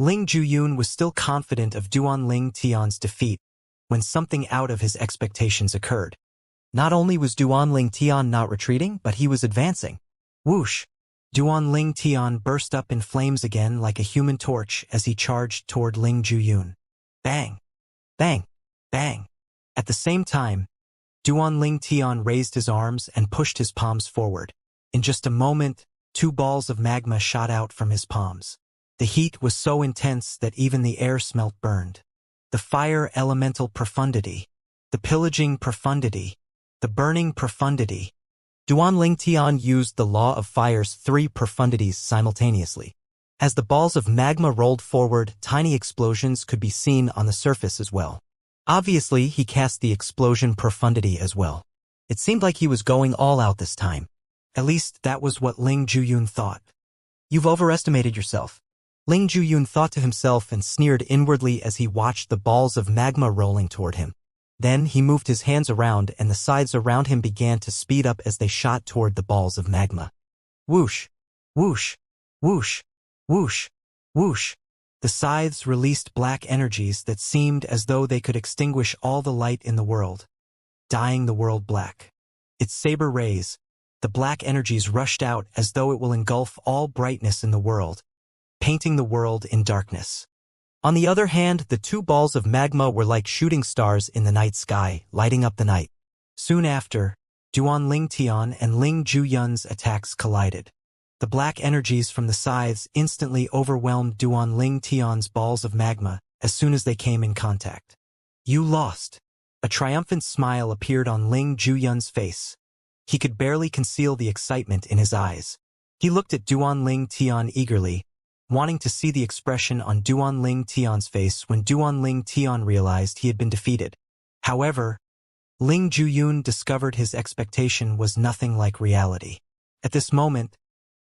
Ling Juyun was still confident of Duan Ling Tian's defeat when something out of his expectations occurred. Not only was Duan Ling Tian not retreating, but he was advancing. Whoosh! Duan Ling Tian burst up in flames again like a human torch as he charged toward Ling Juyun. Bang! Bang! Bang! At the same time, Duan Ling Tian raised his arms and pushed his palms forward. In just a moment, 2 balls of magma shot out from his palms. The heat was so intense that even the air smelt burned. The fire elemental profundity, the pillaging profundity, the burning profundity. Duan Ling Tian used the law of fire's 3 profundities simultaneously. As the balls of magma rolled forward, tiny explosions could be seen on the surface as well. Obviously, he cast the explosion profundity as well. It seemed like he was going all out this time. At least that was what Ling Juyun thought. You've overestimated yourself. Ling Juyun thought to himself and sneered inwardly as he watched the balls of magma rolling toward him. Then he moved his hands around and the sides around him began to speed up as they shot toward the balls of magma. Whoosh! Whoosh! Whoosh! Whoosh! Whoosh! The scythes released black energies that seemed as though they could extinguish all the light in the world, dyeing the world black. Its saber rays, the black energies rushed out as though it will engulf all brightness in the world, painting the world in darkness. On the other hand, the 2 balls of magma were like shooting stars in the night sky, lighting up the night. Soon after, Duan Ling Tian and Ling Juyun's attacks collided. The black energies from the scythes instantly overwhelmed Duan Ling Tian's balls of magma as soon as they came in contact. You lost. A triumphant smile appeared on Ling Juyun's face. He could barely conceal the excitement in his eyes. He looked at Duan Ling Tian eagerly, wanting to see the expression on Duan Ling Tian's face when Duan Ling Tian realized he had been defeated. However, Ling Juyun discovered his expectation was nothing like reality. At this moment,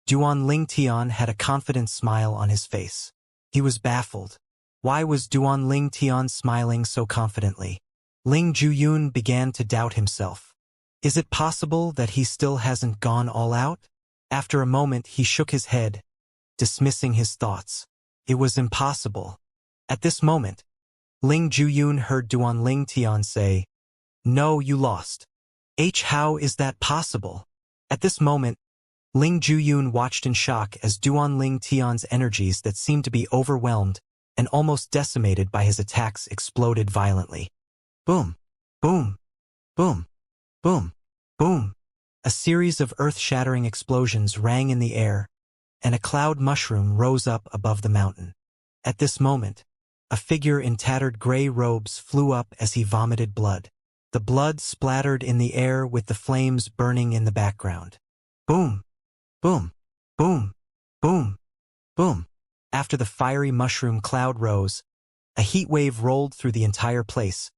Duan Ling Tian had a confident smile on his face. He was baffled. Why was Duan Ling Tian smiling so confidently? Ling Juyun began to doubt himself. Is it possible that he still hasn't gone all out? After a moment, he shook his head, dismissing his thoughts. It was impossible. At this moment, Ling Juyun heard Duan Ling Tian say, "No, you lost." How is that possible? At this moment, Ling Juyun watched in shock as Duan Ling Tian's energies that seemed to be overwhelmed and almost decimated by his attacks exploded violently. Boom, boom, boom, boom, boom. A series of earth-shattering explosions rang in the air, and a cloud mushroom rose up above the mountain. At this moment, a figure in tattered gray robes flew up as he vomited blood. The blood splattered in the air with the flames burning in the background. Boom! Boom! Boom! Boom! Boom! After the fiery mushroom cloud rose, a heat wave rolled through the entire place,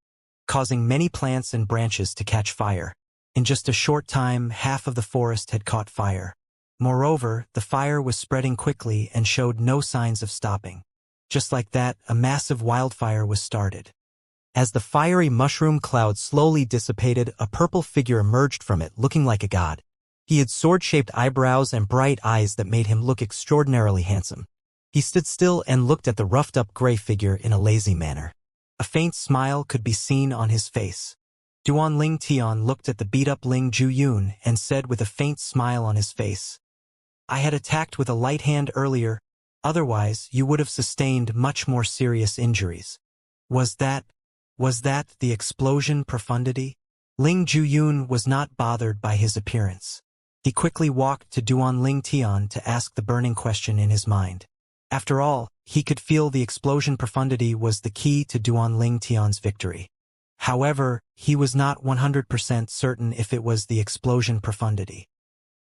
causing many plants and branches to catch fire. In just a short time, half of the forest had caught fire. Moreover, the fire was spreading quickly and showed no signs of stopping. Just like that, a massive wildfire was started. As the fiery mushroom cloud slowly dissipated, a purple figure emerged from it, looking like a god. He had sword-shaped eyebrows and bright eyes that made him look extraordinarily handsome. He stood still and looked at the roughed-up gray figure in a lazy manner. A faint smile could be seen on his face. Duan Ling Tian looked at the beat-up Ling Juyun and said with a faint smile on his face, "I had attacked with a light hand earlier, otherwise you would have sustained much more serious injuries." Was that the explosion profundity? Ling Juyun was not bothered by his appearance. He quickly walked to Duan Ling Tian to ask the burning question in his mind. After all, he could feel the explosion profundity was the key to Duan Ling Tian's victory. However, he was not 100% certain if it was the explosion profundity.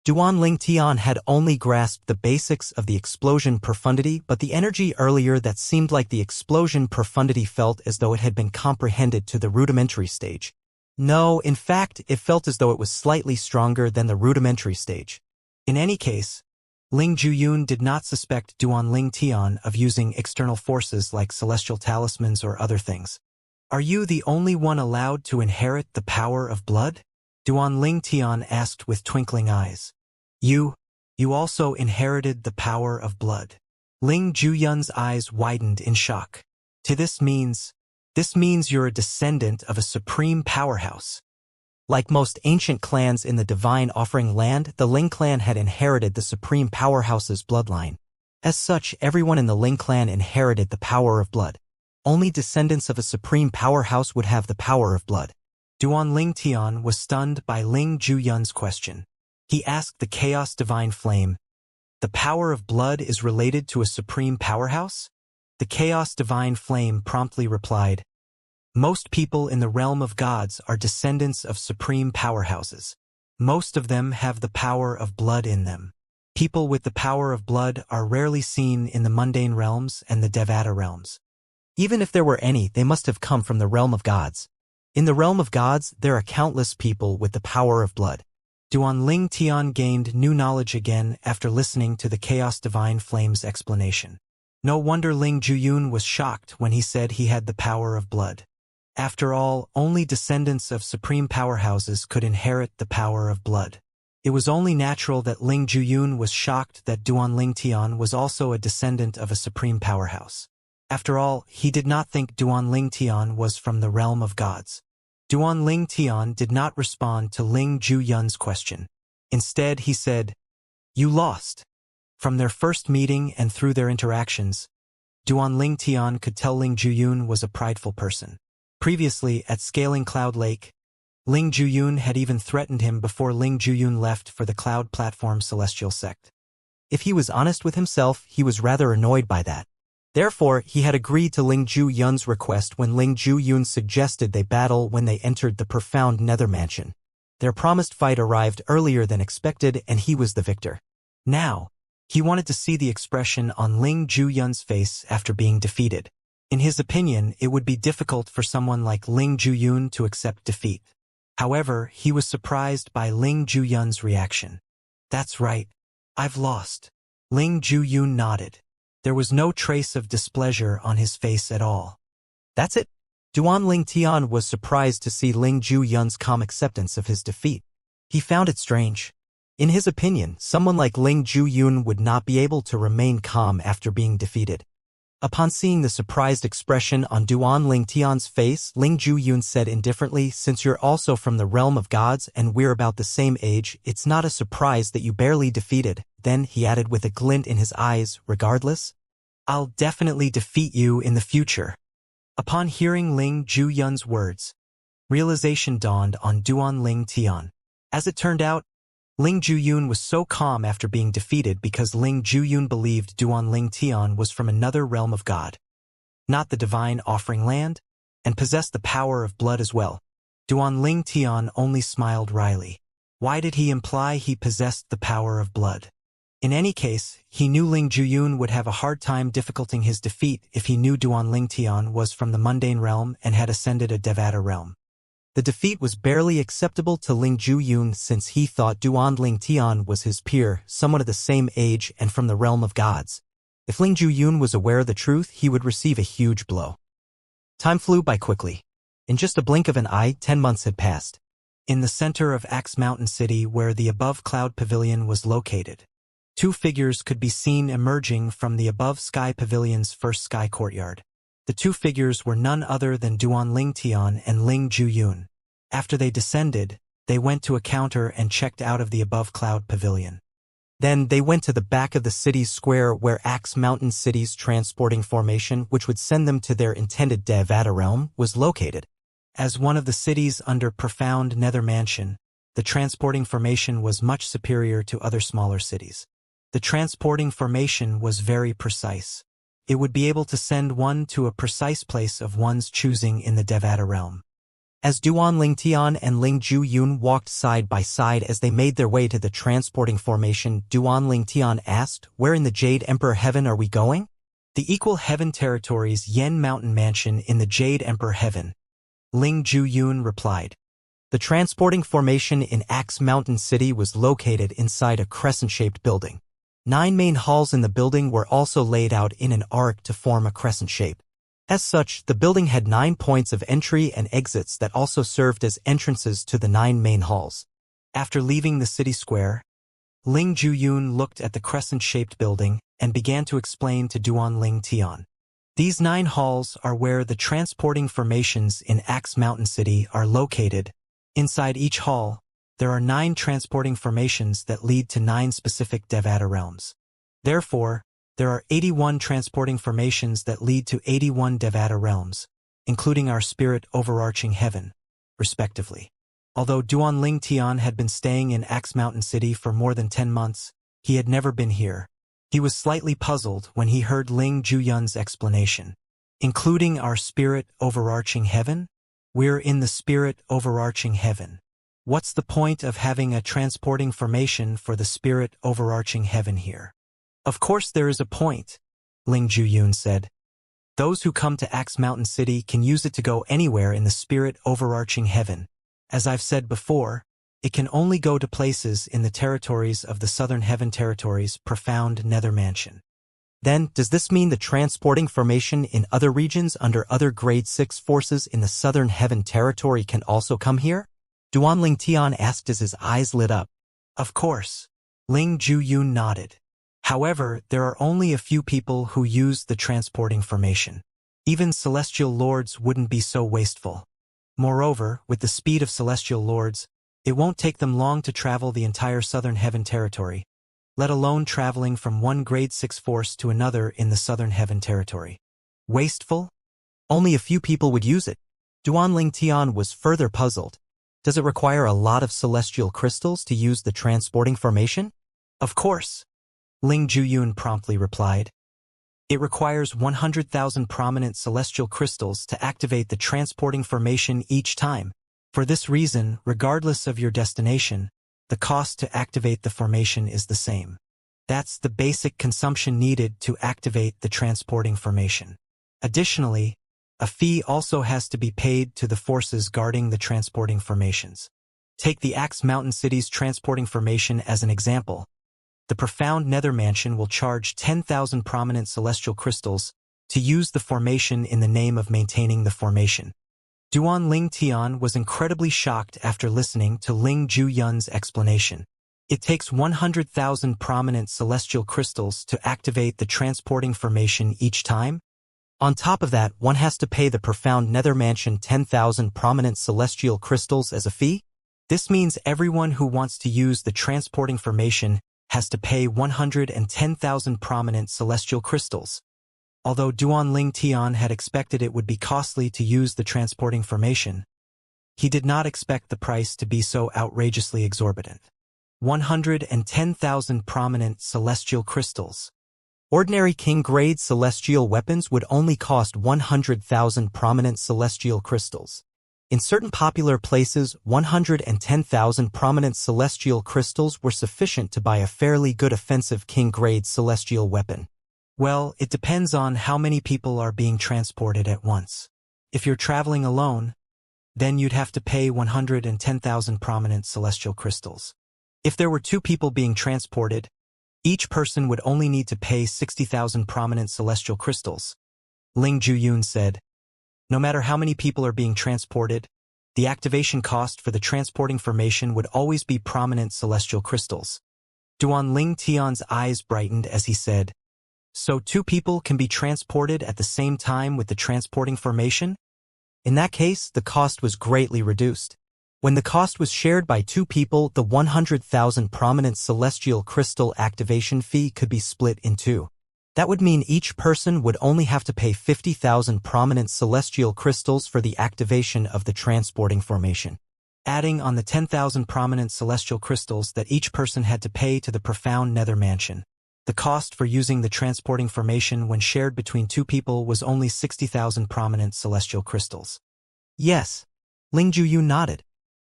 Duan Ling Tian had only grasped the basics of the explosion profundity, but the energy earlier that seemed like the explosion profundity felt as though it had been comprehended to the rudimentary stage. No, in fact, it felt as though it was slightly stronger than the rudimentary stage. In any case, Ling Juyun did not suspect Duan Ling Tian of using external forces like celestial talismans or other things. "Are you the only one allowed to inherit the power of blood?" Duan Ling Tian asked with twinkling eyes. You also inherited the power of blood." Ling Zhuyun's eyes widened in shock. This means you're a descendant of a supreme powerhouse. Like most ancient clans in the Divine Offering Land, the Ling clan had inherited the supreme powerhouse's bloodline. As such, everyone in the Ling clan inherited the power of blood. Only descendants of a supreme powerhouse would have the power of blood. Duan Ling Tian was stunned by Ling Zhuyun's question. He asked the Chaos Divine Flame, "The power of blood is related to a supreme powerhouse?" The Chaos Divine Flame promptly replied, "Most people in the realm of gods are descendants of supreme powerhouses. Most of them have the power of blood in them. People with the power of blood are rarely seen in the mundane realms and the Devata realms. Even if there were any, they must have come from the realm of gods. In the realm of gods, there are countless people with the power of blood." Duan Ling Tian gained new knowledge again after listening to the Chaos Divine Flame's explanation. No wonder Ling Zhuyun was shocked when he said he had the power of blood. After all, only descendants of supreme powerhouses could inherit the power of blood. It was only natural that Ling Zhuyun was shocked that Duan Ling Tian was also a descendant of a supreme powerhouse. After all, he did not think Duan Ling Tian was from the realm of gods. Duan Ling Tian did not respond to Ling Zhuyun's question. Instead, he said, "You lost." From their first meeting and through their interactions, Duan Ling Tian could tell Ling Zhuyun was a prideful person. Previously, at Scaling Cloud Lake, Ling Zhuyun had even threatened him before Ling Zhuyun left for the Cloud Platform Celestial Sect. If he was honest with himself, he was rather annoyed by that. Therefore, he had agreed to Ling Zhuyun's request when Ling Zhuyun suggested they battle when they entered the profound Nether Mansion. Their promised fight arrived earlier than expected, and he was the victor. Now, he wanted to see the expression on Ling Zhuyun's face after being defeated. In his opinion, it would be difficult for someone like Ling Zhuyun to accept defeat. However, he was surprised by Ling Zhuyun's reaction. "That's right. I've lost." Ling Zhuyun nodded. There was no trace of displeasure on his face at all. "That's it?" Duan Ling Tian was surprised to see Ling Zhuyun's calm acceptance of his defeat. He found it strange. In his opinion, someone like Ling Zhuyun would not be able to remain calm after being defeated. Upon seeing the surprised expression on Duan Ling Tian's face, Ling Zhuyun said indifferently, "Since you're also from the realm of gods and we're about the same age, it's not a surprise that you barely defeated." Then he added with a glint in his eyes, "Regardless, I'll definitely defeat you in the future." Upon hearing Ling Zhuyun's words, realization dawned on Duan Ling Tian. As it turned out, Ling Zhuyun was so calm after being defeated because Ling Zhuyun believed Duan Ling Tian was from another realm of God, not the Divine Offering Land, and possessed the power of blood as well. Duan Ling Tian only smiled wryly. Why did he imply he possessed the power of blood? In any case, he knew Ling Zhuyun would have a hard time difficulting his defeat if he knew Duan Ling Tian was from the mundane realm and had ascended a Devata realm. The defeat was barely acceptable to Ling Zhuyun since he thought Duan Ling Tian was his peer, someone of the same age and from the realm of gods. If Ling Zhuyun was aware of the truth, he would receive a huge blow. Time flew by quickly. In just a blink of an eye, 10 months had passed. In the center of Axe Mountain City, where the above cloud pavilion was located, 2 figures could be seen emerging from the above sky pavilion's first sky courtyard. The 2 figures were none other than Duan Ling Tian and Ling Zhuyun. After they descended, they went to a counter and checked out of the above cloud pavilion. Then they went to the back of the city's square where Axe Mountain City's transporting formation, which would send them to their intended Devata realm, was located. As one of the cities under profound Nether Mansion, the transporting formation was much superior to other smaller cities. The transporting formation was very precise. It would be able to send one to a precise place of one's choosing in the Devata realm. As Duan Ling Tian and Ling Zhuyun walked side by side as they made their way to the transporting formation, Duan Ling Tian asked, "Where in the Jade Emperor Heaven are we going?" "The Equal Heaven Territory's Yen Mountain Mansion in the Jade Emperor Heaven," Ling Zhuyun replied. The transporting formation in Axe Mountain City was located inside a crescent-shaped building. 9 main halls in the building were also laid out in an arc to form a crescent shape. As such, the building had 9 points of entry and exits that also served as entrances to the 9 main halls. After leaving the city square, Ling Zhuyun looked at the crescent-shaped building and began to explain to Duanling Tian. These 9 halls are where the transporting formations in Axe Mountain City are located. Inside each hall, there are 9 transporting formations that lead to 9 specific Devata realms. Therefore, there are 81 transporting formations that lead to 81 Devata realms, including our spirit overarching heaven, respectively. Although Duanling Tian had been staying in Axe Mountain City for more than 10 months, he had never been here. He was slightly puzzled when he heard Ling Zhuyun's explanation. Including our spirit overarching heaven? We're in the spirit overarching heaven. What's the point of having a transporting formation for the spirit overarching heaven here? Of course there is a point, Ling Zhuyun said. Those who come to Axe Mountain City can use it to go anywhere in the spirit overarching heaven. As I've said before, it can only go to places in the territories of the Southern Heaven Territory's profound nether mansion. Then, does this mean the transporting formation in other regions under other Grade 6 forces in the Southern Heaven Territory can also come here? Duanling Tian asked as his eyes lit up. Of course. Ling Zhuyun nodded. However, there are only a few people who use the transporting formation. Even celestial lords wouldn't be so wasteful. Moreover, with the speed of celestial lords, it won't take them long to travel the entire Southern Heaven Territory, let alone traveling from one Grade 6 force to another in the Southern Heaven Territory. Wasteful? Only a few people would use it. Duanling Tian was further puzzled. Does it require a lot of celestial crystals to use the transporting formation? Of course. Ling Zhuyun promptly replied. It requires 100,000 prominent celestial crystals to activate the transporting formation each time. For this reason, regardless of your destination, the cost to activate the formation is the same. That's the basic consumption needed to activate the transporting formation. Additionally, a fee also has to be paid to the forces guarding the transporting formations. Take the Axe Mountain City's transporting formation as an example. The profound nether mansion will charge 10,000 prominent celestial crystals to use the formation in the name of maintaining the formation. Duanling Tian was incredibly shocked after listening to Ling Zhuyun's explanation. It takes 100,000 prominent celestial crystals to activate the transporting formation each time. On top of that, one has to pay the profound nether mansion 10,000 prominent celestial crystals as a fee. This means everyone who wants to use the transporting formation has to pay 110,000 prominent celestial crystals. Although Duanling Tian had expected it would be costly to use the transporting formation, he did not expect the price to be so outrageously exorbitant. 110,000 prominent celestial crystals. Ordinary king-grade celestial weapons would only cost 100,000 prominent celestial crystals. In certain popular places, 110,000 prominent celestial crystals were sufficient to buy a fairly good offensive king-grade celestial weapon. Well, it depends on how many people are being transported at once. If you're traveling alone, then you'd have to pay 110,000 prominent celestial crystals. If there were 2 people being transported, each person would only need to pay 60,000 prominent celestial crystals. Ling Zhuyun said, no matter how many people are being transported, the activation cost for the transporting formation would always be prominent celestial crystals. Duanling Tian's eyes brightened as he said, so 2 people can be transported at the same time with the transporting formation? In that case, the cost was greatly reduced. When the cost was shared by 2 people, the 100,000 prominent celestial crystal activation fee could be split in 2. That would mean each person would only have to pay 50,000 prominent celestial crystals for the activation of the transporting formation. Adding on the 10,000 prominent celestial crystals that each person had to pay to the profound nether mansion, the cost for using the transporting formation when shared between 2 people was only 60,000 prominent celestial crystals. Yes. Ling Zhuyun nodded.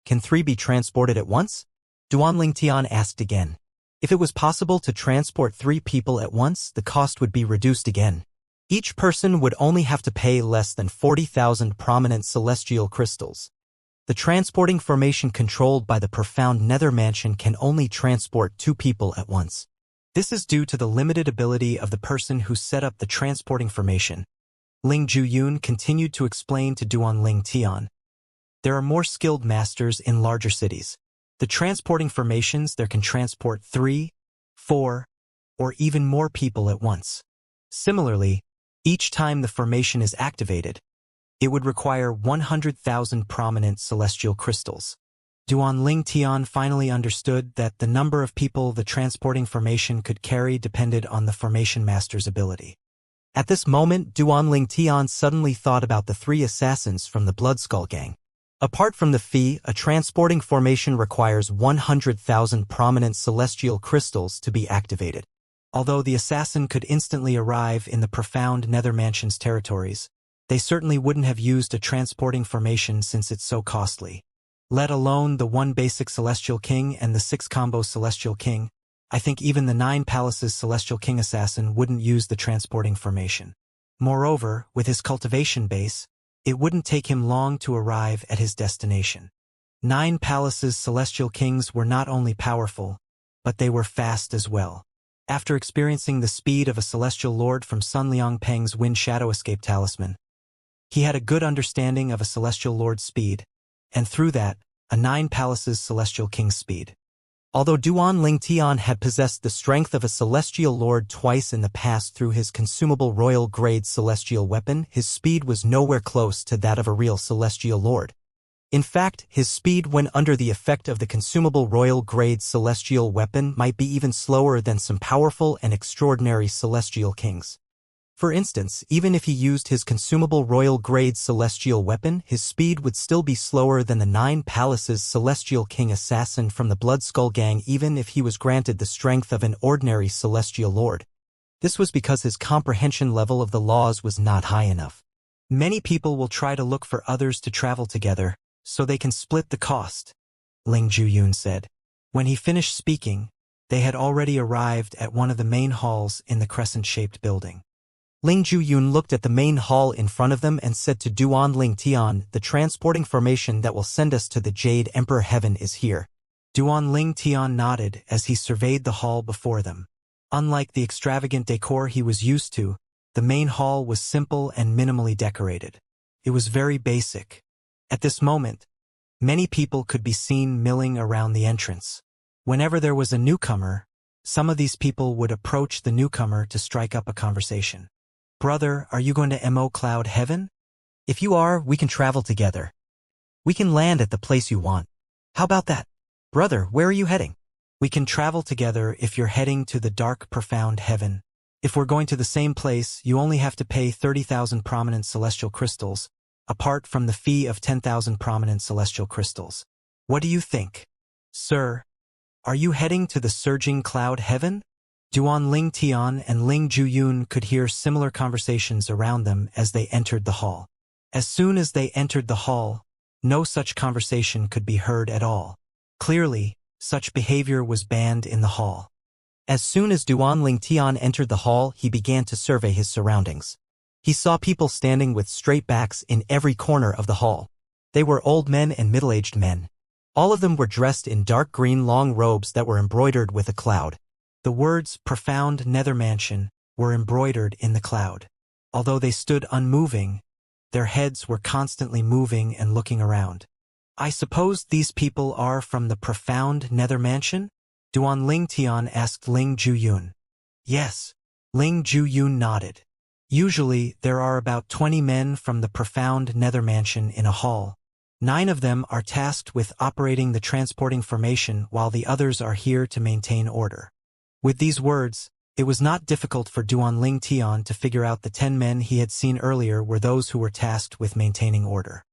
Can 3 be transported at once? Duanling Tian asked again. If it was possible to transport 3 people at once, the cost would be reduced again. Each person would only have to pay less than 40,000 prominent celestial crystals. The transporting formation controlled by the profound nether mansion can only transport 2 people at once. This is due to the limited ability of the person who set up the transporting formation. Ling Zhuyun continued to explain to Duanling Tian. There are more skilled masters in larger cities. The transporting formations there can transport 3, 4, or even more people at once. Similarly, each time the formation is activated, it would require 100,000 prominent celestial crystals. Duan Ling Tian finally understood that the number of people the transporting formation could carry depended on the formation master's ability. At this moment, Duan Ling Tian suddenly thought about the 3 assassins from the Bloodskull gang. Apart from the fee, a transporting formation requires 100,000 prominent celestial crystals to be activated. Although the assassin could instantly arrive in the profound Nether Mansion's territories, they certainly wouldn't have used a transporting formation since it's so costly. Let alone the 1 basic Celestial King and the 6 combo Celestial King, I think even the 9 Palaces Celestial King assassin wouldn't use the transporting formation. Moreover, with his cultivation base, it wouldn't take him long to arrive at his destination. 9 Palaces Celestial Kings were not only powerful, but they were fast as well. After experiencing the speed of a Celestial Lord from Sun Liang Peng's Wind Shadow Escape Talisman, he had a good understanding of a Celestial Lord's speed, and through that, a 9 Palaces Celestial King's speed. Although Duan Ling Tian had possessed the strength of a Celestial Lord twice in the past through his consumable Royal Grade Celestial Weapon, his speed was nowhere close to that of a real Celestial Lord. In fact, his speed when under the effect of the consumable Royal Grade Celestial Weapon might be even slower than some powerful and extraordinary Celestial Kings. For instance, even if he used his consumable Royal Grade Celestial Weapon, his speed would still be slower than the 9 Palaces Celestial King assassin from the Bloodskull gang even if he was granted the strength of an ordinary Celestial Lord. This was because his comprehension level of the laws was not high enough. Many people will try to look for others to travel together, so they can split the cost, Ling Juyun said. When he finished speaking, they had already arrived at one of the main halls in the crescent-shaped building. Ling Juyun looked at the main hall in front of them and said to Duan Ling Tian, "The transporting formation that will send us to the Jade Emperor Heaven is here." Duan Ling Tian nodded as he surveyed the hall before them. Unlike the extravagant decor he was used to, the main hall was simple and minimally decorated. It was very basic. At this moment, many people could be seen milling around the entrance. Whenever there was a newcomer, some of these people would approach the newcomer to strike up a conversation. "Brother, are you going to Mo Cloud Heaven? If you are, we can travel together. We can land at the place you want. How about that? Brother, where are you heading? We can travel together if you're heading to the dark profound heaven. If we're going to the same place, you only have to pay 30,000 prominent celestial crystals, apart from the fee of 10,000 prominent celestial crystals. What do you think? Sir, are you heading to the surging cloud heaven?" Duan Ling Tian and Ling Juyun could hear similar conversations around them as they entered the hall. As soon as they entered the hall, no such conversation could be heard at all. Clearly, such behavior was banned in the hall. As soon as Duan Ling Tian entered the hall, he began to survey his surroundings. He saw people standing with straight backs in every corner of the hall. They were old men and middle-aged men. All of them were dressed in dark green long robes that were embroidered with a cloud. The words "Profound Nether Mansion" were embroidered in the cloud. Although they stood unmoving, their heads were constantly moving and looking around. "I suppose these people are from the Profound Nether Mansion?" Duan Ling Tian asked Ling Juyun. "Yes." Ling Juyun nodded. Usually, there are about 20 men from the Profound Nether Mansion in a hall. 9 of them are tasked with operating the transporting formation while the others are here to maintain order. With these words, it was not difficult for Duan Ling Tian to figure out the 10 men he had seen earlier were those who were tasked with maintaining order.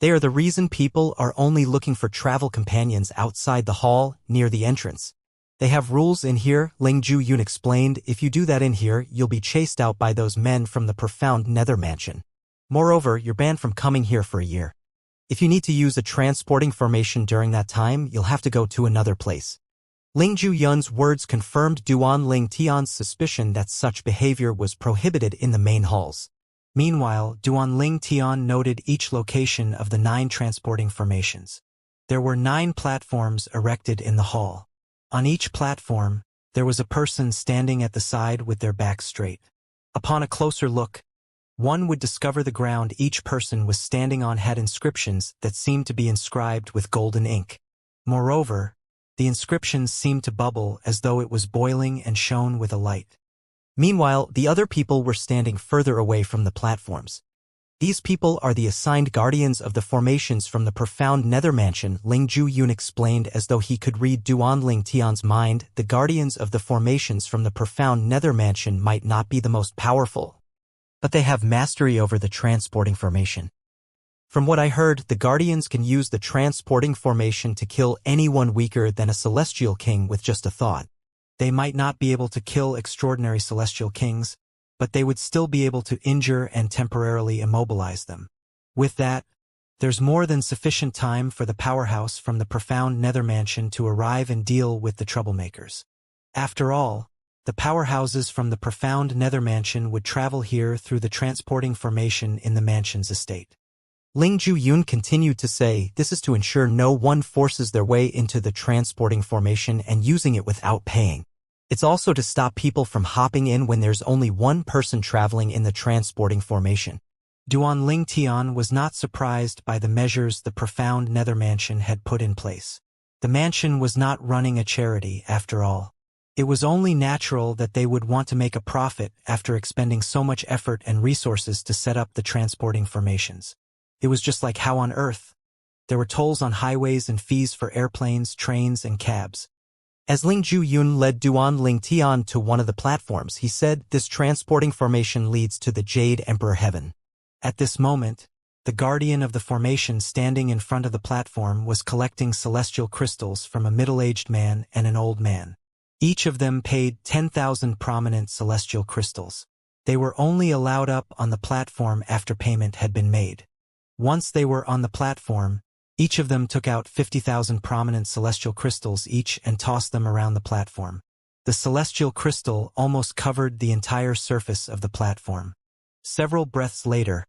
They are the reason people are only looking for travel companions outside the hall near the entrance. They have rules in here, Ling Juyun explained. If you do that in here, you'll be chased out by those men from the Profound Nether Mansion. Moreover, you're banned from coming here for a year. If you need to use a transporting formation during that time, you'll have to go to another place. Ling Juyun's words confirmed Duan Ling Tian's suspicion that such behavior was prohibited in the main halls. Meanwhile, Duan Ling Tian noted each location of the 9 transporting formations. There were 9 platforms erected in the hall. On each platform, there was a person standing at the side with their back straight. Upon a closer look, one would discover the ground each person was standing on had inscriptions that seemed to be inscribed with golden ink. Moreover, The inscriptions seemed to bubble as though it was boiling and shone with a light. Meanwhile, the other people were standing further away from the platforms. These people are the assigned guardians of the formations from the profound nether mansion, Ling Ju-yun explained as though he could read Duan Ling Tian's mind. The guardians of the formations from the profound nether mansion might not be the most powerful, but they have mastery over the transporting formation. From what I heard, the Guardians can use the transporting formation to kill anyone weaker than a celestial king with just a thought. They might not be able to kill extraordinary celestial kings, but they would still be able to injure and temporarily immobilize them. With that, there's more than sufficient time for the powerhouse from the profound nether mansion to arrive and deal with the troublemakers. After all, the powerhouses from the profound nether mansion would travel here through the transporting formation in the mansion's estate. Ling Ju-yun continued to say this is to ensure no one forces their way into the transporting formation and using it without paying. It's also to stop people from hopping in when there's only one person traveling in the transporting formation. Duan Ling Tian was not surprised by the measures the profound nether mansion had put in place. The mansion was not running a charity, after all. It was only natural that they would want to make a profit after expending so much effort and resources to set up the transporting formations. It was just like how on Earth, there were tolls on highways and fees for airplanes, trains, and cabs. As Ling Ju-yun led Duan Ling Tian to one of the platforms, he said, "This transporting formation leads to the Jade Emperor Heaven." At this moment, the guardian of the formation standing in front of the platform was collecting celestial crystals from a middle-aged man and an old man. Each of them paid 10,000 prominent celestial crystals. They were only allowed up on the platform after payment had been made. Once they were on the platform, each of them took out 50,000 prominent celestial crystals each and tossed them around the platform. The celestial crystal almost covered the entire surface of the platform. Several breaths later,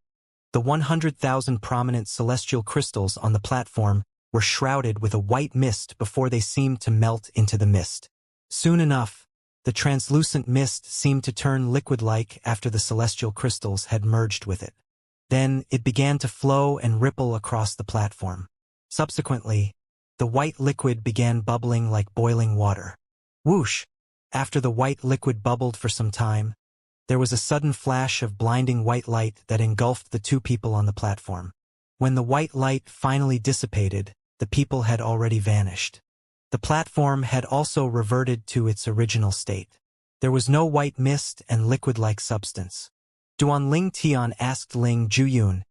the 100,000 prominent celestial crystals on the platform were shrouded with a white mist before they seemed to melt into the mist. Soon enough, the translucent mist seemed to turn liquid-like after the celestial crystals had merged with it. Then it began to flow and ripple across the platform. Subsequently, the white liquid began bubbling like boiling water. Whoosh! After the white liquid bubbled for some time, there was a sudden flash of blinding white light that engulfed the two people on the platform. When the white light finally dissipated, the people had already vanished. The platform had also reverted to its original state. There was no white mist and liquid-like substance. Duan Ling Tian asked Ling Ju-yun,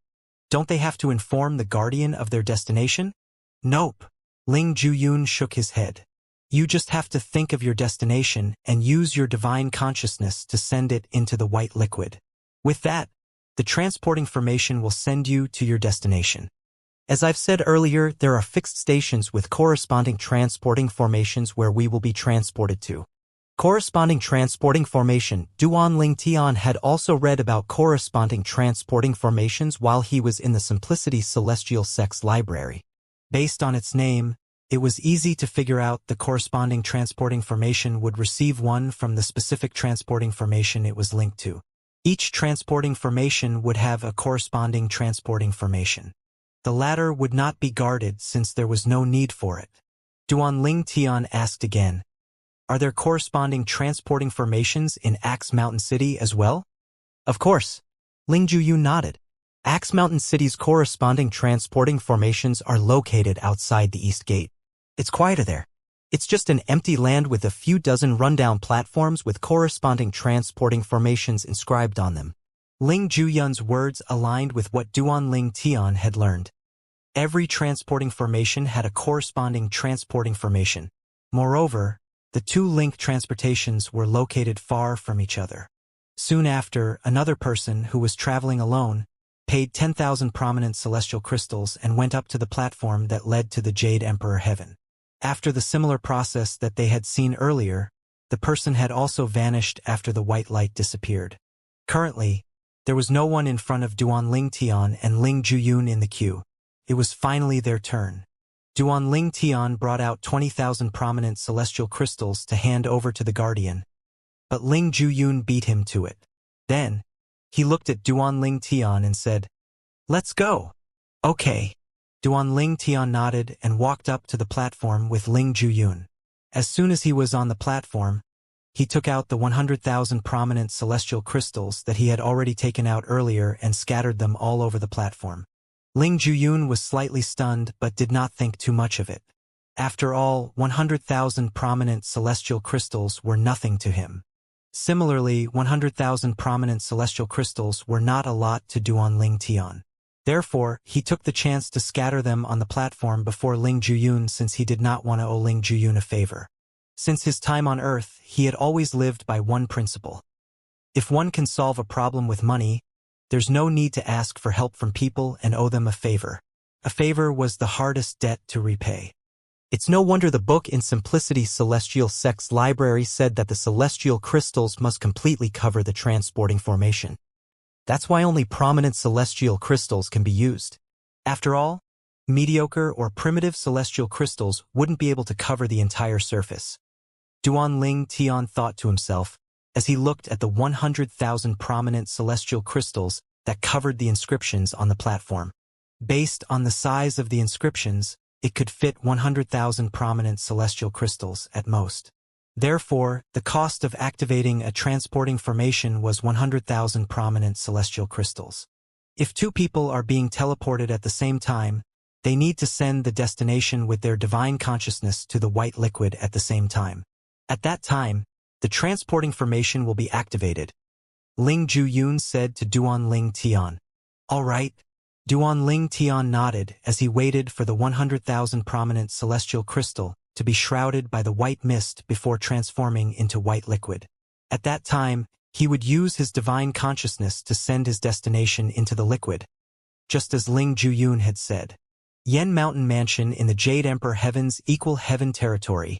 "Don't they have to inform the guardian of their destination?" "Nope." Ling Ju-yun shook his head. "You just have to think of your destination and use your divine consciousness to send it into the white liquid. With that, the transporting formation will send you to your destination. As I've said earlier, there are fixed stations with corresponding transporting formations where we will be transported to." Corresponding transporting formation. Duan Ling Tian had also read about corresponding transporting formations while he was in the Simplicity Celestial Sex Library. Based on its name, it was easy to figure out the corresponding transporting formation would receive one from the specific transporting formation it was linked to. Each transporting formation would have a corresponding transporting formation. The latter would not be guarded since there was no need for it. Duan Ling Tian asked again, "Are there corresponding transporting formations in Axe Mountain City as well?" "Of course." Ling Ju-yun nodded. Axe Mountain City's corresponding transporting formations are located outside the East Gate. It's quieter there. It's just an empty land with a few dozen rundown platforms with corresponding transporting formations inscribed on them. Ling Ju-yun's words aligned with what Duan Ling Tian had learned. Every transporting formation had a corresponding transporting formation. Moreover, the two link transportations were located far from each other. Soon after, another person who was traveling alone paid 10,000 prominent celestial crystals and went up to the platform that led to the Jade Emperor Heaven. After the similar process that they had seen earlier, the person had also vanished after the white light disappeared. Currently, there was no one in front of Duan Ling Tian and Ling Ju-yun in the queue. It was finally their turn. Duan Ling Tian brought out 20,000 prominent celestial crystals to hand over to the guardian, but Ling Ju-yun beat him to it. Then, he looked at Duan Ling Tian and said, "Let's go." "Okay." Duan Ling Tian nodded and walked up to the platform with Ling Ju-yun. As soon as he was on the platform, he took out the 100,000 prominent celestial crystals that he had already taken out earlier and scattered them all over the platform. Ling Juyun was slightly stunned but did not think too much of it. After all, 100,000 prominent celestial crystals were nothing to him. Similarly, 100,000 prominent celestial crystals were not a lot to Duan Ling Tian. Therefore, he took the chance to scatter them on the platform before Ling Juyun since he did not want to owe Ling Juyun a favor. Since his time on Earth, he had always lived by one principle. If one can solve a problem with money, there's no need to ask for help from people and owe them a favor. A favor was the hardest debt to repay. It's no wonder the book in Simplicity Celestial Sect's library said that the celestial crystals must completely cover the transporting formation. That's why only prominent celestial crystals can be used. After all, mediocre or primitive celestial crystals wouldn't be able to cover the entire surface. Duan Ling Tian thought to himself as he looked at the 100,000 prominent celestial crystals that covered the inscriptions on the platform. Based on the size of the inscriptions, it could fit 100,000 prominent celestial crystals at most. Therefore, the cost of activating a transporting formation was 100,000 prominent celestial crystals. If two people are being teleported at the same time, they need to send the destination with their divine consciousness to the white liquid at the same time. At that time, the transporting formation will be activated. Ling Juyun said to Duan Ling Tian. All right. Duan Ling Tian nodded as he waited for the 100,000 prominent celestial crystal to be shrouded by the white mist before transforming into white liquid. At that time, he would use his divine consciousness to send his destination into the liquid, just as Ling Juyun had said. Yen Mountain Mansion in the Jade Emperor Heaven's equal heaven territory.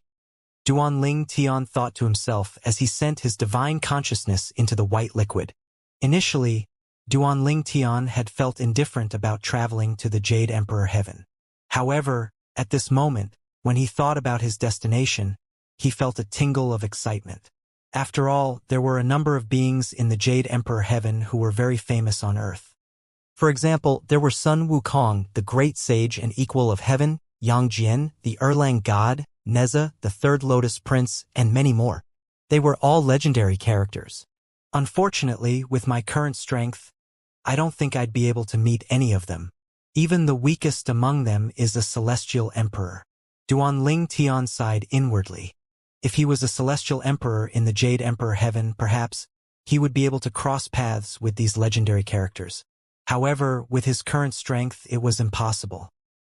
Duan Ling Tian thought to himself as he sent his divine consciousness into the white liquid. Initially, Duan Ling Tian had felt indifferent about traveling to the Jade Emperor Heaven. However, at this moment, when he thought about his destination, he felt a tingle of excitement. After all, there were a number of beings in the Jade Emperor Heaven who were very famous on Earth. For example, there were Sun Wukong, the great sage and equal of heaven, Yang Jian, the Erlang god, Neza, the third Lotus Prince, and many more. They were all legendary characters. Unfortunately, with my current strength, I don't think I'd be able to meet any of them. Even the weakest among them is a celestial emperor. Duan Ling Tian sighed inwardly. If he was a celestial emperor in the Jade Emperor Heaven, perhaps, he would be able to cross paths with these legendary characters. However, with his current strength, it was impossible.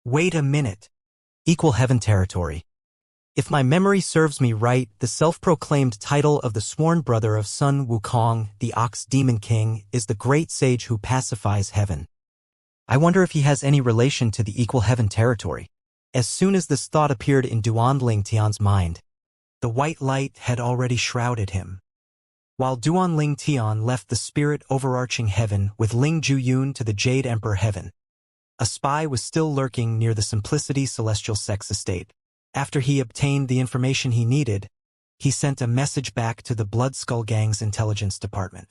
Wait a minute. Equal heaven territory. If my memory serves me right, the self-proclaimed title of the sworn brother of Sun Wukong, the Ox Demon King, is the great sage who pacifies heaven. I wonder if he has any relation to the equal heaven territory. As soon as this thought appeared in Duan Ling Tian's mind, the white light had already shrouded him. While Duan Ling Tian left the spirit overarching heaven with Ling Juyun to the Jade Emperor Heaven, a spy was still lurking near the Simplicity Celestial Sect's estate. After he obtained the information he needed, he sent a message back to the Blood Skull Gang's intelligence department.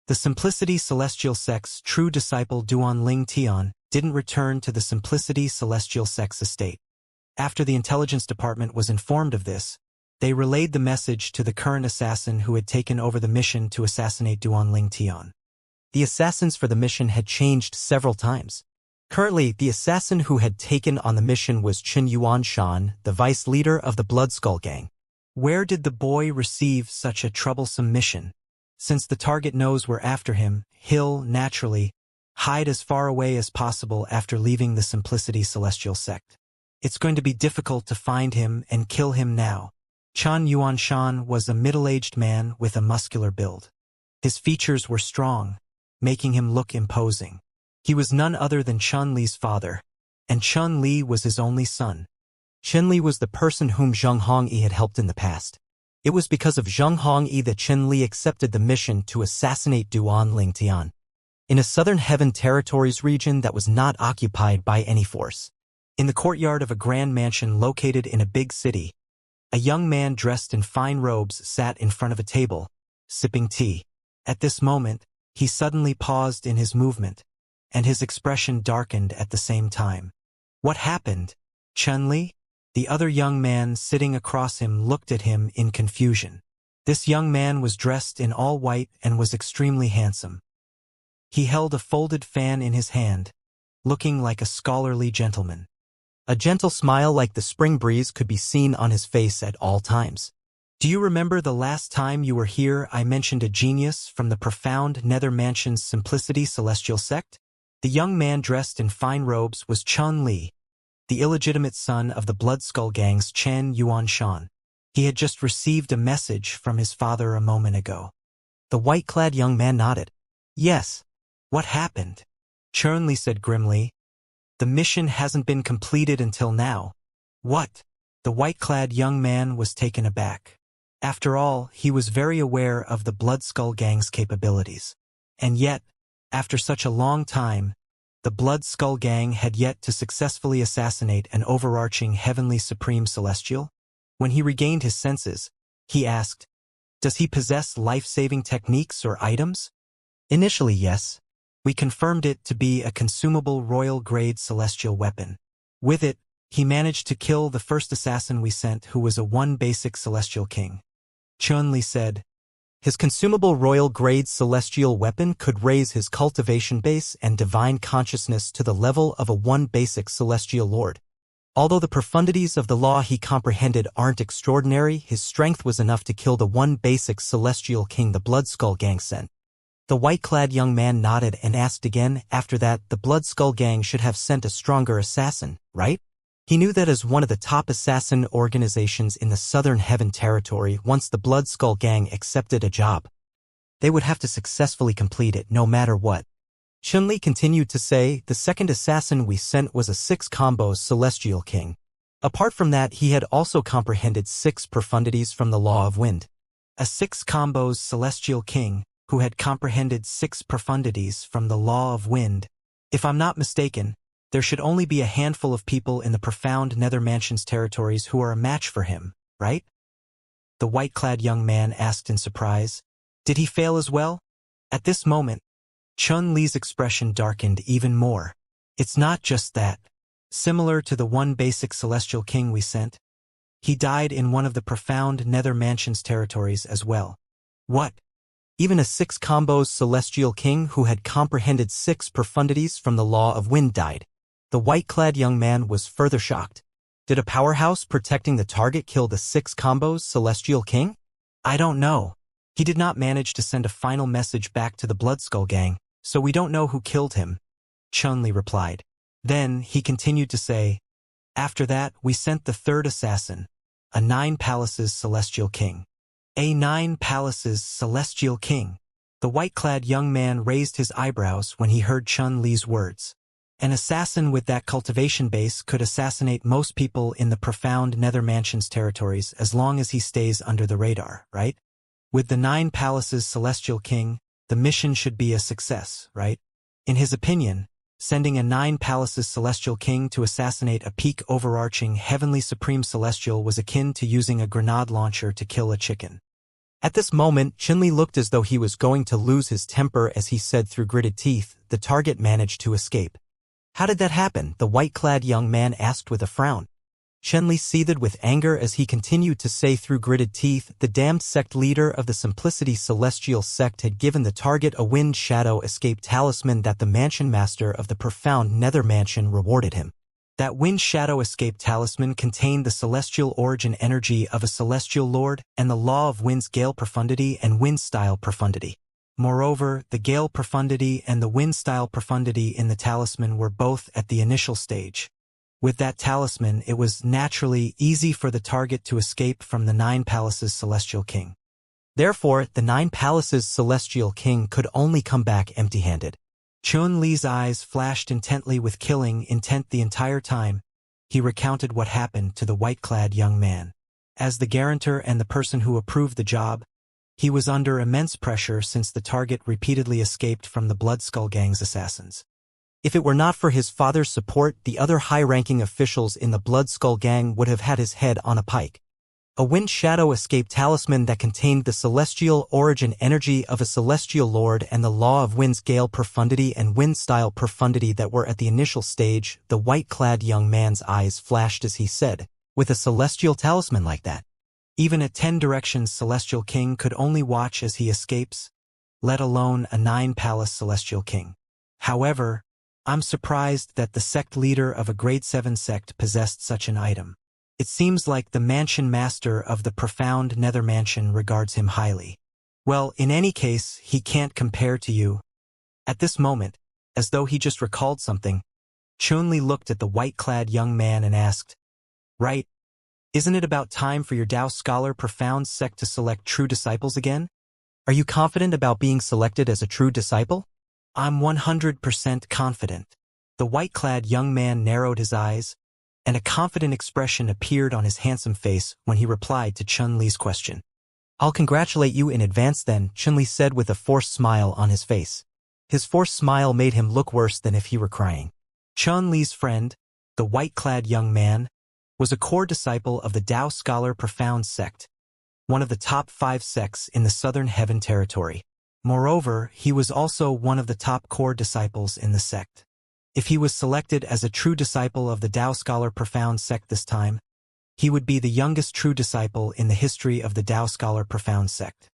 The Simplicity Celestial Sect's true disciple Duan Ling Tian didn't return to the Simplicity Celestial Sect's estate. After the intelligence department was informed of this, they relayed the message to the current assassin who had taken over the mission to assassinate Duan Ling Tian. The assassins for the mission had changed several times. Currently, the assassin who had taken on the mission was Qin Yuanshan, the vice leader of the Blood Skull Gang. Where did the boy receive such a troublesome mission? Since the target knows we're after him, he'll, naturally, hide as far away as possible after leaving the Simplicity Celestial Sect. It's going to be difficult to find him and kill him now. Qin Yuanshan was a middle-aged man with a muscular build. His features were strong, making him look imposing. He was none other than Chun Li's father, and Chun Li was his only son. Chun Li was the person whom Zheng Hongyi had helped in the past. It was because of Zheng Hongyi that Chun Li accepted the mission to assassinate Duan Ling Tian. In a southern heaven territories region that was not occupied by any force. In the courtyard of a grand mansion located in a big city, a young man dressed in fine robes sat in front of a table, sipping tea. At this moment, he suddenly paused in his movement, and his expression darkened at the same time. What happened? Chun Li? The other young man sitting across him looked at him in confusion. This young man was dressed in all white and was extremely handsome. He held a folded fan in his hand, looking like a scholarly gentleman. A gentle smile like the spring breeze could be seen on his face at all times. Do you remember the last time you were here I mentioned a genius from the profound nether mansion's simplicity celestial sect? The young man dressed in fine robes was Chun Li, the illegitimate son of the Blood Skull Gang's Chen Yuanshan. He had just received a message from his father a moment ago. The white-clad young man nodded. Yes. What happened? Chun Li said grimly. The mission hasn't been completed until now. What? The white-clad young man was taken aback. After all, he was very aware of the Blood Skull Gang's capabilities. And yet, after such a long time, the Blood Skull Gang had yet to successfully assassinate an overarching heavenly supreme celestial? When he regained his senses, he asked, does he possess life-saving techniques or items? Initially, yes. We confirmed it to be a consumable royal-grade celestial weapon. With it, he managed to kill the first assassin we sent who was a one-basic celestial king. Chun Li said, his consumable royal-grade celestial weapon could raise his cultivation base and divine consciousness to the level of a one-basic celestial lord. Although the profundities of the law he comprehended aren't extraordinary, his strength was enough to kill the one-basic celestial king the Blood Skull Gang sent. The white-clad young man nodded and asked again, after that, the Blood Skull Gang should have sent a stronger assassin, right? He knew that as one of the top assassin organizations in the Southern Heaven Territory, once the Blood Skull Gang accepted a job, they would have to successfully complete it no matter what. Chun Li continued to say, the second assassin we sent was a 6-combos celestial king. Apart from that, he had also comprehended 6 profundities from the law of wind. A 6-combos celestial king, who had comprehended 6 profundities from the law of wind. If I'm not mistaken, there should only be a handful of people in the profound Nether Mansion's territories who are a match for him, right? The white-clad young man asked in surprise. Did he fail as well? At this moment, Chun Li's expression darkened even more. It's not just that. Similar to the one basic celestial king we sent, he died in one of the profound Nether Mansion's territories as well. What? Even a 6-combos celestial king who had comprehended 6 profundities from the law of wind died. The white-clad young man was further shocked. Did a powerhouse protecting the target kill the 6-combos celestial king? I don't know. He did not manage to send a final message back to the Blood Skull Gang, so we don't know who killed him, Chun Li replied. Then he continued to say, after that we sent the third assassin, a 9 palaces celestial king. A 9 palaces celestial king. The white-clad young man raised his eyebrows when he heard Chun Li's words. An assassin with that cultivation base could assassinate most people in the profound Nether Mansion's territories as long as he stays under the radar, right? With the 9 palaces celestial king, the mission should be a success, right? In his opinion, sending a 9 palaces celestial king to assassinate a peak overarching heavenly supreme celestial was akin to using a grenade launcher to kill a chicken. At this moment, Chun Li looked as though he was going to lose his temper as he said through gritted teeth, the target managed to escape. How did that happen? The white-clad young man asked with a frown. Chun Li seethed with anger as he continued to say through gritted teeth, the damned sect leader of the Simplicity Celestial sect had given the target a wind shadow escape talisman that the mansion master of the profound Nether Mansion rewarded him. That wind shadow escape talisman contained the celestial origin energy of a celestial lord and the law of wind's gale profundity and wind style profundity. Moreover, the gale profundity and the wind style profundity in the talisman were both at the initial stage. With that talisman, it was naturally easy for the target to escape from the 9 palaces celestial king. Therefore, the 9 palaces celestial king could only come back empty-handed. Chun Li's eyes flashed intently with killing intent the entire time. He recounted what happened to the white-clad young man. As the guarantor and the person who approved the job, he was under immense pressure since the target repeatedly escaped from the Blood Skull Gang's assassins. If it were not for his father's support, the other high-ranking officials in the Blood Skull Gang would have had his head on a pike. A wind shadow escape talisman that contained the celestial origin energy of a celestial lord and the law of wind's gale profundity and wind style profundity that were at the initial stage. The white-clad young man's eyes flashed as he said, With a celestial talisman like that, even a 10 Directions celestial king could only watch as he escapes, let alone a 9-palace celestial king. However, I'm surprised that the sect leader of a grade 7 sect possessed such an item. It seems like the mansion master of the profound nether mansion regards him highly. Well, in any case, he can't compare to you. At this moment, as though he just recalled something, Chun-Li looked at the white-clad young man and asked, "Right, isn't it about time for your Tao Scholar Profound sect to select true disciples again? Are you confident about being selected as a true disciple?" "I'm 100% confident." The white-clad young man narrowed his eyes, and a confident expression appeared on his handsome face when he replied to Chun-Li's question. "I'll congratulate you in advance then," Chun-Li said with a forced smile on his face. His forced smile made him look worse than if he were crying. Chun-Li's friend, the white-clad young man, was a core disciple of the Tao Scholar Profound sect, one of the top 5 sects in the Southern Heaven Territory. Moreover, he was also one of the top core disciples in the sect. If he was selected as a true disciple of the Tao Scholar Profound sect this time, he would be the youngest true disciple in the history of the Tao Scholar Profound sect.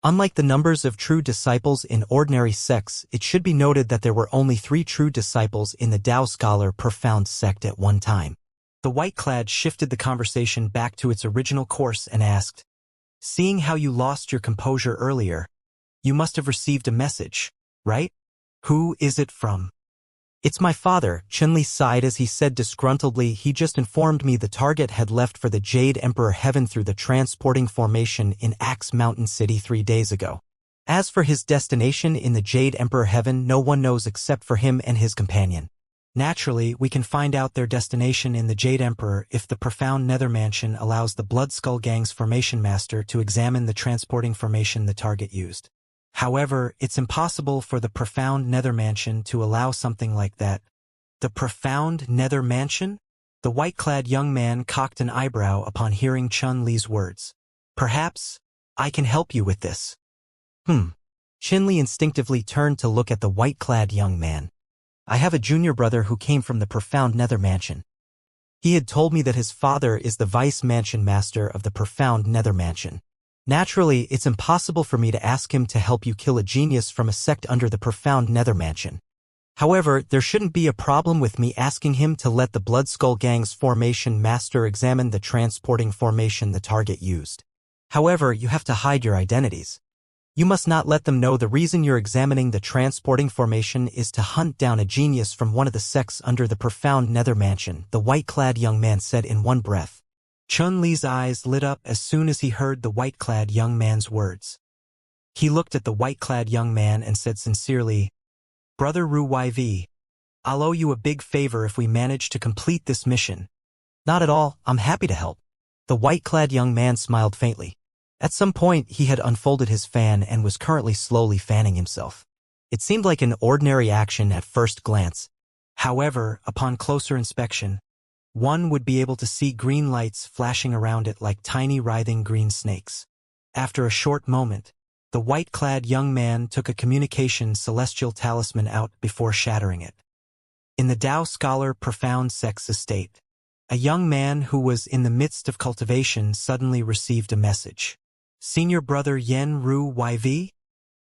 Unlike the numbers of true disciples in ordinary sects, it should be noted that there were only 3 true disciples in the Tao Scholar Profound sect at one time. The white-clad shifted the conversation back to its original course and asked, "Seeing how you lost your composure earlier, you must have received a message, right? Who is it from?" "It's my father," Chun-Li sighed as he said disgruntledly. "He just informed me the target had left for the Jade Emperor Heaven through the transporting formation in Axe Mountain City 3 days ago. As for his destination in the Jade Emperor Heaven, no one knows except for him and his companion. Naturally, we can find out their destination in the Jade Emperor if the Profound Nether Mansion allows the Blood Skull Gang's formation master to examine the transporting formation the target used. However, it's impossible for the Profound Nether Mansion to allow something like that." "The Profound Nether Mansion?" The white-clad young man cocked an eyebrow upon hearing Chun-Li's words. "Perhaps I can help you with this." Chun-Li instinctively turned to look at the white-clad young man. "I have a junior brother who came from the Profound Nether Mansion. He had told me that his father is the vice mansion master of the Profound Nether Mansion. Naturally, it's impossible for me to ask him to help you kill a genius from a sect under the Profound Nether Mansion. However, there shouldn't be a problem with me asking him to let the Blood Skull Gang's formation master examine the transporting formation the target used. However, you have to hide your identities. You must not let them know the reason you're examining the transporting formation is to hunt down a genius from one of the sects under the Profound Nether Mansion," the white-clad young man said in one breath. Chun-Li's eyes lit up as soon as he heard the white-clad young man's words. He looked at the white-clad young man and said sincerely, "Brother Ru YV, I'll owe you a big favor if we manage to complete this mission." "Not at all, I'm happy to help." The white-clad young man smiled faintly. At some point, he had unfolded his fan and was currently slowly fanning himself. It seemed like an ordinary action at first glance. However, upon closer inspection, one would be able to see green lights flashing around it like tiny writhing green snakes. After a short moment, the white-clad young man took a communication celestial talisman out before shattering it. In the Tao Scholar Profound Sect's estate, a young man who was in the midst of cultivation suddenly received a message. "Senior brother Yen Ru YV?"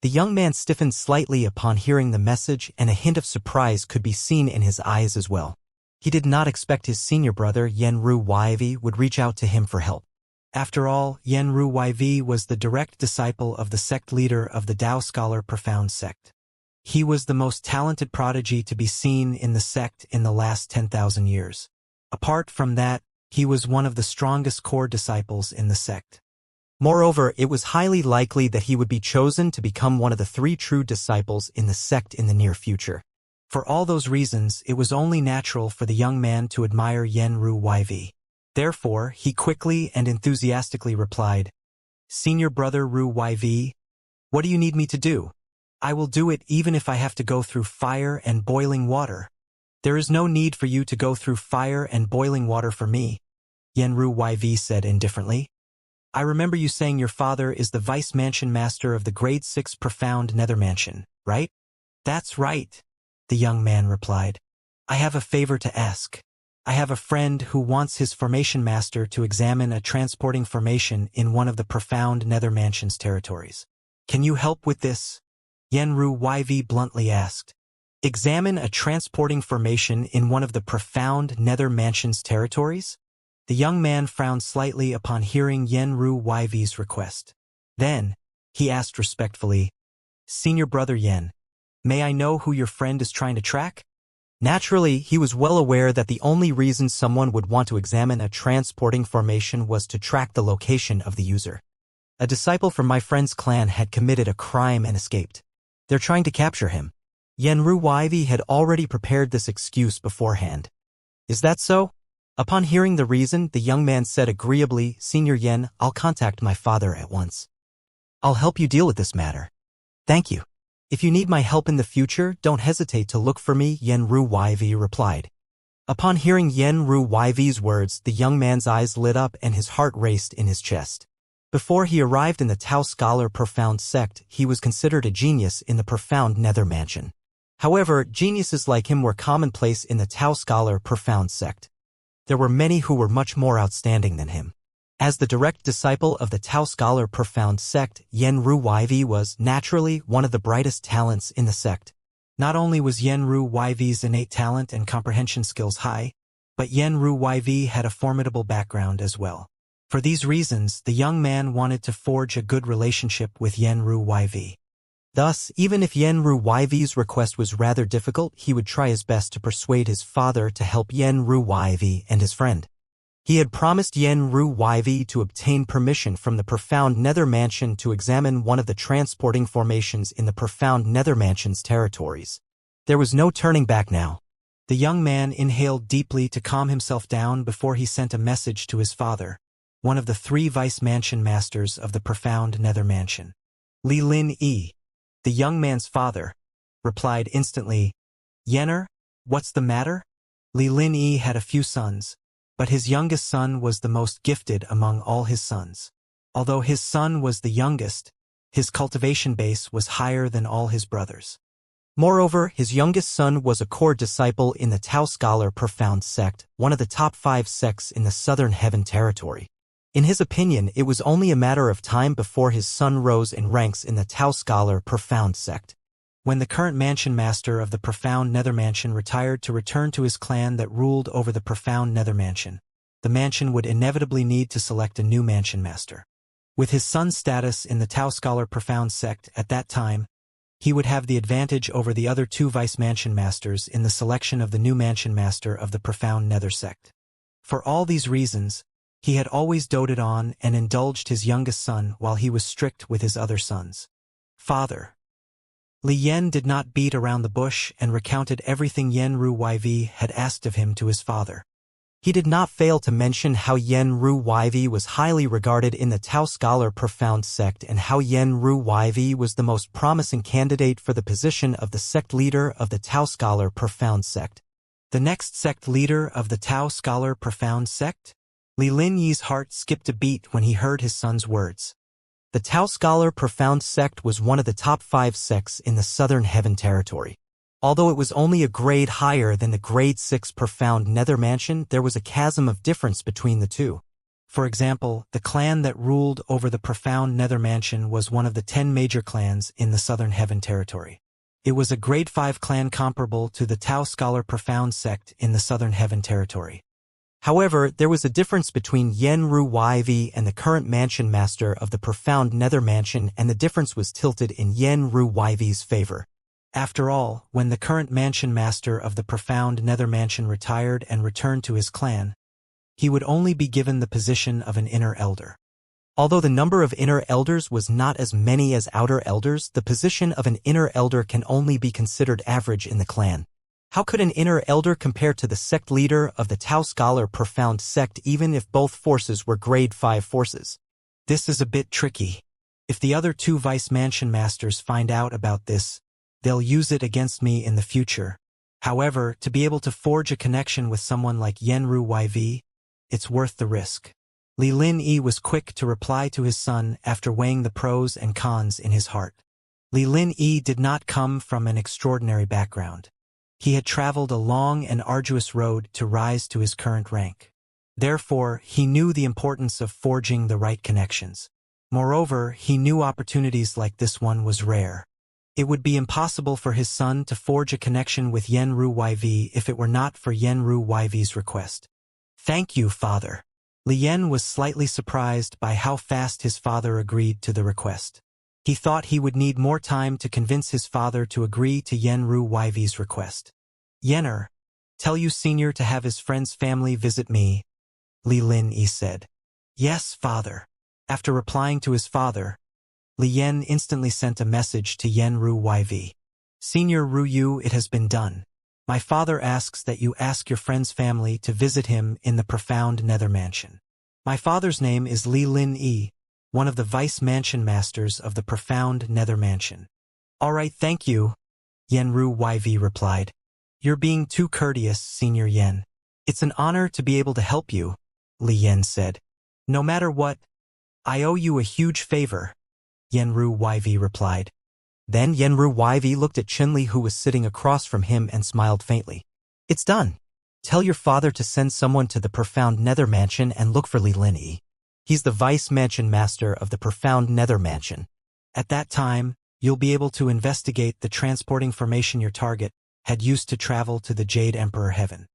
The young man stiffened slightly upon hearing the message, and a hint of surprise could be seen in his eyes as well. He did not expect his senior brother Yen Ru YV would reach out to him for help. After all, Yen Ru YV was the direct disciple of the sect leader of the Tao Scholar Profound sect. He was the most talented prodigy to be seen in the sect in the last 10,000 years. Apart from that, he was one of the strongest core disciples in the sect. Moreover, it was highly likely that he would be chosen to become one of the 3 true disciples in the sect in the near future. For all those reasons, it was only natural for the young man to admire Yen Ru YV. Therefore, he quickly and enthusiastically replied, "Senior brother Ru YV, what do you need me to do? I will do it even if I have to go through fire and boiling water." "There is no need for you to go through fire and boiling water for me," Yen Ru YV said indifferently. "I remember you saying your father is the vice mansion master of the grade 6 Profound Nether Mansion, right?" "That's right," the young man replied. "I have a favor to ask." I have a friend who wants his formation master to examine a transporting formation in one of the profound nether mansion's territories. Can you help with this? Yenru YV bluntly asked. Examine a transporting formation in one of the profound nether mansion's territories? The young man frowned slightly upon hearing Yenru YV's request. Then, he asked respectfully, Senior Brother Yen, may I know who your friend is trying to track? Naturally, he was well aware that the only reason someone would want to examine a transporting formation was to track the location of the user. A disciple from my friend's clan had committed a crime and escaped. They're trying to capture him. Yenru YV had already prepared this excuse beforehand. Is that so? Upon hearing the reason, the young man said agreeably, Senior Yen, I'll contact my father at once. I'll help you deal with this matter. Thank you. If you need my help in the future, don't hesitate to look for me, Yenru YV replied. Upon hearing Yenru YV's words, the young man's eyes lit up and his heart raced in his chest. Before he arrived in the Tao Scholar Profound sect, he was considered a genius in the Profound Nether Mansion. However, geniuses like him were commonplace in the Tao Scholar Profound sect. There were many who were much more outstanding than him. As the direct disciple of the Tao Scholar Profound sect, Yenru YV was, naturally, one of the brightest talents in the sect. Not only was Yenru YV's innate talent and comprehension skills high, but Yenru YV had a formidable background as well. For these reasons, the young man wanted to forge a good relationship with Yenru YV. Thus, even if Yenru YV's request was rather difficult, he would try his best to persuade his father to help Yenru YV and his friend. He had promised Yenru YV to obtain permission from the Profound Nether Mansion to examine one of the transporting formations in the Profound Nether Mansion's territories. There was no turning back now. The young man inhaled deeply to calm himself down before he sent a message to his father, one of the 3 Vice Mansion Masters of the Profound Nether Mansion. Li Lin Yi, the young man's father, replied instantly, Yenner, what's the matter? Li Lin Yi had a few sons, but his youngest son was the most gifted among all his sons. Although his son was the youngest, his cultivation base was higher than all his brothers. Moreover, his youngest son was a core disciple in the Tao Scholar Profound sect, one of the top 5 sects in the Southern Heaven territory. In his opinion, it was only a matter of time before his son rose in ranks in the Tao Scholar Profound sect. When the current mansion master of the Profound Nether Mansion retired to return to his clan that ruled over the Profound Nether Mansion, the mansion would inevitably need to select a new mansion master. With his son's status in the Tao Scholar Profound sect at that time, he would have the advantage over the other 2 vice mansion masters in the selection of the new mansion master of the Profound Nether sect. For all these reasons, he had always doted on and indulged his youngest son while he was strict with his other sons. Father. Li Yen did not beat around the bush and recounted everything Yenru YV had asked of him to his father. He did not fail to mention how Yenru YV was highly regarded in the Tao Scholar Profound sect and how Yenru YV was the most promising candidate for the position of the sect leader of the Tao Scholar Profound sect. The next sect leader of the Tao Scholar Profound sect? Li Lin Yi's heart skipped a beat when he heard his son's words. The Tao Scholar Profound sect was one of the top 5 sects in the Southern Heaven territory. Although it was only a grade higher than the grade 6 Profound Nether Mansion, there was a chasm of difference between the two. For example, the clan that ruled over the Profound Nether Mansion was one of the 10 major clans in the Southern Heaven territory. It was a grade 5 clan comparable to the Tao Scholar Profound sect in the Southern Heaven territory. However, there was a difference between Yenru YV and the current mansion master of the Profound Nether Mansion, and the difference was tilted in Yenru YV's favor. After all, when the current mansion master of the Profound Nether Mansion retired and returned to his clan, he would only be given the position of an inner elder. Although the number of inner elders was not as many as outer elders, the position of an inner elder can only be considered average in the clan. How could an inner elder compare to the sect leader of the Tao Scholar Profound sect even if both forces were grade 5 forces? This is a bit tricky. If the other 2 vice mansion masters find out about this, they'll use it against me in the future. However, to be able to forge a connection with someone like Yenru YV, it's worth the risk. Li Lin Yi was quick to reply to his son after weighing the pros and cons in his heart. Li Lin Yi did not come from an extraordinary background. He had traveled a long and arduous road to rise to his current rank. Therefore, he knew the importance of forging the right connections. Moreover, he knew opportunities like this one was rare. It would be impossible for his son to forge a connection with Yenru YV if it were not for Yenru YV's request. "Thank you, father." Li Yen was slightly surprised by how fast his father agreed to the request. He thought he would need more time to convince his father to agree to Yenru YV's request. "Yenner, tell you senior to have his friend's family visit me," Li Lin Yi said. "Yes, father." After replying to his father, Li Yen instantly sent a message to Yenru YV. "Senior Ru Yu, it has been done. My father asks that you ask your friend's family to visit him in the profound nether mansion. My father's name is Li Lin Yi, one of the vice mansion masters of the profound nether mansion." "All right, thank you," Yenru YV replied. "You're being too courteous, Senior Yen. It's an honor to be able to help you," Li Yen said. "No matter what, I owe you a huge favor," Yenru YV replied. Then Yenru YV looked at Chinli, who was sitting across from him, and smiled faintly. "It's done. Tell your father to send someone to the profound nether mansion and look for Li Lin Yi. He's the vice mansion master of the profound nether mansion. At that time, you'll be able to investigate the transporting formation your target had used to travel to the Jade Emperor Heaven."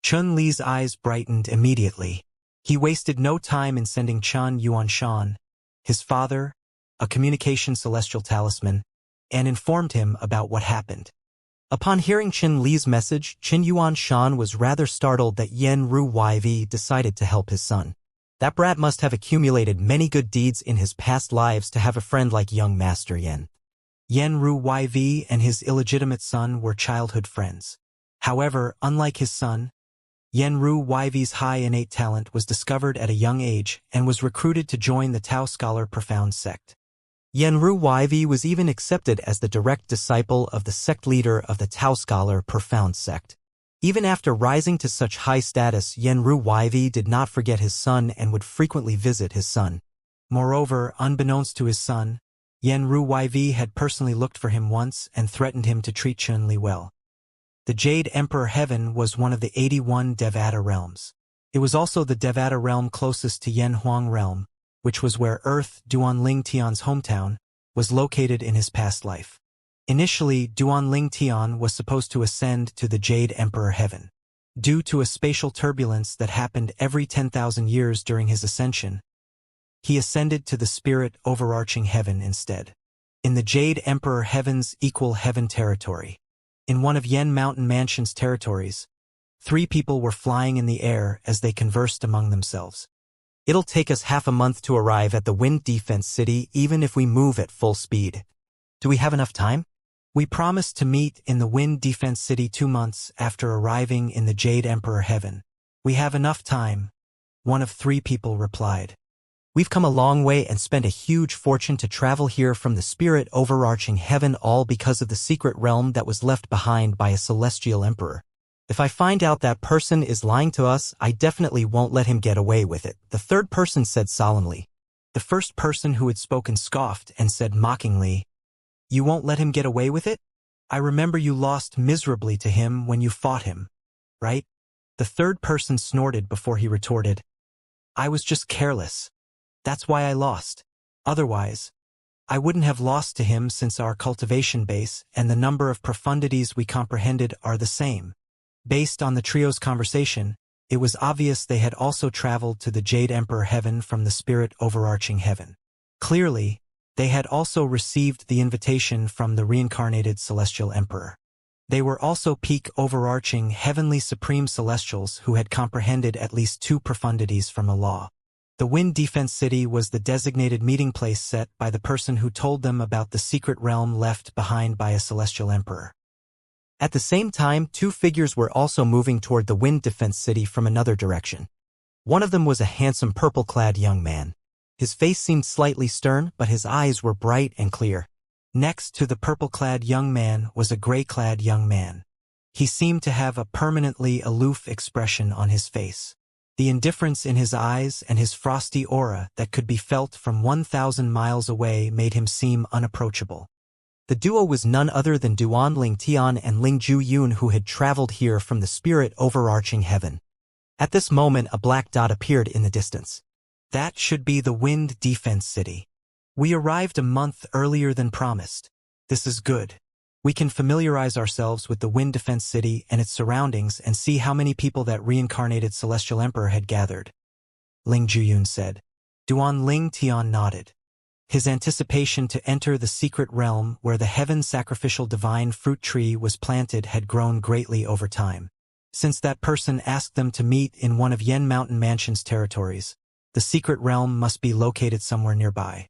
Chun Li's eyes brightened immediately. He wasted no time in sending Chan Yuanshan, his father, a communication celestial talisman, and informed him about what happened. Upon hearing Qin Li's message, Qin Yuanshan was rather startled that Yenru YV decided to help his son. That brat must have accumulated many good deeds in his past lives to have a friend like young Master Yen. Yenru YV and his illegitimate son were childhood friends. However, unlike his son, Yenru YV's high innate talent was discovered at a young age and was recruited to join the Tao Scholar Profound sect. Yenru YV was even accepted as the direct disciple of the sect leader of the Tao Scholar Profound sect. Even after rising to such high status, Yenru YV did not forget his son and would frequently visit his son. Moreover, unbeknownst to his son, Yenru YV had personally looked for him once and threatened him to treat Chun-Li well. The Jade Emperor Heaven was one of the 81 Devata realms. It was also the Devata realm closest to Yen Huang realm, which was where Earth, Duanling Tian's hometown, was located in his past life. Initially, Duanling Tian was supposed to ascend to the Jade Emperor Heaven. Due to a spatial turbulence that happened every 10,000 years during his ascension, he ascended to the spirit overarching heaven instead. In the Jade Emperor Heaven's equal heaven territory, in one of Yen Mountain Mansion's territories, 3 people were flying in the air as they conversed among themselves. "It'll take us half a month to arrive at the Wind Defense City even if we move at full speed. Do we have enough time?" "We promised to meet in the Wind Defense City 2 months after arriving in the Jade Emperor Heaven. We have enough time," one of 3 people replied. "We've come a long way and spent a huge fortune to travel here from the spirit overarching heaven, all because of the secret realm that was left behind by a celestial emperor. If I find out that person is lying to us, I definitely won't let him get away with it," the third person said solemnly. The first person who had spoken scoffed and said mockingly, "You won't let him get away with it? I remember you lost miserably to him when you fought him, right?" The third person snorted before he retorted, "I was just careless. That's why I lost. Otherwise, I wouldn't have lost to him, since our cultivation base and the number of profundities we comprehended are the same." Based on the trio's conversation, it was obvious they had also traveled to the Jade Emperor Heaven from the spirit overarching heaven. Clearly, they had also received the invitation from the reincarnated celestial emperor. They were also peak overarching heavenly supreme celestials who had comprehended at least 2 profundities from the law. The Wind Defense City was the designated meeting place set by the person who told them about the secret realm left behind by a celestial emperor. At the same time, 2 figures were also moving toward the Wind Defense City from another direction. One of them was a handsome purple-clad young man. His face seemed slightly stern, but his eyes were bright and clear. Next to the purple-clad young man was a gray-clad young man. He seemed to have a permanently aloof expression on his face. The indifference in his eyes and his frosty aura that could be felt from 1,000 miles away made him seem unapproachable. The duo was none other than Duan Ling Tian and Ling Ju Yun, who had traveled here from the spirit overarching heaven. At this moment, a black dot appeared in the distance. That should be the Wind Defense City. We arrived a month earlier than promised. This is good. We can familiarize ourselves with the Wind Defense City and its surroundings and see how many people that reincarnated Celestial Emperor had gathered. Ling Juyun said. Duan Ling Tian nodded. His anticipation to enter the secret realm where the heaven sacrificial divine fruit tree was planted had grown greatly over time. Since that person asked them to meet in one of Yen Mountain Mansion's territories, the secret realm must be located somewhere nearby.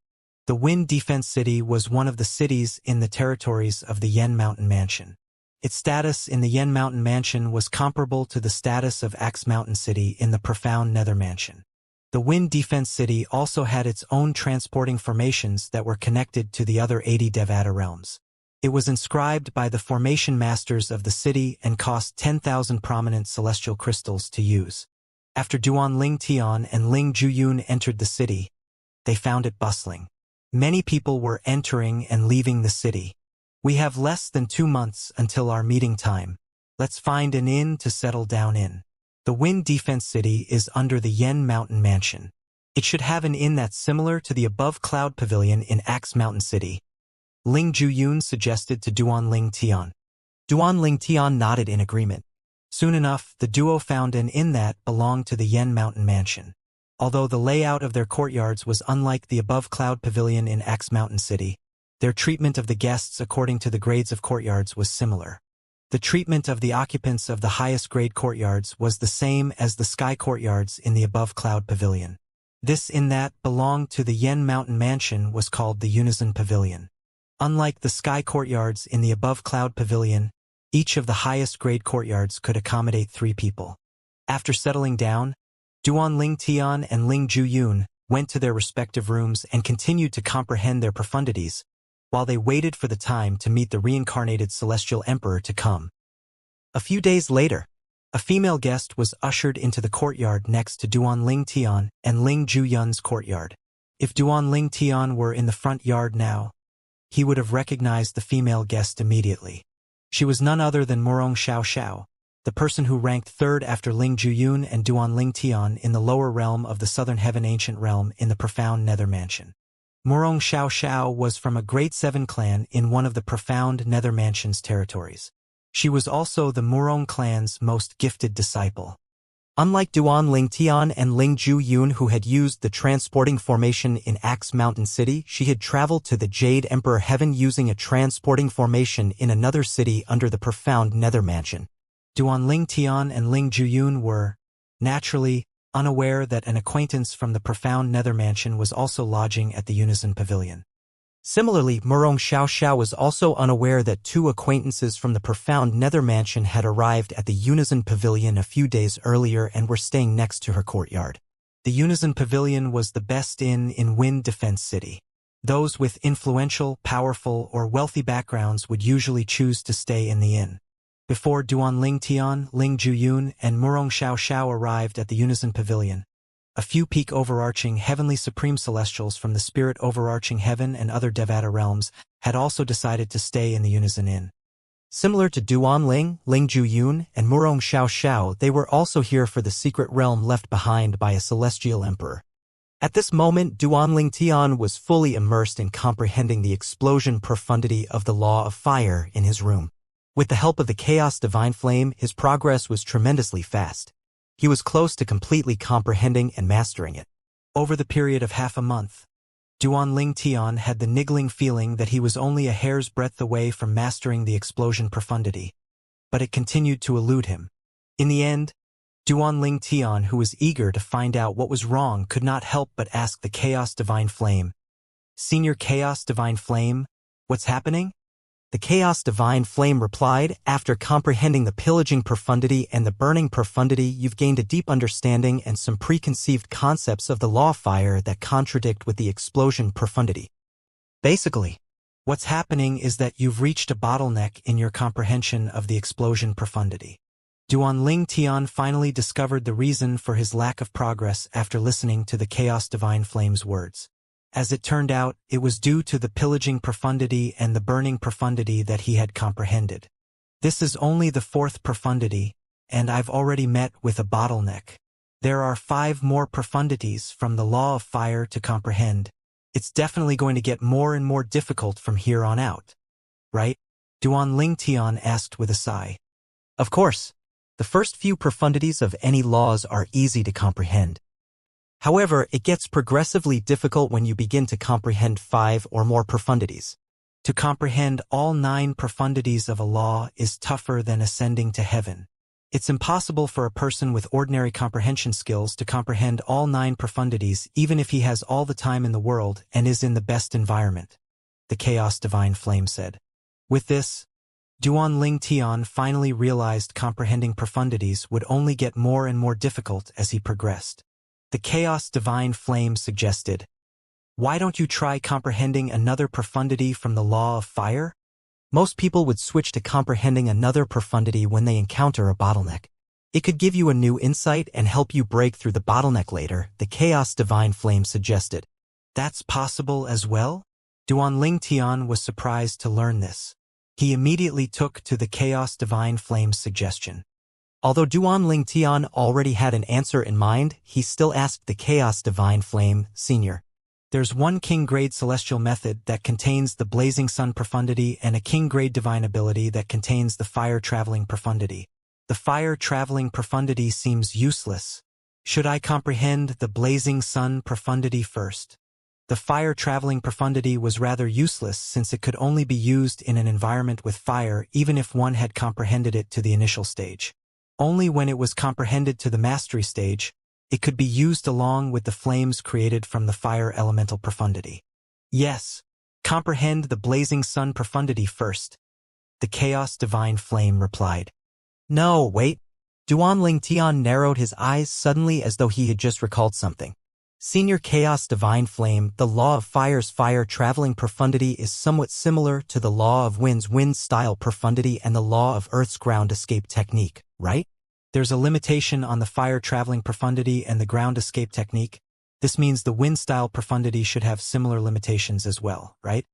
The Wind Defense City was one of the cities in the territories of the Yen Mountain Mansion. Its status in the Yen Mountain Mansion was comparable to the status of Axe Mountain City in the Profound Nether Mansion. The Wind Defense City also had its own transporting formations that were connected to the other 80 Devata realms. It was inscribed by the formation masters of the city and cost 10,000 prominent celestial crystals to use. After Duan Ling Tian and Ling Juyun entered the city, they found it bustling. Many people were entering and leaving the city. We have less than 2 months until our meeting time. Let's find an inn to settle down in. The Wind Defense City is under the Yen Mountain Mansion. It should have an inn that's similar to the above Cloud Pavilion in Axe Mountain City. Ling Juyun suggested to Duan Ling Tian. Duan Ling Tian nodded in agreement. Soon enough, the duo found an inn that belonged to the Yen Mountain Mansion. Although the layout of their courtyards was unlike the above Cloud Pavilion in Axe Mountain City, their treatment of the guests according to the grades of courtyards was similar. The treatment of the occupants of the highest grade courtyards was the same as the sky courtyards in the above Cloud Pavilion. This inn that belonged to the Yen Mountain Mansion was called the Unison Pavilion. Unlike the sky courtyards in the above Cloud Pavilion, each of the highest grade courtyards could accommodate 3 people. After settling down, Duan Ling Tian and Ling Juyun went to their respective rooms and continued to comprehend their profundities, while they waited for the time to meet the reincarnated Celestial Emperor to come. A few days later, a female guest was ushered into the courtyard next to Duan Ling Tian and Ling Juyun's courtyard. If Duan Ling Tian were in the front yard now, he would have recognized the female guest immediately. She was none other than Murong Xiao, the person who ranked 3rd after Ling Juyun and Duan Ling Tian in the lower realm of the Southern Heaven Ancient Realm in the Profound Nether Mansion. Murong Xiao was from a Grade 7 clan in one of the Profound Nether Mansion's territories. She was also the Murong clan's most gifted disciple. Unlike Duan Ling Tian and Ling Juyun, who had used the transporting formation in Axe Mountain City, she had traveled to the Jade Emperor Heaven using a transporting formation in another city under the Profound Nether Mansion. Duan Ling Tian and Ling Juyun were, naturally, unaware that an acquaintance from the Profound Nether Mansion was also lodging at the Unison Pavilion. Similarly, Murong Xiao was also unaware that 2 acquaintances from the Profound Nether Mansion had arrived at the Unison Pavilion a few days earlier and were staying next to her courtyard. The Unison Pavilion was the best inn in Wind Defense City. Those with influential, powerful, or wealthy backgrounds would usually choose to stay in the inn. Before Duan Ling Tian, Ling Juyun, and Murong Xiao arrived at the Unison Pavilion, a few peak overarching heavenly supreme celestials from the spirit overarching heaven and other Devata realms had also decided to stay in the Unison Inn. Similar to Duan Ling, Ling Juyun, and Murong Xiao, they were also here for the secret realm left behind by a celestial emperor. At this moment, Duan Ling Tian was fully immersed in comprehending the explosion profundity of the law of fire in his room. With the help of the Chaos Divine Flame, his progress was tremendously fast. He was close to completely comprehending and mastering it. Over the period of half a month, Duan Ling Tian had the niggling feeling that he was only a hair's breadth away from mastering the explosion profundity. But it continued to elude him. In the end, Duan Ling Tian, who was eager to find out what was wrong, could not help but ask the Chaos Divine Flame, "Senior Chaos Divine Flame, what's happening?" The Chaos Divine Flame replied, "After comprehending the pillaging profundity and the burning profundity, you've gained a deep understanding and some preconceived concepts of the law of fire that contradict with the explosion profundity. Basically, what's happening is that you've reached a bottleneck in your comprehension of the explosion profundity." Duan Ling Tian finally discovered the reason for his lack of progress after listening to the Chaos Divine Flame's words. As it turned out, it was due to the pillaging profundity and the burning profundity that he had comprehended. This is only the 4th profundity, and I've already met with a bottleneck. There are 5 more profundities from the law of fire to comprehend. It's definitely going to get more and more difficult from here on out. Right? Duan Ling Tian asked with a sigh. Of course. The first few profundities of any laws are easy to comprehend. However, it gets progressively difficult when you begin to comprehend 5 or more profundities. To comprehend all 9 profundities of a law is tougher than ascending to heaven. It's impossible for a person with ordinary comprehension skills to comprehend all 9 profundities even if he has all the time in the world and is in the best environment, the Chaos Divine Flame said. With this, Duan Ling Tian finally realized comprehending profundities would only get more and more difficult as he progressed. The Chaos Divine Flame suggested, "Why don't you try comprehending another profundity from the law of fire?" Most people would switch to comprehending another profundity when they encounter a bottleneck. It could give you a new insight and help you break through the bottleneck later, the Chaos Divine Flame suggested. That's possible as well? Duan Ling Tian was surprised to learn this. He immediately took to the Chaos Divine Flame's suggestion. Although Duan Ling Tian already had an answer in mind, he still asked the Chaos Divine Flame, Senior. There's one king-grade celestial method that contains the blazing sun profundity and a king-grade divine ability that contains the fire-traveling profundity. The fire-traveling profundity seems useless. Should I comprehend the blazing sun profundity first? The fire-traveling profundity was rather useless since it could only be used in an environment with fire even if one had comprehended it to the initial stage. Only when it was comprehended to the mastery stage, it could be used along with the flames created from the fire elemental profundity. Yes, comprehend the blazing sun profundity first, the Chaos Divine Flame replied. No, wait. Duan Ling Tian narrowed his eyes suddenly as though he had just recalled something. Senior Chaos Divine Flame, the law of fire's fire-traveling profundity is somewhat similar to the law of wind's wind-style profundity and the law of Earth's ground escape technique, right? There's a limitation on the fire-traveling profundity and the ground escape technique. This means the wind-style profundity should have similar limitations as well, right?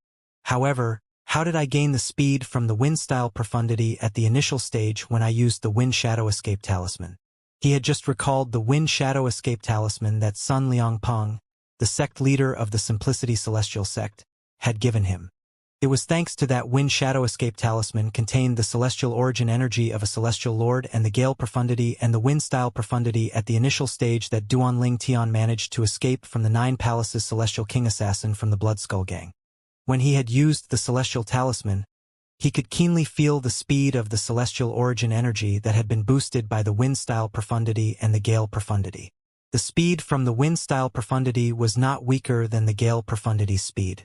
However, how did I gain the speed from the wind-style profundity at the initial stage when I used the wind-shadow escape talisman? He had just recalled the wind-shadow escape talisman that Sun Liangpeng, the sect leader of the Simplicity Celestial sect, had given him. It was thanks to that wind-shadow escape talisman contained the celestial origin energy of a celestial lord and the gale profundity and the wind-style profundity at the initial stage that Duan Ling Tian managed to escape from the 9 Palaces Celestial King Assassin from the Blood Skull Gang. When he had used the celestial talisman, he could keenly feel the speed of the celestial origin energy that had been boosted by the wind-style profundity and the gale profundity. The speed from the wind-style profundity was not weaker than the gale profundity's speed.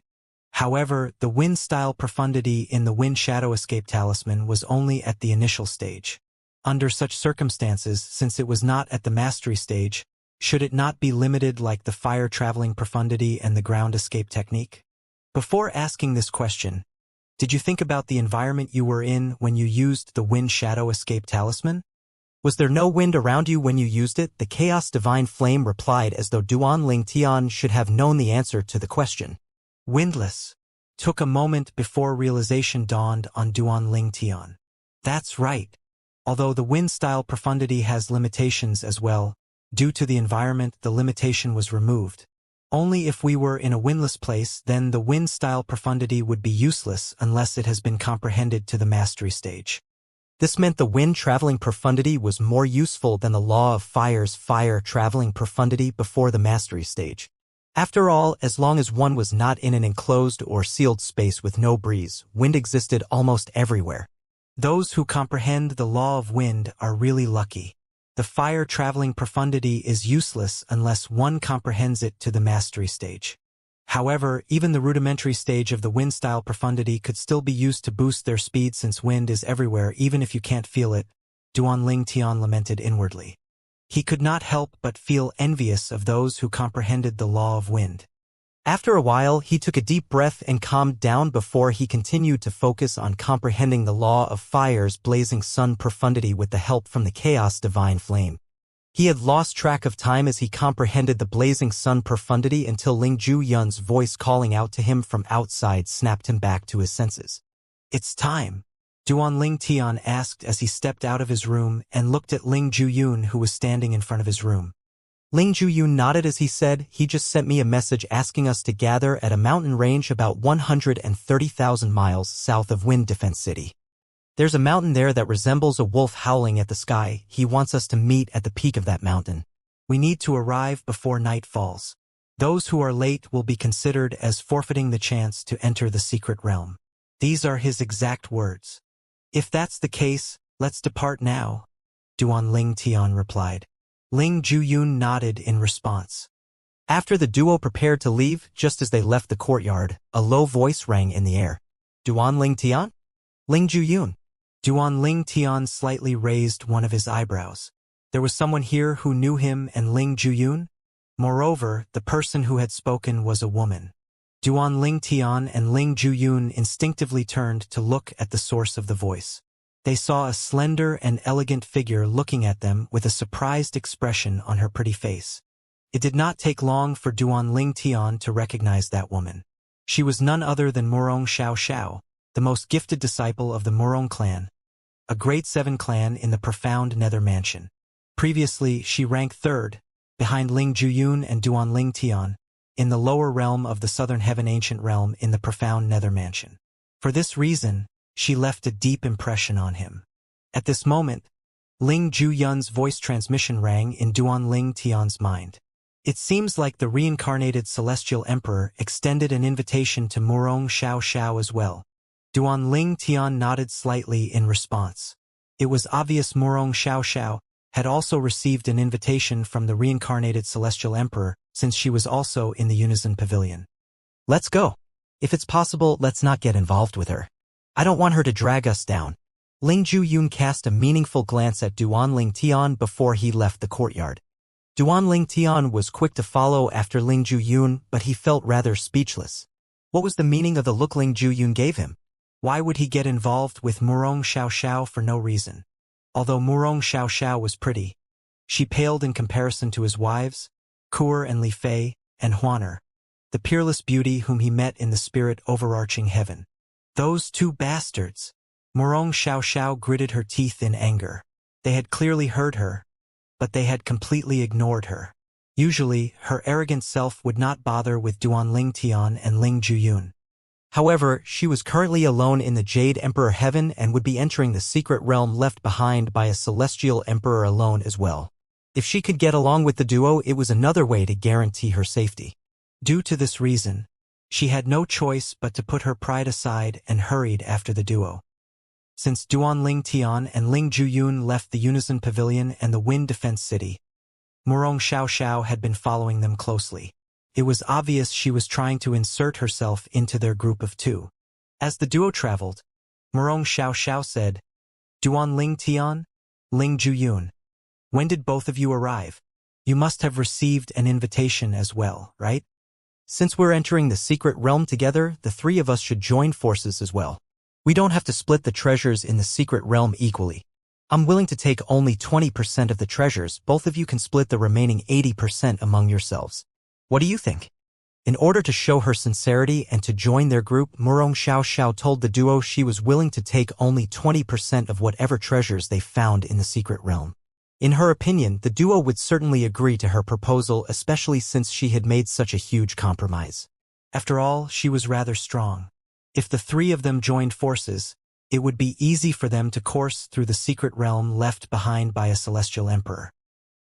However, the wind-style profundity in the wind-shadow escape talisman was only at the initial stage. Under such circumstances, since it was not at the mastery stage, should it not be limited like the fire-traveling profundity and the ground escape technique? Before asking this question, did you think about the environment you were in when you used the wind-shadow escape talisman? Was there no wind around you when you used it? The Chaos Divine Flame replied as though Duan Ling Tian should have known the answer to the question. Windless. Took a moment before realization dawned on Duan Ling Tian. That's right. Although the wind-style profundity has limitations as well, due to the environment the limitation was removed. Only if we were in a windless place then the wind-style profundity would be useless unless it has been comprehended to the mastery stage. This meant the wind-traveling profundity was more useful than the law of fire's fire-traveling profundity before the mastery stage. After all, as long as one was not in an enclosed or sealed space with no breeze, wind existed almost everywhere. Those who comprehend the law of wind are really lucky. The fire-traveling profundity is useless unless one comprehends it to the mastery stage. However, even the rudimentary stage of the wind-style profundity could still be used to boost their speed since wind is everywhere even if you can't feel it, Duan Ling Tian lamented inwardly. He could not help but feel envious of those who comprehended the law of wind. After a while, he took a deep breath and calmed down before he continued to focus on comprehending the law of fire's blazing sun profundity with the help from the Chaos Divine Flame. He had lost track of time as he comprehended the blazing sun profundity until Ling Ju-yun's voice calling out to him from outside snapped him back to his senses. "It's time," Duan Ling Tian asked as he stepped out of his room and looked at Ling Ju-yun, who was standing in front of his room. Ling Ju-yun nodded as he said, "He just sent me a message asking us to gather at a mountain range about 130,000 miles south of Wind Defense City. There's a mountain there that resembles a wolf howling at the sky. He wants us to meet at the peak of that mountain. We need to arrive before night falls. Those who are late will be considered as forfeiting the chance to enter the secret realm." These are his exact words. "If that's the case, let's depart now," Duan Ling Tian replied. Ling Ju-yun nodded in response. After the duo prepared to leave, just as they left the courtyard, a low voice rang in the air. "Duan Ling Tian? Ling Ju-yun?" Duan Ling Tian slightly raised one of his eyebrows. There was someone here who knew him and Ling Ju-yun? Moreover, the person who had spoken was a woman. Duan Ling Tian and Ling Ju-yun instinctively turned to look at the source of the voice. They saw a slender and elegant figure looking at them with a surprised expression on her pretty face. It did not take long for Duan Ling Tian to recognize that woman. She was none other than Murong Xiao, the most gifted disciple of the Murong clan, a grade 7 clan in the profound Nether Mansion. Previously, she ranked third, behind Ling Ju-yun and Duan Ling Tian, in the lower realm of the Southern Heaven Ancient Realm in the profound Nether Mansion. For this reason, she left a deep impression on him. At this moment, Ling Ju-yun's voice transmission rang in Duan Ling Tian's mind. It seems like the reincarnated Celestial Emperor extended an invitation to Murong Xiao as well. Duan Ling Tian nodded slightly in response. It was obvious Murong Xiao had also received an invitation from the reincarnated Celestial Emperor, since she was also in the Unison Pavilion. "Let's go. If it's possible, let's not get involved with her. I don't want her to drag us down." Ling Ju-yun cast a meaningful glance at Duan Ling Tian before he left the courtyard. Duan Ling Tian was quick to follow after Ling Ju-yun, but he felt rather speechless. What was the meaning of the look Ling Ju-yun gave him? Why would he get involved with Murong Xiao for no reason? Although Murong Xiao was pretty, she paled in comparison to his wives, Kur and Li Fei, and Huaner, the peerless beauty whom he met in the spirit overarching heaven. Those two bastards! Murong Xiao gritted her teeth in anger. They had clearly heard her, but they had completely ignored her. Usually, her arrogant self would not bother with Duan Ling Tian and Ling Ju-yun. However, she was currently alone in the Jade Emperor Heaven and would be entering the secret realm left behind by a Celestial Emperor alone as well. If she could get along with the duo, it was another way to guarantee her safety. Due to this reason, she had no choice but to put her pride aside and hurried after the duo. Since Duan Ling Tian and Ling Ju-yun left the Unison Pavilion and the Wind Defense City, Murong Xiao had been following them closely. It was obvious she was trying to insert herself into their group of two. As the duo traveled, Murong Xiao said, "Duan Ling Tian, Ling Ju-yun, when did both of you arrive? You must have received an invitation as well, right? Since we're entering the secret realm together, the three of us should join forces as well. We don't have to split the treasures in the secret realm equally. I'm willing to take only 20% of the treasures. Both of you can split the remaining 80% among yourselves. What do you think?" In order to show her sincerity and to join their group, Murong Xiao told the duo she was willing to take only 20% of whatever treasures they found in the secret realm. In her opinion, the duo would certainly agree to her proposal, especially since she had made such a huge compromise. After all, she was rather strong. If the three of them joined forces, it would be easy for them to course through the secret realm left behind by a Celestial Emperor.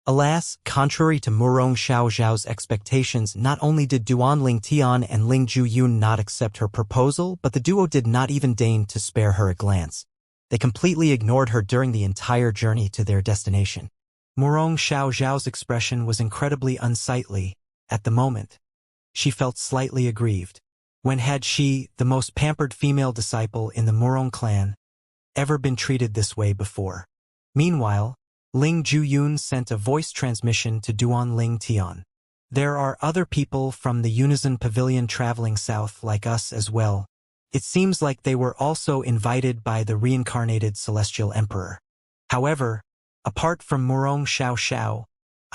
Alas, contrary to Murong Xiao's expectations, not only did Duan Ling Tian and Ling Ju-yun not accept her proposal, but the duo did not even deign to spare her a glance. They completely ignored her during the entire journey to their destination. Murong Xiao's expression was incredibly unsightly. At the moment, she felt slightly aggrieved. When had she, the most pampered female disciple in the Murong clan, ever been treated this way before? Meanwhile, Ling Ju-yun sent a voice transmission to Duan Ling Tian. "There are other people from the Unison Pavilion traveling south like us as well. It seems like they were also invited by the reincarnated Celestial Emperor. However, apart from Murong Xiao,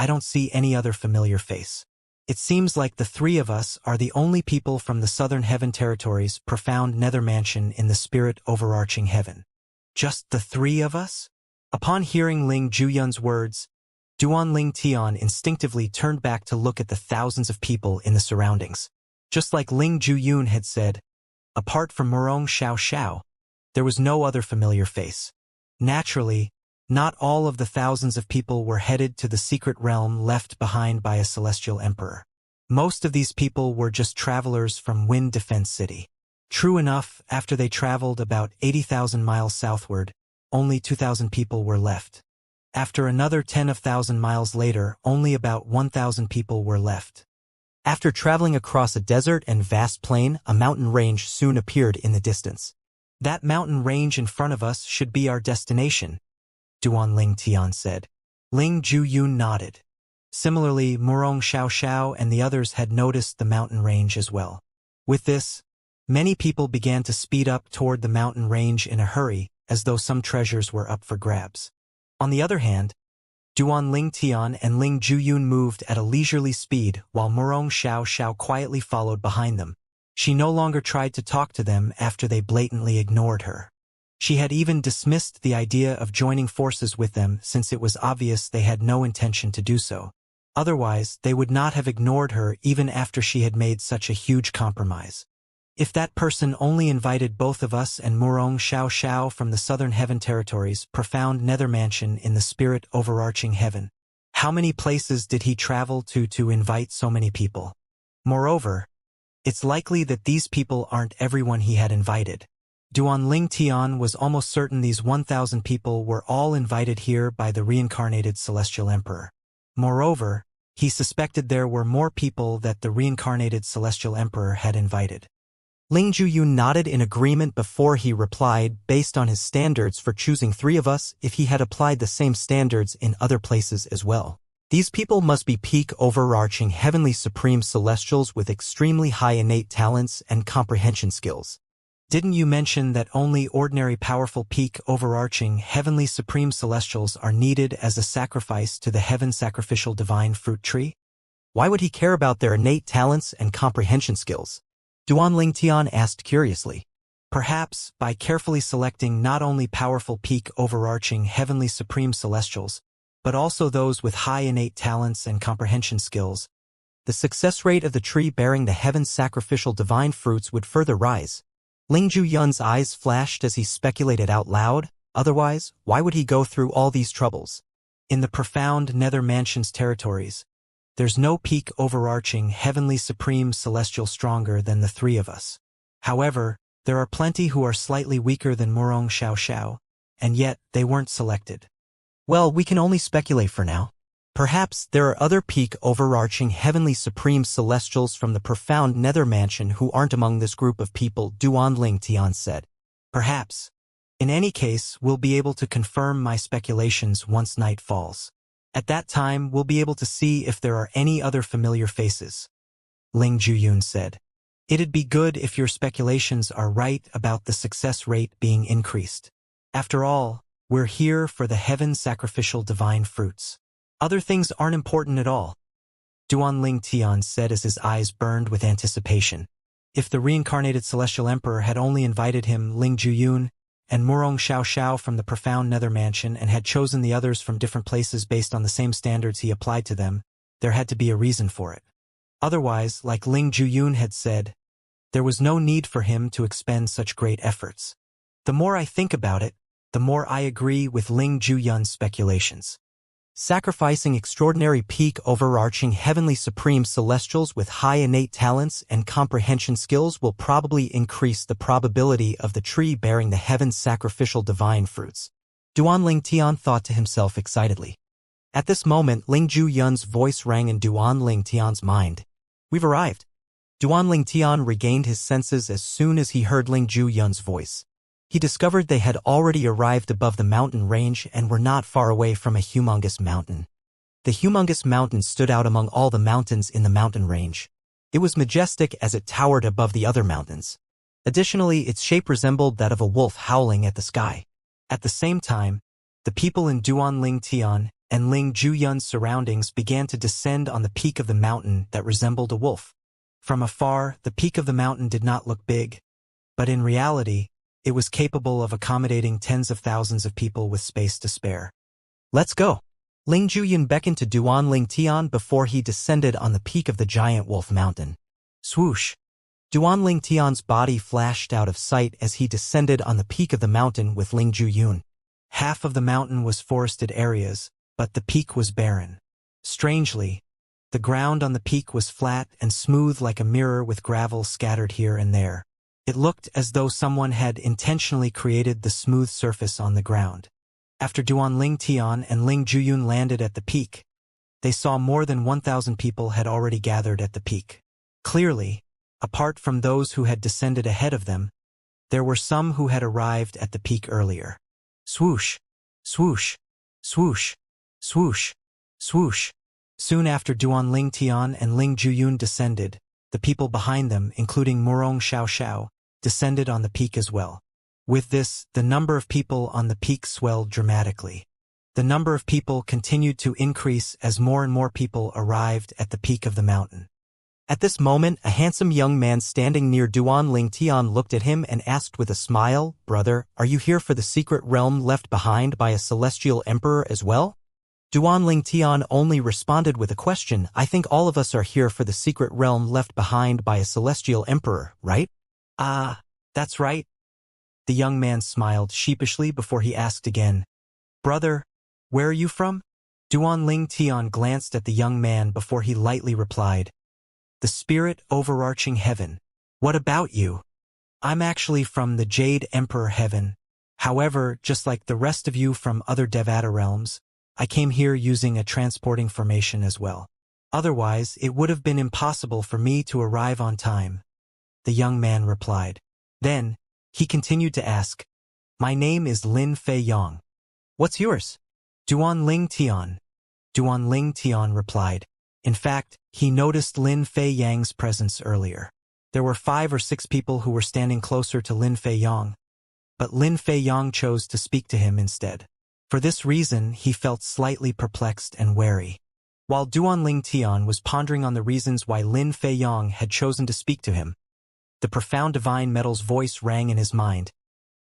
I don't see any other familiar face. It seems like the three of us are the only people from the Southern Heaven Territories' profound nether mansion in the spirit overarching heaven. Just the three of us? Upon hearing Ling Zhuyun's words, Duanling Tian instinctively turned back to look at the thousands of people in the surroundings. Just like Ling Zhuyun had said, apart from Murong Xiao, there was no other familiar face. Naturally, not all of the thousands of people were headed to the secret realm left behind by a celestial emperor. Most of these people were just travelers from Wind Defense City. True enough, after they traveled about 80,000 miles southward, only 2,000 people were left. After another 10,000 miles later, only about 1,000 people were left. After traveling across a desert and vast plain, a mountain range soon appeared in the distance. That mountain range in front of us should be our destination, Duanling Tian said. Ling Zhuyun nodded. Similarly, Murong Xiao and the others had noticed the mountain range as well. With this, many people began to speed up toward the mountain range in a hurry, as though some treasures were up for grabs. On the other hand, Duanling Tian and Ling Zhuyun moved at a leisurely speed while Murong Xiao quietly followed behind them. She no longer tried to talk to them after they blatantly ignored her. She had even dismissed the idea of joining forces with them since it was obvious they had no intention to do so. Otherwise, they would not have ignored her even after she had made such a huge compromise. If that person only invited both of us and Murong Xiao from the Southern Heaven Territories' profound nether mansion in the spirit overarching heaven, how many places did he travel to invite so many people? Moreover, it's likely that these people aren't everyone he had invited. Duanling Tian was almost certain these 1,000 people were all invited here by the reincarnated Celestial Emperor. Moreover, he suspected there were more people that the reincarnated Celestial Emperor had invited. Ling Zhuyun nodded in agreement before he replied, based on his standards for choosing three of us, if he had applied the same standards in other places as well. These people must be peak overarching heavenly supreme celestials with extremely high innate talents and comprehension skills. Didn't you mention that only ordinary powerful peak overarching heavenly supreme celestials are needed as a sacrifice to the heaven sacrificial divine fruit tree? Why would he care about their innate talents and comprehension skills? Duanling Tian asked curiously. Perhaps, by carefully selecting not only powerful peak overarching heavenly supreme celestials, but also those with high innate talents and comprehension skills, the success rate of the tree bearing the heaven sacrificial divine fruits would further rise. Ling Zhuyun's eyes flashed as he speculated out loud. Otherwise, why would he go through all these troubles? In the profound nether mansion's territories, there's no peak overarching heavenly supreme celestial stronger than the three of us. However, there are plenty who are slightly weaker than Murong Xiao, and yet they weren't selected. Well, we can only speculate for now. Perhaps there are other peak overarching heavenly supreme celestials from the profound nether mansion who aren't among this group of people, Duanling Tian said. Perhaps. In any case, we'll be able to confirm my speculations once night falls. At that time, we'll be able to see if there are any other familiar faces. Ling Zhuyun said. It'd be good if your speculations are right about the success rate being increased. After all, we're here for the heaven sacrificial divine fruits. Other things aren't important at all. Duanling Tian said as his eyes burned with anticipation. If the reincarnated Celestial Emperor had only invited him, Ling Zhuyun, and Murong Xiao from the profound nether mansion and had chosen the others from different places based on the same standards he applied to them, there had to be a reason for it. Otherwise, like Ling Zhuyun had said, there was no need for him to expend such great efforts. The more I think about it, the more I agree with Ling Zhuyun's speculations. Sacrificing extraordinary peak overarching heavenly supreme celestials with high innate talents and comprehension skills will probably increase the probability of the tree bearing the heaven's sacrificial divine fruits. Duanling Tian thought to himself excitedly. At this moment, Ling Zhuyun's voice rang in Duanling Tian's mind. We've arrived. Duanling Tian regained his senses as soon as he heard Ling Zhuyun's voice. He discovered they had already arrived above the mountain range and were not far away from a humongous mountain. The humongous mountain stood out among all the mountains in the mountain range. It was majestic as it towered above the other mountains. Additionally, its shape resembled that of a wolf howling at the sky. At the same time, the people in Duanling Tian and Ling Zhuyun's surroundings began to descend on the peak of the mountain that resembled a wolf. From afar, the peak of the mountain did not look big, but in reality, it was capable of accommodating tens of thousands of people with space to spare. Let's go! Ling Zhuyun beckoned to Duan Ling Tian before he descended on the peak of the giant wolf mountain. Swoosh! Duan Ling Tian's body flashed out of sight as he descended on the peak of the mountain with Ling Zhuyun. Half of the mountain was forested areas, but the peak was barren. Strangely, the ground on the peak was flat and smooth like a mirror with gravel scattered here and there. It looked as though someone had intentionally created the smooth surface on the ground. After Duan Ling Tian and Ling Zhuyun landed at the peak, they saw more than 1,000 people had already gathered at the peak. Clearly, apart from those who had descended ahead of them, there were some who had arrived at the peak earlier. Swoosh! Swoosh! Swoosh! Swoosh! Swoosh! Soon after Duan Ling Tian and Ling Zhuyun descended, the people behind them, including Murong Xiao, descended on the peak as well. With this, the number of people on the peak swelled dramatically. The number of people continued to increase as more and more people arrived at the peak of the mountain. At this moment, a handsome young man standing near Duan Ling Tian looked at him and asked with a smile, "Brother, are you here for the secret realm left behind by a celestial emperor as well?" Duan Ling Tian only responded with a question, "I think all of us are here for the secret realm left behind by a celestial emperor, right?" "Ah, that's right." The young man smiled sheepishly before he asked again, "Brother, where are you from?" Duan Ling Tian glanced at the young man before he lightly replied, "The spirit overarching heaven. What about you?" "I'm actually from the Jade Emperor Heaven. However, just like the rest of you from other Devata realms, I came here using a transporting formation as well. Otherwise, it would have been impossible for me to arrive on time," the young man replied. Then, he continued to ask, "My name is Lin Fei Yang. What's yours?" "Duan Ling Tian." Duan Ling Tian replied. In fact, he noticed Lin Fei Yang's presence earlier. There were 5 or 6 people who were standing closer to Lin Fei Yang, but Lin Fei Yang chose to speak to him instead. For this reason, he felt slightly perplexed and wary. While Duan Ling Tian was pondering on the reasons why Lin Fei Yang had chosen to speak to him, the profound divine metal's voice rang in his mind,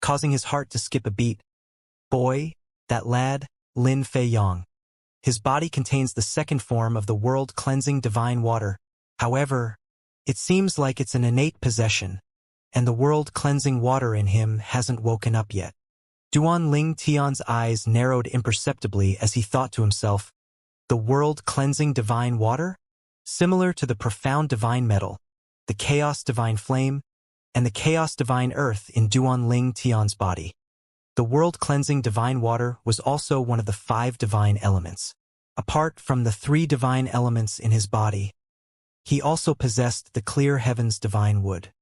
causing his heart to skip a beat. "Boy, that lad, Lin Fei Yang. His body contains the second form of the world-cleansing divine water. However, it seems like it's an innate possession, and the world-cleansing water in him hasn't woken up yet." Duan Ling Tian's eyes narrowed imperceptibly as he thought to himself, "The world-cleansing divine water? Similar to the profound divine metal, the chaos divine flame, and the chaos divine earth in Duan Ling Tian's body." The world-cleansing divine water was also one of the 5 divine elements. Apart from the 3 divine elements in his body, he also possessed the clear heaven's divine wood.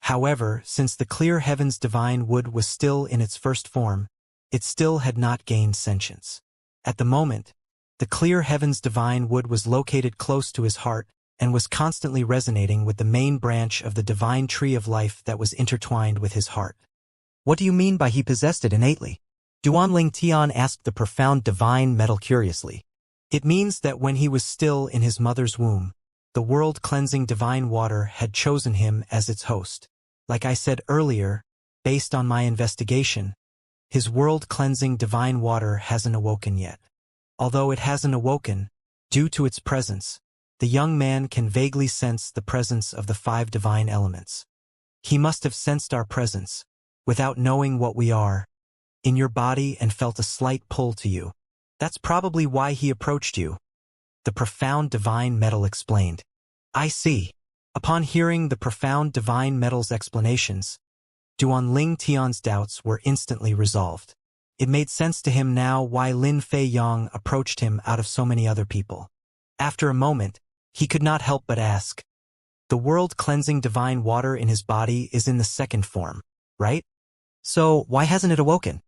However, since the clear heaven's divine wood was still in its first form, it still had not gained sentience. At the moment, the clear heaven's divine wood was located close to his heart and was constantly resonating with the main branch of the divine tree of life that was intertwined with his heart. "What do you mean by he possessed it innately?" Duan Ling Tian asked the profound divine metal curiously. "It means that when he was still in his mother's womb, the world-cleansing divine water had chosen him as its host. Like I said earlier, based on my investigation, his world-cleansing divine water hasn't awoken yet. Although it hasn't awoken, due to its presence, the young man can vaguely sense the presence of the 5 divine elements. He must have sensed our presence, without knowing what we are, in your body and felt a slight pull to you. That's probably why he approached you," the profound divine metal explained. "I see." Upon hearing the profound divine metal's explanations, Duan Ling Tian's doubts were instantly resolved. It made sense to him now why Lin Fei Yang approached him out of so many other people. After a moment, he could not help but ask, "The world-cleansing divine water in his body is in the second form, right? So why hasn't it awoken?"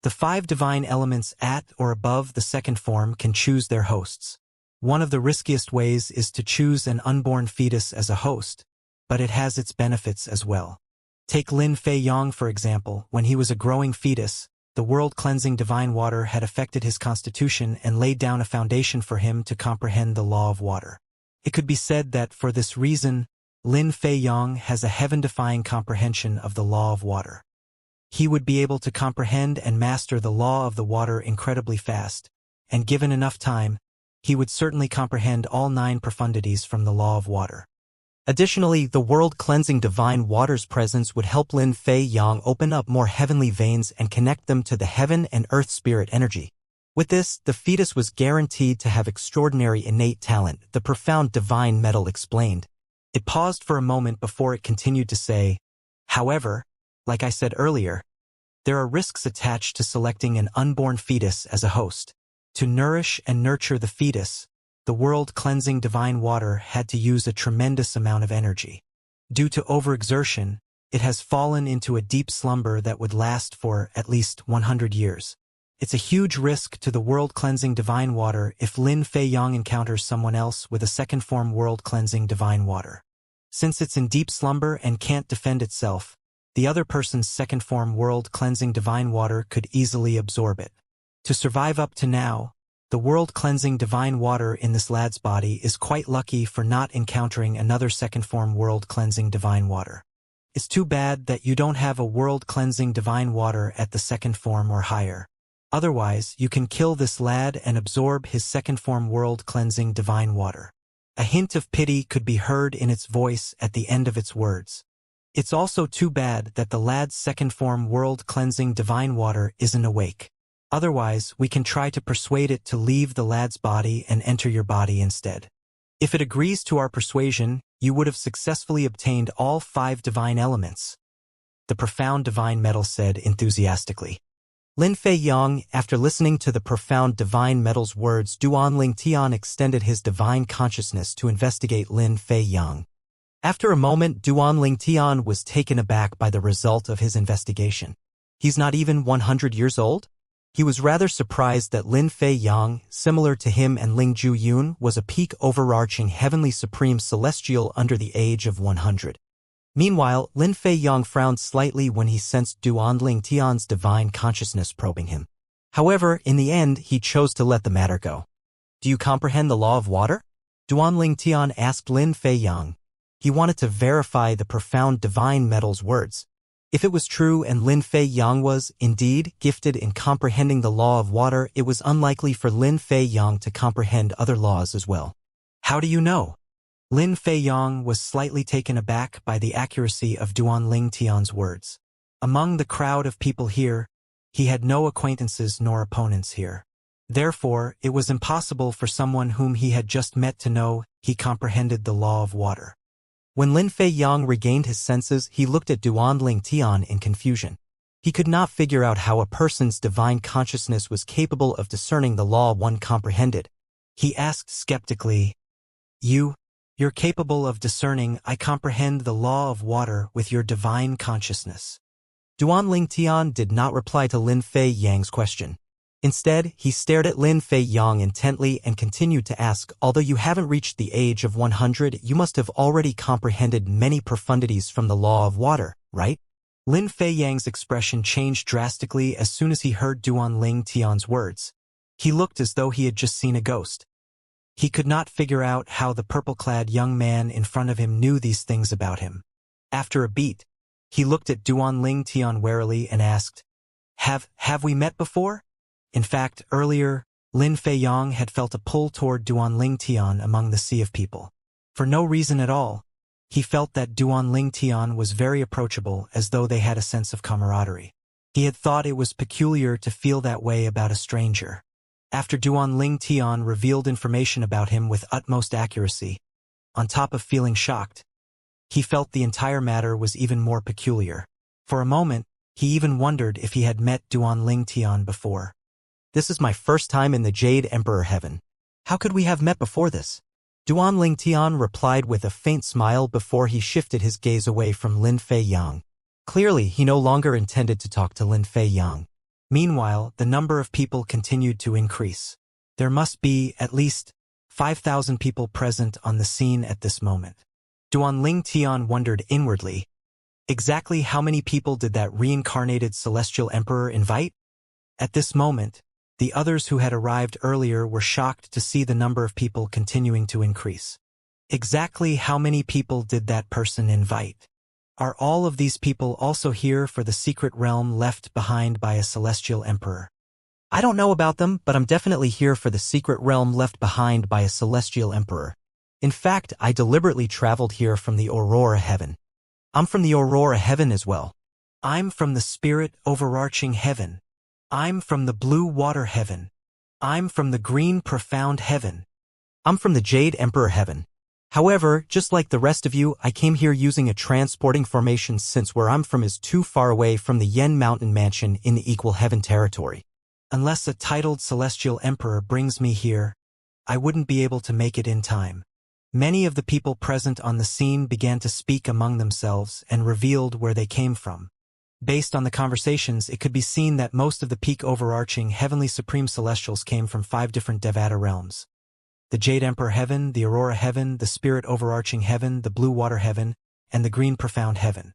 "The 5 divine elements at or above the second form can choose their hosts. One of the riskiest ways is to choose an unborn fetus as a host, but it has its benefits as well. Take Lin Fei Yang for example. When he was a growing fetus, the world-cleansing divine water had affected his constitution and laid down a foundation for him to comprehend the law of water. It could be said that for this reason, Lin Fei Yang has a heaven-defying comprehension of the law of water. He would be able to comprehend and master the law of the water incredibly fast, and given enough time, he would certainly comprehend all 9 profundities from the law of water. Additionally, the world-cleansing divine water's presence would help Lin Fei Yang open up more heavenly veins and connect them to the heaven and earth spirit energy. With this, the fetus was guaranteed to have extraordinary innate talent, the profound divine metal explained. It paused for a moment before it continued to say, however, like I said earlier, there are risks attached to selecting an unborn fetus as a host. To nourish and nurture the fetus, the world-cleansing divine water had to use a tremendous amount of energy. Due to overexertion, it has fallen into a deep slumber that would last for at least 100 years. It's a huge risk to the world-cleansing divine water if Lin Fei Yang encounters someone else with a second-form world-cleansing divine water. Since it's in deep slumber and can't defend itself, the other person's second-form world-cleansing divine water could easily absorb it. To survive up to now, the world-cleansing divine water in this lad's body is quite lucky for not encountering another second-form world-cleansing divine water. It's too bad that you don't have a world-cleansing divine water at the second form or higher. Otherwise, you can kill this lad and absorb his second-form world-cleansing divine water. A hint of pity could be heard in its voice at the end of its words. It's also too bad that the lad's second-form world-cleansing divine water isn't awake. Otherwise, we can try to persuade it to leave the lad's body and enter your body instead. If it agrees to our persuasion, you would have successfully obtained all 5 divine elements, the profound divine metal said enthusiastically. Lin Fei Yang, after listening to the profound divine metal's words, Duanling Tian extended his divine consciousness to investigate Lin Fei Yang. After a moment, Duanling Tian was taken aback by the result of his investigation. He's not even 100 years old? He was rather surprised that Lin Fei Yang, similar to him and Ling Ju Yun, was a peak overarching heavenly supreme celestial under the age of 100. Meanwhile, Lin Fei Yang frowned slightly when he sensed Duanling Tian's divine consciousness probing him. However, in the end, he chose to let the matter go. Do you comprehend the law of water? Duanling Tian asked Lin Fei Yang. He wanted to verify the profound divine metal's words. If it was true and Lin Fei Yang was, indeed, gifted in comprehending the law of water, it was unlikely for Lin Fei Yang to comprehend other laws as well. How do you know? Lin Fei Yang was slightly taken aback by the accuracy of Duanling Tian's words. Among the crowd of people here, he had no acquaintances nor opponents here. Therefore, it was impossible for someone whom he had just met to know he comprehended the law of water. When Lin Fei Yang regained his senses, he looked at Duanling Tian in confusion. He could not figure out how a person's divine consciousness was capable of discerning the law one comprehended. He asked skeptically, You're capable of discerning I comprehend the law of water with your divine consciousness. Duanling Tian did not reply to Lin Fei Yang's question. Instead, he stared at Lin Fei Yang intently and continued to ask, although you haven't reached the age of 100, you must have already comprehended many profundities from the law of water, right? Lin Fei Yang's expression changed drastically as soon as he heard Duanling Tian's words. He looked as though he had just seen a ghost. He could not figure out how the purple-clad young man in front of him knew these things about him. After a beat, he looked at Duanling Tian warily and asked, Have we met before? In fact, earlier, Lin Fei Yang had felt a pull toward Duanling Tian among the sea of people. For no reason at all, he felt that Duanling Tian was very approachable, as though they had a sense of camaraderie. He had thought it was peculiar to feel that way about a stranger. After Duanling Tian revealed information about him with utmost accuracy, on top of feeling shocked, he felt the entire matter was even more peculiar. For a moment, he even wondered if he had met Duanling Tian before. This is my first time in the Jade Emperor Heaven. How could we have met before this? Duanling Tian replied with a faint smile before he shifted his gaze away from Lin Fei Yang. Clearly, he no longer intended to talk to Lin Fei Yang. Meanwhile, the number of people continued to increase. There must be at least 5,000 people present on the scene at this moment. Duanling Tian wondered inwardly, exactly how many people did that reincarnated celestial emperor invite? At this moment, the others who had arrived earlier were shocked to see the number of people continuing to increase. Exactly how many people did that person invite? Are all of these people also here for the secret realm left behind by a celestial emperor? I don't know about them, but I'm definitely here for the secret realm left behind by a celestial emperor. In fact, I deliberately traveled here from the Aurora Heaven. I'm from the Aurora Heaven as well. I'm from the Spirit Overarching Heaven. I'm from the Blue Water Heaven. I'm from the Green Profound Heaven. I'm from the Jade Emperor Heaven. However, just like the rest of you, I came here using a transporting formation since where I'm from is too far away from the Yen Mountain Mansion in the Equal Heaven territory. Unless a titled celestial emperor brings me here, I wouldn't be able to make it in time. Many of the people present on the scene began to speak among themselves and revealed where they came from. Based on the conversations, it could be seen that most of the peak overarching heavenly supreme celestials came from 5 different Devata realms. The Jade Emperor Heaven, the Aurora Heaven, the Spirit Overarching Heaven, the Blue Water Heaven, and the Green Profound Heaven.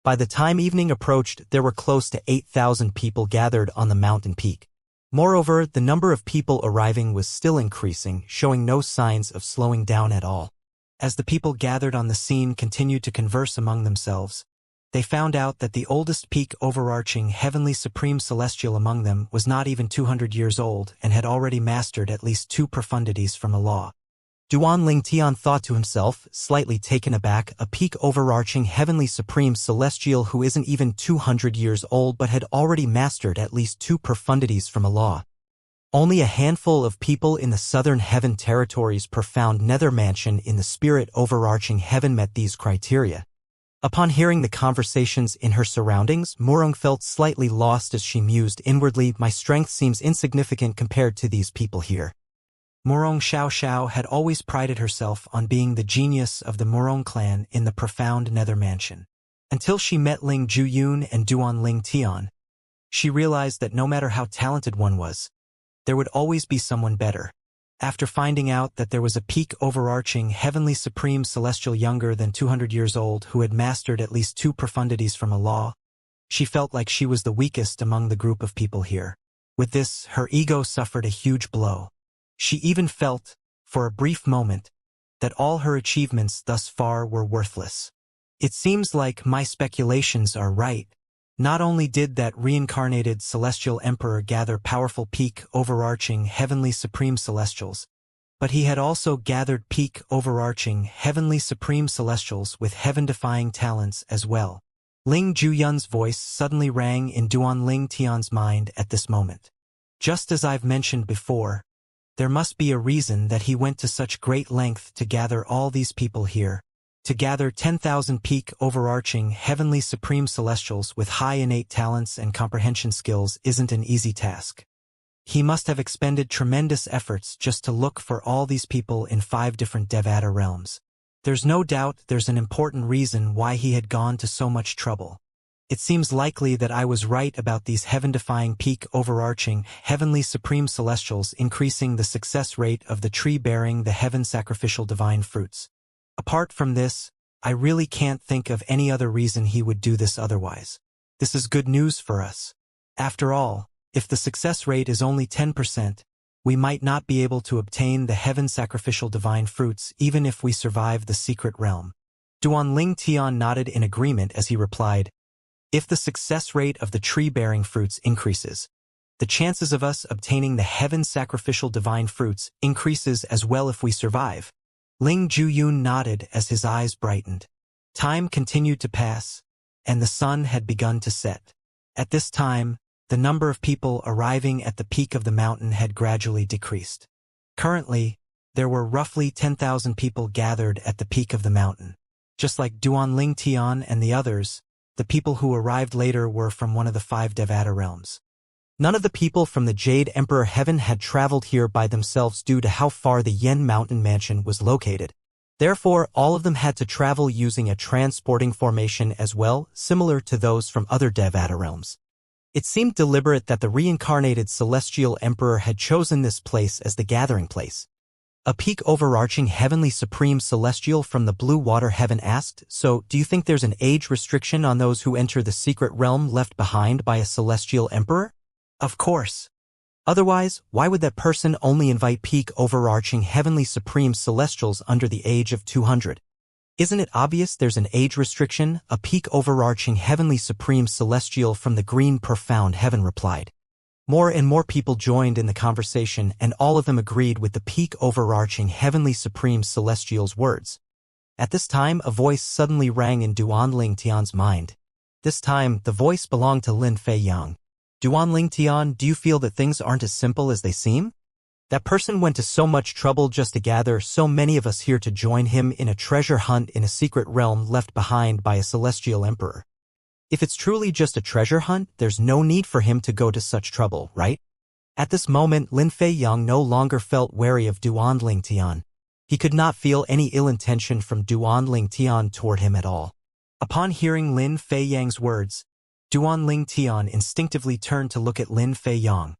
By the time evening approached, there were close to 8,000 people gathered on the mountain peak. Moreover, the number of people arriving was still increasing, showing no signs of slowing down at all. As the people gathered on the scene continued to converse among themselves, they found out that the oldest peak overarching heavenly supreme celestial among them was not even 200 years old and had already mastered at least 2 profundities from a law. Duan Ling Tian thought to himself, slightly taken aback, a peak overarching heavenly supreme celestial who isn't even 200 years old but had already mastered at least 2 profundities from a law. Only a handful of people in the Southern Heaven Territory's profound nether mansion in the Spirit Overarching Heaven met these criteria. Upon hearing the conversations in her surroundings, Murong felt slightly lost as she mused inwardly, my strength seems insignificant compared to these people here. Murong Xiao had always prided herself on being the genius of the Murong clan in the profound nether mansion. Until she met Ling Juyun and Duan Ling Tian, she realized that no matter how talented one was, there would always be someone better. After finding out that there was a peak overarching heavenly supreme celestial younger than 200 years old who had mastered at least 2 profundities from a law, she felt like she was the weakest among the group of people here. With this, her ego suffered a huge blow. She even felt, for a brief moment, that all her achievements thus far were worthless. It seems like my speculations are right. Not only did that reincarnated celestial emperor gather powerful peak overarching heavenly supreme celestials, but he had also gathered peak overarching heavenly supreme celestials with heaven-defying talents as well. Ling Juyun's voice suddenly rang in Duan Ling Tian's mind at this moment. Just as I've mentioned before, there must be a reason that he went to such great length to gather all these people here. To gather 10,000 peak overarching heavenly supreme celestials with high innate talents and comprehension skills isn't an easy task. He must have expended tremendous efforts just to look for all these people in 5 different Devata realms. There's no doubt there's an important reason why he had gone to so much trouble. It seems likely that I was right about these heaven-defying peak overarching heavenly supreme celestials increasing the success rate of the tree bearing the heaven sacrificial divine fruits. Apart from this, I really can't think of any other reason he would do this otherwise. This is good news for us. After all, if the success rate is only 10%, we might not be able to obtain the heaven sacrificial divine fruits even if we survive the secret realm. Duan Ling Tian nodded in agreement as he replied, if the success rate of the tree-bearing fruits increases, the chances of us obtaining the heaven sacrificial divine fruits increases as well if we survive. Ling Juyun nodded as his eyes brightened. Time continued to pass, and the sun had begun to set. At this time, the number of people arriving at the peak of the mountain had gradually decreased. Currently, there were roughly 10,000 people gathered at the peak of the mountain. Just like Duan Ling Tian and the others, the people who arrived later were from one of the 5 Devata realms. None of the people from the Jade Emperor Heaven had traveled here by themselves due to how far the Yen Mountain Mansion was located. Therefore, all of them had to travel using a transporting formation as well, similar to those from other Devata realms. It seemed deliberate that the reincarnated Celestial Emperor had chosen this place as the gathering place. A peak overarching heavenly supreme celestial from the Blue Water Heaven asked, so, do you think there's an age restriction on those who enter the secret realm left behind by a Celestial Emperor? Of course. Otherwise, why would that person only invite peak overarching heavenly supreme celestials under the age of 200? Isn't it obvious there's an age restriction? A peak overarching heavenly supreme celestial from the green profound heaven replied. More and more people joined in the conversation, and all of them agreed with the peak overarching heavenly supreme celestial's words. At this time, a voice suddenly rang in Duanling Tian's mind. This time, the voice belonged to Lin Fei Yang. Duanling Tian, do you feel that things aren't as simple as they seem? That person went to so much trouble just to gather so many of us here to join him in a treasure hunt in a secret realm left behind by a celestial emperor. If it's truly just a treasure hunt, there's no need for him to go to such trouble, right? At this moment, Lin Fei Yang no longer felt wary of Duanling Tian. He could not feel any ill intention from Duanling Tian toward him at all. Upon hearing Lin Fei Yang's words, Duanling Tian instinctively turned to look at Lin Fei Yang,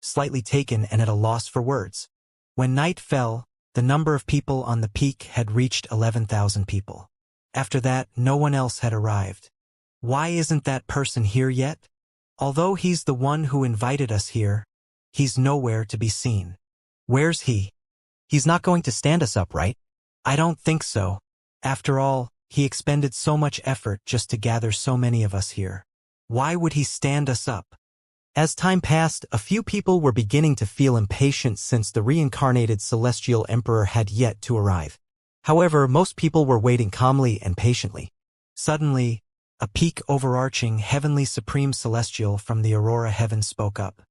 slightly taken and at a loss for words. When night fell, the number of people on the peak had reached 11,000 people. After that, no one else had arrived. Why isn't that person here yet? Although he's the one who invited us here, he's nowhere to be seen. Where's he? He's not going to stand us up, right? I don't think so. After all, he expended so much effort just to gather so many of us here. Why would he stand us up? As time passed, a few people were beginning to feel impatient since the reincarnated celestial emperor had yet to arrive. However, most people were waiting calmly and patiently. Suddenly, a peak overarching heavenly supreme celestial from the aurora heaven spoke up.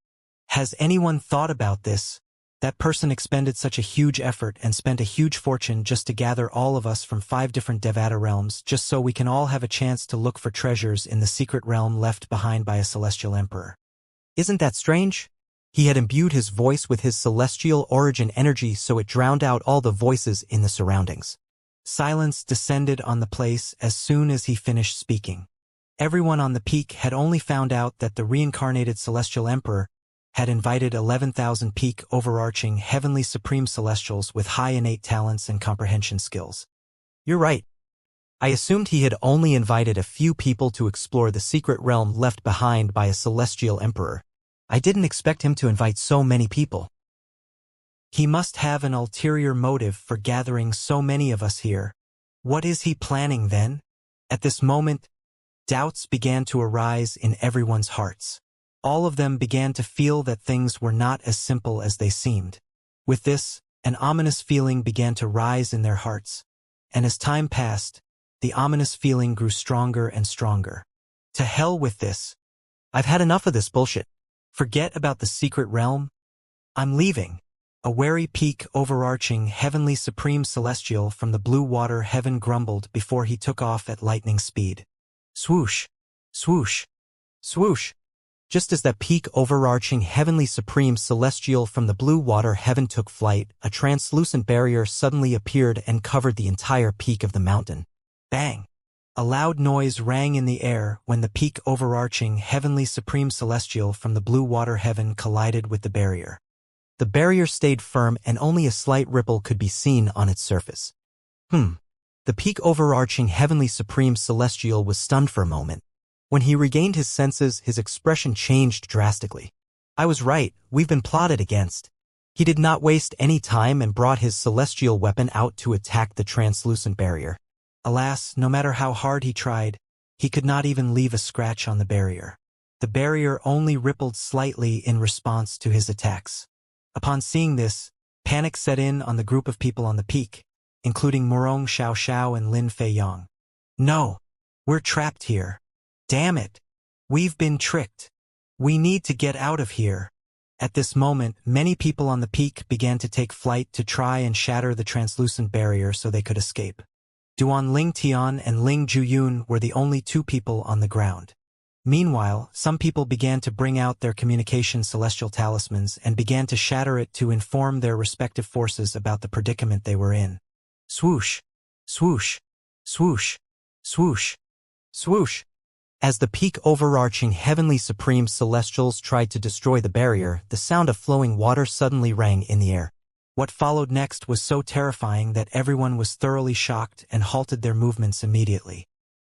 Has anyone thought about this? That person expended such a huge effort and spent a huge fortune just to gather all of us from 5 different Devata realms just so we can all have a chance to look for treasures in the secret realm left behind by a celestial emperor. Isn't that strange? He had imbued his voice with his celestial origin energy so it drowned out all the voices in the surroundings. Silence descended on the place as soon as he finished speaking. Everyone on the peak had only found out that the reincarnated celestial emperor had invited 11,000 peak overarching heavenly supreme celestials with high innate talents and comprehension skills. You're right. I assumed he had only invited a few people to explore the secret realm left behind by a celestial emperor. I didn't expect him to invite so many people. He must have an ulterior motive for gathering so many of us here. What is he planning then? At this moment, doubts began to arise in everyone's hearts. All of them began to feel that things were not as simple as they seemed. With this, an ominous feeling began to rise in their hearts. And as time passed, the ominous feeling grew stronger and stronger. To hell with this. I've had enough of this bullshit. Forget about the secret realm. I'm leaving. A wary peak overarching heavenly supreme celestial from the blue water heaven grumbled before he took off at lightning speed. Swoosh, swoosh, swoosh. Just as that peak overarching heavenly supreme celestial from the blue water heaven took flight, a translucent barrier suddenly appeared and covered the entire peak of the mountain. Bang! A loud noise rang in the air when the peak overarching heavenly supreme celestial from the blue water heaven collided with the barrier. The barrier stayed firm and only a slight ripple could be seen on its surface. The peak overarching heavenly supreme celestial was stunned for a moment. When he regained his senses, his expression changed drastically. I was right, we've been plotted against. He did not waste any time and brought his celestial weapon out to attack the translucent barrier. Alas, no matter how hard he tried, he could not even leave a scratch on the barrier. The barrier only rippled slightly in response to his attacks. Upon seeing this, panic set in on the group of people on the peak, including Murong Xiao and Lin Fei Yang. No, we're trapped here. Damn it! We've been tricked. We need to get out of here. At this moment, many people on the peak began to take flight to try and shatter the translucent barrier so they could escape. Duanling Tian and Ling Juyun were the only 2 people on the ground. Meanwhile, some people began to bring out their communication celestial talismans and began to shatter it to inform their respective forces about the predicament they were in. Swoosh, swoosh, swoosh, swoosh, swoosh. As the peak overarching heavenly supreme celestials tried to destroy the barrier, the sound of flowing water suddenly rang in the air. What followed next was so terrifying that everyone was thoroughly shocked and halted their movements immediately.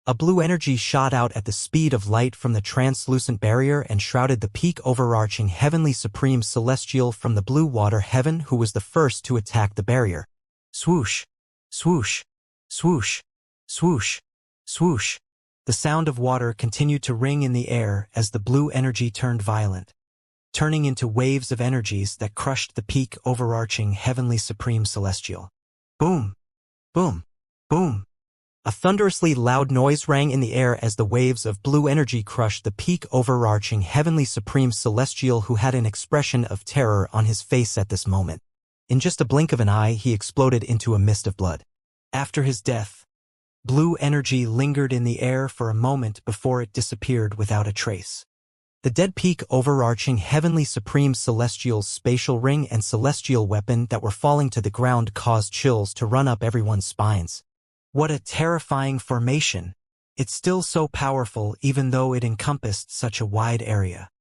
A blue energy shot out at the speed of light from the translucent barrier and shrouded the peak overarching heavenly supreme celestial from the blue water heaven who was the first to attack the barrier. Swoosh, swoosh, swoosh, swoosh, swoosh. The sound of water continued to ring in the air as the blue energy turned violent, turning into waves of energies that crushed the peak overarching heavenly supreme celestial. Boom, boom, boom. A thunderously loud noise rang in the air as the waves of blue energy crushed the peak overarching heavenly supreme celestial who had an expression of terror on his face at this moment. In just a blink of an eye, he exploded into a mist of blood. After his death, blue energy lingered in the air for a moment before it disappeared without a trace. The dead peak overarching heavenly supreme celestial's spatial ring and celestial weapon that were falling to the ground caused chills to run up everyone's spines. What a terrifying formation! It's still so powerful even though it encompassed such a wide area.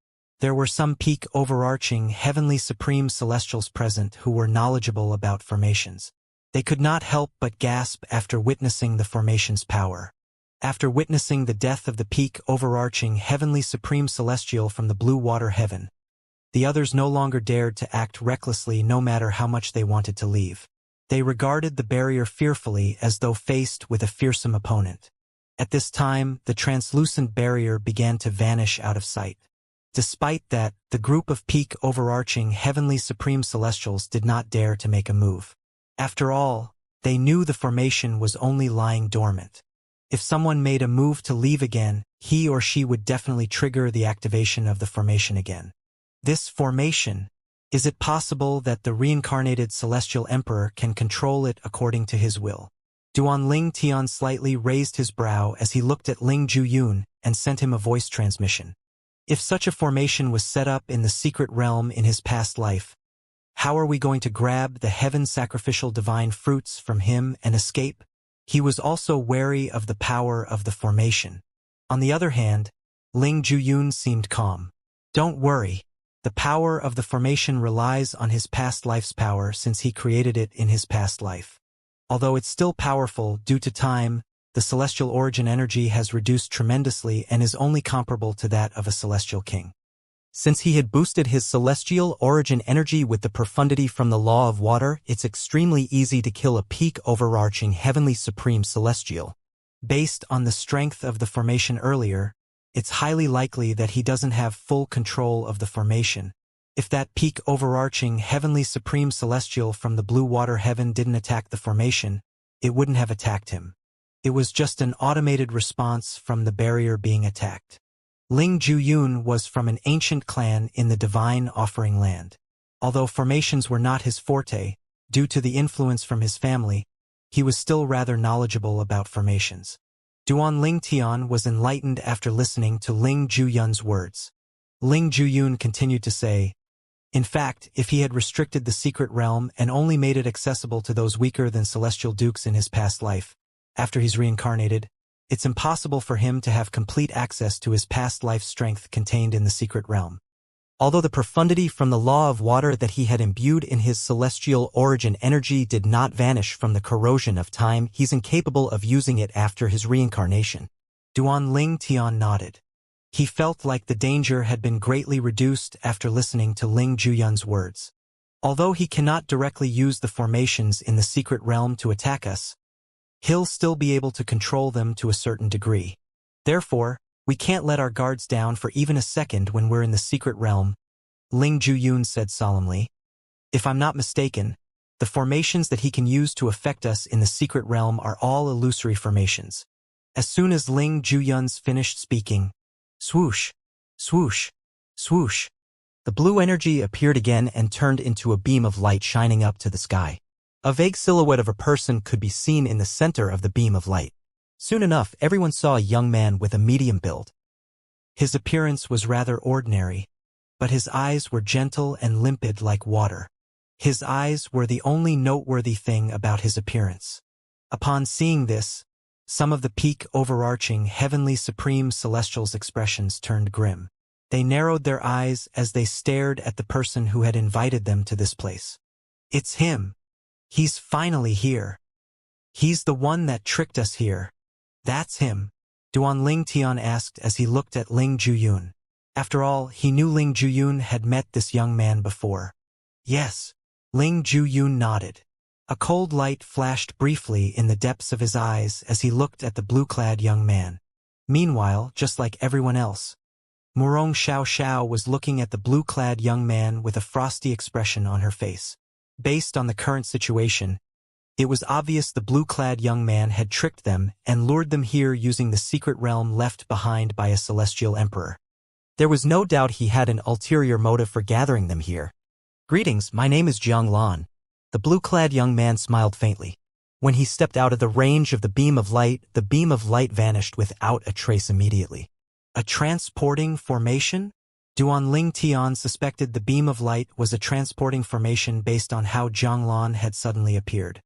There were some peak overarching heavenly supreme celestials present who were knowledgeable about formations. They could not help but gasp after witnessing the formation's power. After witnessing the death of the peak overarching heavenly supreme celestial from the blue water heaven, the others no longer dared to act recklessly no matter how much they wanted to leave. They regarded the barrier fearfully as though faced with a fearsome opponent. At this time, the translucent barrier began to vanish out of sight. Despite that, the group of peak overarching heavenly supreme celestials did not dare to make a move. After all, they knew the formation was only lying dormant. If someone made a move to leave again, he or she would definitely trigger the activation of the formation again. This formation, is it possible that the reincarnated celestial emperor can control it according to his will? Duan Tian slightly raised his brow as he looked at Ling Juyun and sent him a voice transmission. If such a formation was set up in the secret realm in his past life, how are we going to grab the heaven sacrificial divine fruits from him and escape? He was also wary of the power of the formation. On the other hand, Ling Juyun seemed calm. Don't worry. The power of the formation relies on his past life's power since he created it in his past life. Although it's still powerful due to time, the celestial origin energy has reduced tremendously and is only comparable to that of a celestial king. Since he had boosted his celestial origin energy with the profundity from the law of water, it's extremely easy to kill a peak overarching heavenly supreme celestial. Based on the strength of the formation earlier, it's highly likely that he doesn't have full control of the formation. If that peak overarching heavenly supreme celestial from the blue water heaven didn't attack the formation, it wouldn't have attacked him. It was just an automated response from the barrier being attacked. Ling Juyun was from an ancient clan in the Divine Offering Land. Although formations were not his forte, due to the influence from his family, he was still rather knowledgeable about formations. Duan Tian was enlightened after listening to Ling Juyun's words. Ling Juyun continued to say, in fact, if he had restricted the secret realm and only made it accessible to those weaker than celestial dukes in his past life, after he's reincarnated, it's impossible for him to have complete access to his past life strength contained in the secret realm. Although the profundity from the law of water that he had imbued in his celestial origin energy did not vanish from the corrosion of time, he's incapable of using it after his reincarnation. Duan Tian nodded. He felt like the danger had been greatly reduced after listening to Ling Juyun's words. Although he cannot directly use the formations in the secret realm to attack us, he'll still be able to control them to a certain degree. Therefore, we can't let our guards down for even a second when we're in the secret realm, Ling Juyun said solemnly. If I'm not mistaken, the formations that he can use to affect us in the secret realm are all illusory formations. As soon as Ling Juyun's finished speaking, swoosh, swoosh, swoosh, the blue energy appeared again and turned into a beam of light shining up to the sky. A vague silhouette of a person could be seen in the center of the beam of light. Soon enough, everyone saw a young man with a medium build. His appearance was rather ordinary, but his eyes were gentle and limpid like water. His eyes were the only noteworthy thing about his appearance. Upon seeing this, some of the peak overarching heavenly supreme celestials' expressions turned grim. They narrowed their eyes as they stared at the person who had invited them to this place. It's him. He's finally here. He's the one that tricked us here. That's him. Duan Ling Tian asked as he looked at Ling Juyun. After all, he knew Ling Juyun had met this young man before. Yes. Ling Juyun nodded. A cold light flashed briefly in the depths of his eyes as he looked at the blue-clad young man. Meanwhile, just like everyone else, Murong Xiao Xiao was looking at the blue-clad young man with a frosty expression on her face. Based on the current situation, it was obvious the blue-clad young man had tricked them and lured them here using the secret realm left behind by a celestial emperor. There was no doubt he had an ulterior motive for gathering them here. Greetings, my name is Jiang Lan. The blue-clad young man smiled faintly. When he stepped out of the range of the beam of light vanished without a trace immediately. A transporting formation? Duan Ling Tian suspected the beam of light was a transporting formation based on how Jiang Lan had suddenly appeared.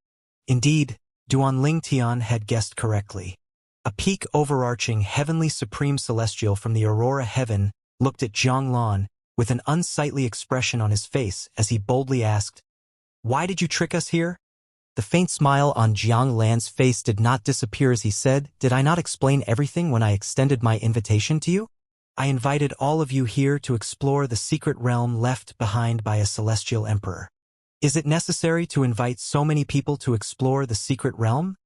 Indeed, Duan Ling Tian had guessed correctly. A peak overarching heavenly supreme celestial from the Aurora heaven looked at Jiang Lan with an unsightly expression on his face as he boldly asked, "Why did you trick us here?" The faint smile on Jiang Lan's face did not disappear as he said, "Did I not explain everything when I extended my invitation to you? I invited all of you here to explore the secret realm left behind by a celestial emperor. Is it necessary to invite so many people to explore the secret realm?"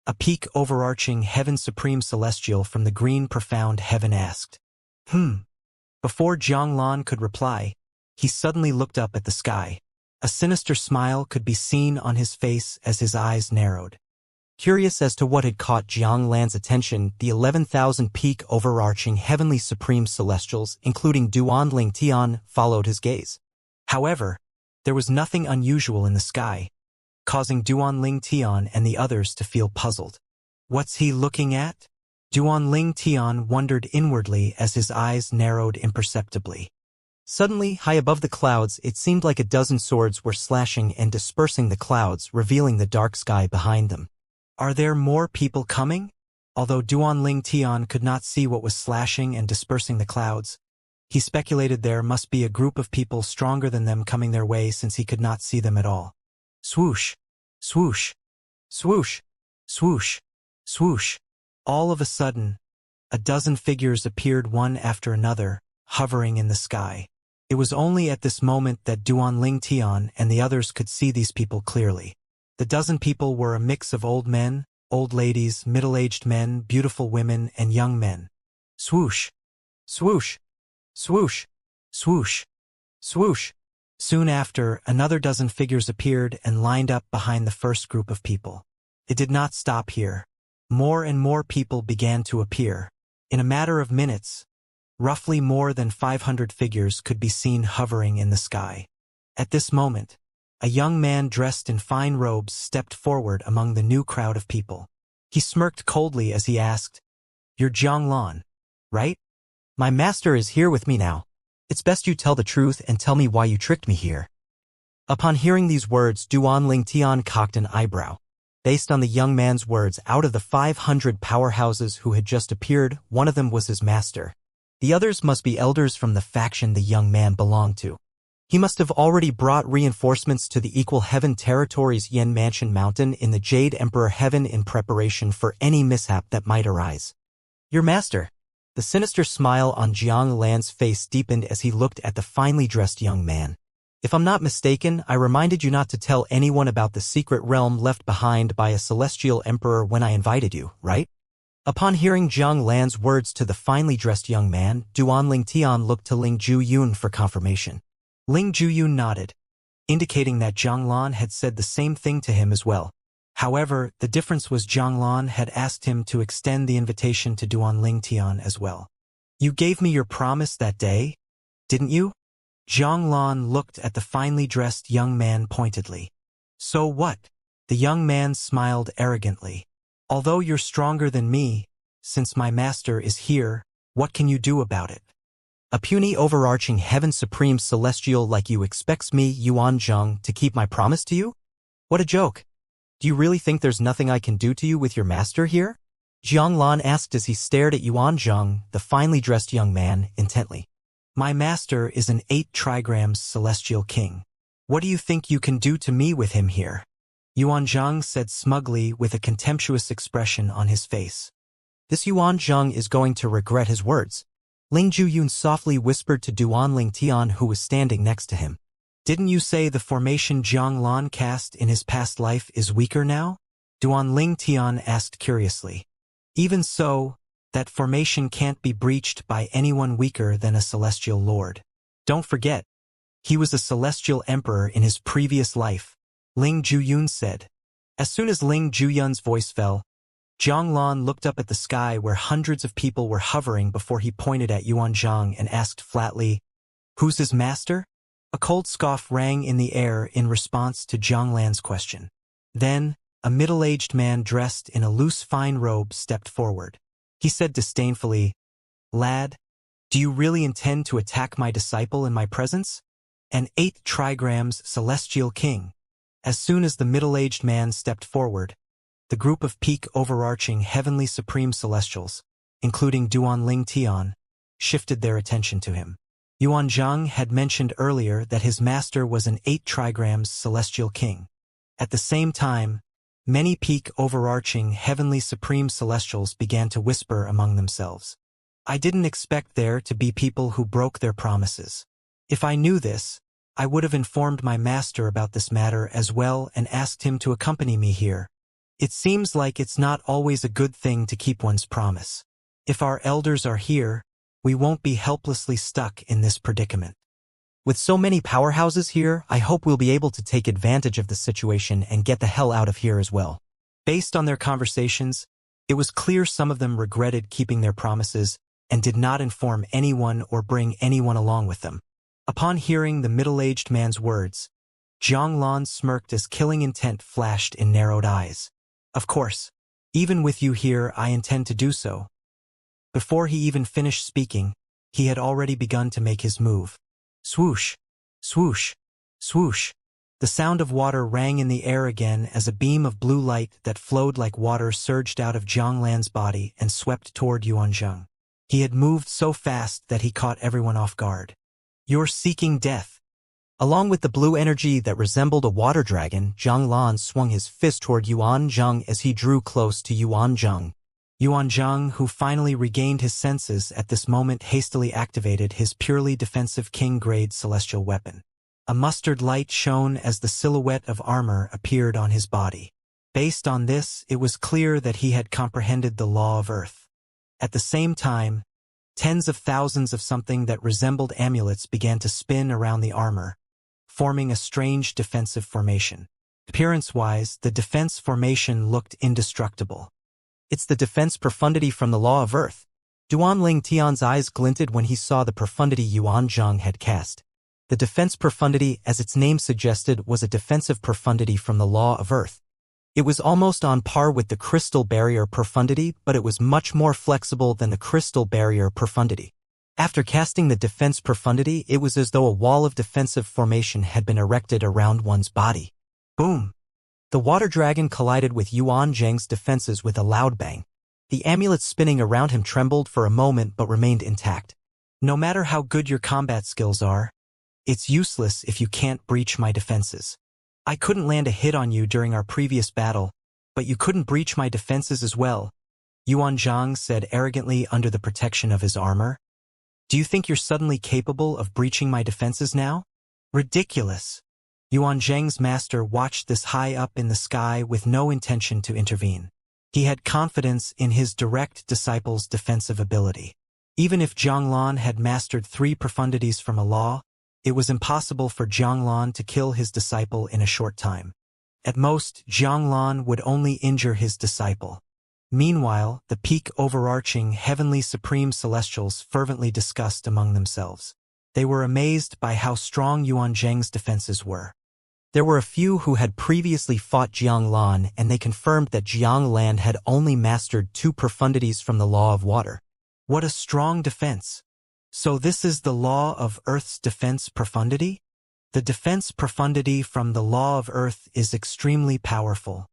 A peak overarching heaven supreme celestial from the green profound heaven asked. Before Jiang Lan could reply, he suddenly looked up at the sky. A sinister smile could be seen on his face as his eyes narrowed. Curious as to what had caught Jiang Lan's attention, the 11,000 peak overarching heavenly supreme celestials, including Duan Ling Tian, followed his gaze. However, there was nothing unusual in the sky, causing Duan Ling Tian and the others to feel puzzled. What's he looking at? Duan Ling Tian wondered inwardly as his eyes narrowed imperceptibly. Suddenly, high above the clouds, it seemed like a dozen swords were slashing and dispersing the clouds, revealing the dark sky behind them. Are there more people coming? Although Duan Ling Tian could not see what was slashing and dispersing the clouds, he speculated there must be a group of people stronger than them coming their way since he could not see them at all. Swoosh! Swoosh! Swoosh! Swoosh! Swoosh! All of a sudden, a dozen figures appeared one after another, hovering in the sky. It was only at this moment that Duan Ling Tian and the others could see these people clearly. The dozen people were a mix of old men, old ladies, middle-aged men, beautiful women, and young men. Swoosh! Swoosh! Swoosh! Swoosh! Swoosh! Soon after, another dozen figures appeared and lined up behind the first group of people. It did not stop here. More and more people began to appear. In a matter of minutes, roughly more than 500 figures could be seen hovering in the sky. At this moment, a young man dressed in fine robes stepped forward among the new crowd of people. He smirked coldly as he asked, "You're Jiang Lan, right? My master is here with me now. It's best you tell the truth and tell me why you tricked me here." Upon hearing these words, Duan Ling Tian cocked an eyebrow. Based on the young man's words, out of the 500 powerhouses who had just appeared, one of them was his master. The others must be elders from the faction the young man belonged to. He must have already brought reinforcements to the Equal Heaven Territory's Yen Mansion Mountain in the Jade Emperor Heaven in preparation for any mishap that might arise. "Your master." The sinister smile on Jiang Lan's face deepened as he looked at the finely dressed young man. "If I'm not mistaken, I reminded you not to tell anyone about the secret realm left behind by a celestial emperor when I invited you, right?" Upon hearing Jiang Lan's words to the finely dressed young man, Duan Ling Tian looked to Ling Juyun for confirmation. Ling Juyun nodded, indicating that Jiang Lan had said the same thing to him as well. However, the difference was Jiang Lan had asked him to extend the invitation to Duan Ling Tian as well. "You gave me your promise that day, didn't you?" Jiang Lan looked at the finely dressed young man pointedly. "So what?" The young man smiled arrogantly. "Although you're stronger than me, since my master is here, what can you do about it? A puny overarching heaven supreme celestial like you expects me, Yuan Zheng, to keep my promise to you? What a joke. Do you really think there's nothing I can do to you with your master here?" Jiang Lan asked as he stared at Yuan Zheng, the finely dressed young man, intently. "My master is an 8 trigrams celestial king. What do you think you can do to me with him here?" Yuan Zheng said smugly with a contemptuous expression on his face. This Yuan Zheng is going to regret his words. Ling Juyun softly whispered to Duanling Tian, who was standing next to him. Didn't you say the formation Jiang Lan cast in his past life is weaker now? Duanling Tian asked curiously. Even so, that formation can't be breached by anyone weaker than a celestial lord. Don't forget, he was a celestial emperor in his previous life, Ling Juyun said. As soon as Ling Juyun's voice fell, Jiang Lan looked up at the sky where hundreds of people were hovering before he pointed at Yuan Zhang and asked flatly, "Who's his master?" A cold scoff rang in the air in response to Jiang Lan's question. Then, a middle-aged man dressed in a loose fine robe stepped forward. He said disdainfully, "Lad, do you really intend to attack my disciple in my presence? An 8 trigrams celestial king." As soon as the middle-aged man stepped forward, the group of peak overarching heavenly supreme celestials, including Duanling Tian, shifted their attention to him. Yuan Zhang had mentioned earlier that his master was an 8 trigrams celestial king. At the same time, many peak overarching heavenly supreme celestials began to whisper among themselves. I didn't expect there to be people who broke their promises. If I knew this, I would have informed my master about this matter as well and asked him to accompany me here. It seems like it's not always a good thing to keep one's promise. If our elders are here, we won't be helplessly stuck in this predicament. With so many powerhouses here, I hope we'll be able to take advantage of the situation and get the hell out of here as well. Based on their conversations, it was clear some of them regretted keeping their promises and did not inform anyone or bring anyone along with them. Upon hearing the middle-aged man's words, Jiang Lan smirked as killing intent flashed in narrowed eyes. Of course, even with you here, I intend to do so. Before he even finished speaking, he had already begun to make his move. Swoosh, swoosh, swoosh. The sound of water rang in the air again as a beam of blue light that flowed like water surged out of Jiang Lan's body and swept toward Yuan Zheng. He had moved so fast that he caught everyone off guard. You're seeking death. Along with the blue energy that resembled a water dragon, Jiang Lan swung his fist toward Yuan Zheng as he drew close to Yuan Zheng. Yuan Zheng, who finally regained his senses at this moment, hastily activated his purely defensive king-grade celestial weapon. A mustard light shone as the silhouette of armor appeared on his body. Based on this, it was clear that he had comprehended the law of Earth. At the same time, tens of thousands of something that resembled amulets began to spin around the armor, forming a strange defensive formation. Appearance-wise, the defense formation looked indestructible. It's the defense profundity from the law of Earth. Duanling Tian's eyes glinted when he saw the profundity Yuan Zheng had cast. The defense profundity, as its name suggested, was a defensive profundity from the law of Earth. It was almost on par with the crystal barrier profundity, but it was much more flexible than the crystal barrier profundity. After casting the defense profundity, it was as though a wall of defensive formation had been erected around one's body. Boom! The water dragon collided with Yuan Zheng's defenses with a loud bang. The amulet spinning around him trembled for a moment but remained intact. No matter how good your combat skills are, it's useless if you can't breach my defenses. I couldn't land a hit on you during our previous battle, but you couldn't breach my defenses as well, Yuan Zheng said arrogantly under the protection of his armor. Do you think you're suddenly capable of breaching my defenses now? Ridiculous. Yuan Zheng's master watched this high up in the sky with no intention to intervene. He had confidence in his direct disciple's defensive ability. Even if Jiang Lan had mastered 3 profundities from a law, it was impossible for Jiang Lan to kill his disciple in a short time. At most, Jiang Lan would only injure his disciple. Meanwhile, the peak overarching heavenly supreme celestials fervently discussed among themselves. They were amazed by how strong Yuan Zheng's defenses were. There were a few who had previously fought Jiang Lan, and they confirmed that Jiang Lan had only mastered 2 profundities from the law of water. What a strong defense! So this is the law of Earth's defense profundity? The defense profundity from the law of Earth is extremely powerful.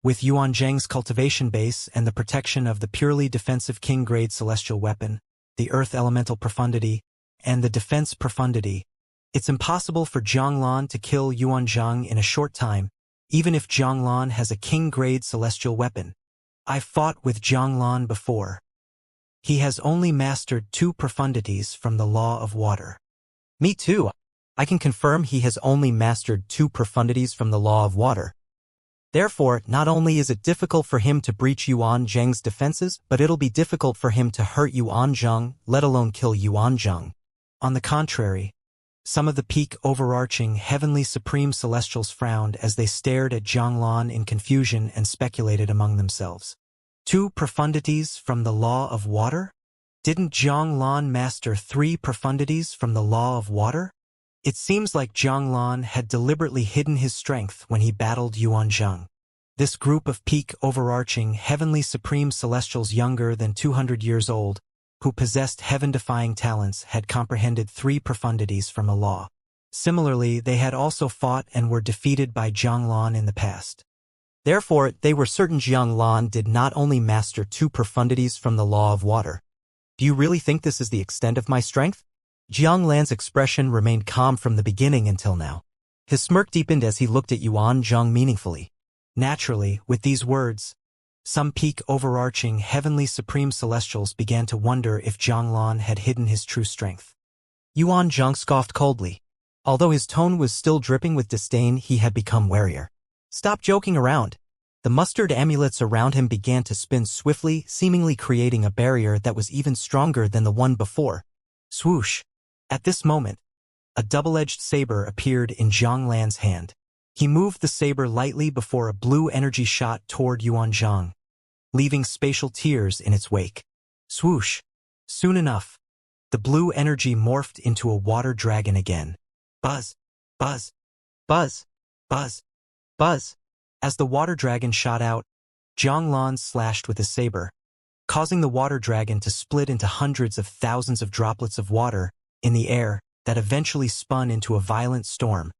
With Yuan Zheng's cultivation base and the protection of the purely defensive king-grade celestial weapon, the Earth elemental profundity, and the defense profundity, it's impossible for Jiang Lan to kill Yuan Zheng in a short time, even if Jiang Lan has a king-grade celestial weapon. I fought with Jiang Lan before. He has only mastered 2 profundities from the law of water. Me too. I can confirm he has only mastered 2 profundities from the law of water. Therefore, not only is it difficult for him to breach Yuan Zheng's defenses, but it'll be difficult for him to hurt Yuan Zheng, let alone kill Yuan Zheng. On the contrary, some of the peak overarching heavenly supreme celestials frowned as they stared at Zhang Lan in confusion and speculated among themselves. 2 profundities from the law of water? Didn't Zhang Lan master 3 profundities from the law of water? It seems like Zhang Lan had deliberately hidden his strength when he battled Yuan Zheng. This group of peak overarching heavenly supreme celestials younger than 200 years old, who possessed heaven-defying talents, had comprehended 3 profundities from a law. Similarly, they had also fought and were defeated by Zhang Lan in the past. Therefore, they were certain Zhang Lan did not only master 2 profundities from the law of water. Do you really think this is the extent of my strength? Zhang Lan's expression remained calm from the beginning until now. His smirk deepened as he looked at Yuan Zheng meaningfully. Naturally, with these words, some peak overarching heavenly supreme celestials began to wonder if Zhang Lan had hidden his true strength. Yuan Zheng scoffed coldly. Although his tone was still dripping with disdain, he had become warier. Stop joking around. The mustard amulets around him began to spin swiftly, seemingly creating a barrier that was even stronger than the one before. Swoosh! At this moment, a double-edged saber appeared in Zhang Lan's hand. He moved the saber lightly before a blue energy shot toward Yuan Zheng, leaving spatial tears in its wake. Swoosh! Soon enough, the blue energy morphed into a water dragon again. Buzz! Buzz! Buzz! Buzz! Buzz! As the water dragon shot out, Zhang Lan slashed with his saber, causing the water dragon to split into hundreds of thousands of droplets of water in the air that eventually spun into a violent storm,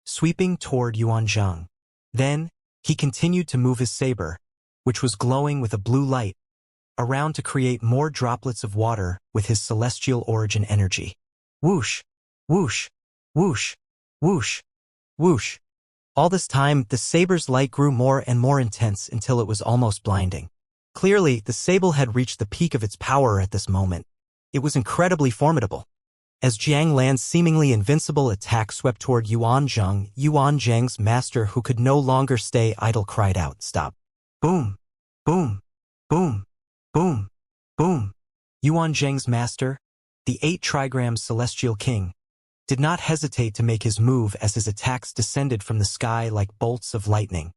sweeping toward Yuan Zheng. Then, he continued to move his saber, which was glowing with a blue light, around to create more droplets of water with his celestial origin energy. Whoosh! Whoosh! Whoosh! Whoosh! Whoosh! All this time, the saber's light grew more and more intense until it was almost blinding. Clearly, the sable had reached the peak of its power at this moment. It was incredibly formidable. As Zhang Lan's seemingly invincible attack swept toward Yuan Zheng, Yuan Zheng's master, who could no longer stay idle, cried out, "Stop!" Boom! Boom! Boom! Boom! Boom! Yuan Zheng's master, the 8 trigrams celestial king, did not hesitate to make his move as his attacks descended from the sky like bolts of lightning.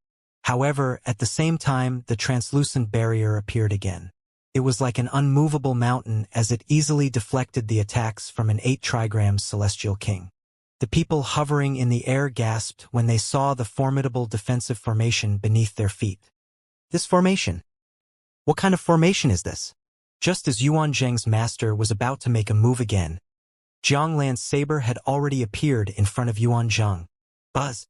However, at the same time, the translucent barrier appeared again. It was like an unmovable mountain as it easily deflected the attacks from an 8 trigrams celestial king. The people hovering in the air gasped when they saw the formidable defensive formation beneath their feet. This formation? What kind of formation is this? Just as Yuan Zheng's master was about to make a move again, Zhang Lan's saber had already appeared in front of Yuan Zheng. Buzz!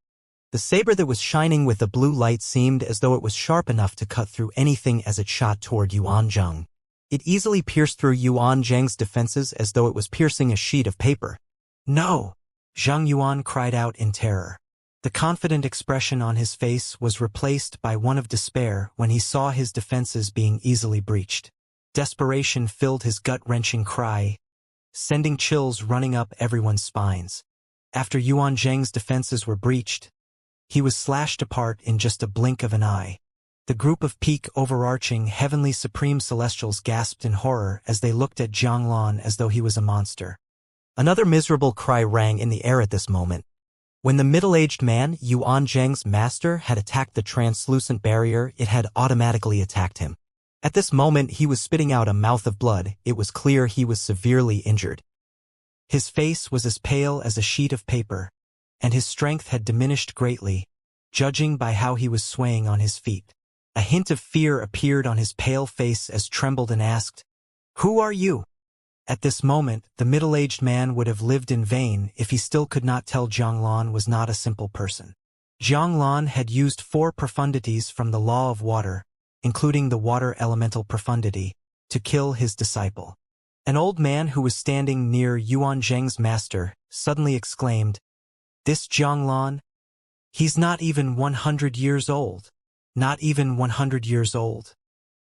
The saber that was shining with the blue light seemed as though it was sharp enough to cut through anything as it shot toward Yuan Zheng. It easily pierced through Yuan Zheng's defenses as though it was piercing a sheet of paper. No! Zhang Yuan cried out in terror. The confident expression on his face was replaced by one of despair when he saw his defenses being easily breached. Desperation filled his gut-wrenching cry, sending chills running up everyone's spines. After Yuan Zheng's defenses were breached, he was slashed apart in just a blink of an eye. The group of peak overarching heavenly supreme celestials gasped in horror as they looked at Zhang Lan as though he was a monster. Another miserable cry rang in the air at this moment. When the middle-aged man, Yuan Zheng's master, had attacked the translucent barrier, it had automatically attacked him. At this moment he was spitting out a mouth of blood. It was clear he was severely injured. His face was as pale as a sheet of paper, and his strength had diminished greatly, judging by how he was swaying on his feet. A hint of fear appeared on his pale face as trembled and asked, "Who are you?" At this moment, the middle-aged man would have lived in vain if he still could not tell Zhang Lan was not a simple person. Zhang Lan had used 4 profundities from the law of water, including the water elemental profundity, to kill his disciple. An old man who was standing near Yuan Zheng's master suddenly exclaimed, "This Zhang Lan? He's not even 100 years old. Not even 100 years old."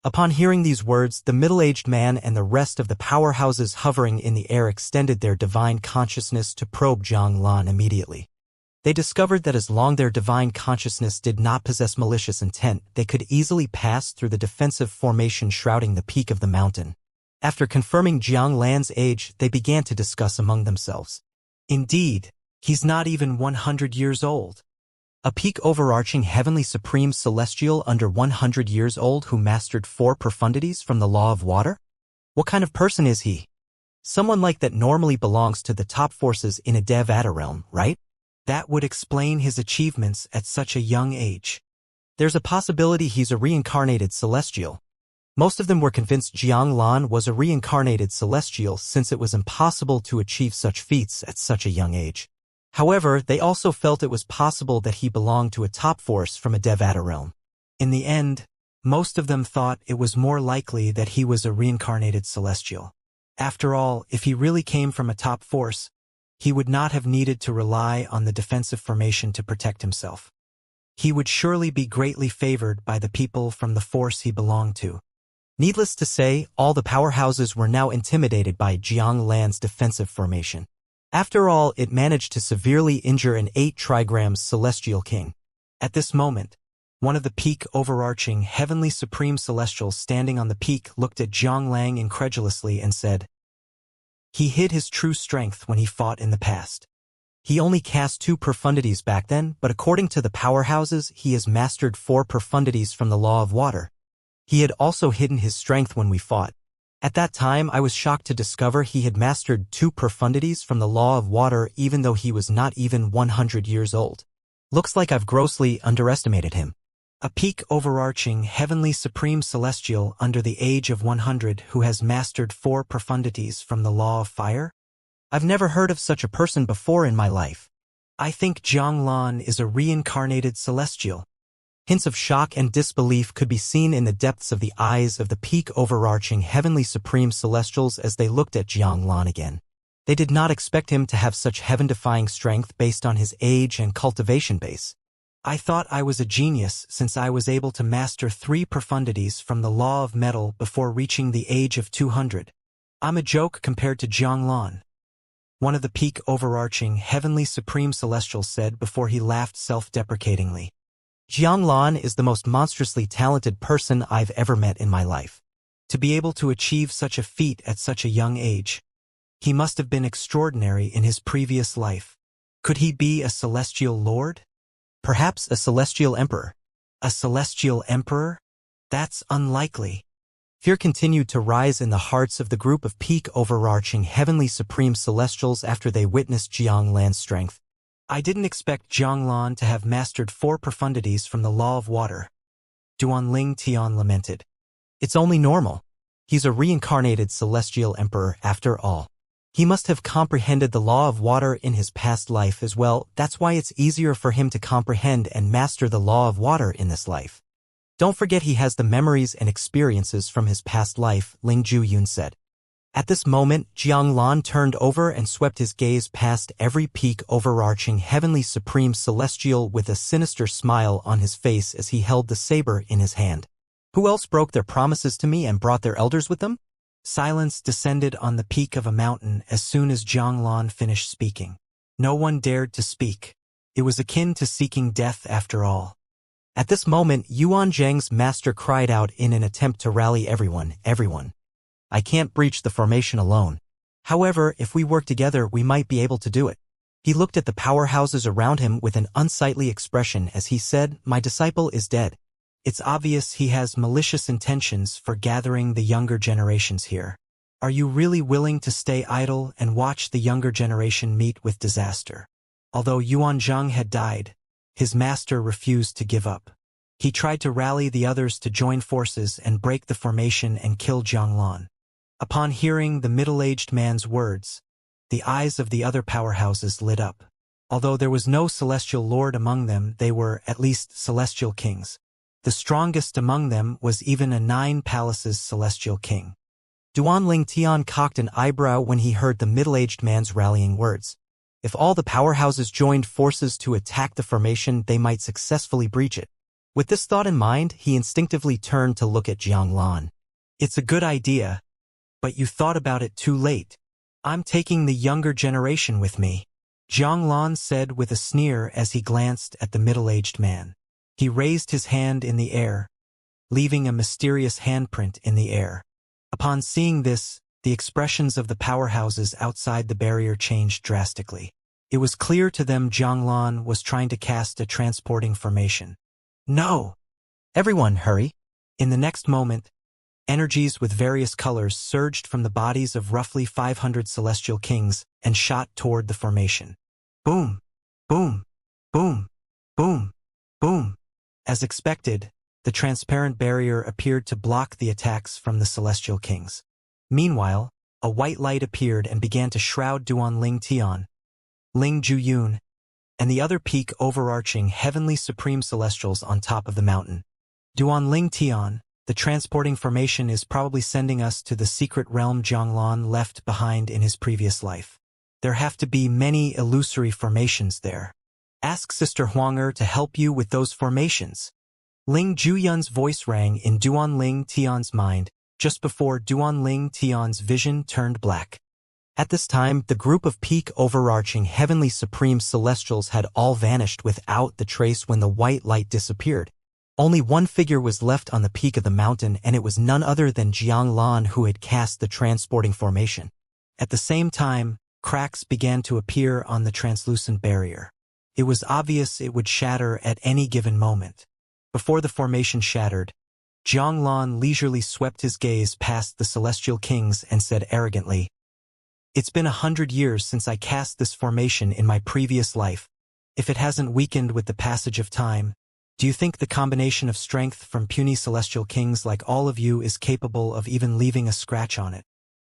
Upon hearing these words, the middle-aged man and the rest of the powerhouses hovering in the air extended their divine consciousness to probe Jiang Lan immediately. They discovered that as long as their divine consciousness did not possess malicious intent, they could easily pass through the defensive formation shrouding the peak of the mountain. After confirming Jiang Lan's age, they began to discuss among themselves. Indeed, he's not even 100 years old. A peak overarching heavenly supreme celestial under 100 years old who mastered 4 profundities from the law of water? What kind of person is he? Someone like that normally belongs to the top forces in a Devata realm, right? That would explain his achievements at such a young age. There's a possibility he's a reincarnated celestial. Most of them were convinced Jiang Lan was a reincarnated celestial since it was impossible to achieve such feats at such a young age. However, they also felt it was possible that he belonged to a top force from a Devata realm. In the end, most of them thought it was more likely that he was a reincarnated celestial. After all, if he really came from a top force, he would not have needed to rely on the defensive formation to protect himself. He would surely be greatly favored by the people from the force he belonged to. Needless to say, all the powerhouses were now intimidated by Jiang Lan's defensive formation. After all, it managed to severely injure an 8 trigrams celestial king. At this moment, one of the peak overarching heavenly supreme celestials standing on the peak looked at Jiang Lang incredulously and said, "He hid his true strength when he fought in the past. He only cast 2 profundities back then, but according to the powerhouses, he has mastered 4 profundities from the law of water. He had also hidden his strength when we fought. At that time, I was shocked to discover he had mastered 2 profundities from the law of water even though he was not even 100 years old. Looks like I've grossly underestimated him. A peak overarching heavenly supreme celestial under the age of 100 who has mastered 4 profundities from the law of fire? I've never heard of such a person before in my life. I think Jiang Lan is a reincarnated celestial." Hints of shock and disbelief could be seen in the depths of the eyes of the peak overarching heavenly supreme celestials as they looked at Jiang Lan again. They did not expect him to have such heaven-defying strength based on his age and cultivation base. "I thought I was a genius since I was able to master 3 profundities from the law of metal before reaching the age of 200. I'm a joke compared to Jiang Lan," one of the peak overarching heavenly supreme celestials said before he laughed self-deprecatingly. "Jiang Lan is the most monstrously talented person I've ever met in my life. To be able to achieve such a feat at such a young age, he must have been extraordinary in his previous life. Could he be a celestial lord? Perhaps a celestial emperor. A celestial emperor? That's unlikely." Fear continued to rise in the hearts of the group of peak overarching heavenly supreme celestials after they witnessed Jiang Lan's strength. "I didn't expect Jiang Lan to have mastered 4 profundities from the law of water," Duanling Tian lamented. "It's only normal. He's a reincarnated celestial emperor after all. He must have comprehended the law of water in his past life as well. That's why it's easier for him to comprehend and master the law of water in this life. Don't forget he has the memories and experiences from his past life," Ling Zhuyun said. At this moment, Jiang Lan turned over and swept his gaze past every peak overarching heavenly supreme celestial with a sinister smile on his face as he held the saber in his hand. "Who else broke their promises to me and brought their elders with them?" Silence descended on the peak of a mountain as soon as Jiang Lan finished speaking. No one dared to speak. It was akin to seeking death after all. At this moment, Yuan Zheng's master cried out in an attempt to rally everyone. "I can't breach the formation alone. However, if we work together, we might be able to do it." He looked at the powerhouses around him with an unsightly expression as he said, "My disciple is dead. It's obvious he has malicious intentions for gathering the younger generations here. Are you really willing to stay idle and watch the younger generation meet with disaster?" Although Yuan Zheng had died, his master refused to give up. He tried to rally the others to join forces and break the formation and kill Jiang Lan. Upon hearing the middle-aged man's words, the eyes of the other powerhouses lit up. Although there was no celestial lord among them, they were, at least, celestial kings. The strongest among them was even a 9 palaces celestial king. Duanling Tian cocked an eyebrow when he heard the middle-aged man's rallying words. If all the powerhouses joined forces to attack the formation, they might successfully breach it. With this thought in mind, he instinctively turned to look at Jianglan. It's a good idea, but you thought about it too late. I'm taking the younger generation with me, Jianglan said with a sneer as he glanced at the middle-aged man. He raised his hand in the air, leaving a mysterious handprint in the air. Upon seeing this, the expressions of the powerhouses outside the barrier changed drastically. It was clear to them Jianglan was trying to cast a transporting formation. No! Everyone, hurry! In the next moment, energies with various colors surged from the bodies of roughly 500 celestial kings and shot toward the formation. Boom! Boom! Boom! Boom! Boom! As expected, the transparent barrier appeared to block the attacks from the celestial kings. Meanwhile, a white light appeared and began to shroud Duanling Tian, Ling Juyun, and the other peak overarching heavenly supreme celestials on top of the mountain. Duanling Tian, the transporting formation is probably sending us to the secret realm Jianglan left behind in his previous life. There have to be many illusory formations there. Ask Sister Huanger to help you with those formations. Ling Juyun's voice rang in Duanling Tian's mind, just before Duanling Tian's vision turned black. At this time, the group of peak overarching heavenly supreme celestials had all vanished without the trace when the white light disappeared. Only one figure was left on the peak of the mountain, and it was none other than Jianglan who had cast the transporting formation. At the same time, cracks began to appear on the translucent barrier. It was obvious it would shatter at any given moment. Before the formation shattered, Jianglan leisurely swept his gaze past the celestial kings and said arrogantly, "It's been 100 years since I cast this formation in my previous life. If it hasn't weakened with the passage of time, do you think the combination of strength from puny celestial kings like all of you is capable of even leaving a scratch on it?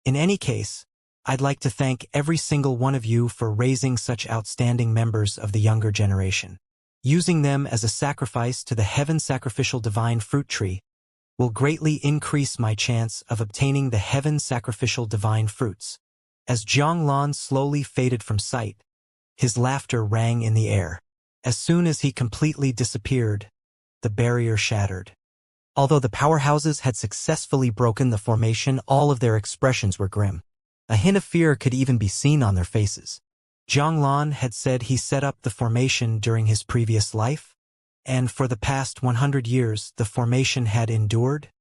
In any case, I'd like to thank every single one of you for raising such outstanding members of the younger generation. Using them as a sacrifice to the heaven sacrificial divine fruit tree will greatly increase my chance of obtaining the heaven sacrificial divine fruits." As Jianglan slowly faded from sight, his laughter rang in the air. As soon as he completely disappeared, the barrier shattered. Although the powerhouses had successfully broken the formation, all of their expressions were grim. A hint of fear could even be seen on their faces. Jianglan had said he set up the formation during his previous life, and for the past 100 years the formation had endured.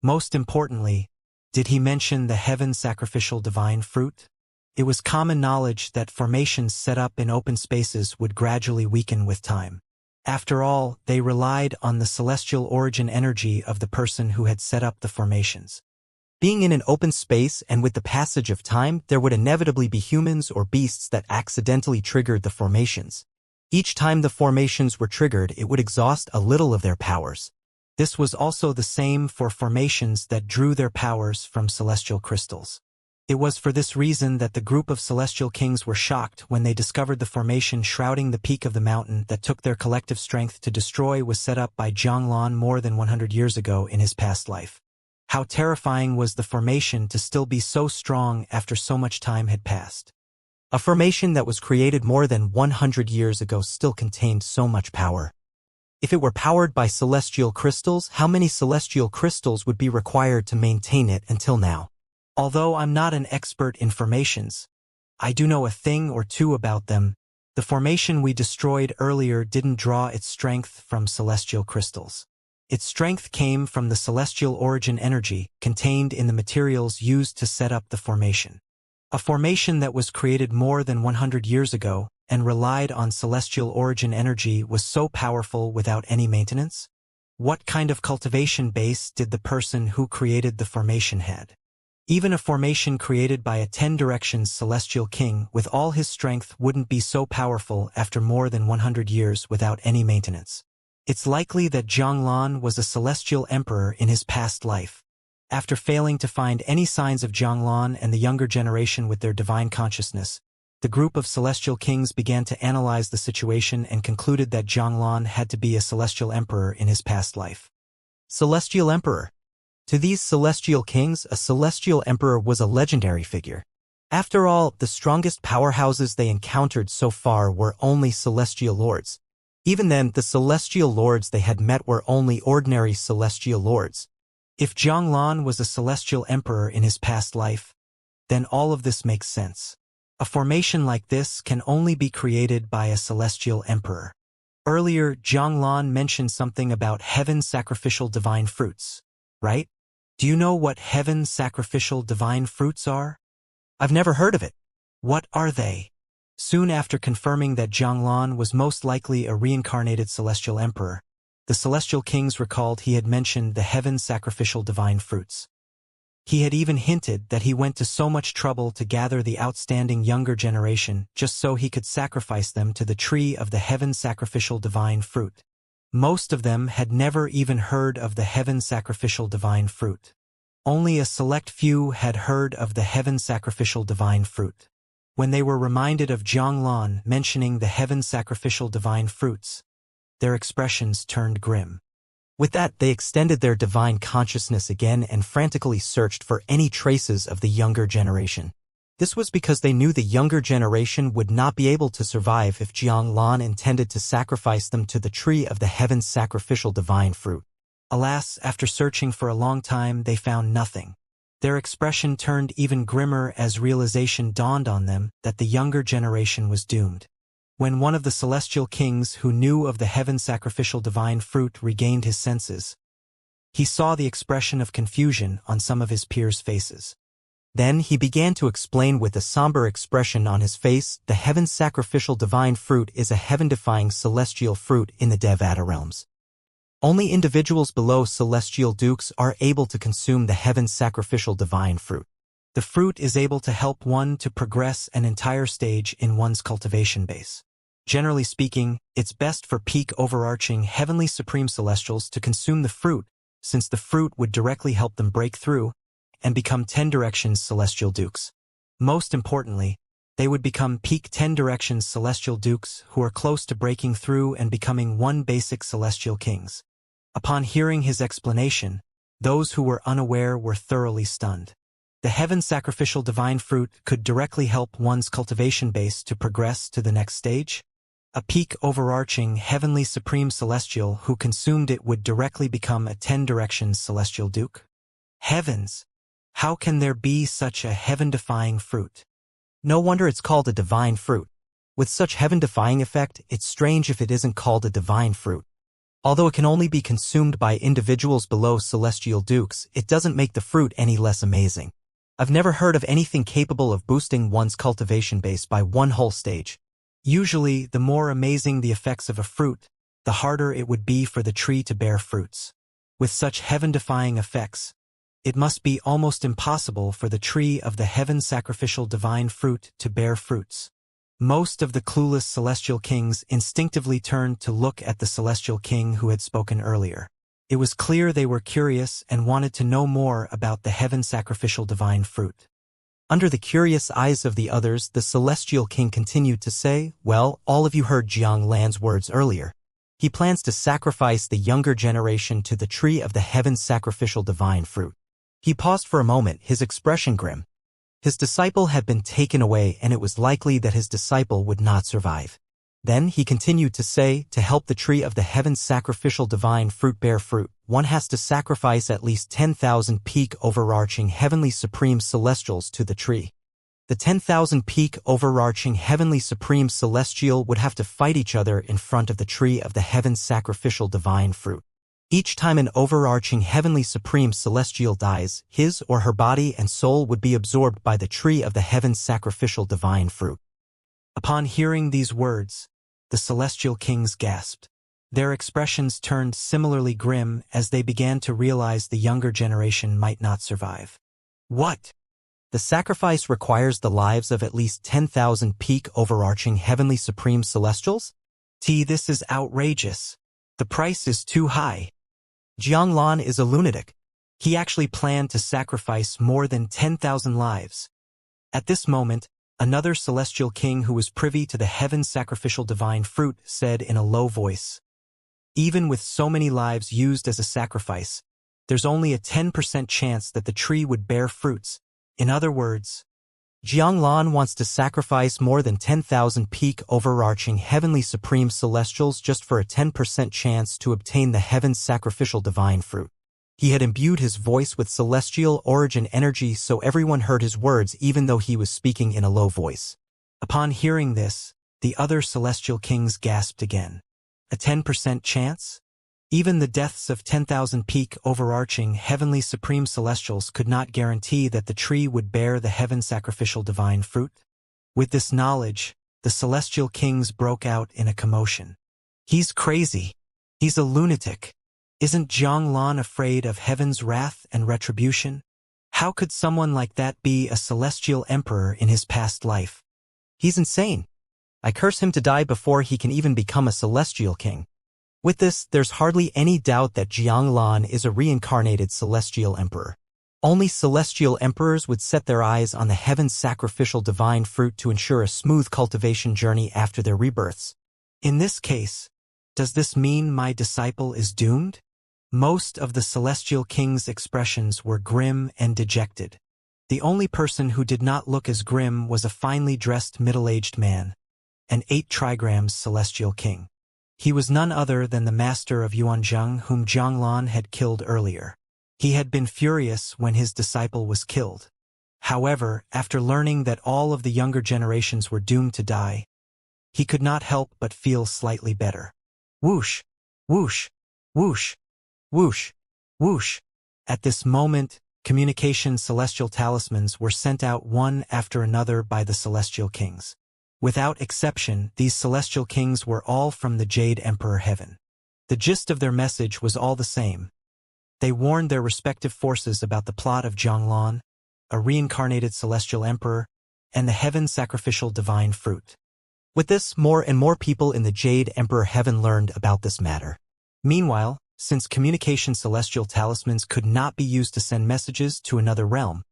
Most importantly, did he mention the heaven sacrificial divine fruit? It was common knowledge that formations set up in open spaces would gradually weaken with time. After all, they relied on the celestial origin energy of the person who had set up the formations. Being in an open space and with the passage of time, there would inevitably be humans or beasts that accidentally triggered the formations. Each time the formations were triggered, it would exhaust a little of their powers. This was also the same for formations that drew their powers from celestial crystals. It was for this reason that the group of celestial kings were shocked when they discovered the formation shrouding the peak of the mountain that took their collective strength to destroy was set up by Jianglan more than 100 years ago in his past life. How terrifying was the formation to still be so strong after so much time had passed. A formation that was created more than 100 years ago still contained so much power. If it were powered by celestial crystals, how many celestial crystals would be required to maintain it until now? Although I'm not an expert in formations, I do know a thing or two about them. The formation we destroyed earlier didn't draw its strength from celestial crystals. Its strength came from the celestial origin energy contained in the materials used to set up the formation. A formation that was created more than 100 years ago and relied on celestial origin energy was so powerful without any maintenance? What kind of cultivation base did the person who created the formation had? Even a formation created by a 10 directions celestial king with all his strength wouldn't be so powerful after more than 100 years without any maintenance. It's likely that Jianglan was a celestial emperor in his past life. After failing to find any signs of Jianglan and the younger generation with their divine consciousness, the group of celestial kings began to analyze the situation and concluded that Jianglan had to be a celestial emperor in his past life. Celestial emperor. To these celestial kings, a celestial emperor was a legendary figure. After all, the strongest powerhouses they encountered so far were only celestial lords. Even then, the celestial lords they had met were only ordinary celestial lords. If Jianglan was a celestial emperor in his past life, then all of this makes sense. A formation like this can only be created by a celestial emperor. Earlier, Jianglan mentioned something about heaven's sacrificial divine fruits, right? Do you know what heaven's sacrificial divine fruits are? I've never heard of it. What are they? Soon after confirming that Jianglan was most likely a reincarnated celestial emperor, the celestial kings recalled he had mentioned the heaven's sacrificial divine fruits. He had even hinted that he went to so much trouble to gather the outstanding younger generation just so he could sacrifice them to the tree of the heaven's sacrificial divine fruit. Most of them had never even heard of the heaven's sacrificial divine fruit. Only a select few had heard of the heaven's sacrificial divine fruit. When they were reminded of Jianglan mentioning the heaven's sacrificial divine fruits, their expressions turned grim. With that, they extended their divine consciousness again and frantically searched for any traces of the younger generation. This was because they knew the younger generation would not be able to survive if Jianglan intended to sacrifice them to the tree of the heaven's sacrificial divine fruit. Alas, after searching for a long time, they found nothing. Their expression turned even grimmer as realization dawned on them that the younger generation was doomed. When one of the celestial kings who knew of the heaven's sacrificial divine fruit regained his senses, he saw the expression of confusion on some of his peers' faces. Then he began to explain with a somber expression on his face, the heaven's sacrificial divine fruit is a heaven-defying celestial fruit in the Devata realms. Only individuals below celestial dukes are able to consume the heaven's sacrificial divine fruit. The fruit is able to help one to progress an entire stage in one's cultivation base. Generally speaking, it's best for peak overarching heavenly supreme celestials to consume the fruit, since the fruit would directly help them break through and become 10 directions celestial dukes. Most importantly, they would become peak 10 directions celestial dukes who are close to breaking through and becoming one basic celestial kings. Upon hearing his explanation, those who were unaware were thoroughly stunned. The heaven sacrificial divine fruit could directly help one's cultivation base to progress to the next stage. A peak overarching heavenly supreme celestial who consumed it would directly become a 10 directions celestial duke. Heavens! How can there be such a heaven-defying fruit? No wonder it's called a divine fruit. With such heaven-defying effect, it's strange if it isn't called a divine fruit. Although it can only be consumed by individuals below celestial dukes, it doesn't make the fruit any less amazing. I've never heard of anything capable of boosting one's cultivation base by one whole stage. Usually, the more amazing the effects of a fruit, the harder it would be for the tree to bear fruits. With such heaven-defying effects, it must be almost impossible for the tree of the heaven sacrificial divine fruit to bear fruits. Most of the clueless celestial kings instinctively turned to look at the celestial king who had spoken earlier. It was clear they were curious and wanted to know more about the heaven sacrificial divine fruit. Under the curious eyes of the others, the celestial king continued to say, well, all of you heard Jianglan's words earlier. He plans to sacrifice the younger generation to the tree of the heaven's sacrificial divine fruit. He paused for a moment, his expression grim. His disciple had been taken away, and it was likely that his disciple would not survive. Then he continued to say, to help the tree of the heaven's sacrificial divine fruit bear fruit, one has to sacrifice at least 10,000 peak overarching heavenly supreme celestials to the tree. The 10,000 peak overarching heavenly supreme celestial would have to fight each other in front of the tree of the heaven's sacrificial divine fruit. Each time an overarching heavenly supreme celestial dies, his or her body and soul would be absorbed by the tree of the heaven's sacrificial divine fruit. Upon hearing these words, the celestial kings gasped. Their expressions turned similarly grim as they began to realize the younger generation might not survive. What? The sacrifice requires the lives of at least 10,000 peak overarching heavenly supreme celestials? This is outrageous. The price is too high. Jianglan is a lunatic. He actually planned to sacrifice more than 10,000 lives. At this moment, another celestial king who was privy to the heaven's sacrificial divine fruit said in a low voice, even with so many lives used as a sacrifice, there's only a 10% chance that the tree would bear fruits. In other words, Jianglan wants to sacrifice more than 10,000 peak overarching heavenly supreme celestials just for a 10% chance to obtain the heaven's sacrificial divine fruit. He had imbued his voice with celestial origin energy so everyone heard his words even though he was speaking in a low voice. Upon hearing this, the other celestial kings gasped again. A 10% chance? Even the deaths of 10,000 peak overarching heavenly supreme celestials could not guarantee that the tree would bear the heaven sacrificial divine fruit. With this knowledge, the celestial kings broke out in a commotion. He's crazy. He's a lunatic. Isn't Jianglan afraid of heaven's wrath and retribution? How could someone like that be a celestial emperor in his past life? He's insane. I curse him to die before he can even become a celestial king. With this, there's hardly any doubt that Jianglan is a reincarnated celestial emperor. Only celestial emperors would set their eyes on the heaven's sacrificial divine fruit to ensure a smooth cultivation journey after their rebirths. In this case, does this mean my disciple is doomed? Most of the celestial king's expressions were grim and dejected. The only person who did not look as grim was a finely dressed middle-aged man, an 8 trigrams celestial king. He was none other than the master of Yuanzheng whom Jianglan had killed earlier. He had been furious when his disciple was killed. However, after learning that all of the younger generations were doomed to die, he could not help but feel slightly better. Whoosh! Whoosh! Whoosh! Whoosh! Whoosh! At this moment, communication celestial talismans were sent out one after another by the celestial kings. Without exception, these celestial kings were all from the Jade Emperor Heaven. The gist of their message was all the same. They warned their respective forces about the plot of Jianglan, a reincarnated celestial emperor, and the heaven sacrificial divine fruit. With this, more and more people in the Jade Emperor Heaven learned about this matter. Meanwhile, since communication celestial talismans could not be used to send messages to another realm,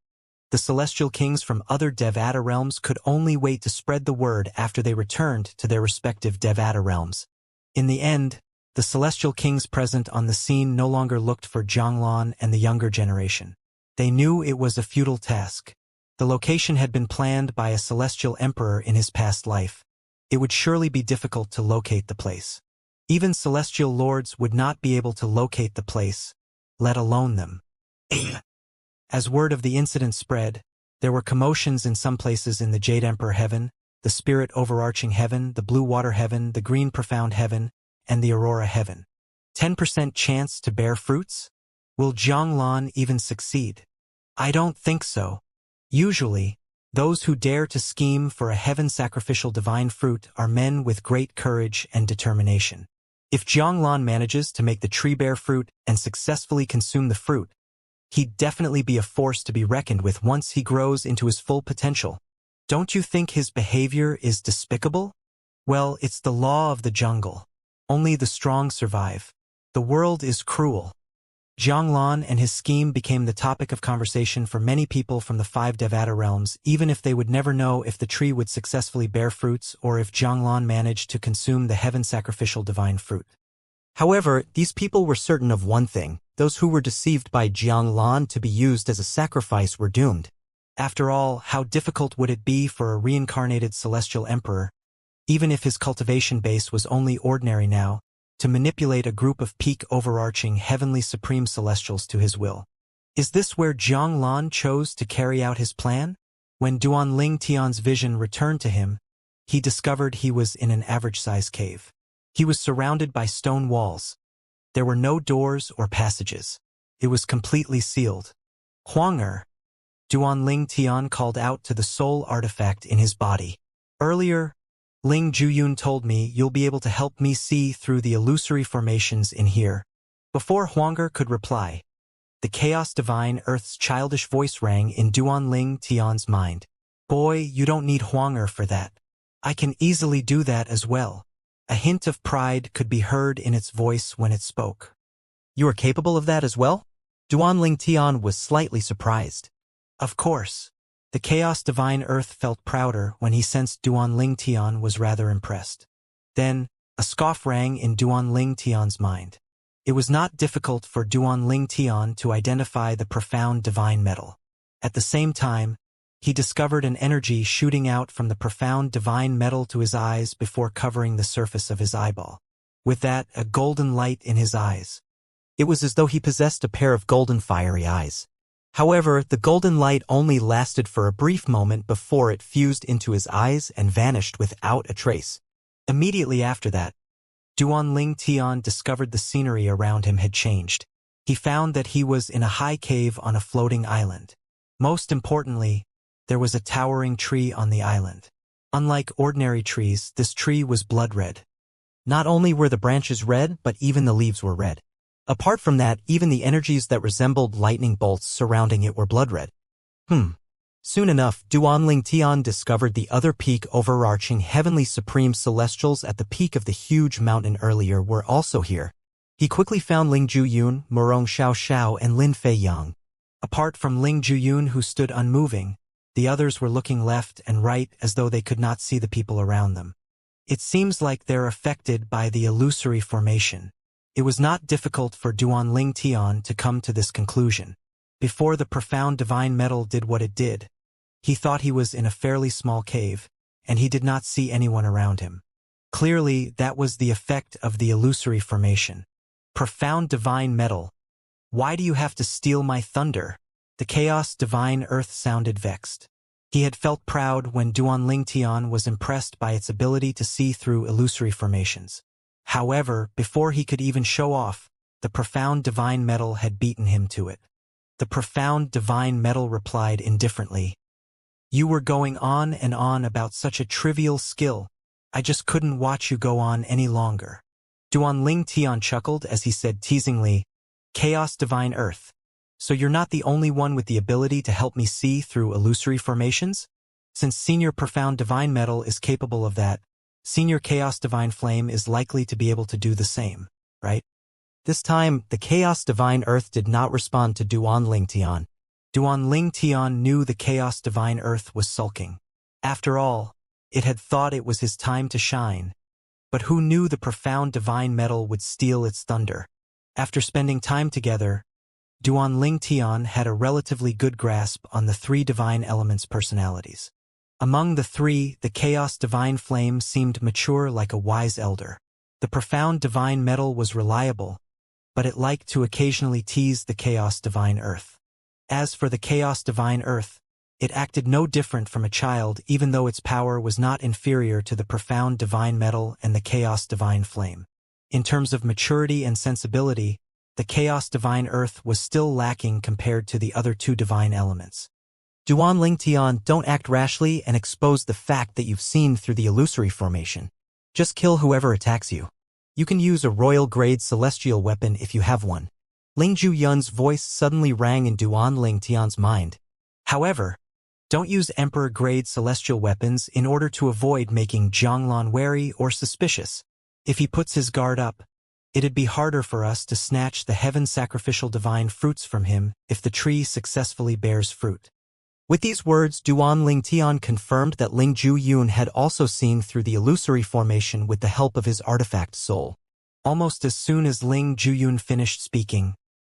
the celestial kings from other Devata realms could only wait to spread the word after they returned to their respective Devata realms. In the end, the celestial kings present on the scene no longer looked for Jianglan and the younger generation. They knew it was a futile task. The location had been planned by a celestial emperor in his past life. It would surely be difficult to locate the place. Even celestial lords would not be able to locate the place, let alone them. As word of the incident spread, there were commotions in some places in the Jade Emperor Heaven, the Spirit Overarching Heaven, the Blue Water Heaven, the Green Profound Heaven, and the Aurora Heaven. 10% chance to bear fruits? Will Jianglan even succeed? I don't think so. Usually, those who dare to scheme for a heaven sacrificial divine fruit are men with great courage and determination. If Jianglan manages to make the tree bear fruit and successfully consume the fruit, he'd definitely be a force to be reckoned with once he grows into his full potential. Don't you think his behavior is despicable? Well, it's the law of the jungle. Only the strong survive. The world is cruel. Jianglan and his scheme became the topic of conversation for many people from the 5 Devata realms, even if they would never know if the tree would successfully bear fruits or if Jianglan managed to consume the heaven sacrificial divine fruit. However, these people were certain of one thing: those who were deceived by Jianglan to be used as a sacrifice were doomed. After all, how difficult would it be for a reincarnated celestial emperor, even if his cultivation base was only ordinary now, to manipulate a group of peak overarching heavenly supreme celestials to his will? Is this where Jianglan chose to carry out his plan? When Duanling Tian's vision returned to him, he discovered he was in an average-sized cave. He was surrounded by stone walls. There were no doors or passages. It was completely sealed. Huang Duanling Tian called out to the soul artifact in his body. Earlier, Ling Juyun told me you'll be able to help me see through the illusory formations in here. Before Huang could reply, the Chaos Divine Earth's childish voice rang in Duanling Tian's mind. Boy, you don't need Huang for that. I can easily do that as well. A hint of pride could be heard in its voice when it spoke. You are capable of that as well? Duanling Tian was slightly surprised. Of course. The Chaos Divine Earth felt prouder when he sensed Duanling Tian was rather impressed. Then, a scoff rang in Duanling Tian's mind. It was not difficult for Duanling Tian to identify the profound divine metal. At the same time, he discovered an energy shooting out from the profound divine metal to his eyes before covering the surface of his eyeball. With that, a golden light in his eyes. It was as though he possessed a pair of golden fiery eyes. However, the golden light only lasted for a brief moment before it fused into his eyes and vanished without a trace. Immediately after that, Duanling Tian discovered the scenery around him had changed. He found that he was in a high cave on a floating island. Most importantly, there was a towering tree on the island. Unlike ordinary trees, this tree was blood red. Not only were the branches red, but even the leaves were red. Apart from that, even the energies that resembled lightning bolts surrounding it were blood red. Soon enough, Duanling Tian discovered the other peak overarching heavenly supreme celestials at the peak of the huge mountain earlier were also here. He quickly found Ling Juyun, Murong Xiao, and Lin Fei Yang. Apart from Ling Juyun, who stood unmoving, the others were looking left and right as though they could not see the people around them. It seems like they're affected by the illusory formation. It was not difficult for Duanling Tian to come to this conclusion. Before the profound divine metal did what it did, he thought he was in a fairly small cave, and he did not see anyone around him. Clearly, that was the effect of the illusory formation. Profound divine metal. Why do you have to steal my thunder? The chaos divine earth sounded vexed. He had felt proud when Duanling Tian was impressed by its ability to see through illusory formations. However, before he could even show off, the profound divine metal had beaten him to it. The profound divine metal replied indifferently. You were going on and on about such a trivial skill. I just couldn't watch you go on any longer. Duanling Tian chuckled as he said teasingly, Chaos divine earth. So you're not the only one with the ability to help me see through illusory formations? Since Senior Profound Divine Metal is capable of that, Senior Chaos Divine Flame is likely to be able to do the same, right? This time, the Chaos Divine Earth did not respond to Duanling Tian. Duanling Tian knew the Chaos Divine Earth was sulking. After all, it had thought it was his time to shine. But who knew the Profound Divine Metal would steal its thunder? After spending time together, Duanling Tian had a relatively good grasp on the three divine elements' personalities. Among the three, the Chaos Divine Flame seemed mature like a wise elder. The Profound Divine Metal was reliable, but it liked to occasionally tease the Chaos Divine Earth. As for the Chaos Divine Earth, it acted no different from a child even though its power was not inferior to the Profound Divine Metal and the Chaos Divine Flame. In terms of maturity and sensibility, the Chaos Divine Earth was still lacking compared to the other two divine elements. Duanling Tian, don't act rashly and expose the fact that you've seen through the illusory formation. Just kill whoever attacks you. You can use a royal-grade celestial weapon if you have one. Ling Juyun's voice suddenly rang in Duanling Tian's mind. However, don't use emperor-grade celestial weapons in order to avoid making Zhanglan wary or suspicious. If he puts his guard up, it'd be harder for us to snatch the heaven-sacrificial divine fruits from him if the tree successfully bears fruit. With these words, Duanling Tian confirmed that Ling Juyun had also seen through the illusory formation with the help of his artifact soul. Almost as soon as Ling Juyun finished speaking,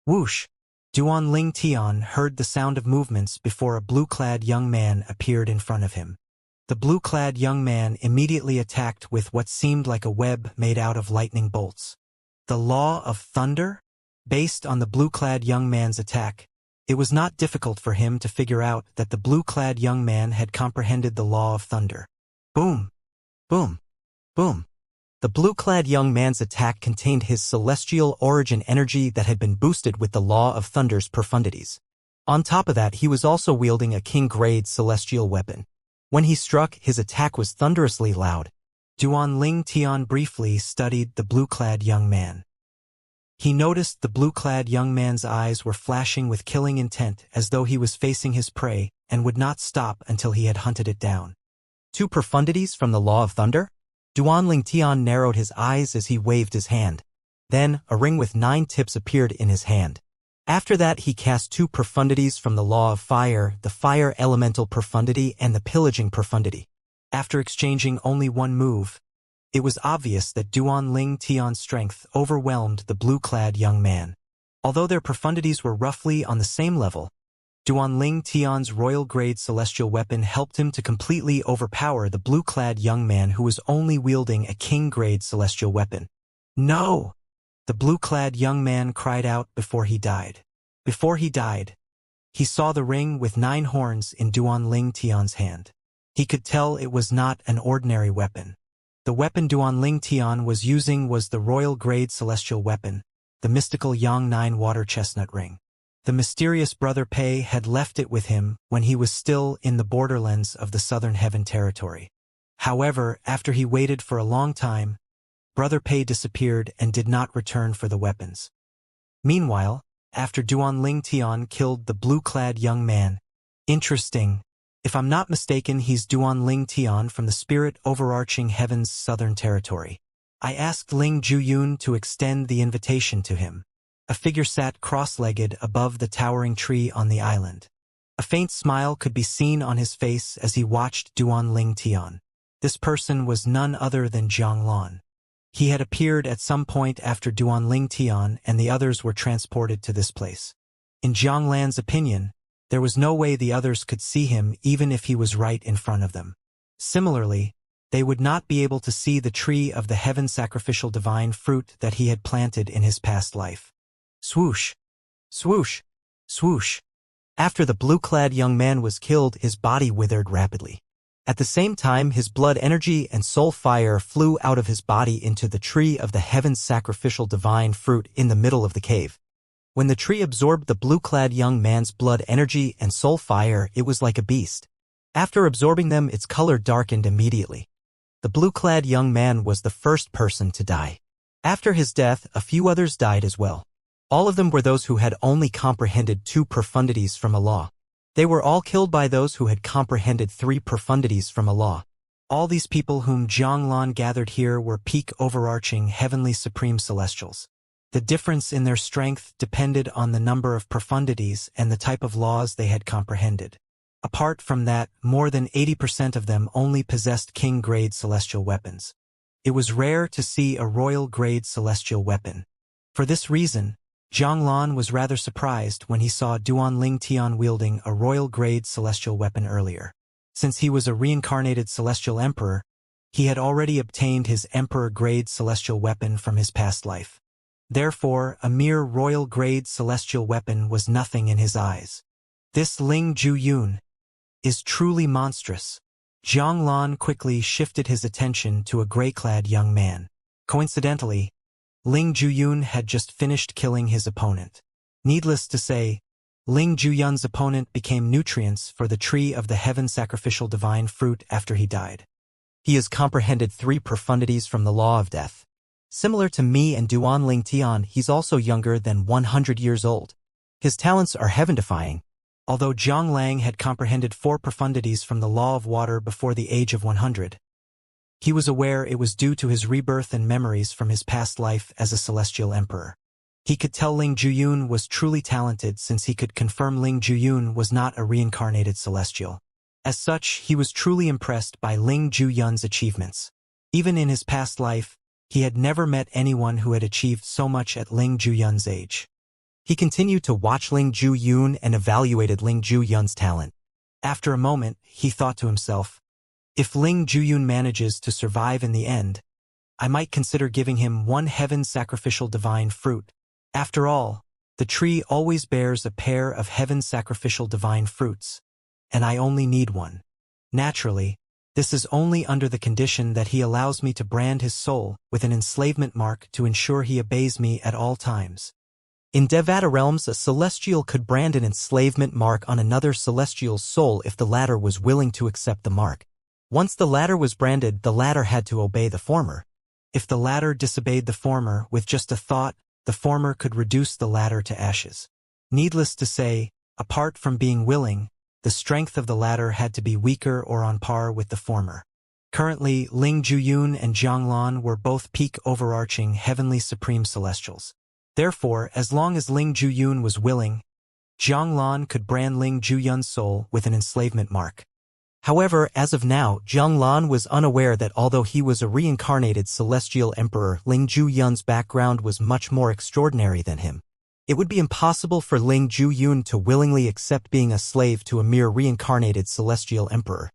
whoosh! Duanling Tian heard the sound of movements before a blue-clad young man appeared in front of him. The blue-clad young man immediately attacked with what seemed like a web made out of lightning bolts. The law of thunder? Based on the blue-clad young man's attack, it was not difficult for him to figure out that the blue-clad young man had comprehended the law of thunder. Boom! Boom! Boom! The blue-clad young man's attack contained his celestial origin energy that had been boosted with the law of thunder's profundities. On top of that, he was also wielding a king-grade celestial weapon. When he struck, his attack was thunderously loud. Duanling Tian briefly studied the blue-clad young man. He noticed the blue-clad young man's eyes were flashing with killing intent as though he was facing his prey and would not stop until he had hunted it down. 2 profundities from the law of thunder? Duanling Tian narrowed his eyes as he waved his hand. Then, a ring with 9 tips appeared in his hand. After that, he cast 2 profundities from the law of fire, the fire elemental profundity and the pillaging profundity. After exchanging only 1 move, it was obvious that Duanling Tian's strength overwhelmed the blue-clad young man. Although their profundities were roughly on the same level, Duanling Tian's royal-grade celestial weapon helped him to completely overpower the blue-clad young man who was only wielding a king-grade celestial weapon. No! The blue-clad young man cried out before he died. Before he died, he saw the ring with 9 horns in Duanling Tian's hand. He could tell it was not an ordinary weapon. The weapon Duanling Tian was using was the royal-grade celestial weapon, the mystical Yang 9 water chestnut ring. The mysterious Brother Pei had left it with him when he was still in the borderlands of the Southern Heaven territory. However, after he waited for a long time, Brother Pei disappeared and did not return for the weapons. Meanwhile, after Duanling Tian killed the blue-clad young man, interesting, if I'm not mistaken he's Duanling Tian from the spirit overarching Heaven's Southern territory. I asked Ling Juyun to extend the invitation to him. A figure sat cross-legged above the towering tree on the island. A faint smile could be seen on his face as he watched Duanling Tian. This person was none other than Zhang Lan. He had appeared at some point after Duanling Tian and the others were transported to this place. In Zhang Lan's opinion, there was no way the others could see him even if he was right in front of them. Similarly, they would not be able to see the tree of the heaven sacrificial divine fruit that he had planted in his past life. Swoosh! Swoosh! Swoosh! After the blue-clad young man was killed, his body withered rapidly. At the same time, his blood energy and soul fire flew out of his body into the tree of the heaven's sacrificial divine fruit in the middle of the cave. When the tree absorbed the blue-clad young man's blood energy and soul fire, it was like a beast. After absorbing them, its color darkened immediately. The blue-clad young man was the first person to die. After his death, a few others died as well. All of them were those who had only comprehended 2 profundities from a law. They were all killed by those who had comprehended 3 profundities from a law. All these people whom Zhang Lan gathered here were peak overarching heavenly supreme celestials. The difference in their strength depended on the number of profundities and the type of laws they had comprehended. Apart from that, more than 80% of them only possessed king-grade celestial weapons. It was rare to see a royal-grade celestial weapon. For this reason, Zhang Lan was rather surprised when he saw Duanling Tian wielding a royal-grade celestial weapon earlier. Since he was a reincarnated celestial emperor, he had already obtained his emperor-grade celestial weapon from his past life. Therefore, a mere royal-grade celestial weapon was nothing in his eyes. This Ling Juyun is truly monstrous. Zhang Lan quickly shifted his attention to a gray-clad young man. Coincidentally, Ling Juyun had just finished killing his opponent. Needless to say, Ling Juyun's opponent became nutrients for the tree of the heaven sacrificial divine fruit after he died. He has comprehended 3 profundities from the law of death. Similar to me and Duanling Tian, he's also younger than 100 years old. His talents are heaven-defying. Although Zhang Lang had comprehended 4 profundities from the law of water before the age of 100, he was aware it was due to his rebirth and memories from his past life as a celestial emperor. He could tell Ling Juyun was truly talented since he could confirm Ling Juyun was not a reincarnated celestial. As such, he was truly impressed by Ling Juyun's achievements. Even in his past life, he had never met anyone who had achieved so much at Ling Juyun's age. He continued to watch Ling Juyun and evaluated Ling Juyun's talent. After a moment, he thought to himself, if Ling Juyun manages to survive in the end, I might consider giving him 1 heaven sacrificial divine fruit. After all, the tree always bears a pair of heaven sacrificial divine fruits, and I only need 1. Naturally, this is only under the condition that he allows me to brand his soul with an enslavement mark to ensure he obeys me at all times. In Devata realms, a celestial could brand an enslavement mark on another celestial's soul if the latter was willing to accept the mark. Once the latter was branded, the latter had to obey the former. If the latter disobeyed the former with just a thought, the former could reduce the latter to ashes. Needless to say, apart from being willing, the strength of the latter had to be weaker or on par with the former. Currently, Ling Juyun and Zhang Lan were both peak overarching heavenly supreme celestials. Therefore, as long as Ling Juyun was willing, Zhang Lan could brand Ling Juyun's soul with an enslavement mark. However, as of now, Zhang Lan was unaware that although he was a reincarnated celestial emperor, Ling Juyun's background was much more extraordinary than him. It would be impossible for Ling Juyun to willingly accept being a slave to a mere reincarnated celestial emperor.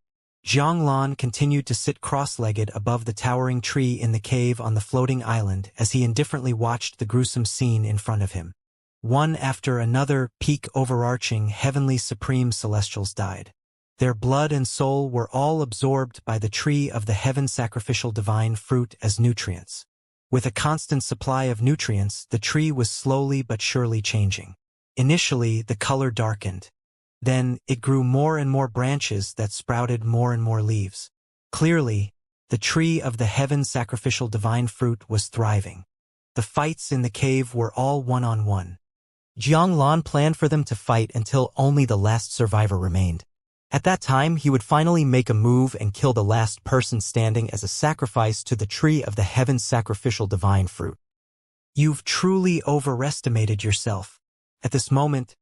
Zhang continued to sit cross-legged above the towering tree in the cave on the floating island as he indifferently watched the gruesome scene in front of him. One after another, peak overarching heavenly supreme celestials died. Their blood and soul were all absorbed by the tree of the heaven sacrificial divine fruit as nutrients. With a constant supply of nutrients, the tree was slowly but surely changing. Initially, the color darkened. Then, it grew more and more branches that sprouted more and more leaves. Clearly, the tree of the heaven sacrificial divine fruit was thriving. The fights in the cave were all one-on-one. Jiang planned for them to fight until only the last survivor remained. At that time, he would finally make a move and kill the last person standing as a sacrifice to the tree of the heaven sacrificial divine fruit. You've truly overestimated yourself. At this moment,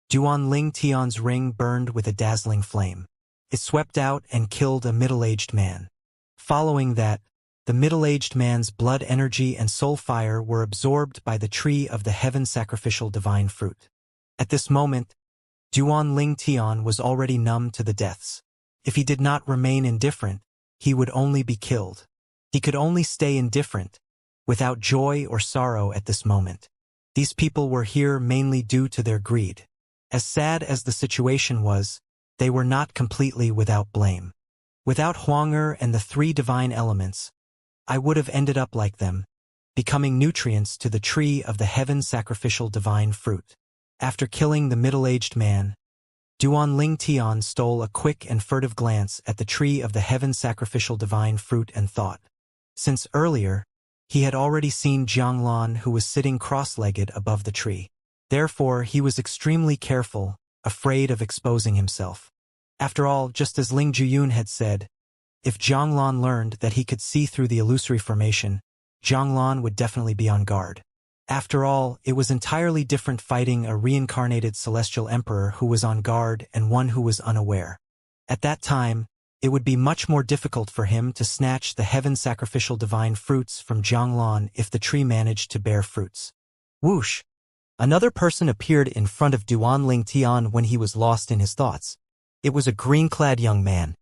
Duan Ling Tian's ring burned with a dazzling flame. It swept out and killed a middle-aged man. Following that, the middle-aged man's blood energy and soul fire were absorbed by the tree of the heaven sacrificial divine fruit. At this moment, Duan Ling Tian was already numb to the deaths. If he did not remain indifferent, he would only be killed. He could only stay indifferent, without joy or sorrow at this moment. These people were here mainly due to their greed. As sad as the situation was, they were not completely without blame. Without Huang'er and the three divine elements, I would have ended up like them, becoming nutrients to the tree of the heaven sacrificial divine fruit. After killing the middle-aged man, Duan Ling Tian stole a quick and furtive glance at the tree of the heaven sacrificial divine fruit and thought. Since earlier, he had already seen Jiang Lan, who was sitting cross-legged above the tree. Therefore, he was extremely careful, afraid of exposing himself. After all, just as Ling Juyun had said, if Jiang Lan learned that he could see through the illusory formation, Jiang Lan would definitely be on guard. After all, it was entirely different fighting a reincarnated celestial emperor who was on guard and one who was unaware. At that time, it would be much more difficult for him to snatch the heaven sacrificial divine fruits from Jiang Lan if the tree managed to bear fruits. Whoosh! Another person appeared in front of Duan Ling Tian when he was lost in his thoughts. It was a green-clad young man.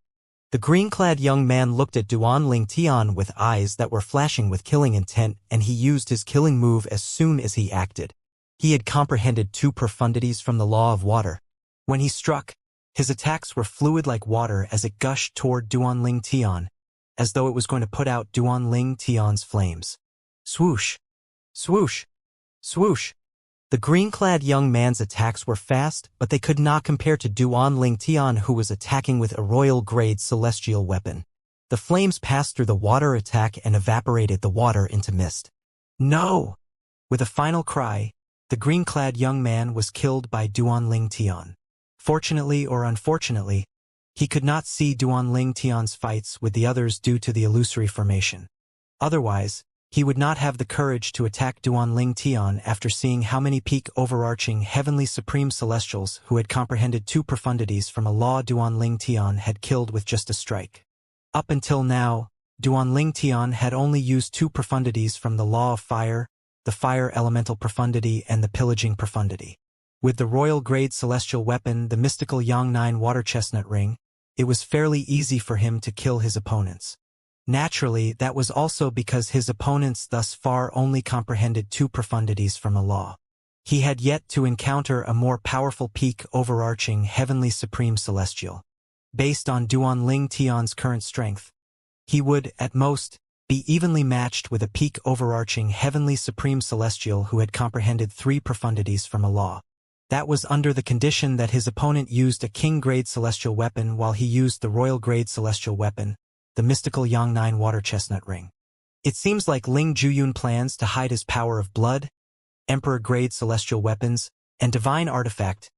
The green-clad young man looked at Duan Ling Tian with eyes that were flashing with killing intent, and he used his killing move as soon as he acted. He had comprehended two profundities from the law of water. When he struck, his attacks were fluid like water as it gushed toward Duan Ling Tian, as though it was going to put out Duan Ling Tian's flames. Swoosh! Swoosh! Swoosh! The green-clad young man's attacks were fast, but they could not compare to Duan Ling Tian, who was attacking with a royal-grade celestial weapon. The flames passed through the water attack and evaporated the water into mist. No! With a final cry, the green-clad young man was killed by Duan Ling Tian. Fortunately or unfortunately, he could not see Duan Ling Tian's fights with the others due to the illusory formation. Otherwise, he would not have the courage to attack Duan Ling Tian after seeing how many peak overarching heavenly supreme celestials who had comprehended two profundities from a law Duan Ling Tian had killed with just a strike. Up until now, Duan Ling Tian had only used two profundities from the law of fire, the fire elemental profundity and the pillaging profundity. With the royal-grade celestial weapon, the mystical Yang 9 water chestnut ring, it was fairly easy for him to kill his opponents. Naturally, that was also because his opponents thus far only comprehended two profundities from a law. He had yet to encounter a more powerful peak overarching heavenly supreme celestial. Based on Duan Ling Tian's current strength, he would, at most, be evenly matched with a peak overarching heavenly supreme celestial who had comprehended three profundities from a law. That was under the condition that his opponent used a king-grade celestial weapon while he used the royal-grade celestial weapon, the mystical Yang 9 water chestnut ring. It seems like Ling Juyun plans to hide his power of blood, emperor-grade celestial weapons, and divine artifact.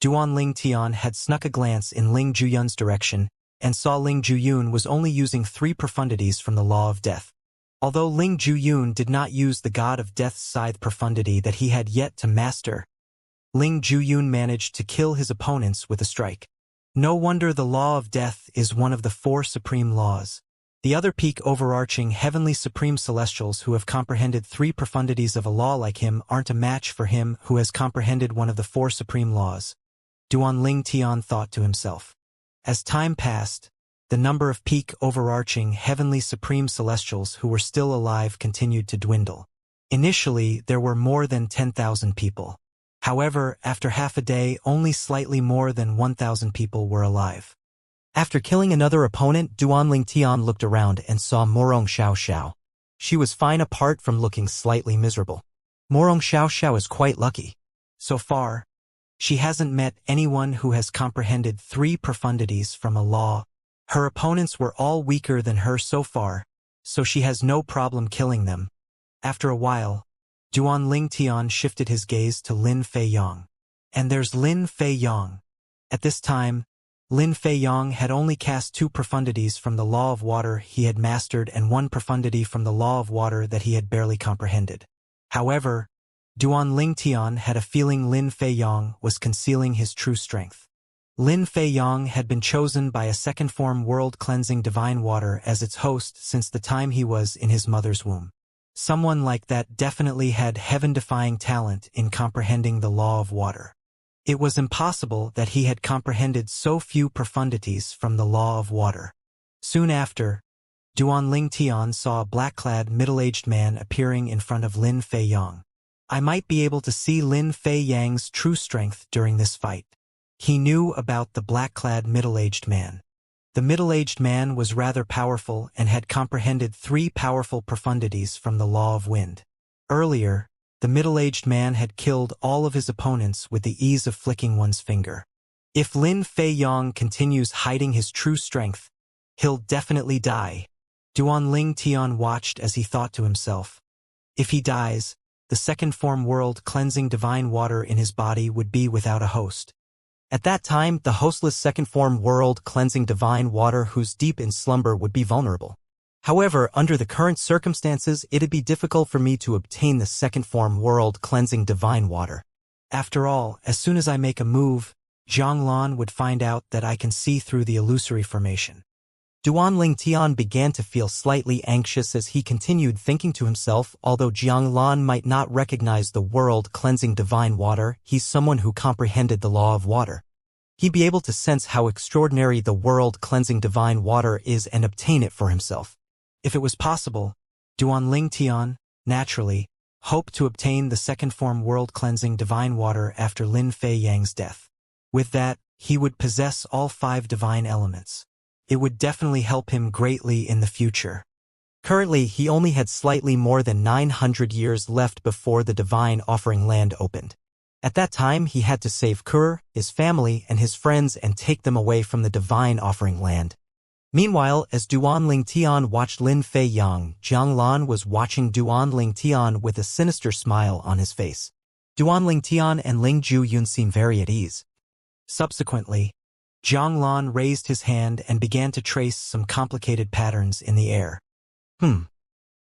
Duan Ling Tian had snuck a glance in Ling Juyun's direction and saw Ling Juyun was only using three profundities from the law of death. Although Ling Juyun did not use the god of death's scythe profundity that he had yet to master, Ling Juyun managed to kill his opponents with a strike. No wonder the law of death is one of the four supreme laws. The other peak overarching heavenly supreme celestials who have comprehended 3 profundities of a law like him aren't a match for him who has comprehended one of the 4 supreme laws, Duanling Tian thought to himself. As time passed, the number of peak overarching heavenly supreme celestials who were still alive continued to dwindle. Initially, there were more than 10,000 people. However, after half a day, only slightly more than 1,000 people were alive. After killing another opponent, Duanling Tian looked around and saw Morong Xiao. She was fine apart from looking slightly miserable. Morong Xiao is quite lucky. So far, she hasn't met anyone who has comprehended 3 profundities from a law. Her opponents were all weaker than her so far, so she has no problem killing them. After a while, Duanling Tian shifted his gaze to Lin Fei Yang. And there's Lin Fei Yang. At this time, Lin Fei Yang had only cast 2 profundities from the law of water he had mastered and 1 profundity from the law of water that he had barely comprehended. However, Duanling Tian had a feeling Lin Fei Yang was concealing his true strength. Lin Fei Yang had been chosen by a second form world-cleansing divine water as its host since the time he was in his mother's womb. Someone like that definitely had heaven-defying talent in comprehending the law of water. It was impossible that he had comprehended so few profundities from the law of water. Soon after, Duanling Tian saw a black-clad middle-aged man appearing in front of Lin Fei Yang. I might be able to see Lin Fei Yang's true strength during this fight. He knew about the black-clad middle-aged man. The middle-aged man was rather powerful and had comprehended 3 powerful profundities from the law of wind. Earlier, the middle-aged man had killed all of his opponents with the ease of flicking one's finger. If Lin Fei Yang continues hiding his true strength, he'll definitely die. Duanling Tian watched as he thought to himself. If he dies, the second form world-cleansing divine water in his body would be without a host. At that time, the hostless second form world-cleansing divine water who's deep in slumber would be vulnerable. However, under the current circumstances, it'd be difficult for me to obtain the second form world-cleansing divine water. After all, as soon as I make a move, Zhang would find out that I can see through the illusory formation. Duanling Tian began to feel slightly anxious as he continued thinking to himself, although Jiang Lan might not recognize the world-cleansing divine water, he's someone who comprehended the law of water. He'd be able to sense how extraordinary the world-cleansing divine water is and obtain it for himself. If it was possible, Duanling Tian, naturally, hoped to obtain the second form world-cleansing divine water after Lin Fei Yang's death. With that, he would possess all 5 divine elements. It would definitely help him greatly in the future. Currently, he only had slightly more than 900 years left before the divine offering land opened. At that time, he had to save Kur, his family, and his friends and take them away from the divine offering land. Meanwhile, as Duanling Tian watched Lin Fei Yang, Jiang Lan was watching Duanling Tian with a sinister smile on his face. Duanling Tian and Ling Zhuyun seemed very at ease. Subsequently, Jiang Lan raised his hand and began to trace some complicated patterns in the air.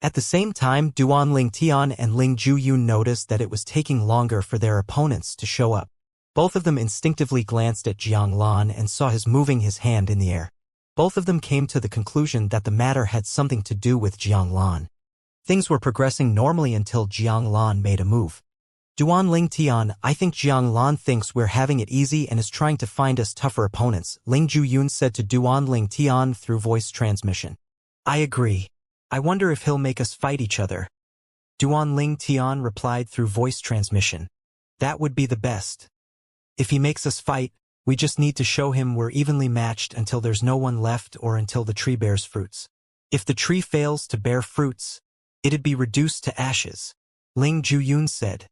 At the same time, Duanling Tian and Ling Zhuyun noticed that it was taking longer for their opponents to show up. Both of them instinctively glanced at Jiang Lan and saw his moving his hand in the air. Both of them came to the conclusion that the matter had something to do with Jiang Lan. Things were progressing normally until Jiang Lan made a move. Duanling Tian, I think Jiang Lan thinks we're having it easy and is trying to find us tougher opponents, Ling Zhuyun said to Duanling Tian through voice transmission. I agree. I wonder if he'll make us fight each other. Duanling Tian replied through voice transmission. That would be the best. If he makes us fight, we just need to show him we're evenly matched until there's no one left or until the tree bears fruits. If the tree fails to bear fruits, it'd be reduced to ashes, Ling Zhuyun said.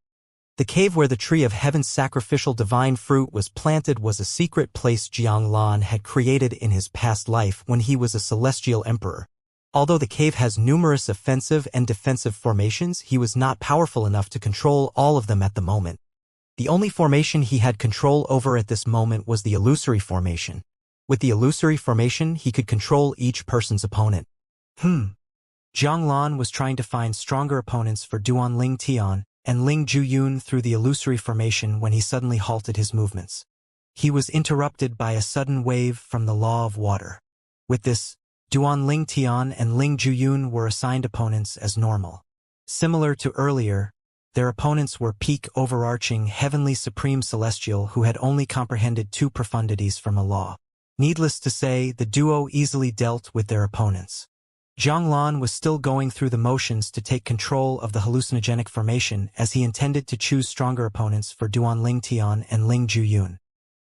The cave where the tree of heaven's sacrificial divine fruit was planted was a secret place Jiang Lan had created in his past life when he was a celestial emperor. Although the cave has numerous offensive and defensive formations, he was not powerful enough to control all of them at the moment. The only formation he had control over at this moment was the illusory formation. With the illusory formation, he could control each person's opponent. Jiang Lan was trying to find stronger opponents for Duanling Tian and Ling Zhuyun through the illusory formation when he suddenly halted his movements. He was interrupted by a sudden wave from the law of water. With this, Duan Ling Tian and Ling Juyun were assigned opponents as normal. Similar to earlier, their opponents were peak overarching heavenly supreme celestial who had only comprehended 2 profundities from a law. Needless to say, the duo easily dealt with their opponents. Zhang Lan was still going through the motions to take control of the hallucinogenic formation as he intended to choose stronger opponents for Duan Ling Tian and Ling Juyun.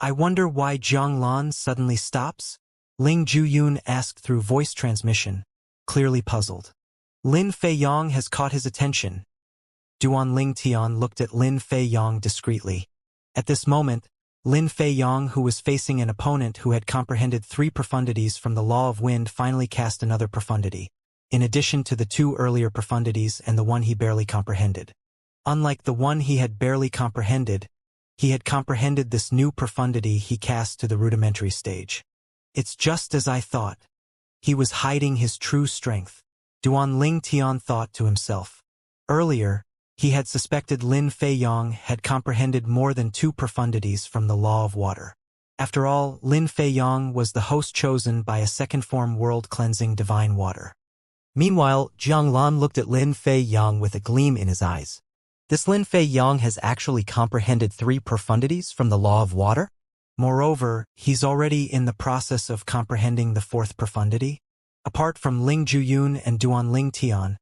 I wonder why Zhang Lan suddenly stops? Ling Juyun asked through voice transmission, clearly puzzled. Lin Feiyong has caught his attention. Duan Ling Tian looked at Lin Feiyong discreetly. At this moment, Lin Feiyong, who was facing an opponent who had comprehended 3 profundities from the law of wind, finally cast another profundity, in addition to the 2 earlier profundities and the one he barely comprehended. Unlike the one he had barely comprehended, he had comprehended this new profundity he cast to the rudimentary stage. It's just as I thought. He was hiding his true strength, Duan Ling Tian thought to himself. Earlier, he had suspected Lin Feiyong had comprehended more than 2 profundities from the law of water. After all, Lin Feiyong was the host chosen by a second-form world-cleansing divine water. Meanwhile, Zhang Lan looked at Lin Feiyong with a gleam in his eyes. This Lin Feiyong has actually comprehended 3 profundities from the law of water? Moreover, he's already in the process of comprehending the 4th profundity. Apart from Ling Juyun and Duan Ling Tian,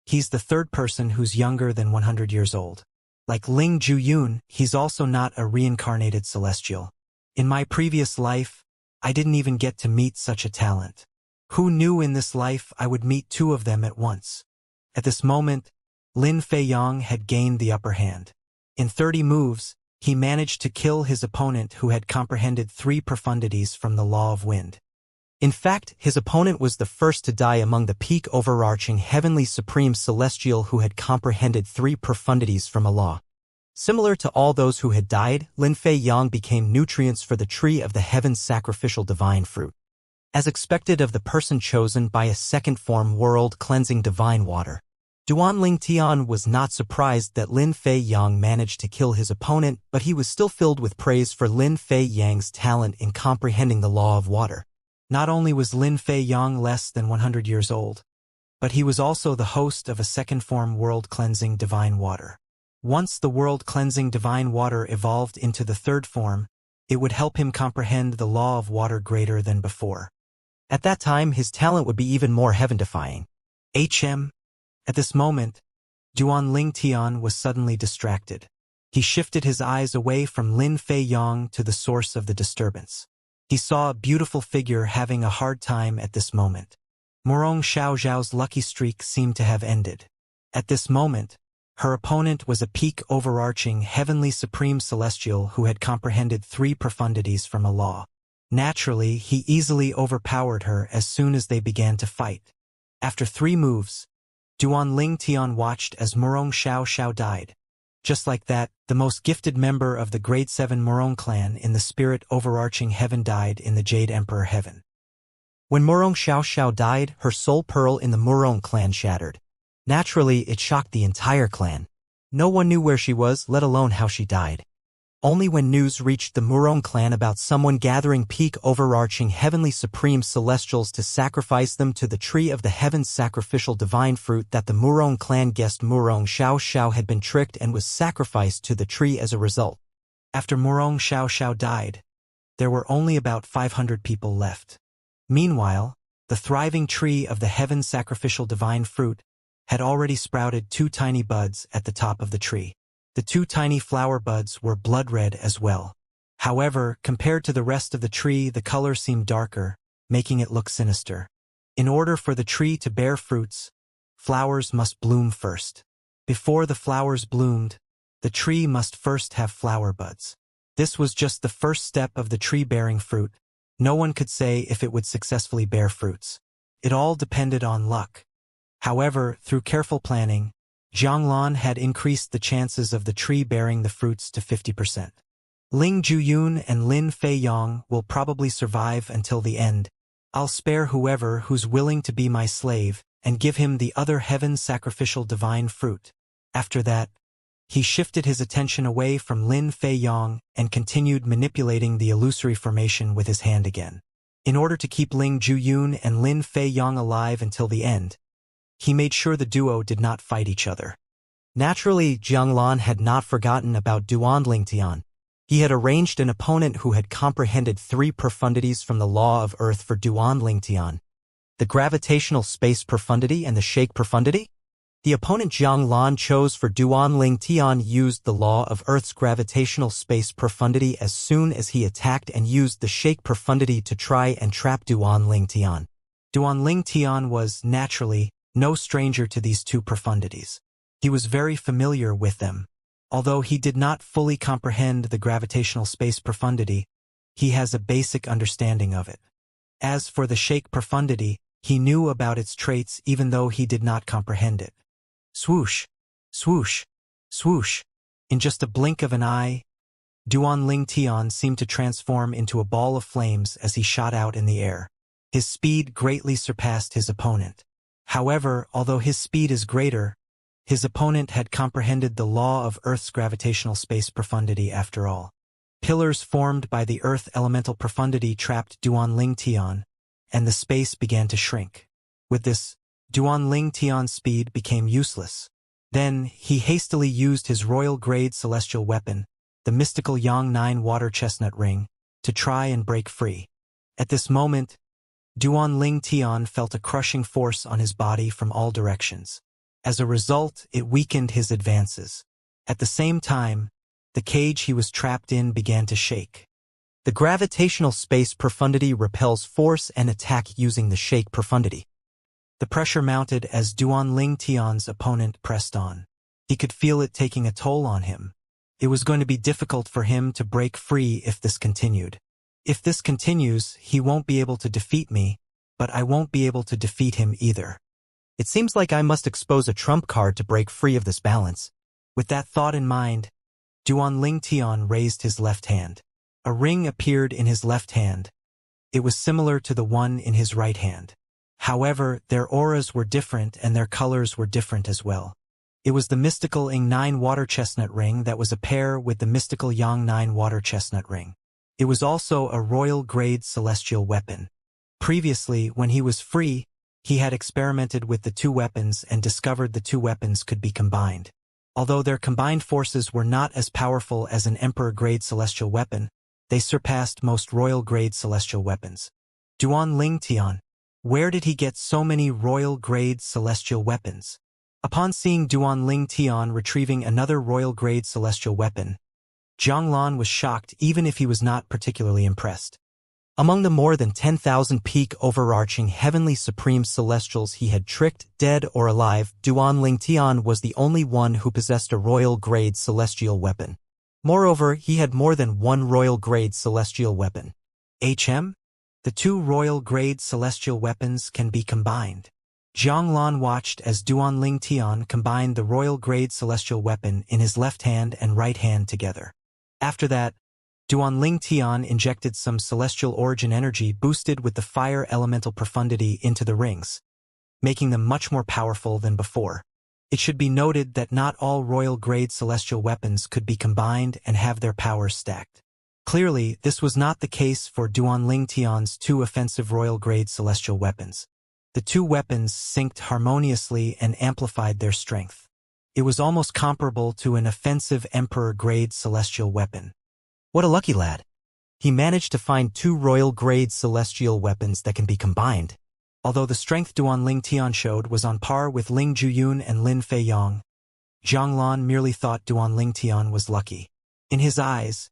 he's the 3rd person who's younger than 100 years old. Like Ling Juyun, he's also not a reincarnated celestial. In my previous life, I didn't even get to meet such a talent. Who knew in this life I would meet 2 of them at once? At this moment, Lin Feiyong had gained the upper hand. In 30 moves, he managed to kill his opponent who had comprehended 3 profundities from the law of wind. In fact, his opponent was the first to die among the peak overarching heavenly supreme celestial who had comprehended 3 profundities from a law. Similar to all those who had died, Lin Feiyong became nutrients for the tree of the heaven's sacrificial divine fruit. As expected of the person chosen by a second-form world-cleansing divine water, Duan Ling Tian was not surprised that Lin Feiyong managed to kill his opponent, but he was still filled with praise for Lin Feiyang's talent in comprehending the law of water. Not only was Lin Feiyong less than 100 years old, but he was also the host of a second-form world-cleansing divine water. Once the world-cleansing divine water evolved into the 3rd form, it would help him comprehend the law of water greater than before. At that time, his talent would be even more heaven-defying. At this moment, Duan Ling Tian was suddenly distracted. He shifted his eyes away from Lin Feiyong to the source of the disturbance. He saw a beautiful figure having a hard time at this moment. Murong Xiaozhao's lucky streak seemed to have ended. At this moment, her opponent was a peak overarching heavenly supreme celestial who had comprehended 3 profundities from a law. Naturally, he easily overpowered her as soon as they began to fight. After 3 moves, Duan Ling Tian watched as Murong Xiaozhao died. Just like that, the most gifted member of the Grade 7 Murong clan in the spirit overarching heaven died in the Jade Emperor heaven. When Murong Xiaozhao died, her soul pearl in the Murong clan shattered. Naturally, it shocked the entire clan. No one knew where she was, let alone how she died. Only when news reached the Murong clan about someone gathering peak overarching heavenly supreme celestials to sacrifice them to the tree of the heaven's sacrificial divine fruit that the Murong clan guessed Murong Xiaozhao had been tricked and was sacrificed to the tree as a result. After Murong Xiaozhao died, there were only about 500 people left. Meanwhile, the thriving tree of the heaven's sacrificial divine fruit had already sprouted 2 tiny buds at the top of the tree. The 2 tiny flower buds were blood red as well. However, compared to the rest of the tree, the color seemed darker, making it look sinister. In order for the tree to bear fruits, flowers must bloom first. Before the flowers bloomed, the tree must first have flower buds. This was just the first step of the tree bearing fruit. No one could say if it would successfully bear fruits. It all depended on luck. However, through careful planning, Zhang Lan had increased the chances of the tree bearing the fruits to 50%. Ling Juyun and Lin Feiyong will probably survive until the end. I'll spare whoever who's willing to be my slave and give him the other heaven sacrificial divine fruit. After that, he shifted his attention away from Lin Feiyong and continued manipulating the illusory formation with his hand again. In order to keep Ling Juyun and Lin Fei Yang alive until the end, he made sure the duo did not fight each other. Naturally, Jiang Lan had not forgotten about Duan Lingtian. He had arranged an opponent who had comprehended 3 profundities from the law of Earth for Duan Lingtian: the gravitational space profundity and the shake profundity. The opponent Jiang Lan chose for Duan Lingtian used the law of Earth's gravitational space profundity as soon as he attacked and used the shake profundity to try and trap Duan Lingtian. Duan Lingtian was, naturally, no stranger to these 2 profundities. He was very familiar with them. Although he did not fully comprehend the gravitational space profundity, he has a basic understanding of it. As for the shake profundity, he knew about its traits even though he did not comprehend it. Swoosh, swoosh, swoosh. In just a blink of an eye, Duan Lingtian seemed to transform into a ball of flames as he shot out in the air. His speed greatly surpassed his opponent. However, although his speed is greater, his opponent had comprehended the law of Earth's gravitational space profundity after all. Pillars formed by the Earth elemental profundity trapped Duan Lingtian, and the space began to shrink. With this, Duan Lingtian's speed became useless. Then, he hastily used his royal-grade celestial weapon, the mystical Yang 9 water chestnut ring, to try and break free. At this moment, Duan Lingtian felt a crushing force on his body from all directions. As a result, it weakened his advances. At the same time, the cage he was trapped in began to shake. The gravitational space profundity repels force and attack using the shake profundity. The pressure mounted as Duan Lingtian's opponent pressed on. He could feel it taking a toll on him. It was going to be difficult for him to break free if this continued. If this continues, he won't be able to defeat me, but I won't be able to defeat him either. It seems like I must expose a trump card to break free of this balance. With that thought in mind, Duan Lingtian raised his left hand. A ring appeared in his left hand. It was similar to the one in his right hand. However, their auras were different and their colors were different as well. It was the mystical Ing 9 water chestnut ring that was a pair with the mystical Yang 9 water chestnut ring. It was also a royal-grade celestial weapon. Previously, when he was free, he had experimented with the 2 weapons and discovered the 2 weapons could be combined. Although their combined forces were not as powerful as an Emperor-grade celestial weapon, they surpassed most royal-grade celestial weapons. Duan Lingtian, where did he get so many royal-grade celestial weapons? Upon seeing Duan Lingtian retrieving another royal-grade celestial weapon, Jiang Lan was shocked even if he was not particularly impressed. Among the more than 10,000 peak overarching heavenly supreme celestials he had tricked, dead or alive, Duan Lingtian was the only one who possessed a royal-grade celestial weapon. Moreover, he had more than one royal-grade celestial weapon. The 2 royal-grade celestial weapons can be combined. Jiang Lan watched as Duan Lingtian combined the royal-grade celestial weapon in his left hand and right hand together. After that, Duan Lingtian injected some celestial origin energy boosted with the fire elemental profundity into the rings, making them much more powerful than before. It should be noted that not all royal-grade celestial weapons could be combined and have their powers stacked. Clearly, this was not the case for Duan Lingtian's 2 offensive royal-grade celestial weapons. The 2 weapons synced harmoniously and amplified their strength. It was almost comparable to an offensive Emperor-grade celestial weapon. What a lucky lad. He managed to find 2 royal-grade celestial weapons that can be combined. Although the strength Duan Lingtian showed was on par with Ling Juyun and Lin Fei Yang, Jiang Lan merely thought Duan Lingtian was lucky. In his eyes,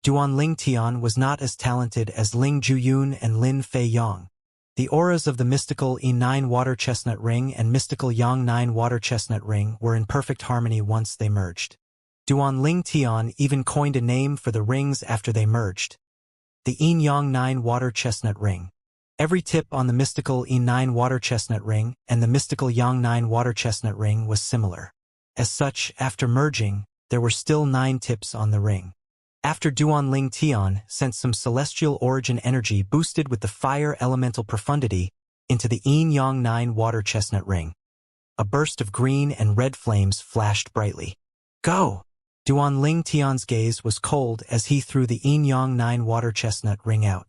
Duan Lingtian was not as talented as Ling Juyun and Lin Fei Yang. The auras of the mystical E9 water chestnut ring and mystical Yang 9 water chestnut ring were in perfect harmony once they merged. Duan Lingtian even coined a name for the rings after they merged: the Yang 9 water chestnut ring. Every tip on the mystical E9 water chestnut ring and the mystical Yang 9 water chestnut ring was similar. As such, after merging, there were still 9 tips on the ring. After Duan Lingtian sent some celestial origin energy boosted with the fire elemental profundity into the Yang 9 water chestnut ring, a burst of green and red flames flashed brightly. Go! Duan Lingtian's gaze was cold as he threw the Yang 9 water chestnut ring out.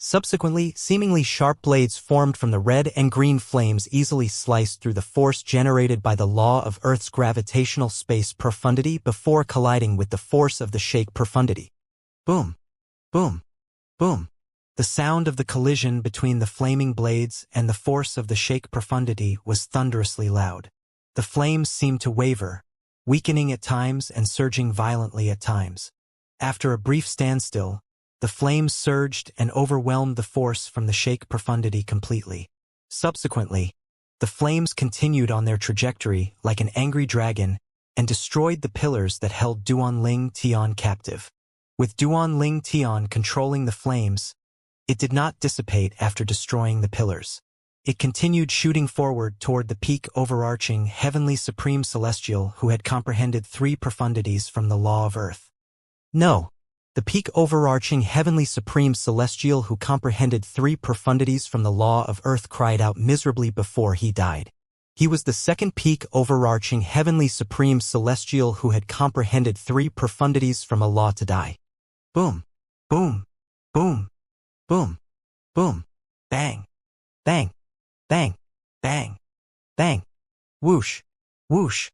Subsequently, seemingly sharp blades formed from the red and green flames easily sliced through the force generated by the law of Earth's gravitational space profundity before colliding with the force of the shake profundity. Boom, boom, boom. The sound of the collision between the flaming blades and the force of the shake profundity was thunderously loud. The flames seemed to waver, weakening at times and surging violently at times. After a brief standstill, the flames surged and overwhelmed the force from the shake profundity completely. Subsequently, the flames continued on their trajectory like an angry dragon and destroyed the pillars that held Duanling Tian captive. With Duanling Tian controlling the flames, it did not dissipate after destroying the pillars. It continued shooting forward toward the peak overarching heavenly supreme celestial who had comprehended 3 profundities from the law of Earth. No, the peak overarching heavenly supreme celestial who comprehended 3 profundities from the law of Earth cried out miserably before he died. He was the second peak overarching heavenly supreme celestial who had comprehended 3 profundities from a law to die. Boom, boom, boom, boom, boom, bang, bang, bang, bang, bang, whoosh, whoosh,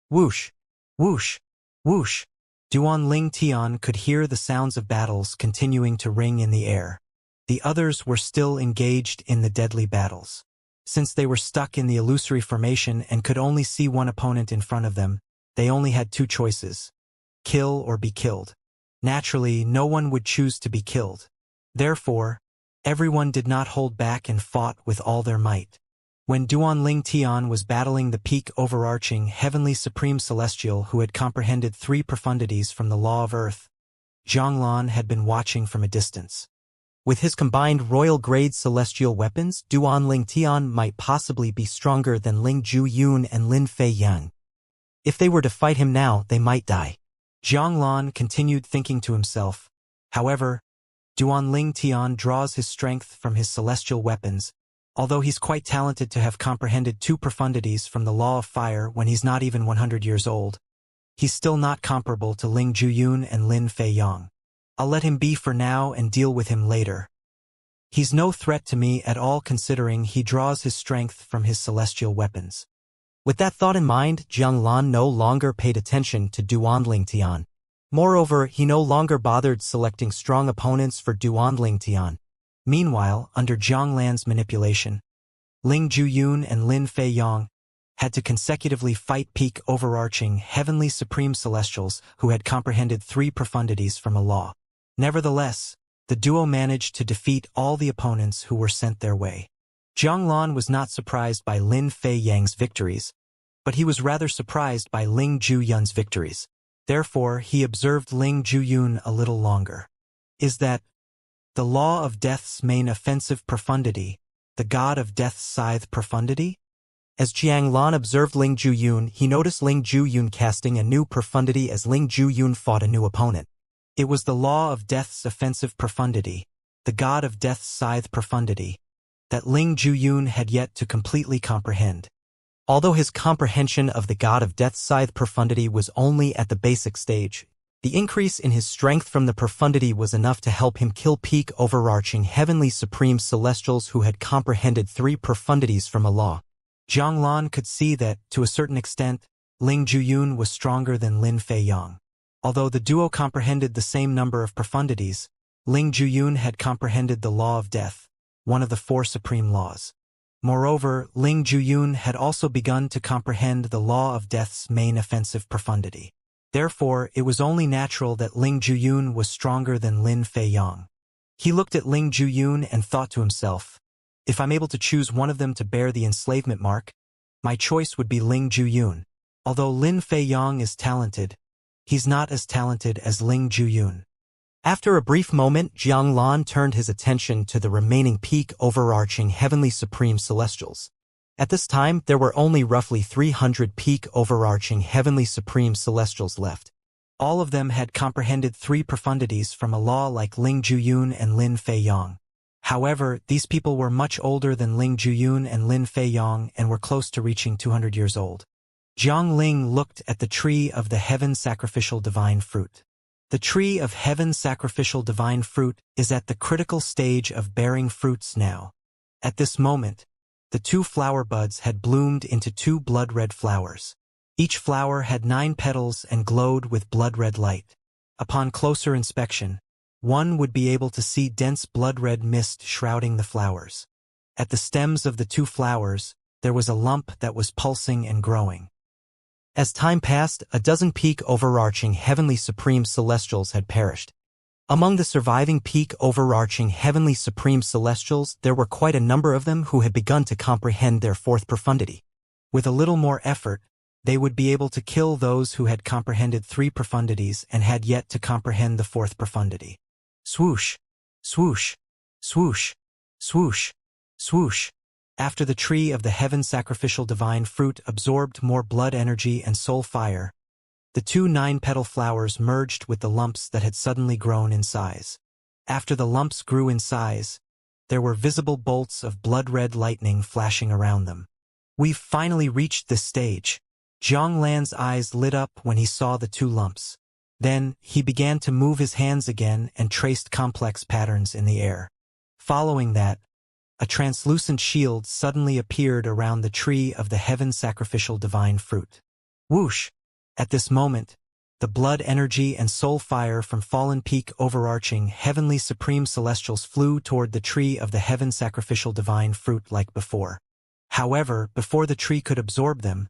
whoosh, whoosh, whoosh. Duanling Tian could hear the sounds of battles continuing to ring in the air. The others were still engaged in the deadly battles. Since they were stuck in the illusory formation and could only see one opponent in front of them, they only had 2 choices: kill or be killed. Naturally, no one would choose to be killed. Therefore, everyone did not hold back and fought with all their might. When Duanling Tian was battling the peak overarching heavenly supreme celestial who had comprehended 3 profundities from the law of Earth, Zhanglan had been watching from a distance. With his combined royal-grade celestial weapons, Duanling Tian might possibly be stronger than Ling Zhuyun and Lin Fei Yang. If they were to fight him now, they might die. Zhanglan continued thinking to himself. However, Duanling Tian draws his strength from his celestial weapons. Although he's quite talented to have comprehended 2 profundities from the law of fire when he's not even 100 years old, he's still not comparable to Ling Zhuyun and Lin Fei Yang. I'll let him be for now and deal with him later. He's no threat to me at all considering he draws his strength from his celestial weapons. With that thought in mind, Zhanglan no longer paid attention to Duanling Tian. Moreover, he no longer bothered selecting strong opponents for Duanling Tian. Meanwhile, under Zhanglan's manipulation, Ling Zhuyun and Lin Fei Yang had to consecutively fight peak overarching heavenly supreme celestials who had comprehended 3 profundities from a law. Nevertheless, the duo managed to defeat all the opponents who were sent their way. Zhanglan was not surprised by Lin Fei Yang's victories, but he was rather surprised by Ling Zhuyun's victories. Therefore, he observed Ling Zhuyun a little longer. Is that the law of death's main offensive profundity, the god of death's scythe profundity? As Zhanglan observed Ling Zhuyun, he noticed Ling Zhuyun casting a new profundity as Ling Zhuyun fought a new opponent. It was the law of death's offensive profundity, the god of death's scythe profundity, that Ling Zhuyun had yet to completely comprehend. Although his comprehension of the god of death's scythe profundity was only at the basic stage, the increase in his strength from the profundity was enough to help him kill peak overarching heavenly supreme celestials who had comprehended 3 profundities from a law. Zhanglan could see that, to a certain extent, Ling Zhuyun was stronger than Lin Fei Yang. Although the duo comprehended the same number of profundities, Ling Zhuyun had comprehended the law of death, one of the 4 supreme laws. Moreover, Ling Zhuyun had also begun to comprehend the law of death's main offensive profundity. Therefore, it was only natural that Ling Zhuyun was stronger than Lin Fei Yang. He looked at Ling Zhuyun and thought to himself, if I'm able to choose one of them to bear the enslavement mark, my choice would be Ling Zhuyun. Although Lin Fei Yang is talented, he's not as talented as Ling Zhuyun. After a brief moment, Zhanglan turned his attention to the remaining peak overarching heavenly supreme celestials. At this time, there were only roughly 300 peak overarching heavenly supreme celestials left. All of them had comprehended 3 profundities from a law like Ling Zhuyun and Lin Fei Yang. However, these people were much older than Ling Zhuyun and Lin Fei Yang and were close to reaching 200 years old. Jiang Ling looked at the tree of the heaven sacrificial divine fruit. The tree of heaven's sacrificial divine fruit is at the critical stage of bearing fruits now. At this moment, the 2 flower buds had bloomed into 2 blood-red flowers. Each flower had 9 petals and glowed with blood-red light. Upon closer inspection, one would be able to see dense blood-red mist shrouding the flowers. At the stems of the 2 flowers, there was a lump that was pulsing and growing. As time passed, a dozen peak overarching heavenly supreme celestials had perished. Among the surviving peak overarching heavenly supreme celestials, there were quite a number of them who had begun to comprehend their 4th profundity. With a little more effort, they would be able to kill those who had comprehended 3 profundities and had yet to comprehend the 4th profundity. Swoosh, swoosh, swoosh, swoosh, swoosh. After the tree of the heaven sacrificial divine fruit absorbed more blood energy and soul fire, the 2 9-petal flowers merged with the lumps that had suddenly grown in size. After the lumps grew in size, there were visible bolts of blood-red lightning flashing around them. We've finally reached this stage. Zhang Lan's eyes lit up when he saw the 2 lumps. Then, he began to move his hands again and traced complex patterns in the air. Following that, a translucent shield suddenly appeared around the tree of the heaven sacrificial divine fruit. Whoosh! At this moment, the blood energy and soul fire from fallen peak overarching heavenly supreme celestials flew toward the tree of the heaven sacrificial divine fruit like before. However, before the tree could absorb them,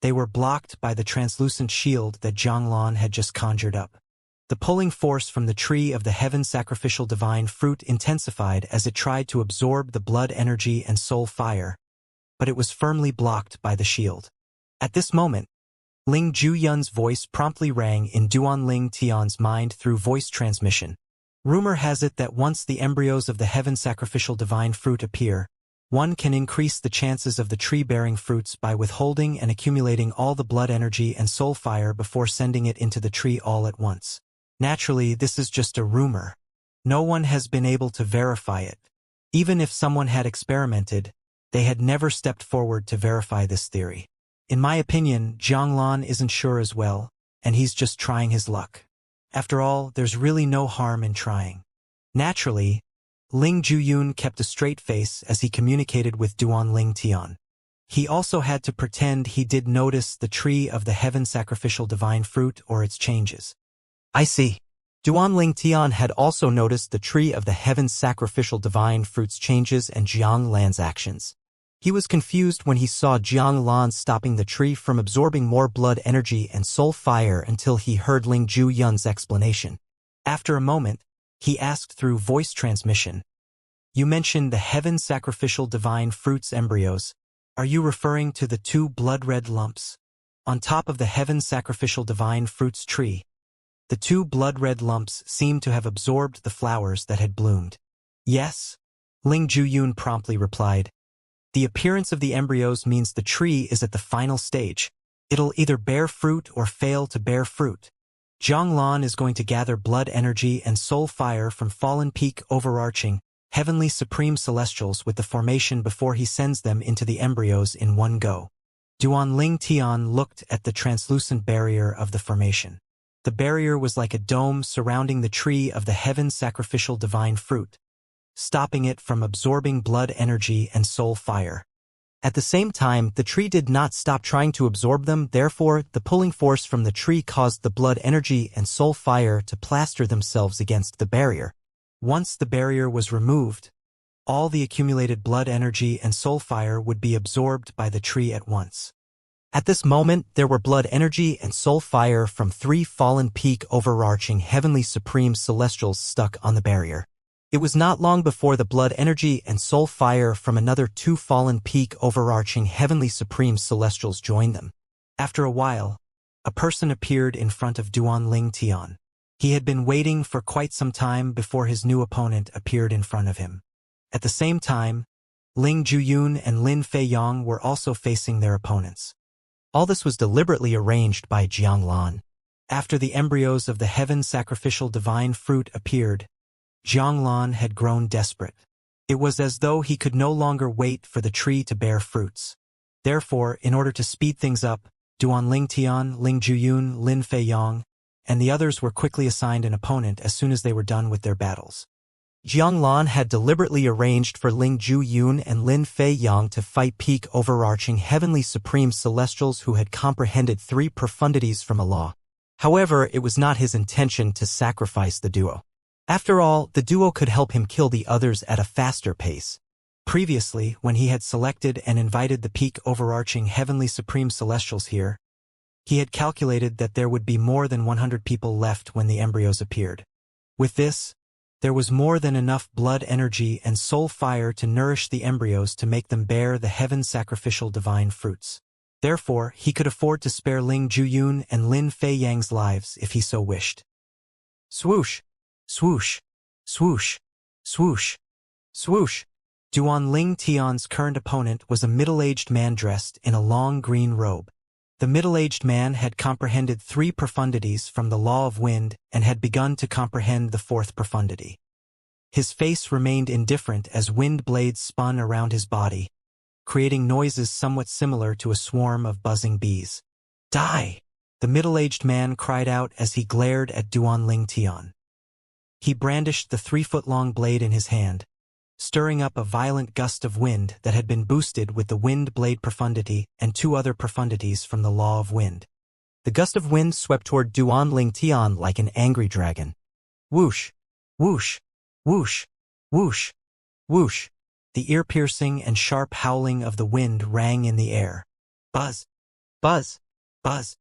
they were blocked by the translucent shield that Zhanglan had just conjured up. The pulling force from the tree of the heaven sacrificial divine fruit intensified as it tried to absorb the blood energy and soul fire, but it was firmly blocked by the shield. At this moment, Ling Zhuyun's voice promptly rang in Duanling Tian's mind through voice transmission. Rumor has it that once the embryos of the heaven sacrificial divine fruit appear, one can increase the chances of the tree-bearing fruits by withholding and accumulating all the blood energy and soul fire before sending it into the tree all at once. Naturally, this is just a rumor. No one has been able to verify it. Even if someone had experimented, they had never stepped forward to verify this theory. In my opinion, Zhanglan isn't sure as well, and he's just trying his luck. After all, there's really no harm in trying. Naturally, Ling Zhuyun kept a straight face as he communicated with Duanling Tian. He also had to pretend he did notice the tree of the heaven sacrificial divine fruit or its changes. I see. Duanling Tian had also noticed the tree of the heaven's sacrificial divine fruit's changes and Jiang Lan's actions. He was confused when he saw Jiang Lan stopping the tree from absorbing more blood energy and soul fire until he heard Ling Zhuyun's explanation. After a moment, he asked through voice transmission, "You mentioned the heaven sacrificial divine fruit's embryos. Are you referring to the 2 blood-red lumps on top of the heaven sacrificial divine fruit's tree?" The 2 blood-red lumps seemed to have absorbed the flowers that had bloomed. "Yes," Ling Zhuyun promptly replied. "The appearance of the embryos means the tree is at the final stage. It'll either bear fruit or fail to bear fruit. Zhanglan is going to gather blood energy and soul fire from fallen peak overarching heavenly supreme celestials with the formation before he sends them into the embryos in one go." Duanling Tian looked at the translucent barrier of the formation. The barrier was like a dome surrounding the tree of the heaven sacrificial divine fruit, stopping it from absorbing blood energy and soul fire. At the same time, the tree did not stop trying to absorb them, therefore, the pulling force from the tree caused the blood energy and soul fire to plaster themselves against the barrier. Once the barrier was removed, all the accumulated blood energy and soul fire would be absorbed by the tree at once. At this moment, there were blood energy and soul fire from 3 fallen peak overarching heavenly supreme celestials stuck on the barrier. It was not long before the blood energy and soul fire from another 2 fallen peak overarching heavenly supreme celestials joined them. After a while, a person appeared in front of Duanling Tian. He had been waiting for quite some time before his new opponent appeared in front of him. At the same time, Ling Zhuyun and Lin Feiyang were also facing their opponents. All this was deliberately arranged by Jianglan. After the embryos of the heaven sacrificial divine fruit appeared, Jianglan had grown desperate. It was as though he could no longer wait for the tree to bear fruits. Therefore, in order to speed things up, Duanling Tian, Ling Zhuyun, Lin Feiyang, and the others were quickly assigned an opponent as soon as they were done with their battles. Jiang Lan had deliberately arranged for Ling Ju-yun and Lin Fei-yang to fight peak overarching heavenly supreme celestials who had comprehended 3 profundities from a law. However, it was not his intention to sacrifice the duo. After all, the duo could help him kill the others at a faster pace. Previously, when he had selected and invited the peak overarching heavenly supreme celestials here, he had calculated that there would be more than 100 people left when the embryos appeared. With this, there was more than enough blood energy and soul fire to nourish the embryos to make them bear the heaven-sacrificial divine fruits. Therefore, he could afford to spare Ling Ju-yun and Lin Fei-yang's lives if he so wished. Swoosh! Swoosh! Swoosh! Swoosh! Swoosh! Duan Ling Tian's current opponent was a middle-aged man dressed in a long green robe. The middle-aged man had comprehended 3 profundities from the law of wind and had begun to comprehend the 4th profundity. His face remained indifferent as wind blades spun around his body, creating noises somewhat similar to a swarm of buzzing bees. Die! The middle-aged man cried out as he glared at Duan Ling Tian. He brandished the 3-foot-long blade in his hand, stirring up a violent gust of wind that had been boosted with the wind blade profundity and 2 other profundities from the law of wind. The gust of wind swept toward Duan Ling Tian like an angry dragon. Whoosh! Whoosh! Whoosh! Whoosh! Whoosh! The ear-piercing and sharp howling of the wind rang in the air. Buzz! Buzz! Buzz!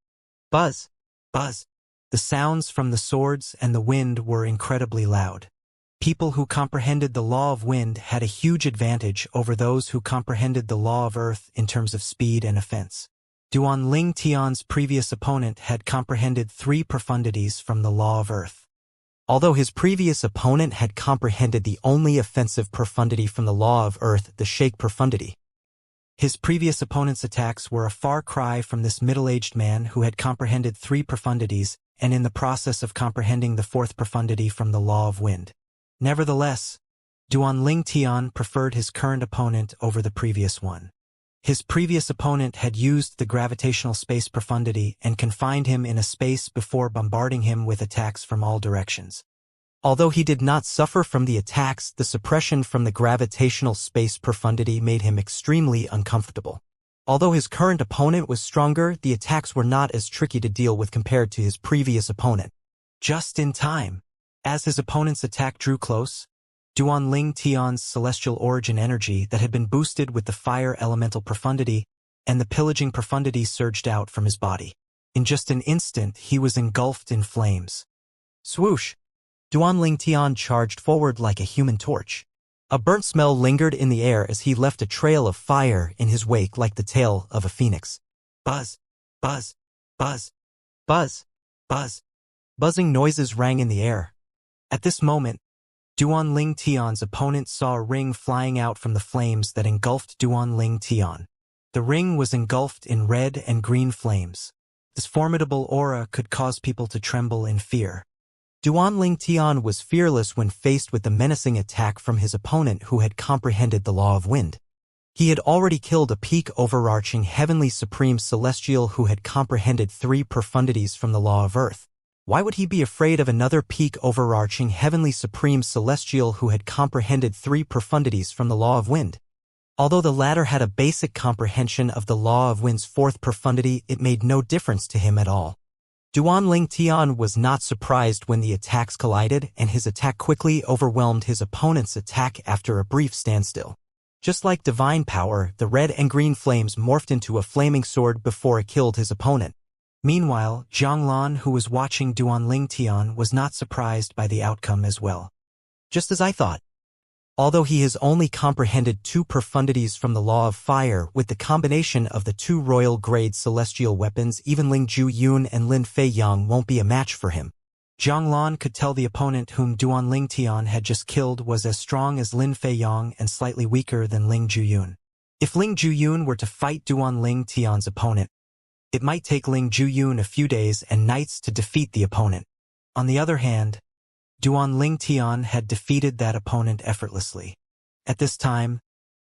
Buzz! Buzz! The sounds from the swords and the wind were incredibly loud. People who comprehended the law of wind had a huge advantage over those who comprehended the law of earth in terms of speed and offense. Duan Ling Tian's previous opponent had comprehended 3 profundities from the law of earth. Although his previous opponent had comprehended the only offensive profundity from the law of earth, the shake profundity, his previous opponent's attacks were a far cry from this middle-aged man who had comprehended 3 profundities and in the process of comprehending the 4th profundity from the law of wind. Nevertheless, Duan Ling Tian preferred his current opponent over the previous one. His previous opponent had used the gravitational space profundity and confined him in a space before bombarding him with attacks from all directions. Although he did not suffer from the attacks, the suppression from the gravitational space profundity made him extremely uncomfortable. Although his current opponent was stronger, the attacks were not as tricky to deal with compared to his previous opponent. Just in time. As his opponent's attack drew close, Duan Ling Tian's celestial origin energy that had been boosted with the fire elemental profundity and the pillaging profundity surged out from his body. In just an instant, he was engulfed in flames. Swoosh! Duan Ling Tian charged forward like a human torch. A burnt smell lingered in the air as he left a trail of fire in his wake like the tail of a phoenix. Buzz! Buzz! Buzz! Buzz! Buzz! Buzzing noises rang in the air. At this moment, Duan Ling Tian's opponent saw a ring flying out from the flames that engulfed Duan Ling Tian. The ring was engulfed in red and green flames. This formidable aura could cause people to tremble in fear. Duan Ling Tian was fearless when faced with the menacing attack from his opponent who had comprehended the law of wind. He had already killed a peak overarching heavenly supreme celestial who had comprehended 3 profundities from the law of earth. Why would he be afraid of another peak overarching heavenly supreme celestial who had comprehended 3 profundities from the law of wind? Although the latter had a basic comprehension of the law of wind's 4th profundity, it made no difference to him at all. Duan Ling Tian was not surprised when the attacks collided, and his attack quickly overwhelmed his opponent's attack after a brief standstill. Just like divine power, the red and green flames morphed into a flaming sword before it killed his opponent. Meanwhile, Jiang Lan, who was watching Duan Ling Tian, was not surprised by the outcome as well. Just as I thought. Although he has only comprehended 2 profundities from the law of fire, with the combination of the 2 royal-grade celestial weapons, even Ling Ju-yun and Lin Fei-yang won't be a match for him. Jiang Lan could tell the opponent whom Duan Ling Tian had just killed was as strong as Lin Fei-yang and slightly weaker than Ling Ju-yun. If Ling Ju-yun were to fight Duan Ling Tian's opponent, it might take Ling Ju-yun a few days and nights to defeat the opponent. On the other hand, Duan Ling Tian had defeated that opponent effortlessly. At this time,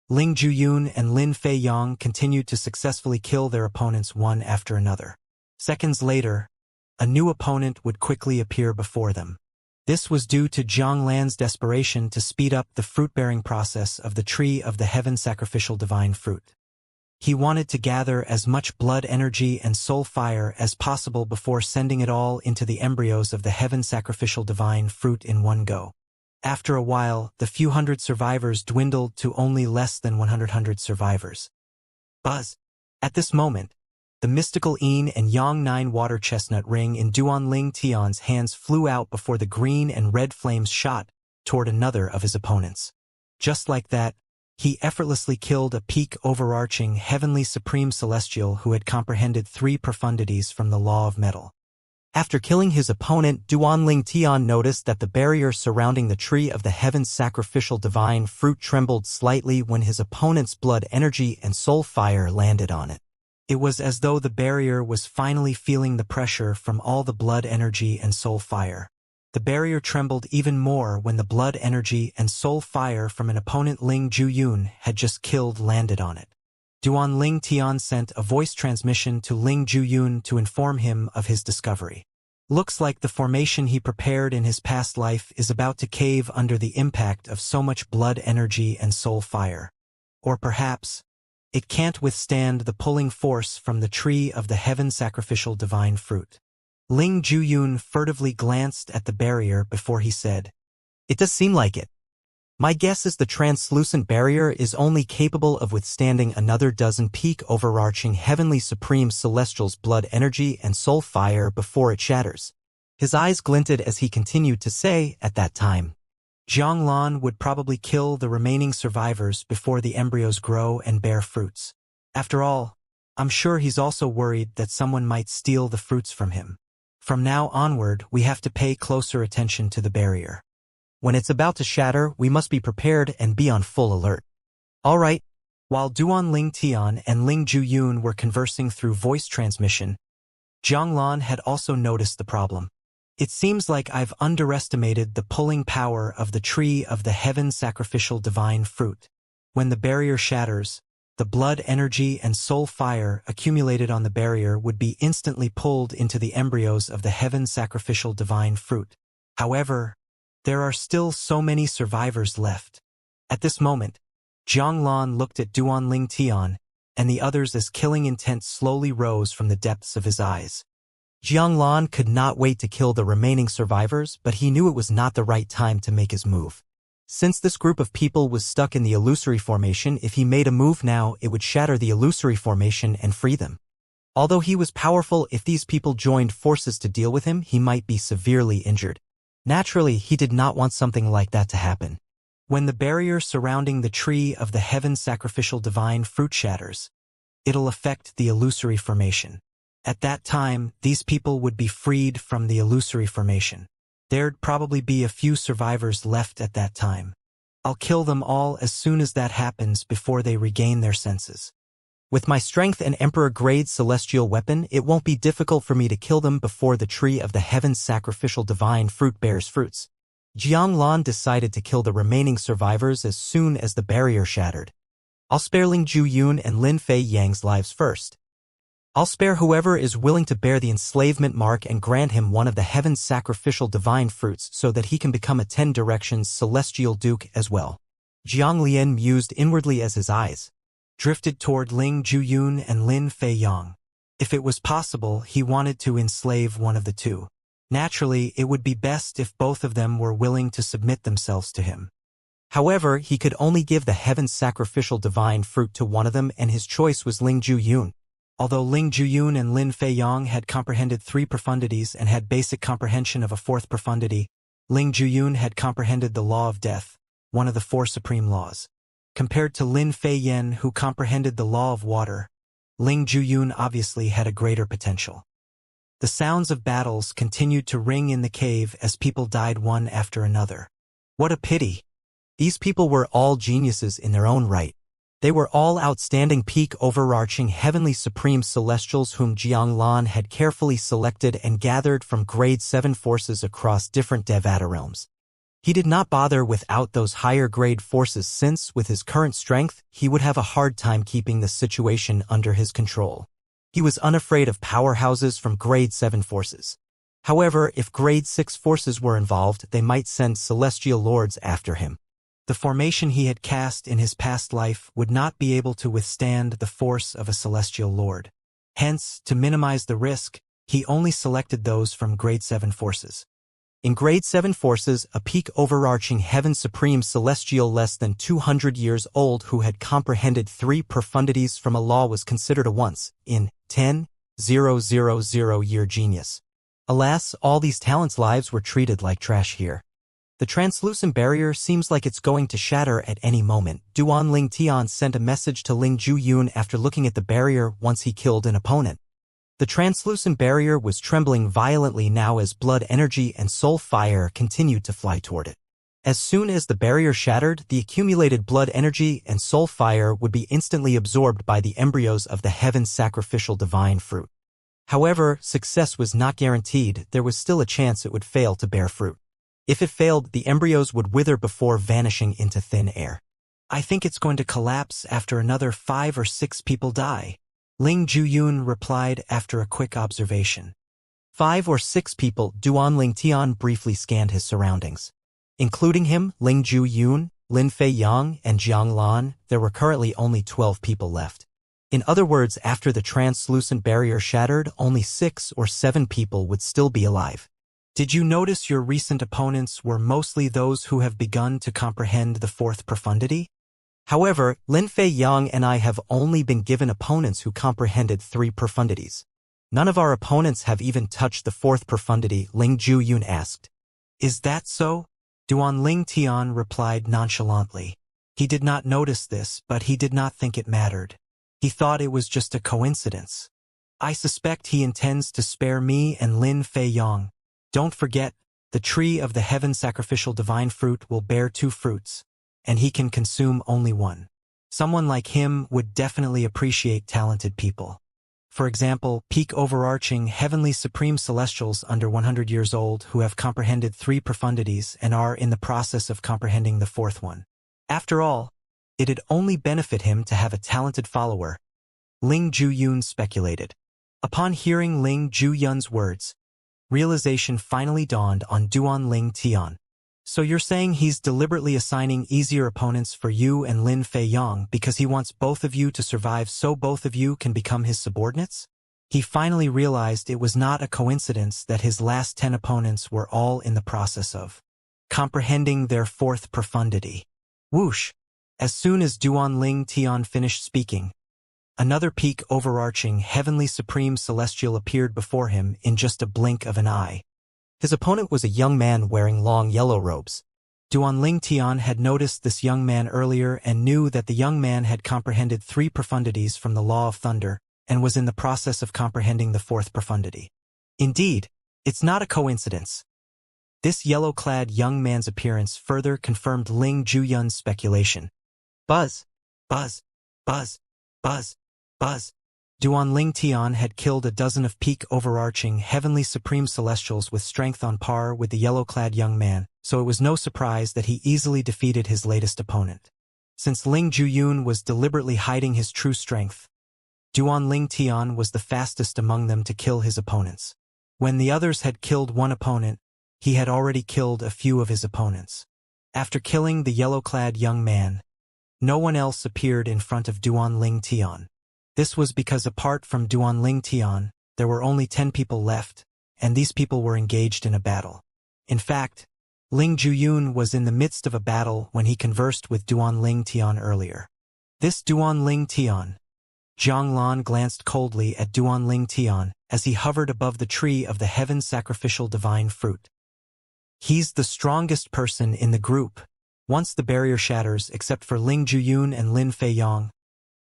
Ling Ju-yun and Lin Fei-yang continued to successfully kill their opponents one after another. Seconds later, a new opponent would quickly appear before them. This was due to Zhang Lan's desperation to speed up the fruit-bearing process of the Tree of the Heaven Sacrificial Divine Fruit. He wanted to gather as much blood energy and soul fire as possible before sending it all into the embryos of the Heaven Sacrificial Divine Fruit in one go. After a while, the few hundred survivors dwindled to only less than 100 survivors. Buzz. At this moment, the mystical Yin and Yang 9 water chestnut ring in Duanling Tian's hands flew out before the green and red flames shot toward another of his opponents. Just like that, he effortlessly killed a peak overarching heavenly supreme celestial who had comprehended 3 profundities from the law of metal. After killing his opponent, Duanling Tian noticed that the barrier surrounding the Tree of the Heaven's Sacrificial Divine Fruit trembled slightly when his opponent's blood energy and soul fire landed on it. It was as though the barrier was finally feeling the pressure from all the blood energy and soul fire. The barrier trembled even more when the blood energy and soul fire from an opponent Ling Juyun had just killed landed on it. Duanling Tian sent a voice transmission to Ling Juyun to inform him of his discovery. Looks like the formation he prepared in his past life is about to cave under the impact of so much blood energy and soul fire. Or perhaps, it can't withstand the pulling force from the Tree of the Heaven Sacrificial Divine Fruit. Ling Juyun furtively glanced at the barrier before he said, "It does seem like it. My guess is the translucent barrier is only capable of withstanding another dozen peak overarching heavenly supreme celestials' blood energy and soul fire before it shatters." His eyes glinted as he continued to say, "At that time, Zhang Lan would probably kill the remaining survivors before the embryos grow and bear fruits. After all, I'm sure he's also worried that someone might steal the fruits from him. From now onward, we have to pay closer attention to the barrier. When it's about to shatter, we must be prepared and be on full alert." All right. While Duanling Tian and Ling Juyun were conversing through voice transmission, Zhang Lan had also noticed the problem. "It seems like I've underestimated the pulling power of the Tree of the Heaven Sacrificial Divine Fruit. When the barrier shatters, the blood energy and soul fire accumulated on the barrier would be instantly pulled into the embryos of the Heaven Sacrificial Divine Fruit. However, there are still so many survivors left." At this moment, Zhang Lan looked at Duanling Tian and the others as killing intent slowly rose from the depths of his eyes. Zhang Lan could not wait to kill the remaining survivors, but he knew it was not the right time to make his move. Since this group of people was stuck in the illusory formation, if he made a move now, it would shatter the illusory formation and free them. Although he was powerful, if these people joined forces to deal with him, he might be severely injured. Naturally, he did not want something like that to happen. When the barrier surrounding the Tree of the Heaven Sacrificial Divine Fruit shatters, it'll affect the illusory formation. At that time, these people would be freed from the illusory formation. There'd probably be a few survivors left at that time. I'll kill them all as soon as that happens before they regain their senses. With my strength and Emperor-grade celestial weapon, it won't be difficult for me to kill them before the Tree of the Heaven's Sacrificial Divine Fruit bears fruits." Zhang Lan decided to kill the remaining survivors as soon as the barrier shattered. "I'll spare Ling Juyun and Lin Fei Yang's lives first. I'll spare whoever is willing to bear the enslavement mark and grant him one of the Heaven's Sacrificial Divine Fruits so that he can become a 10 Directions Celestial Duke as well." Jiang Lian mused inwardly as his eyes drifted toward Ling Juyun and Lin Fei Yang. If it was possible, he wanted to enslave one of the two. Naturally, it would be best if both of them were willing to submit themselves to him. However, he could only give the Heaven's Sacrificial Divine Fruit to one of them, and his choice was Ling Juyun. Although Ling Juyun and Lin Fei Yang had comprehended 3 profundities and had basic comprehension of a 4th profundity, Ling Juyun had comprehended the law of death, one of the 4 supreme laws. Compared to Lin Fei Yan, who comprehended the law of water, Ling Juyun obviously had a greater potential. The sounds of battles continued to ring in the cave as people died one after another. What a pity! These people were all geniuses in their own right. They were all outstanding peak overarching heavenly supreme celestials whom Jiang Lan had carefully selected and gathered from grade 7 forces across different Devata realms. He did not bother without those higher grade forces since, with his current strength, he would have a hard time keeping the situation under his control. He was unafraid of powerhouses from grade 7 forces. However, if grade 6 forces were involved, they might send celestial lords after him. The formation he had cast in his past life would not be able to withstand the force of a celestial lord. Hence, to minimize the risk, he only selected those from grade 7 forces. In grade 7 forces, a peak overarching heaven supreme celestial less than 200 years old who had comprehended 3 profundities from a law was considered a once in 10,000 year genius. Alas, all these talents' lives were treated like trash here. The translucent barrier seems like it's going to shatter at any moment. Duan Ling Tian sent a message to Ling Ju-yun after looking at the barrier once he killed an opponent. The translucent barrier was trembling violently now as blood energy and soul fire continued to fly toward it. As soon as the barrier shattered, the accumulated blood energy and soul fire would be instantly absorbed by the embryos of the heaven sacrificial divine fruit. However, success was not guaranteed. There was still a chance it would fail to bear fruit. If it failed, the embryos would wither before vanishing into thin air. I think it's going to collapse after another 5 or 6 people die. Ling Ju-yun replied after a quick observation. 5 or 6 people. Duan Ling Tian briefly scanned his surroundings. Including him, Ling Ju-yun, Lin Fei-yang, and Jiang Lan, there were currently only 12 people left. In other words, after the translucent barrier shattered, only 6 or 7 people would still be alive. Did you notice your recent opponents were mostly those who have begun to comprehend the 4th profundity? However, Lin Fei-yang and I have only been given opponents who comprehended 3 profundities. None of our opponents have even touched the 4th profundity, Ling Ju-yun asked. Is that so? Duan Ling Tian replied nonchalantly. He did not notice this, but he did not think it mattered. He thought it was just a coincidence. I suspect he intends to spare me and Lin Fei-yang. Don't forget, the tree of the heaven sacrificial divine fruit will bear 2 fruits, and he can consume only 1. Someone like him would definitely appreciate talented people. For example, peak overarching heavenly supreme celestials under 100 years old who have comprehended 3 profundities and are in the process of comprehending the 4th one. After all, it'd only benefit him to have a talented follower, Ling Ju-yun speculated. Upon hearing Ling Ju-yun's words, realization finally dawned on Duan Ling Tian. So you're saying he's deliberately assigning easier opponents for you and Lin Fei-yang because he wants both of you to survive so both of you can become his subordinates? He finally realized it was not a coincidence that his last 10 opponents were all in the process of comprehending their 4th profundity. Whoosh! As soon as Duan Ling Tian finished speaking, another peak overarching heavenly supreme celestial appeared before him in just a blink of an eye. His opponent was a young man wearing long yellow robes. Duan Ling Tian had noticed this young man earlier and knew that the young man had comprehended 3 profundities from the Law of Thunder and was in the process of comprehending the 4th profundity. Indeed, it's not a coincidence. This yellow-clad young man's appearance further confirmed Ling Ju-yun's speculation. Buzz! Buzz! Buzz! Buzz! Buzz! Duan Ling Tian had killed a dozen of peak overarching heavenly supreme celestials with strength on par with the yellow-clad young man, so it was no surprise that he easily defeated his latest opponent. Since Ling Ju-yun was deliberately hiding his true strength, Duan Ling Tian was the fastest among them to kill his opponents. When the others had killed one opponent, he had already killed a few of his opponents. After killing the yellow-clad young man, no one else appeared in front of Duan Ling Tian. This was because apart from Duan Ling Tian, there were only 10 people left, and these people were engaged in a battle. In fact, Ling Ju-yun was in the midst of a battle when he conversed with Duan Ling Tian earlier. This Duan Ling Tian. Jiang Lan glanced coldly at Duan Ling Tian as he hovered above the tree of the heaven sacrificial divine fruit. He's the strongest person in the group. Once the barrier shatters, except for Ling Ju-yun and Lin Fei-yang,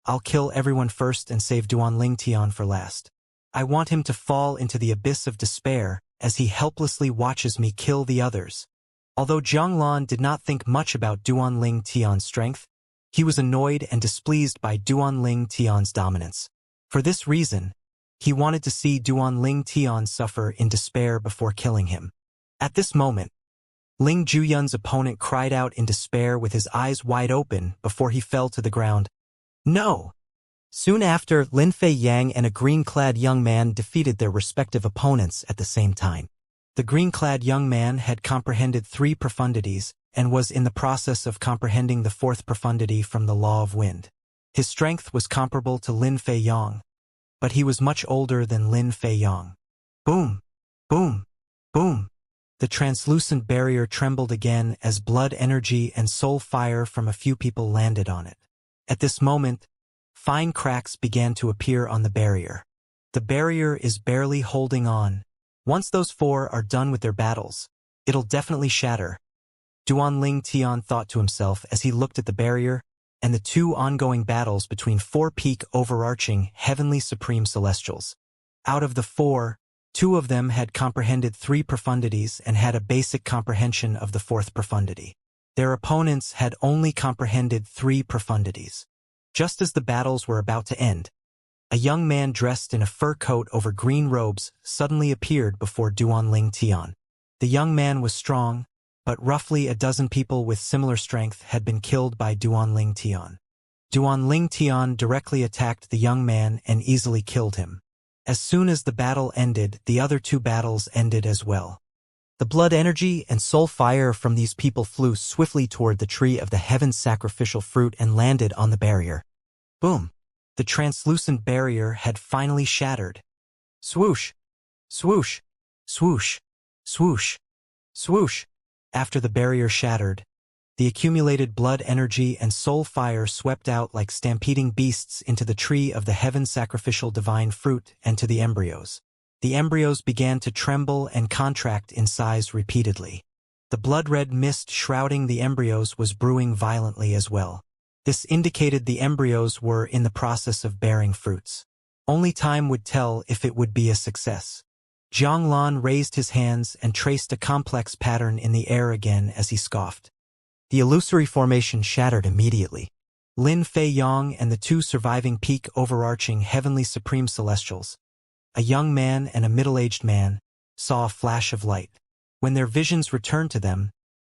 I'll kill everyone first and save Duan Ling Tian for last. I want him to fall into the abyss of despair as he helplessly watches me kill the others. Although Jiang Lan did not think much about Duan Ling Tian's strength, he was annoyed and displeased by Duan Ling Tian's dominance. For this reason, he wanted to see Duan Ling Tian suffer in despair before killing him. At this moment, Ling Ju-yun's opponent cried out in despair with his eyes wide open before he fell to the ground. No! Soon after, Lin Fei-yang and a green-clad young man defeated their respective opponents at the same time. The green-clad young man had comprehended 3 profundities and was in the process of comprehending the 4th profundity from the law of wind. His strength was comparable to Lin Fei Yang, but he was much older than Lin Fei Yang. Boom! Boom! Boom! The translucent barrier trembled again as blood energy and soul fire from a few people landed on it. At this moment, fine cracks began to appear on the barrier. The barrier is barely holding on. Once those 4 are done with their battles, it'll definitely shatter. Duanling Tian thought to himself as he looked at the barrier and the 2 ongoing battles between 4 peak overarching heavenly supreme celestials. Out of the 4, 2 of them had comprehended 3 profundities and had a basic comprehension of the 4th profundity. Their opponents had only comprehended 3 profundities. Just as the battles were about to end, a young man dressed in a fur coat over green robes suddenly appeared before Duanling Tian. The young man was strong, but roughly a dozen people with similar strength had been killed by Duanling Tian. Duanling Tian directly attacked the young man and easily killed him. As soon as the battle ended, the other 2 battles ended as well. The blood energy and soul fire from these people flew swiftly toward the tree of the heaven's sacrificial fruit and landed on the barrier. Boom! The translucent barrier had finally shattered. Swoosh! Swoosh! Swoosh! Swoosh! Swoosh! After the barrier shattered, the accumulated blood energy and soul fire swept out like stampeding beasts into the tree of the heaven sacrificial divine fruit and to the embryos. The embryos began to tremble and contract in size repeatedly. The blood-red mist shrouding the embryos was brewing violently as well. This indicated the embryos were in the process of bearing fruits. Only time would tell if it would be a success. Zhang Lan raised his hands and traced a complex pattern in the air again as he scoffed. The illusory formation shattered immediately. Lin Fei Yang and the 2 surviving peak overarching heavenly supreme celestials, a young man and a middle-aged man, saw a flash of light. When their visions returned to them,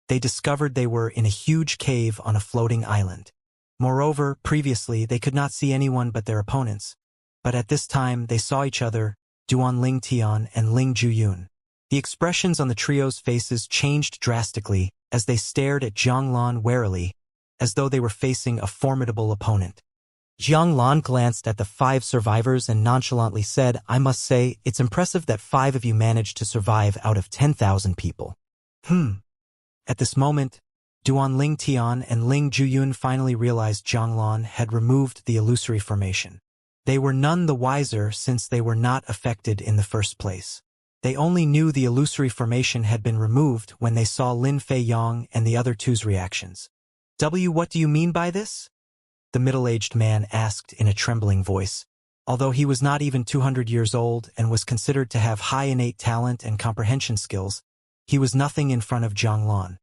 they discovered they were in a huge cave on a floating island. Moreover, previously they could not see anyone but their opponents, but at this time they saw each other, Duanling Tian and Ling Juyun. The expressions on the trio's faces changed drastically as they stared at Zhang Lan warily, as though they were facing a formidable opponent. Zhang Lan glanced at the 5 survivors and nonchalantly said, "I must say, it's impressive that 5 of you managed to survive out of 10,000 people." At this moment, Duanling Tian and Ling Juyun finally realized Zhang Lan had removed the illusory formation. They were none the wiser since they were not affected in the first place. They only knew the illusory formation had been removed when they saw Lin Fei Yang and the other 2's reactions. What do you mean by this?" the middle-aged man asked in a trembling voice. Although he was not even 200 years old and was considered to have high innate talent and comprehension skills, he was nothing in front of Zhang Lan.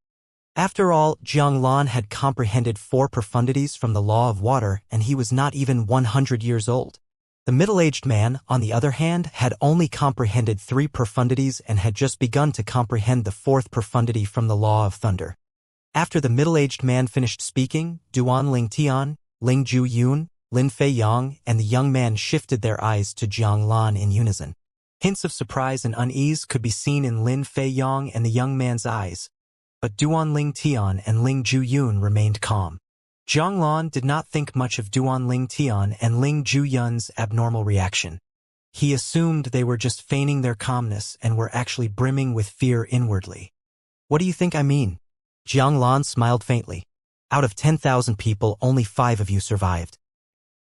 After all, Zhang Lan had comprehended 4 profundities from the law of water, and he was not even 100 years old. The middle-aged man, on the other hand, had only comprehended 3 profundities and had just begun to comprehend the 4th profundity from the law of thunder. After the middle-aged man finished speaking, Duanling Tian, Ling Juyun, Lin Fei Yang, and the young man shifted their eyes to Zhang Lan in unison. Hints of surprise and unease could be seen in Lin Fei Yang and the young man's eyes, but Duanling Tian and Ling Juyun remained calm. Zhang Lan did not think much of Duanling Tian and Ling Juyun's abnormal reaction. He assumed they were just feigning their calmness and were actually brimming with fear inwardly. "What do you think I mean?" Zhang Lan smiled faintly. "Out of 10,000 people, only 5 of you survived.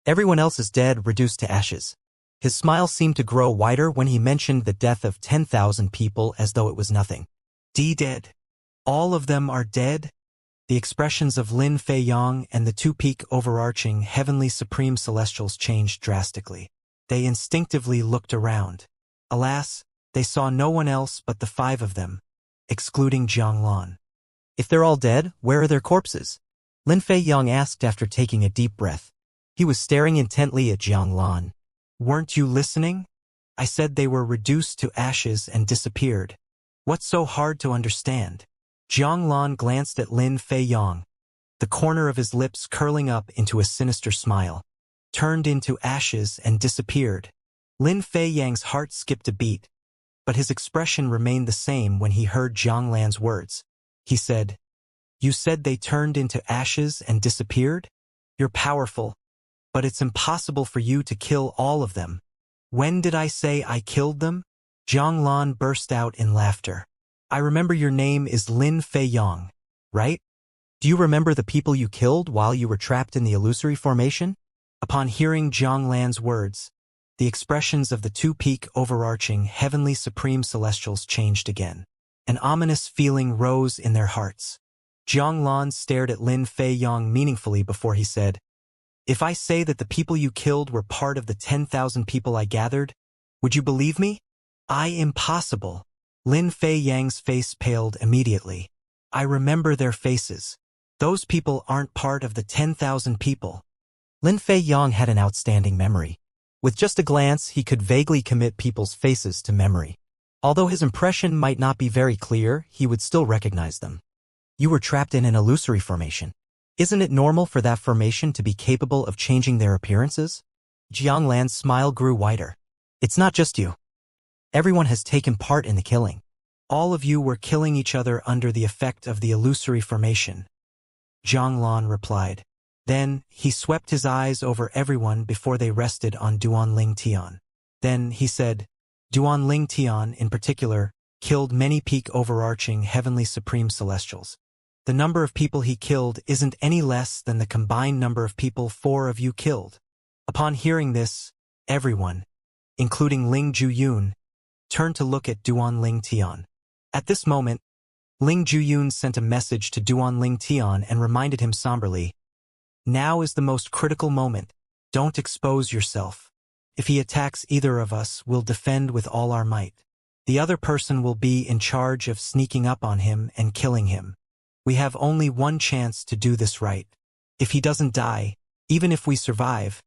Everyone else is dead, reduced to ashes." His smile seemed to grow wider when he mentioned the death of 10,000 people as though it was nothing. Dead? All of them are dead?" The expressions of Lin Fei Yang and the 2 peak overarching heavenly supreme celestials changed drastically. They instinctively looked around. Alas, they saw no one else but the 5 of them, excluding Zhang Lan. "If they're all dead, where are their corpses?" Lin Fei Yang asked after taking a deep breath. He was staring intently at Zhang Lan. "Weren't you listening? I said they were reduced to ashes and disappeared. What's so hard to understand?" Zhang Lan glanced at Lin Fei Yang, the corner of his lips curling up into a sinister smile. "Turned into ashes and disappeared." Lin Fei Yang's heart skipped a beat, but his expression remained the same when he heard Zhang Lan's words. He said, "You said they turned into ashes and disappeared? You're powerful, but it's impossible for you to kill all of them." "When did I say I killed them?" Zhang Lan burst out in laughter. "I remember your name is Lin Fei Yang, right? Do you remember the people you killed while you were trapped in the illusory formation?" Upon hearing Zhang Lan's words, the expressions of the two-peak overarching heavenly supreme celestials changed again. An ominous feeling rose in their hearts. Zhang Lan stared at Lin Fei Yang meaningfully before he said, "If I say that the people you killed were part of the 10,000 people I gathered, would you believe me?" Impossible." Lin Fei Yang's face paled immediately. "I remember their faces. Those people aren't part of the 10,000 people." Lin Fei Yang had an outstanding memory. With just a glance, he could vaguely commit people's faces to memory. Although his impression might not be very clear, he would still recognize them. "You were trapped in an illusory formation. Isn't it normal for that formation to be capable of changing their appearances?" Zhang Lan's smile grew wider. "It's not just you. Everyone has taken part in the killing. All of you were killing each other under the effect of the illusory formation," Zhang Lan replied. Then he swept his eyes over everyone before they rested on Duanling Tian. Then he said, "Duanling Tian, in particular, killed many peak overarching heavenly supreme celestials. The number of people he killed isn't any less than the combined number of people 4 of you killed." Upon hearing this, everyone, including Ling Juyun, turned to look at Duanling Tian. At this moment, Ling Juyun sent a message to Duanling Tian and reminded him somberly, "Now is the most critical moment. Don't expose yourself. If he attacks either of us, we'll defend with all our might. The other person will be in charge of sneaking up on him and killing him. We have only one chance to do this right. If he doesn't die, even if we survive,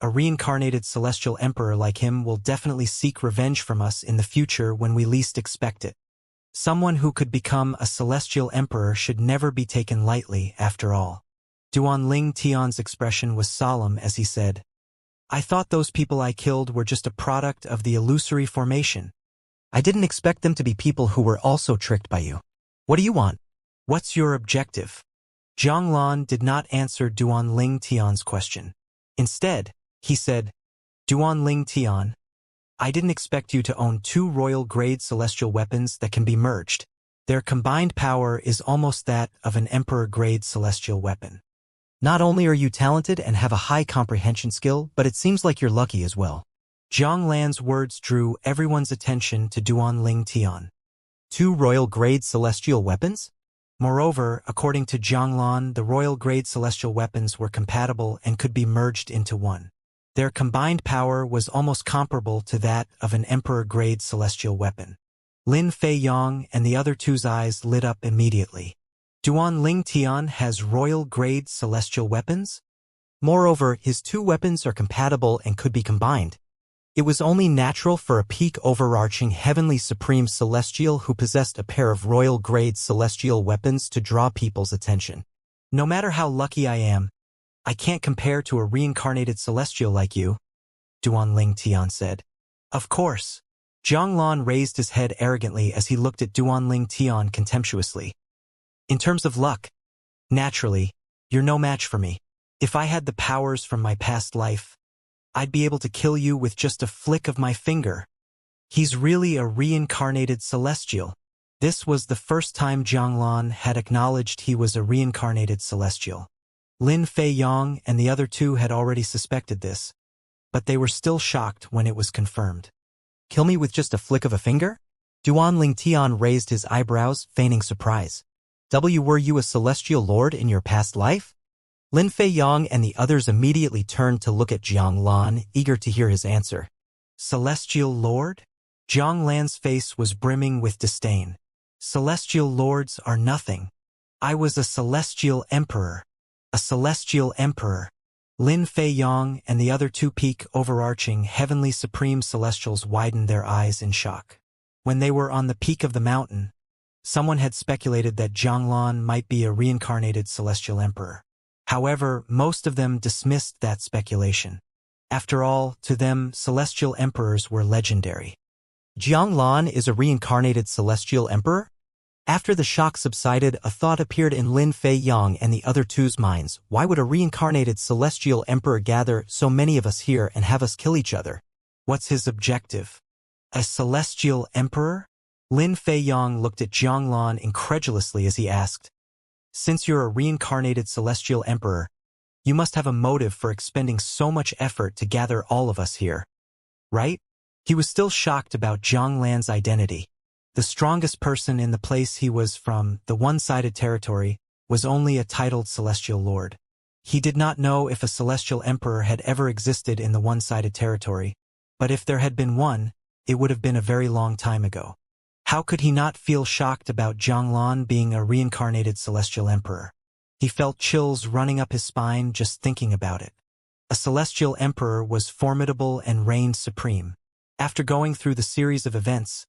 a reincarnated celestial emperor like him will definitely seek revenge from us in the future when we least expect it. Someone who could become a celestial emperor should never be taken lightly, after all." Duanling Tian's expression was solemn as he said, "I thought those people I killed were just a product of the illusory formation. I didn't expect them to be people who were also tricked by you. What do you want? What's your objective?" Zhang Lan did not answer Duanling Tian's question. Instead, he said, "Duanling Tian, I didn't expect you to own 2 royal-grade celestial weapons that can be merged. Their combined power is almost that of an emperor-grade celestial weapon. Not only are you talented and have a high comprehension skill, but it seems like you're lucky as well." Zhang Lan's words drew everyone's attention to Duanling Tian. 2 royal-grade celestial weapons? Moreover, according to Zhang Lan, the royal-grade celestial weapons were compatible and could be merged into one. Their combined power was almost comparable to that of an emperor-grade celestial weapon. Lin Fei Yang and the other two's eyes lit up immediately. Duanling Tian has royal-grade celestial weapons? Moreover, his 2 weapons are compatible and could be combined. It was only natural for a peak overarching heavenly supreme celestial who possessed a pair of royal-grade celestial weapons to draw people's attention. "No matter how lucky I am, I can't compare to a reincarnated celestial like you," Duanling Tian said. "Of course." Zhang Lan raised his head arrogantly as he looked at Duanling Tian contemptuously. "In terms of luck, naturally, you're no match for me. If I had the powers from my past life, I'd be able to kill you with just a flick of my finger. He's really a reincarnated celestial." This was the first time Zhang Lan had acknowledged he was a reincarnated celestial. Lin Fei Yang and the other 2 had already suspected this, but they were still shocked when it was confirmed. "Kill me with just a flick of a finger?" Duanling Tian raised his eyebrows, feigning surprise. Were you a celestial lord in your past life?" Lin Fei Yang and the others immediately turned to look at Zhang Lan, eager to hear his answer. "Celestial lord?" Zhang Lan's face was brimming with disdain. "Celestial lords are nothing. I was a celestial emperor." "A celestial emperor?" Lin Fei Yang and the other 2 peak overarching heavenly supreme celestials widened their eyes in shock. When they were on the peak of the mountain, someone had speculated that Zhang Lan might be a reincarnated celestial emperor. However, most of them dismissed that speculation. After all, to them, celestial emperors were legendary. Jiang Lan is a reincarnated celestial emperor? After the shock subsided, a thought appeared in Lin Fei Yang and the other two's minds. Why would a reincarnated celestial emperor gather so many of us here and have us kill each other? What's his objective? A celestial emperor? Lin Fei Yang looked at Jiang Lan incredulously as he asked, "Since you're a reincarnated celestial emperor, you must have a motive for expending so much effort to gather all of us here, right?" He was still shocked about Jiang Lan's identity. The strongest person in the place he was from, the one-sided territory, was only a titled celestial lord. He did not know if a celestial emperor had ever existed in the one-sided territory, but if there had been one, it would have been a very long time ago. How could he not feel shocked about Jiang Lan being a reincarnated celestial emperor? He felt chills running up his spine just thinking about it. A celestial emperor was formidable and reigned supreme. After going through the series of events,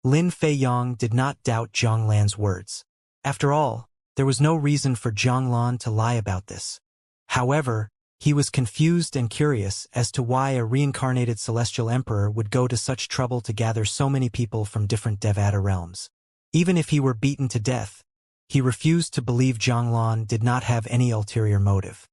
Lin Fei Yang did not doubt Jiang Lan's words. After all, there was no reason for Jiang Lan to lie about this. However, he was confused and curious as to why a reincarnated celestial emperor would go to such trouble to gather so many people from different Devata realms. Even if he were beaten to death, he refused to believe Jiang Lan did not have any ulterior motive.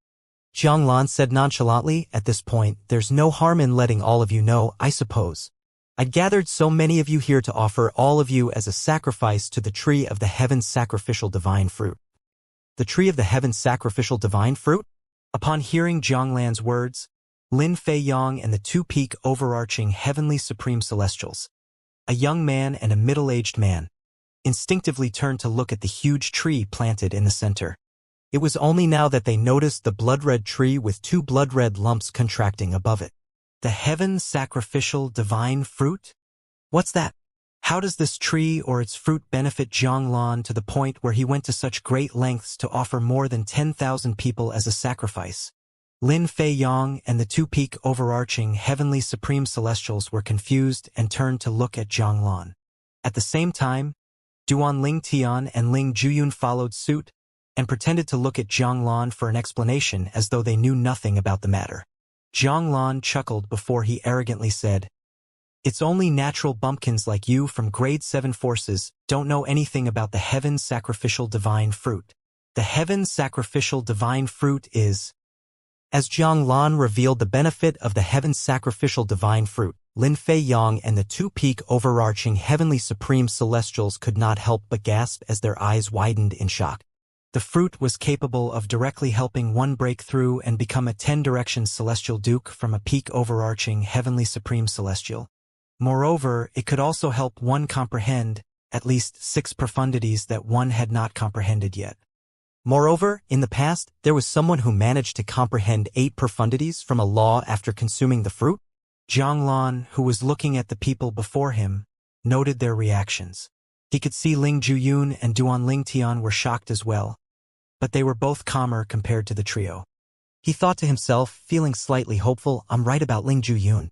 Jiang Lan said nonchalantly, "At this point, there's no harm in letting all of you know, I suppose. I gathered so many of you here to offer all of you as a sacrifice to the tree of the heaven's sacrificial divine fruit." The tree of the heaven's sacrificial divine fruit? Upon hearing Jiang Lan's words, Lin Fei Yang and the two peak overarching heavenly supreme celestials, a young man and a middle-aged man, instinctively turned to look at the huge tree planted in the center. It was only now that they noticed the blood-red tree with two blood-red lumps contracting above it. The heaven sacrificial divine fruit? What's that? How does this tree or its fruit benefit Jiang Lan to the point where he went to such great lengths to offer more than 10,000 people as a sacrifice? Lin Fei Yang and the two peak overarching heavenly supreme celestials were confused and turned to look at Jiang Lan. At the same time, Duan Ling Tian and Ling Juyun followed suit and pretended to look at Jiang Lan for an explanation as though they knew nothing about the matter. Jiang Lan chuckled before he arrogantly said, "It's only natural bumpkins like you from grade 7 forces don't know anything about the heaven sacrificial divine fruit. The heaven sacrificial divine fruit is..." As Jiang Lan revealed the benefit of the heaven sacrificial divine fruit, Lin Fei Yang and the two peak overarching heavenly supreme celestials could not help but gasp as their eyes widened in shock. The fruit was capable of directly helping one break through and become a 10-direction celestial duke from a peak overarching heavenly supreme celestial. Moreover, it could also help one comprehend at least 6 profundities that one had not comprehended yet. Moreover, in the past, there was someone who managed to comprehend 8 profundities from a law after consuming the fruit. Jiang Lan, who was looking at the people before him, noted their reactions. He could see Ling Juyun and Duan Ling Tian were shocked as well, but they were both calmer compared to the trio. He thought to himself, feeling slightly hopeful, "I'm right about Ling Juyun.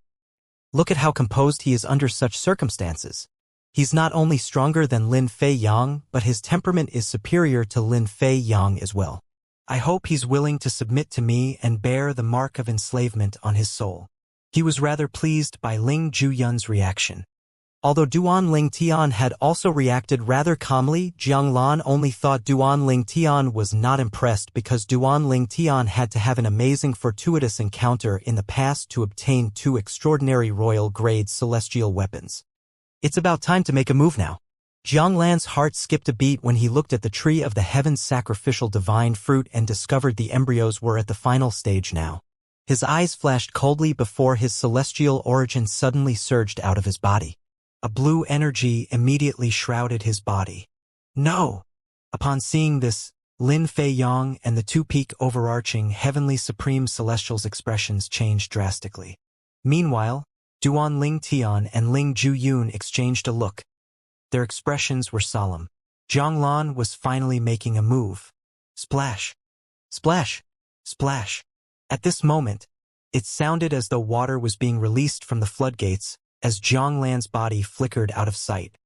Look at how composed he is under such circumstances. He's not only stronger than Lin Fei Yang, but his temperament is superior to Lin Fei Yang as well. I hope he's willing to submit to me and bear the mark of enslavement on his soul." He was rather pleased by Ling Juyun's reaction. Although Duan Ling Tian had also reacted rather calmly, Jiang Lan only thought Duan Ling Tian was not impressed because Duan Ling Tian had to have an amazing fortuitous encounter in the past to obtain 2 extraordinary royal-grade celestial weapons. It's about time to make a move now. Jiang Lan's heart skipped a beat when he looked at the tree of the heaven's sacrificial divine fruit and discovered the embryos were at the final stage now. His eyes flashed coldly before his celestial origin suddenly surged out of his body. A blue energy immediately shrouded his body. No! Upon seeing this, Lin Fei Yang and the two peak overarching heavenly supreme celestials' expressions changed drastically. Meanwhile, Duan Ling Tian and Ling Juyun exchanged a look. Their expressions were solemn. Jiang Lan was finally making a move. Splash! Splash! Splash! At this moment, it sounded as though water was being released from the floodgates, as Jiang Lan's body flickered out of sight.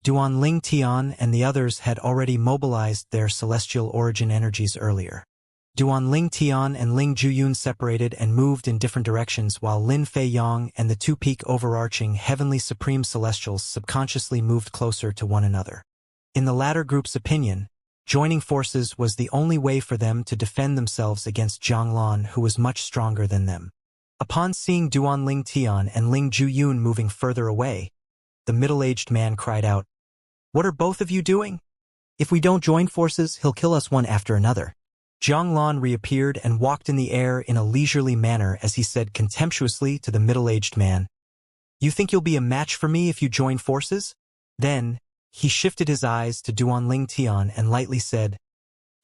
Duan Ling Tian and the others had already mobilized their celestial origin energies earlier. Duan Ling Tian and Ling Juyun separated and moved in different directions while Lin Fei Yang and the two-peak overarching heavenly supreme celestials subconsciously moved closer to one another. In the latter group's opinion, joining forces was the only way for them to defend themselves against Zhang Lan, who was much stronger than them. Upon seeing Duan Ling Tian and Ling Juyun moving further away, the middle-aged man cried out, "What are both of you doing? If we don't join forces, he'll kill us one after another." Zhang Lan reappeared and walked in the air in a leisurely manner as he said contemptuously to the middle-aged man, "You think you'll be a match for me if you join forces?" Then, he shifted his eyes to Duan Ling Tian and lightly said,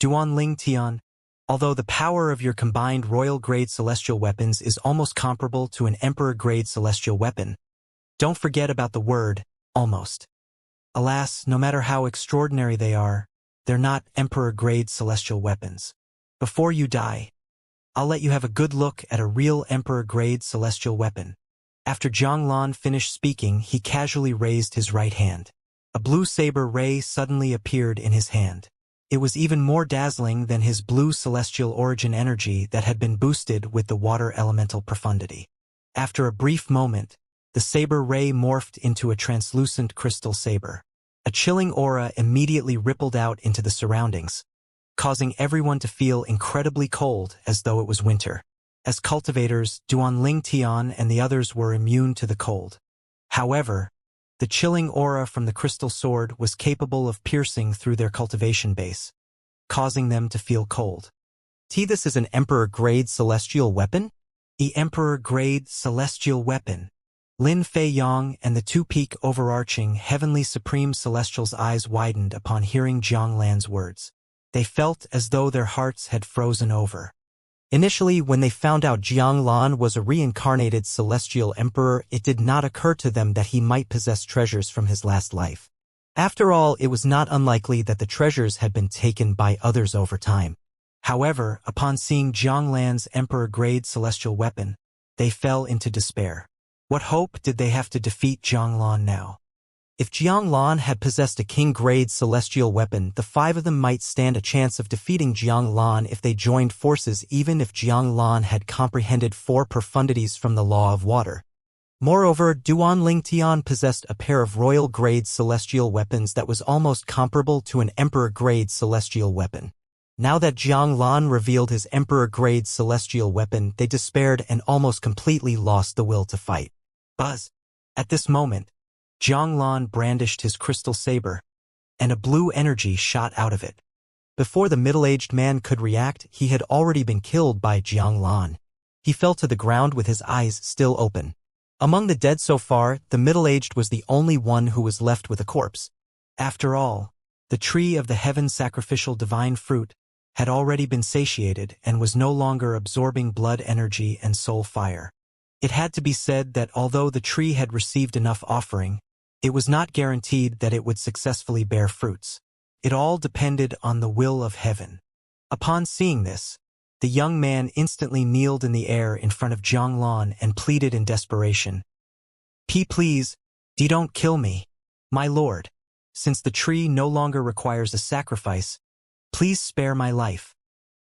"Duan Ling Tian, although the power of your combined royal-grade celestial weapons is almost comparable to an emperor-grade celestial weapon, don't forget about the word, almost. Alas, no matter how extraordinary they are, they're not emperor-grade celestial weapons. Before you die, I'll let you have a good look at a real emperor-grade celestial weapon." After Zhang Lan finished speaking, he casually raised his right hand. A blue saber ray suddenly appeared in his hand. It was even more dazzling than his blue celestial origin energy that had been boosted with the water elemental profundity. After a brief moment, the saber ray morphed into a translucent crystal saber. A chilling aura immediately rippled out into the surroundings, causing everyone to feel incredibly cold as though it was winter. As cultivators, Duan Ling Tian and the others were immune to the cold. However, the chilling aura from the crystal sword was capable of piercing through their cultivation base, causing them to feel cold. This is an emperor-grade celestial weapon? The emperor-grade celestial weapon. Lin Fei Yang and the two-peak overarching heavenly supreme celestial's eyes widened upon hearing Zhang Lan's words. They felt as though their hearts had frozen over. Initially, when they found out Zhang Lan was a reincarnated celestial emperor, it did not occur to them that he might possess treasures from his last life. After all, it was not unlikely that the treasures had been taken by others over time. However, upon seeing Zhang Lan's emperor-grade celestial weapon, they fell into despair. What hope did they have to defeat Zhang Lan now? If Zhang Lan had possessed a king-grade celestial weapon, the five of them might stand a chance of defeating Zhang Lan if they joined forces, even if Zhang Lan had comprehended 4 profundities from the law of water. Moreover, Duan Ling Tian possessed a pair of royal-grade celestial weapons that was almost comparable to an emperor-grade celestial weapon. Now that Zhang Lan revealed his emperor-grade celestial weapon, they despaired and almost completely lost the will to fight. Buzz. At this moment, Zhang Lan brandished his crystal saber, and a blue energy shot out of it. Before the middle-aged man could react, he had already been killed by Zhang Lan. He fell to the ground with his eyes still open. Among the dead so far, the middle-aged was the only one who was left with a corpse. After all, the tree of the heaven sacrificial divine fruit had already been satiated and was no longer absorbing blood energy and soul fire. It had to be said that although the tree had received enough offering, it was not guaranteed that it would successfully bear fruits. It all depended on the will of heaven. Upon seeing this, the young man instantly kneeled in the air in front of Zhang Lan and pleaded in desperation, Please, don't kill me. My lord, since the tree no longer requires a sacrifice, please spare my life.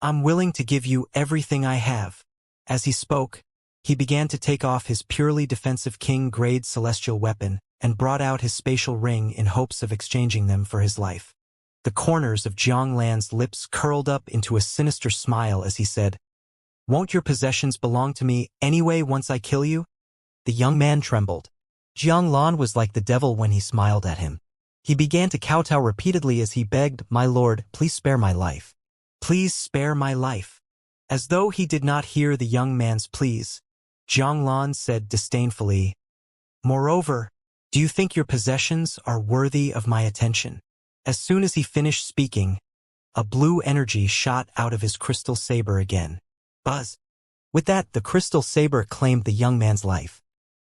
I'm willing to give you everything I have." As he spoke, he began to take off his purely defensive king-grade celestial weapon and brought out his spatial ring in hopes of exchanging them for his life. The corners of Zhang Lan's lips curled up into a sinister smile as he said, "Won't your possessions belong to me anyway once I kill you?" The young man trembled. Zhang Lan was like the devil when he smiled at him. He began to kowtow repeatedly as he begged, "My lord, please spare my life. Please spare my life." As though he did not hear the young man's pleas, Zhang Lan said disdainfully, "Moreover, do you think your possessions are worthy of my attention?" As soon as he finished speaking, a blue energy shot out of his crystal saber again. Buzz. With that, the crystal saber claimed the young man's life.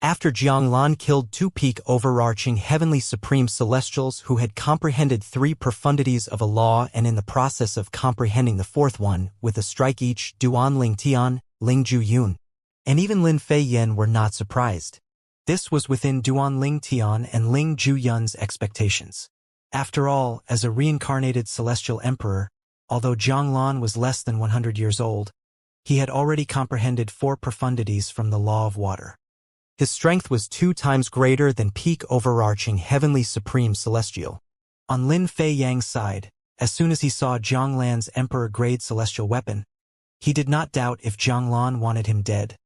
After Zhang Lan killed 2 peak overarching heavenly supreme celestials who had comprehended 3 profundities of a law and in the process of comprehending the 4th one, with a strike each, Duan Ling Tian, Ling Juyun, and even Lin Fei Yan were not surprised. This was within Duan Ling Tian and Ling Juyun's expectations. After all, as a reincarnated celestial emperor, Although Zhanglan was less than 100 years old, he had already comprehended 4 profundities from the law of water. His strength was 2 times greater than peak overarching heavenly supreme celestial. On Lin Fei Yang's side, as soon as he saw Zhanglan's emperor-grade celestial weapon, he did not doubt if Zhanglan wanted him dead.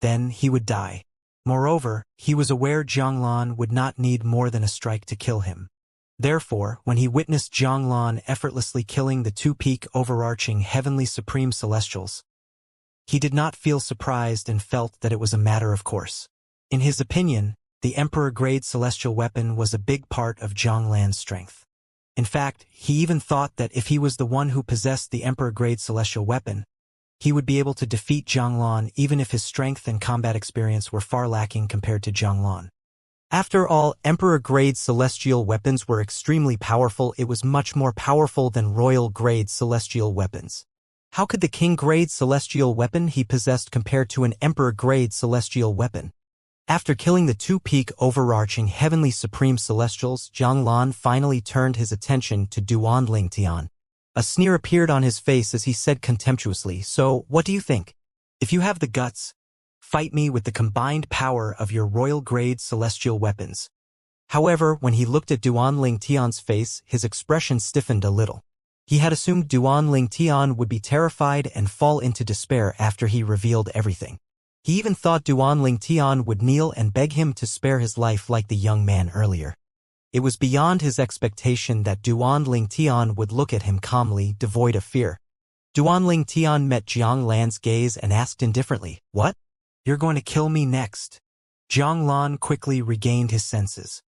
Then he would die. Moreover, he was aware Zhanglan would not need more than a strike to kill him. Therefore, when he witnessed Zhanglan effortlessly killing the 2 peak overarching heavenly supreme celestials, he did not feel surprised and felt that it was a matter of course. In his opinion, the emperor-grade celestial weapon was a big part of Zhanglan's strength. In fact, he even thought that if he was the one who possessed the emperor-grade celestial weapon, he would be able to defeat Zhanglan even if his strength and combat experience were far lacking compared to Zhanglan. After all, emperor-grade celestial weapons were extremely powerful. It was much more powerful than royal-grade celestial weapons. How could the king-grade celestial weapon he possessed compare to an emperor-grade celestial weapon? After killing the 2 peak overarching heavenly supreme celestials, Zhanglan finally turned his attention to Duanling Tian. A sneer appeared on his face as he said contemptuously, "So, what do you think? If you have the guts, fight me with the combined power of your royal-grade celestial weapons." However, when he looked at Duanling Tian's face, his expression stiffened a little. He had assumed Duanling Tian would be terrified and fall into despair after he revealed everything. He even thought Duanling Tian would kneel and beg him to spare his life like the young man earlier. It was beyond his expectation that Duanling Tian would look at him calmly, devoid of fear. Duanling Tian met Zhanglan's gaze and asked indifferently, "What? You're going to kill me next?" Zhanglan quickly regained his senses.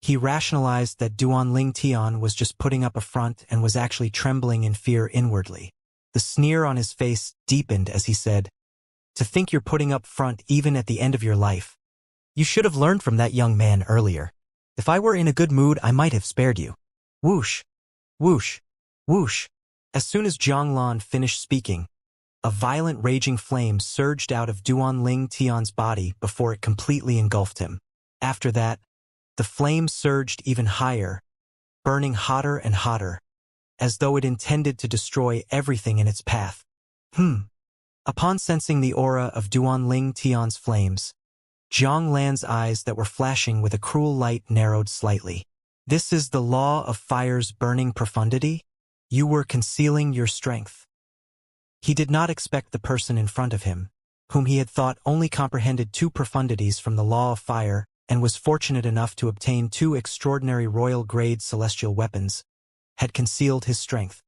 He rationalized that Duanling Tian was just putting up a front and was actually trembling in fear inwardly. The sneer on his face deepened as he said, "To think you're putting up front even at the end of your life. You should have learned from that young man earlier. If I were in a good mood, I might have spared you." Whoosh, whoosh, whoosh. As soon as Zhanglan finished speaking, a violent raging flame surged out of Duanling Tian's body before it completely engulfed him. After that, the flame surged even higher, burning hotter and hotter, as though it intended to destroy everything in its path. Upon sensing the aura of Duanling Tian's flames, Zhanglan's eyes that were flashing with a cruel light narrowed slightly. "This is the law of fire's burning profundity? You were concealing your strength." He did not expect the person in front of him, whom he had thought only comprehended 2 profundities from the law of fire and was fortunate enough to obtain 2 extraordinary royal-grade celestial weapons, had concealed his strength.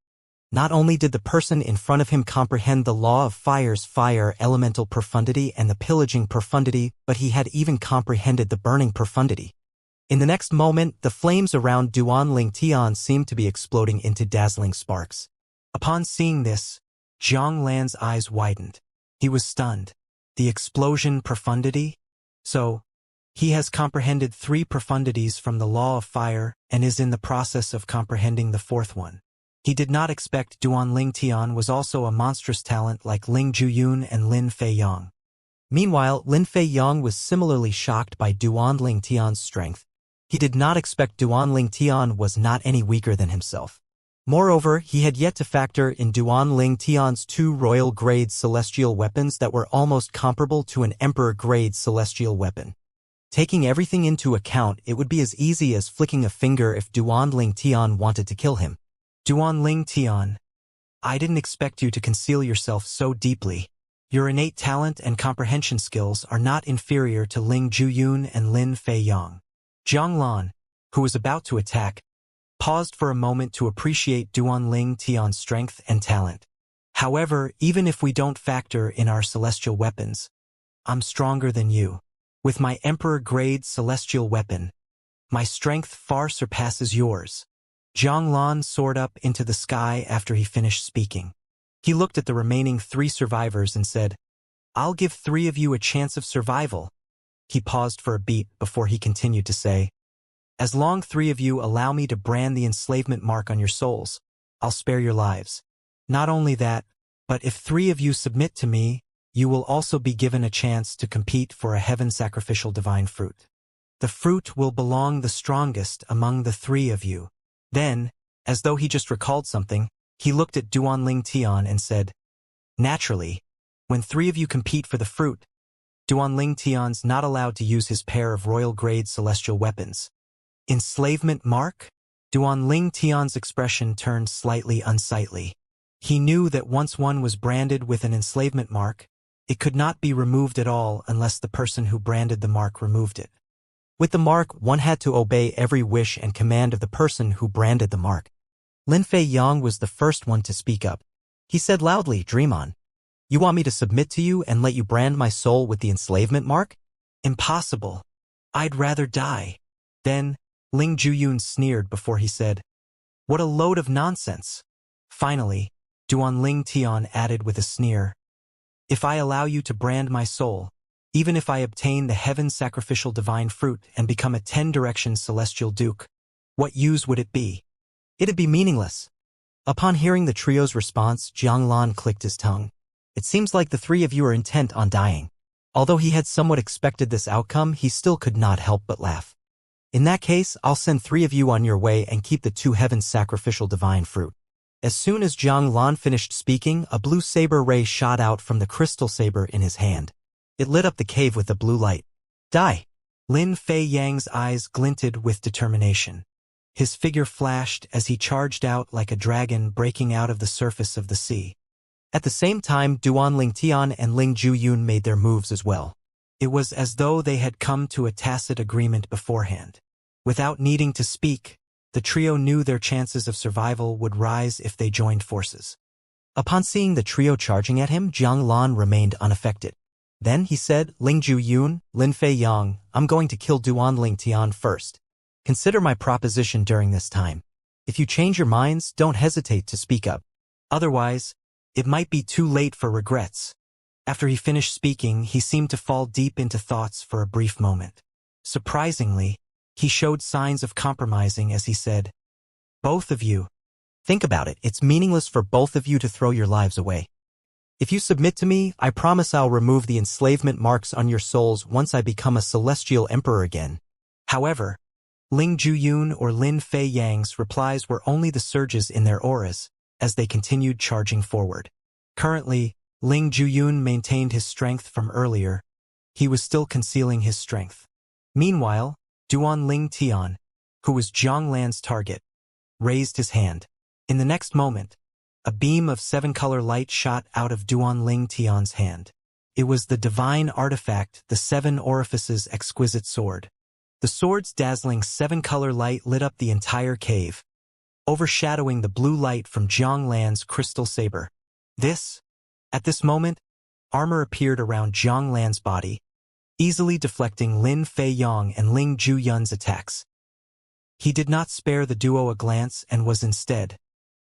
Not only did the person in front of him comprehend the law of fire's fire elemental profundity and the pillaging profundity, but he had even comprehended the burning profundity. In the next moment, the flames around Duanling Tian seemed to be exploding into dazzling sparks. Upon seeing this, Zhanglan's eyes widened. He was stunned. The explosion profundity? So, he has comprehended 3 profundities from the law of fire and is in the process of comprehending the 4th one. He did not expect Duanling Tian was also a monstrous talent like Ling Zhuyun and Lin Fei Yang. Meanwhile, Lin Fei Yang was similarly shocked by Duanling Tian's strength. He did not expect Duanling Tian was not any weaker than himself. Moreover, he had yet to factor in Duanling Tian's 2 royal-grade celestial weapons that were almost comparable to an emperor-grade celestial weapon. Taking everything into account, it would be as easy as flicking a finger if Duanling Tian wanted to kill him. "Duanling Tian, I didn't expect you to conceal yourself so deeply. Your innate talent and comprehension skills are not inferior to Ling Zhuyun and Lin Fei Yang." Zhanglan, who was about to attack, paused for a moment to appreciate Duanling Tian's strength and talent. "However, even if we don't factor in our celestial weapons, I'm stronger than you. With my emperor-grade celestial weapon, my strength far surpasses yours." Zhanglan soared up into the sky after he finished speaking. He looked at the remaining 3 survivors and said, "I'll give 3 of you a chance of survival." He paused for a beat before he continued to say, "As long 3 of you allow me to brand the enslavement mark on your souls, I'll spare your lives. Not only that, but if 3 of you submit to me, you will also be given a chance to compete for a heaven-sacrificial divine fruit. The fruit will belong the strongest among the 3 of you." Then, as though he just recalled something, He looked at Duanling Tian and said, "Naturally, when 3 of you compete for the fruit, Duanling Tian's not allowed to use his pair of royal-grade celestial weapons." Enslavement mark? Duanling Tian's expression turned slightly unsightly. He knew that once one was branded with an enslavement mark, it could not be removed at all unless the person who branded the mark removed it. With the mark, one had to obey every wish and command of the person who branded the mark. Lin Fei Yang was the first one to speak up. He said loudly, "Dream on. You want me to submit to you and let you brand my soul with the enslavement mark? Impossible. I'd rather die." Then, Ling Juyun sneered before he said, "What a load of nonsense." Finally, Duanling Tian added with a sneer, "If I allow you to brand my soul, even if I obtain the heaven sacrificial divine fruit and become a 10-direction celestial duke, what use would it be? It'd be meaningless." Upon hearing the trio's response, Jiang Lan clicked his tongue. "It seems like the 3 of you are intent on dying." Although he had somewhat expected this outcome, he still could not help but laugh. "In that case, I'll send 3 of you on your way and keep the 2 heaven sacrificial divine fruit." As soon as Jiang Lan finished speaking, a blue saber ray shot out from the crystal saber in his hand. It lit up the cave with a blue light. "Die!" Lin Fei Yang's eyes glinted with determination. His figure flashed as he charged out like a dragon breaking out of the surface of the sea. At the same time, Duanling Tian and Ling Juyun made their moves as well. It was as though they had come to a tacit agreement beforehand. Without needing to speak, the trio knew their chances of survival would rise if they joined forces. Upon seeing the trio charging at him, Jiang Lan remained unaffected. Then he said, "Ling Juyun, Lin Fei Yang, I'm going to kill Duanling Tian first. Consider my proposition during this time. If you change your minds, don't hesitate to speak up. Otherwise, it might be too late for regrets." After he finished speaking, he seemed to fall deep into thoughts for a brief moment. Surprisingly, he showed signs of compromising as he said, "Both of you. Think about it. It's meaningless for both of you to throw your lives away. If you submit to me, I promise I'll remove the enslavement marks on your souls once I become a celestial emperor again." However, Ling Juyun or Lin Fei Yang's replies were only the surges in their auras as they continued charging forward. Currently, Ling Juyun maintained his strength from earlier. He was still concealing his strength. Meanwhile, Duanling Tian, who was Jiang Lan's target, raised his hand. In the next moment, a beam of 7-color light shot out of Duanling Tian's hand. It was the divine artifact, the 7 Orifices exquisite sword. The sword's dazzling 7-color light lit up the entire cave, overshadowing the blue light from Jiang Lan's crystal saber. At this moment, armor appeared around Jiang Lan's body, easily deflecting Lin Fei Yang and Ling Juyun's attacks. He did not spare the duo a glance and was instead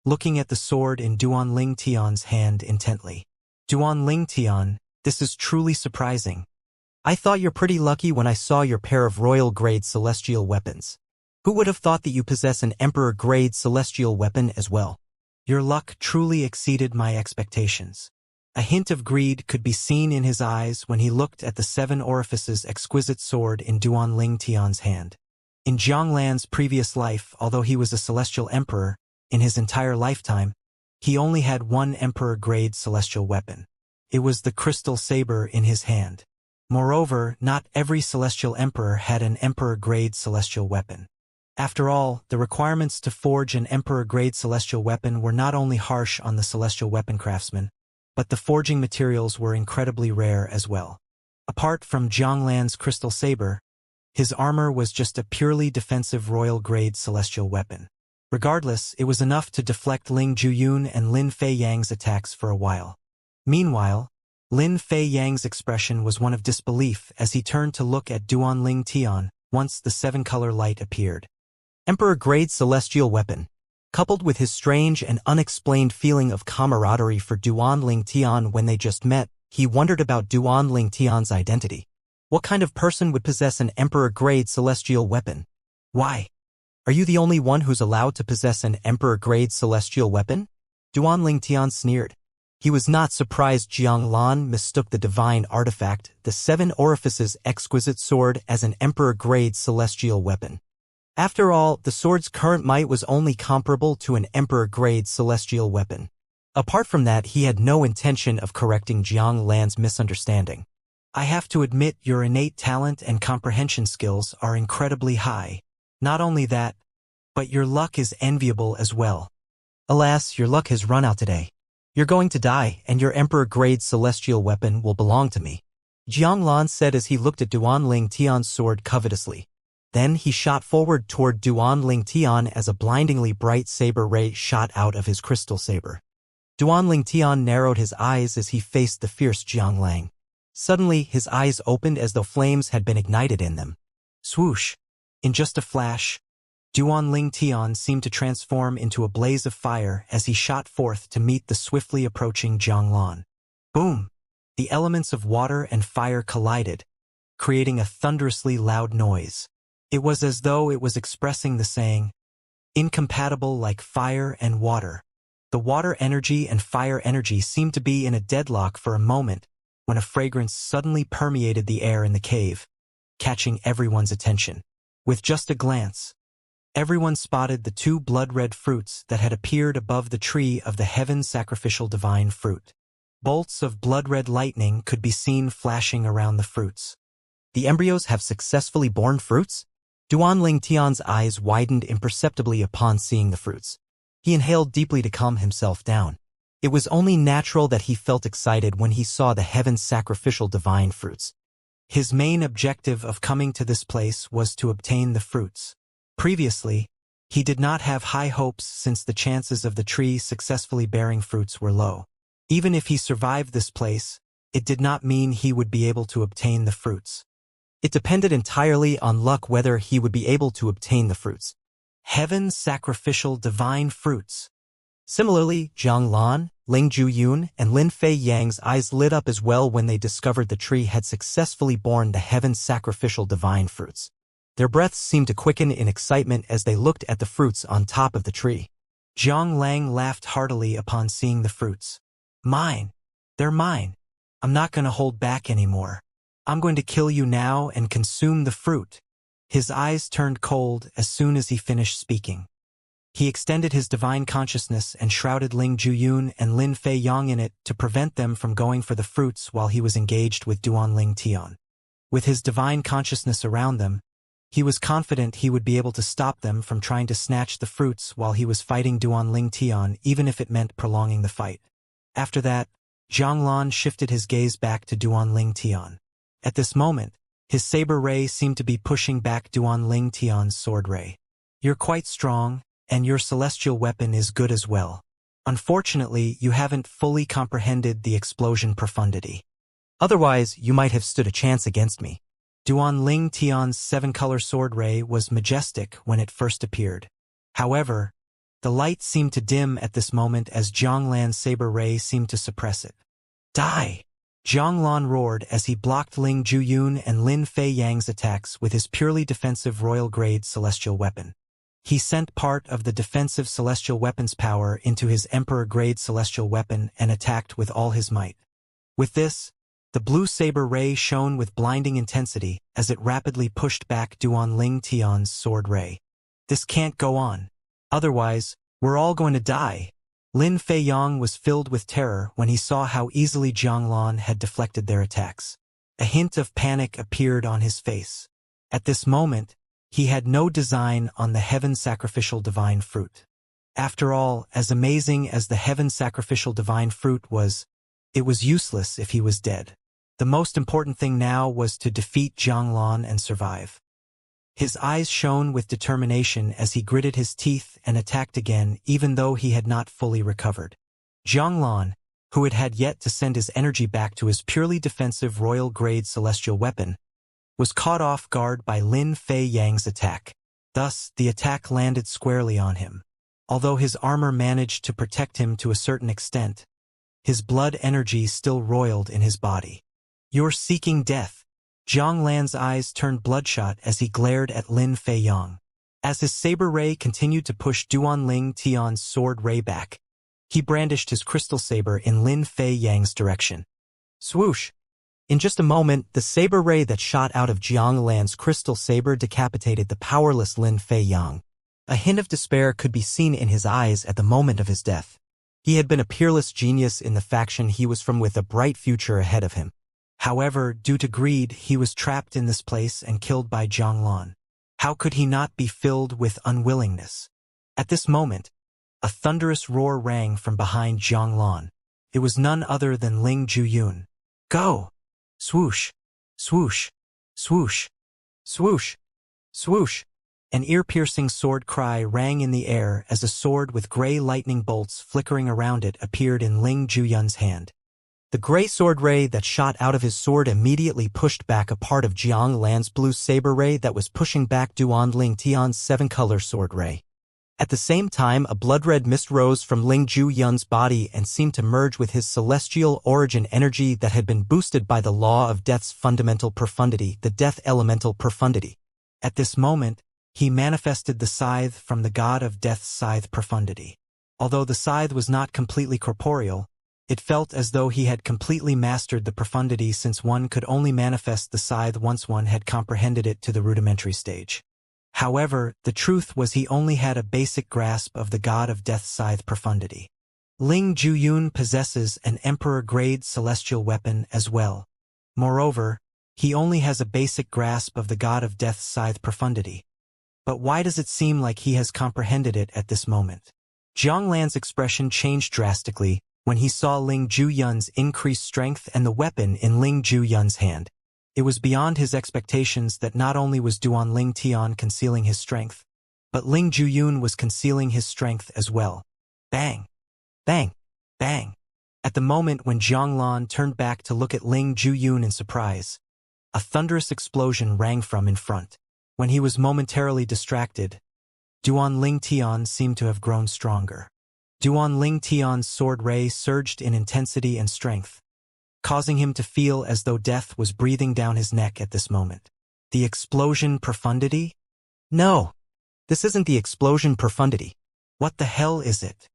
looking at the sword in Duanling Tian's hand intently. "Duanling Tian, this is truly surprising. I thought you're pretty lucky when I saw your pair of royal-grade celestial weapons. Who would have thought that you possess an emperor-grade celestial weapon as well? Your luck truly exceeded my expectations." A hint of greed could be seen in his eyes when he looked at the 7 Orifices exquisite sword in Duanling Tian's hand. In Jiang Lan's previous life, although he was a celestial emperor, in his entire lifetime, he only had 1 emperor-grade celestial weapon. It was the crystal saber in his hand. Moreover, not every celestial emperor had an emperor-grade celestial weapon. After all, the requirements to forge an emperor-grade celestial weapon were not only harsh on the celestial weapon craftsman, but the forging materials were incredibly rare as well. Apart from Jiang Lan's crystal saber, his armor was just a purely defensive royal-grade celestial weapon. Regardless, it was enough to deflect Ling Juyun and Lin Fei Yang's attacks for a while. Meanwhile, Lin Fei Yang's expression was one of disbelief as he turned to look at Duanling Tian once the 7-color light appeared. Emperor-grade celestial weapon. Coupled with his strange and unexplained feeling of camaraderie for Duanling Tian when they just met, he wondered about Duanling Tian's identity. What kind of person would possess an emperor-grade celestial weapon? Why? Are you the only one who's allowed to possess an emperor-grade celestial weapon? Duanling Tian sneered. He was not surprised Jiang Lan mistook the divine artifact, the 7 Orifices exquisite sword, as an emperor-grade celestial weapon. After all, the sword's current might was only comparable to an emperor-grade celestial weapon. Apart from that, he had no intention of correcting Jiang Lan's misunderstanding. I have to admit your innate talent and comprehension skills are incredibly high. Not only that, but your luck is enviable as well. Alas, your luck has run out today. You're going to die, and your emperor-grade celestial weapon will belong to me, Jiang Lan said as he looked at Duan Ling Tian's sword covetously. Then he shot forward toward Duan Ling Tian as a blindingly bright saber ray shot out of his crystal saber. Duan Ling Tian narrowed his eyes as he faced the fierce Jiang Lang. Suddenly, his eyes opened as though flames had been ignited in them. Swoosh! In just a flash, Duan Ling Tian seemed to transform into a blaze of fire as he shot forth to meet the swiftly approaching Jiang Lan. Boom! The elements of water and fire collided, creating a thunderously loud noise. It was as though it was expressing the saying, incompatible like fire and water. The water energy and fire energy seemed to be in a deadlock for a moment when a fragrance suddenly permeated the air in the cave, catching everyone's attention. With just a glance, everyone spotted the two blood-red fruits that had appeared above the tree of the heaven sacrificial divine fruit. Bolts of blood-red lightning could be seen flashing around the fruits. The embryos have successfully borne fruits? Duan Ling Tian's eyes widened imperceptibly upon seeing the fruits. He inhaled deeply to calm himself down. It was only natural that he felt excited when he saw the heaven sacrificial divine fruits. His main objective of coming to this place was to obtain the fruits. Previously, he did not have high hopes since the chances of the tree successfully bearing fruits were low. Even if he survived this place, it did not mean he would be able to obtain the fruits. It depended entirely on luck whether he would be able to obtain the fruits. Heaven sacrificial divine fruits. Similarly, Jiang Lan, Ling Juyun, and Lin Fei Yang's eyes lit up as well when they discovered the tree had successfully borne the heaven sacrificial divine fruits. Their breaths seemed to quicken in excitement as they looked at the fruits on top of the tree. Jiang Lang laughed heartily upon seeing the fruits. Mine. They're mine. I'm not going to hold back anymore. I'm going to kill you now and consume the fruit. His eyes turned cold as soon as he finished speaking. He extended his divine consciousness and shrouded Ling Juyun and Lin Fei Yang in it to prevent them from going for the fruits while he was engaged with Duan Ling Tian. With his divine consciousness around them, he was confident he would be able to stop them from trying to snatch the fruits while he was fighting Duan Ling Tian, even if it meant prolonging the fight. After that, Jiang Lan shifted his gaze back to Duan Ling Tian. At this moment, his saber ray seemed to be pushing back Duan Ling Tian's sword ray. You're quite strong, and your celestial weapon is good as well. Unfortunately, you haven't fully comprehended the explosion profundity. Otherwise, you might have stood a chance against me. Duan Ling Tian's seven-color sword ray was majestic when it first appeared. However, the light seemed to dim at this moment as Jiang Lan's saber ray seemed to suppress it. Die! Jiang Lan roared as he blocked Ling Juyun and Lin Fei Yang's attacks with his purely defensive royal-grade celestial weapon. He sent part of the defensive celestial weapon's power into his emperor-grade celestial weapon and attacked with all his might. With this, the blue saber ray shone with blinding intensity as it rapidly pushed back Duan Ling Tian's sword ray. This can't go on. Otherwise, we're all going to die. Lin Fei Yang was filled with terror when he saw how easily Jiang Lan had deflected their attacks. A hint of panic appeared on his face. At this moment, he had no design on the heaven sacrificial divine fruit. After all, as amazing as the heaven sacrificial divine fruit was, it was useless if he was dead. The most important thing now was to defeat Jiang Lan and survive. His eyes shone with determination as he gritted his teeth and attacked again even though he had not fully recovered. Jiang Lan, who had yet to send his energy back to his purely defensive royal-grade celestial weapon, was caught off guard by Lin Fei Yang's attack. Thus, the attack landed squarely on him. Although his armor managed to protect him to a certain extent, his blood energy still roiled in his body. You're seeking death. Jiang Lan's eyes turned bloodshot as he glared at Lin Fei Yang. As his saber ray continued to push Duan Ling Tian's sword ray back, he brandished his crystal saber in Lin Fei Yang's direction. Swoosh! In just a moment, the saber ray that shot out of Jiang Lan's crystal saber decapitated the powerless Lin Fei Yang. A hint of despair could be seen in his eyes at the moment of his death. He had been a peerless genius in the faction he was from with a bright future ahead of him. However, due to greed, he was trapped in this place and killed by Jiang Lan. How could he not be filled with unwillingness? At this moment, a thunderous roar rang from behind Jiang Lan. It was none other than Ling Juyun. Go! Swoosh! Swoosh! Swoosh! Swoosh! Swoosh! An ear-piercing sword cry rang in the air as a sword with gray lightning bolts flickering around it appeared in Ling Juyun's hand. The gray sword ray that shot out of his sword immediately pushed back a part of Jiang Lan's blue saber ray that was pushing back Duan Ling Tian's seven-color sword ray. At the same time, a blood-red mist rose from Ling Juyun's body and seemed to merge with his celestial origin energy that had been boosted by the law of death's fundamental profundity, the death elemental profundity. At this moment, he manifested the scythe from the god of death's scythe profundity. Although the scythe was not completely corporeal, it felt as though he had completely mastered the profundity since one could only manifest the scythe once one had comprehended it to the rudimentary stage. However, the truth was he only had a basic grasp of the god of death's scythe profundity. Ling Juyun possesses an emperor-grade celestial weapon as well. Moreover, he only has a basic grasp of the god of death's scythe profundity. But why does it seem like he has comprehended it at this moment? Jiang Lan's expression changed drastically when he saw Ling Juyun's increased strength and the weapon in Ling Juyun's hand. It was beyond his expectations that not only was Duan Ling Tian concealing his strength, but Ling Juyun was concealing his strength as well. Bang! Bang! Bang! At the moment when Jiang Lan turned back to look at Ling Juyun in surprise, a thunderous explosion rang from in front. When he was momentarily distracted, Duan Ling Tian seemed to have grown stronger. Duan Ling Tian's sword ray surged in intensity and strength, causing him to feel as though death was breathing down his neck at this moment. The explosion profundity? No, this isn't the explosion profundity. What the hell is it?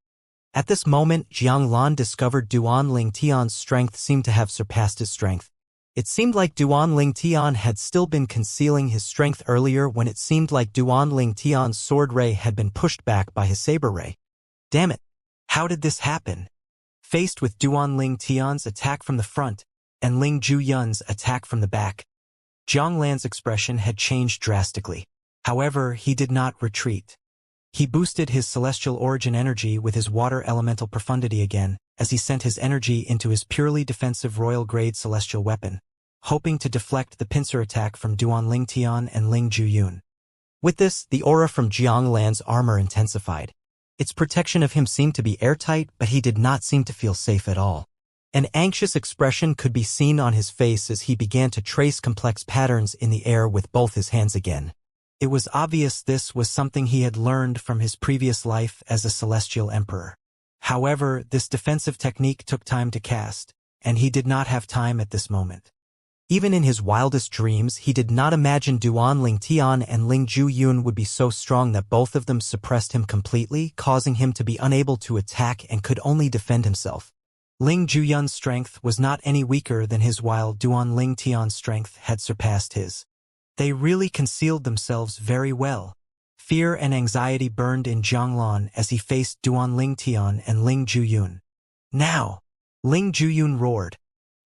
At this moment, Jiang Lan discovered Duan Ling Tian's strength seemed to have surpassed his strength. It seemed like Duan Ling Tian had still been concealing his strength earlier when it seemed like Duan Ling Tian's sword ray had been pushed back by his saber ray. Damn it! How did this happen? Faced with Duan Ling Tian's attack from the front and Ling Juyun's attack from the back, Jiang Lan's expression had changed drastically. However, he did not retreat. He boosted his celestial origin energy with his water elemental profundity again, as he sent his energy into his purely defensive royal-grade celestial weapon, hoping to deflect the pincer attack from Duan Ling Tian and Ling Juyun. With this, the aura from Jiang Lan's armor intensified. Its protection of him seemed to be airtight, but he did not seem to feel safe at all. An anxious expression could be seen on his face as he began to trace complex patterns in the air with both his hands again. It was obvious this was something he had learned from his previous life as a celestial emperor. However, this defensive technique took time to cast, and he did not have time at this moment. Even in his wildest dreams, he did not imagine Duan Ling Tian and Ling Juyun would be so strong that both of them suppressed him completely, causing him to be unable to attack and could only defend himself. Ling Juyun's strength was not any weaker than his while Duan Ling Tian's strength had surpassed his. They really concealed themselves very well. Fear and anxiety burned in Jiang Lan as he faced Duan Ling Tian and Ling Juyun. Now! Ling Juyun roared,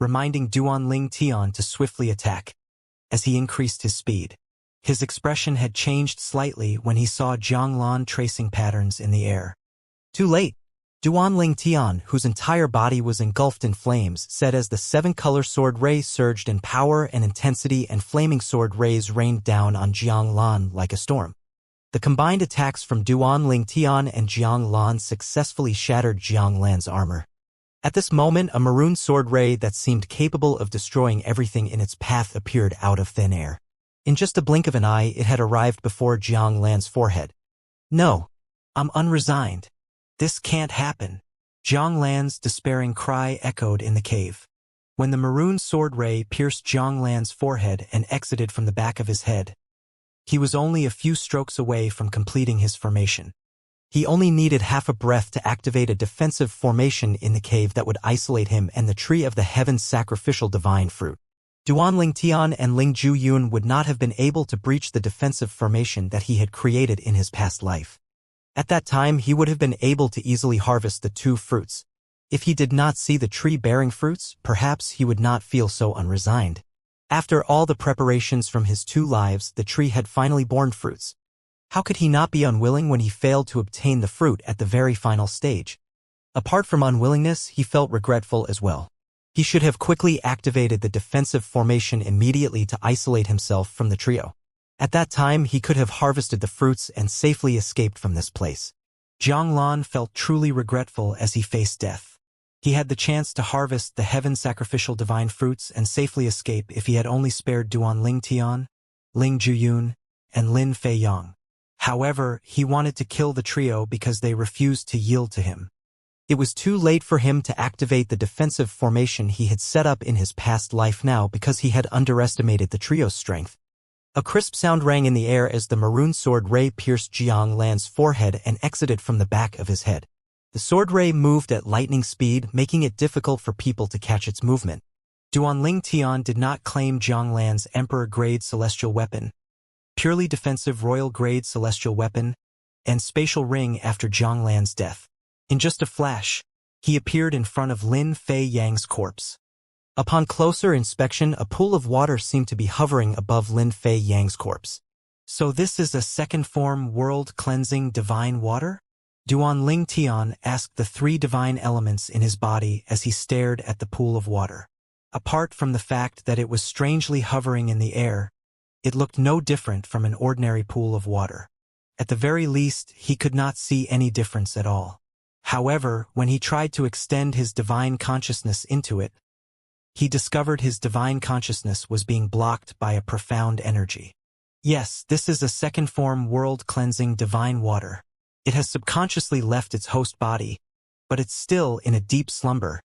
reminding Duan Ling Tian to swiftly attack. As he increased his speed, his expression had changed slightly when he saw Jiang Lan tracing patterns in the air. Too late! Duan Ling Tian, whose entire body was engulfed in flames, said as the seven-color sword ray surged in power and intensity and flaming sword rays rained down on Jiang Lan like a storm. The combined attacks from Duan Ling Tian and Jiang Lan successfully shattered Jiang Lan's armor. At this moment, a maroon sword ray that seemed capable of destroying everything in its path appeared out of thin air. In just a blink of an eye, it had arrived before Jiang Lan's forehead. No, I'm unresigned. This can't happen. Jiang Lan's despairing cry echoed in the cave. When the maroon sword ray pierced Jiang Lan's forehead and exited from the back of his head, he was only a few strokes away from completing his formation. He only needed half a breath to activate a defensive formation in the cave that would isolate him and the tree of the heavens sacrificial divine fruit. Duanling Tian and Ling Ju-yun would not have been able to breach the defensive formation that he had created in his past life. At that time, he would have been able to easily harvest the two fruits. If he did not see the tree bearing fruits, perhaps he would not feel so unresigned. After all the preparations from his 2 lives, the tree had finally borne fruits. How could he not be unwilling when he failed to obtain the fruit at the very final stage? Apart from unwillingness, he felt regretful as well. He should have quickly activated the defensive formation immediately to isolate himself from the trio. At that time, he could have harvested the fruits and safely escaped from this place. Jiang Lan felt truly regretful as he faced death. He had the chance to harvest the heaven-sacrificial divine fruits and safely escape if he had only spared Duanling Tian, Ling Ju-yun, and Lin Fei-yang. However, he wanted to kill the trio because they refused to yield to him. It was too late for him to activate the defensive formation he had set up in his past life now because he had underestimated the trio's strength. A crisp sound rang in the air as the maroon sword ray pierced Jiang Lan's forehead and exited from the back of his head. The sword ray moved at lightning speed, making it difficult for people to catch its movement. Duanling Tian did not claim Jiang Lan's Emperor-grade celestial weapon, purely defensive royal-grade celestial weapon, and spatial ring after Jiang Lan's death. In just a flash, he appeared in front of Lin Fei-yang's corpse. Upon closer inspection, a pool of water seemed to be hovering above Lin Fei-yang's corpse. So this is a second-form world-cleansing divine water? Duanling Tian asked the 3 divine elements in his body as he stared at the pool of water. Apart from the fact that it was strangely hovering in the air, it looked no different from an ordinary pool of water. At the very least, he could not see any difference at all. However, when he tried to extend his divine consciousness into it, he discovered his divine consciousness was being blocked by a profound energy. Yes, this is a second-form world-cleansing divine water. It has subconsciously left its host body, but it's still in a deep slumber,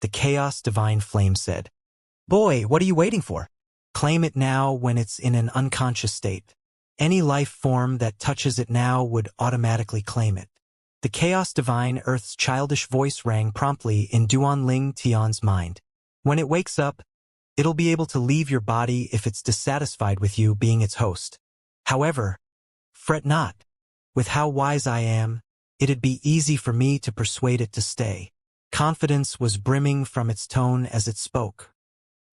the Chaos Divine Flame said. Boy, what are you waiting for? Claim it now when it's in an unconscious state. Any life form that touches it now would automatically claim it. The Chaos Divine Earth's childish voice rang promptly in Duanling Tian's mind. When it wakes up, it'll be able to leave your body if it's dissatisfied with you being its host. However, fret not. With how wise I am, it'd be easy for me to persuade it to stay. Confidence was brimming from its tone as it spoke.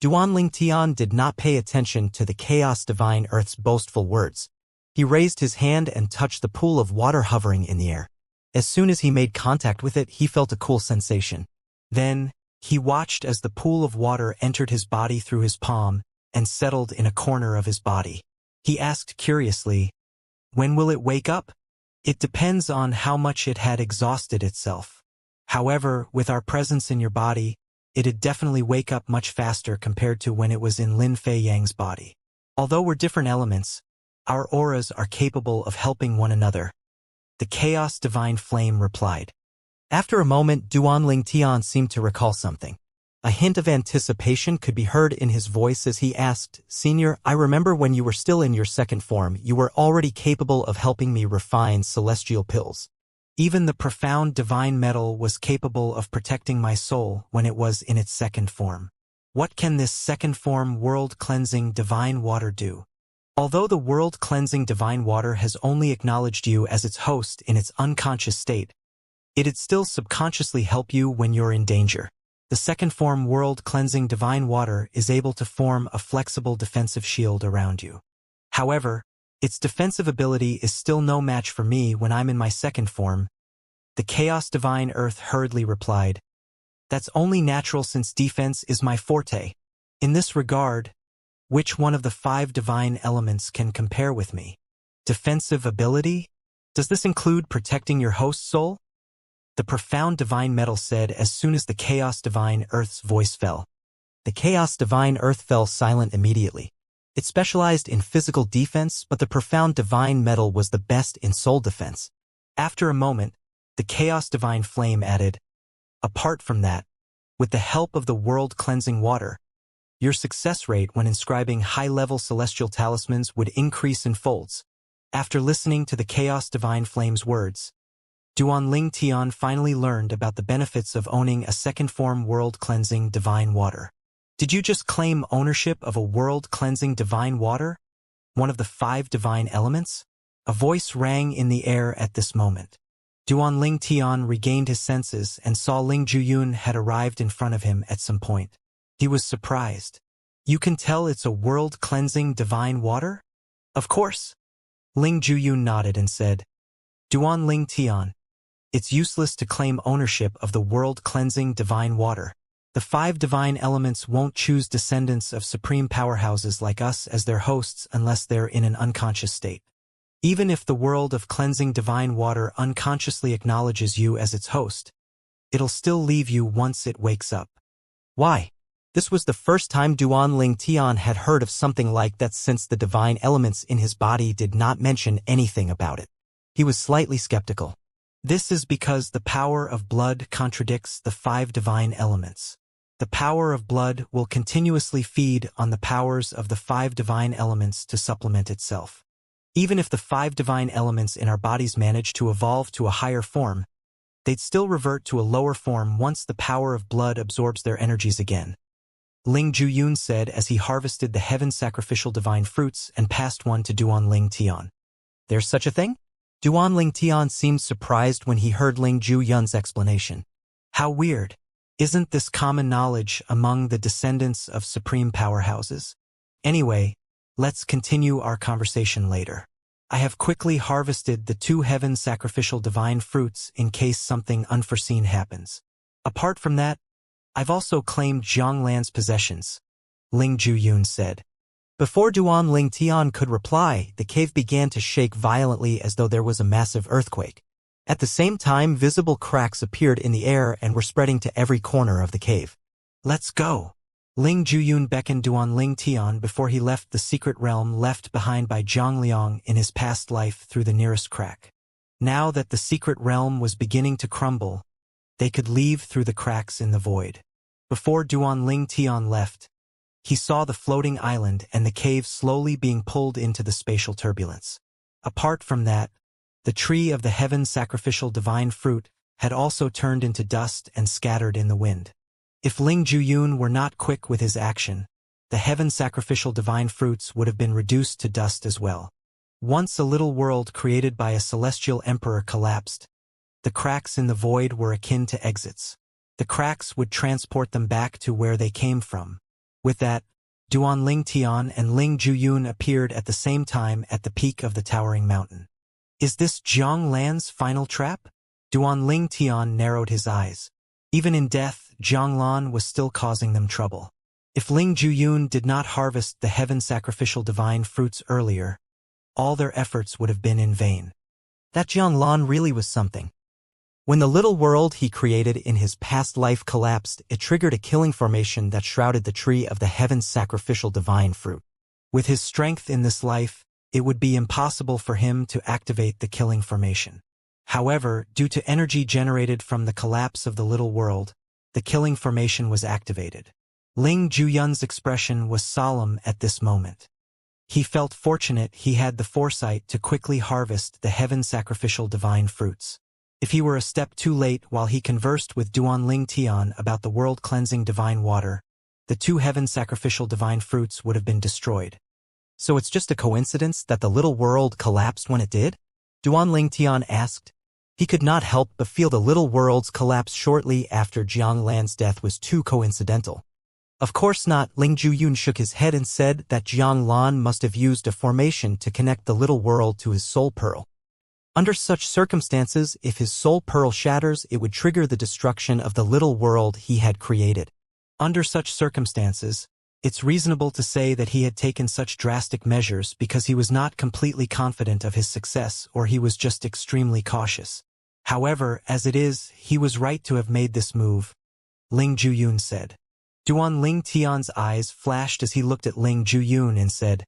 Duanling Tian did not pay attention to the Chaos Divine Earth's boastful words. He raised his hand and touched the pool of water hovering in the air. As soon as he made contact with it, he felt a cool sensation. Then, he watched as the pool of water entered his body through his palm and settled in a corner of his body. He asked curiously, "When will it wake up?" "It depends on how much it had exhausted itself. However, with our presence in your body, it'd definitely wake up much faster compared to when it was in Lin Fei-yang's body. Although we're different elements, our auras are capable of helping one another," the Chaos Divine Flame replied. After a moment, Duanling Tian seemed to recall something. A hint of anticipation could be heard in his voice as he asked, "Senior, I remember when you were still in your second form, you were already capable of helping me refine celestial pills. Even the profound divine metal was capable of protecting my soul when it was in its second form. What can this second form world-cleansing divine water do?" Although the world-cleansing divine water has only acknowledged you as its host in its unconscious state, it'd still subconsciously help you when you're in danger. The second form world-cleansing divine water is able to form a flexible defensive shield around you. However, its defensive ability is still no match for me when I'm in my second form, the Chaos Divine Earth hurriedly replied. That's only natural since defense is my forte. In this regard, which one of the 5 divine elements can compare with me? Defensive ability? Does this include protecting your host soul? The profound divine metal said as soon as the Chaos Divine Earth's voice fell. The Chaos Divine Earth fell silent immediately. It specialized in physical defense, but the profound divine metal was the best in soul defense. After a moment, the Chaos Divine Flame added, "Apart from that, with the help of the world-cleansing water, your success rate when inscribing high-level celestial talismans would increase in folds." After listening to the Chaos Divine Flame's words, Duanling Tian finally learned about the benefits of owning a second-form world-cleansing divine water. Did you just claim ownership of a world-cleansing divine water? One of the 5 divine elements? A voice rang in the air at this moment. Duan Tian regained his senses and saw Ling Juyun had arrived in front of him at some point. He was surprised. You can tell it's a world-cleansing divine water? Of course. Ling Juyun nodded and said, Duan Tian, it's useless to claim ownership of the world-cleansing divine water. The 5 divine elements won't choose descendants of supreme powerhouses like us as their hosts unless they're in an unconscious state. Even if the world of cleansing divine water unconsciously acknowledges you as its host, it'll still leave you once it wakes up. Why? This was the first time Duan Tian had heard of something like that since the divine elements in his body did not mention anything about it. He was slightly skeptical. This is because the power of blood contradicts the 5 divine elements. The power of blood will continuously feed on the powers of the 5 divine elements to supplement itself. Even if the 5 divine elements in our bodies manage to evolve to a higher form, they'd still revert to a lower form once the power of blood absorbs their energies again. Ling Juyun said as he harvested the heaven sacrificial divine fruits and passed one to Duan Tian. There's such a thing? Duan Tian seemed surprised when he heard Ling Juyun's explanation. How weird. Isn't this common knowledge among the descendants of supreme powerhouses? Anyway, let's continue our conversation later. I have quickly harvested the 2 heaven sacrificial divine fruits in case something unforeseen happens. Apart from that, I've also claimed Zhanglan's possessions, Ling Juyun said. Before Duan Tian could reply, the cave began to shake violently as though there was a massive earthquake. At the same time, visible cracks appeared in the air and were spreading to every corner of the cave. Let's go. Ling Juyun beckoned Duan Tian before he left the secret realm left behind by Zhang Liang in his past life through the nearest crack. Now that the secret realm was beginning to crumble, they could leave through the cracks in the void. Before Duan Tian left, he saw the floating island and the cave slowly being pulled into the spatial turbulence. Apart from that, the tree of the heaven sacrificial divine fruit had also turned into dust and scattered in the wind. If Ling Juyun were not quick with his action, the heaven sacrificial divine fruits would have been reduced to dust as well. Once a little world created by a celestial emperor collapsed, the cracks in the void were akin to exits. The cracks would transport them back to where they came from. With that, Duan Tian and Ling Juyun appeared at the same time at the peak of the towering mountain. Is this Zhang Lan's final trap? Duan Tian narrowed his eyes. Even in death, Zhang Lan was still causing them trouble. If Ling Juyun did not harvest the heaven sacrificial divine fruits earlier, all their efforts would have been in vain. That Zhang Lan really was something. When the little world he created in his past life collapsed, it triggered a killing formation that shrouded the tree of the heaven sacrificial divine fruit. With his strength in this life, it would be impossible for him to activate the killing formation. However, due to energy generated from the collapse of the little world, the killing formation was activated. Ling Juyun's expression was solemn at this moment. He felt fortunate he had the foresight to quickly harvest the heaven sacrificial divine fruits. If he were a step too late while he conversed with Duan Tian about the world-cleansing divine water, the 2 heaven sacrificial divine fruits would have been destroyed. So it's just a coincidence that the little world collapsed when it did? Duan Tian asked. He could not help but feel the little world's collapse shortly after Zhang Lan's death was too coincidental. Of course not. Ling Juyun shook his head and said that Zhang Lan must have used a formation to connect the little world to his soul pearl. Under such circumstances, if his soul pearl shatters, it would trigger the destruction of the little world he had created. Under such circumstances, it's reasonable to say that he had taken such drastic measures because he was not completely confident of his success, or he was just extremely cautious. However, as it is, he was right to have made this move, Ling Juyun said. Duan Tian's eyes flashed as he looked at Ling Juyun and said,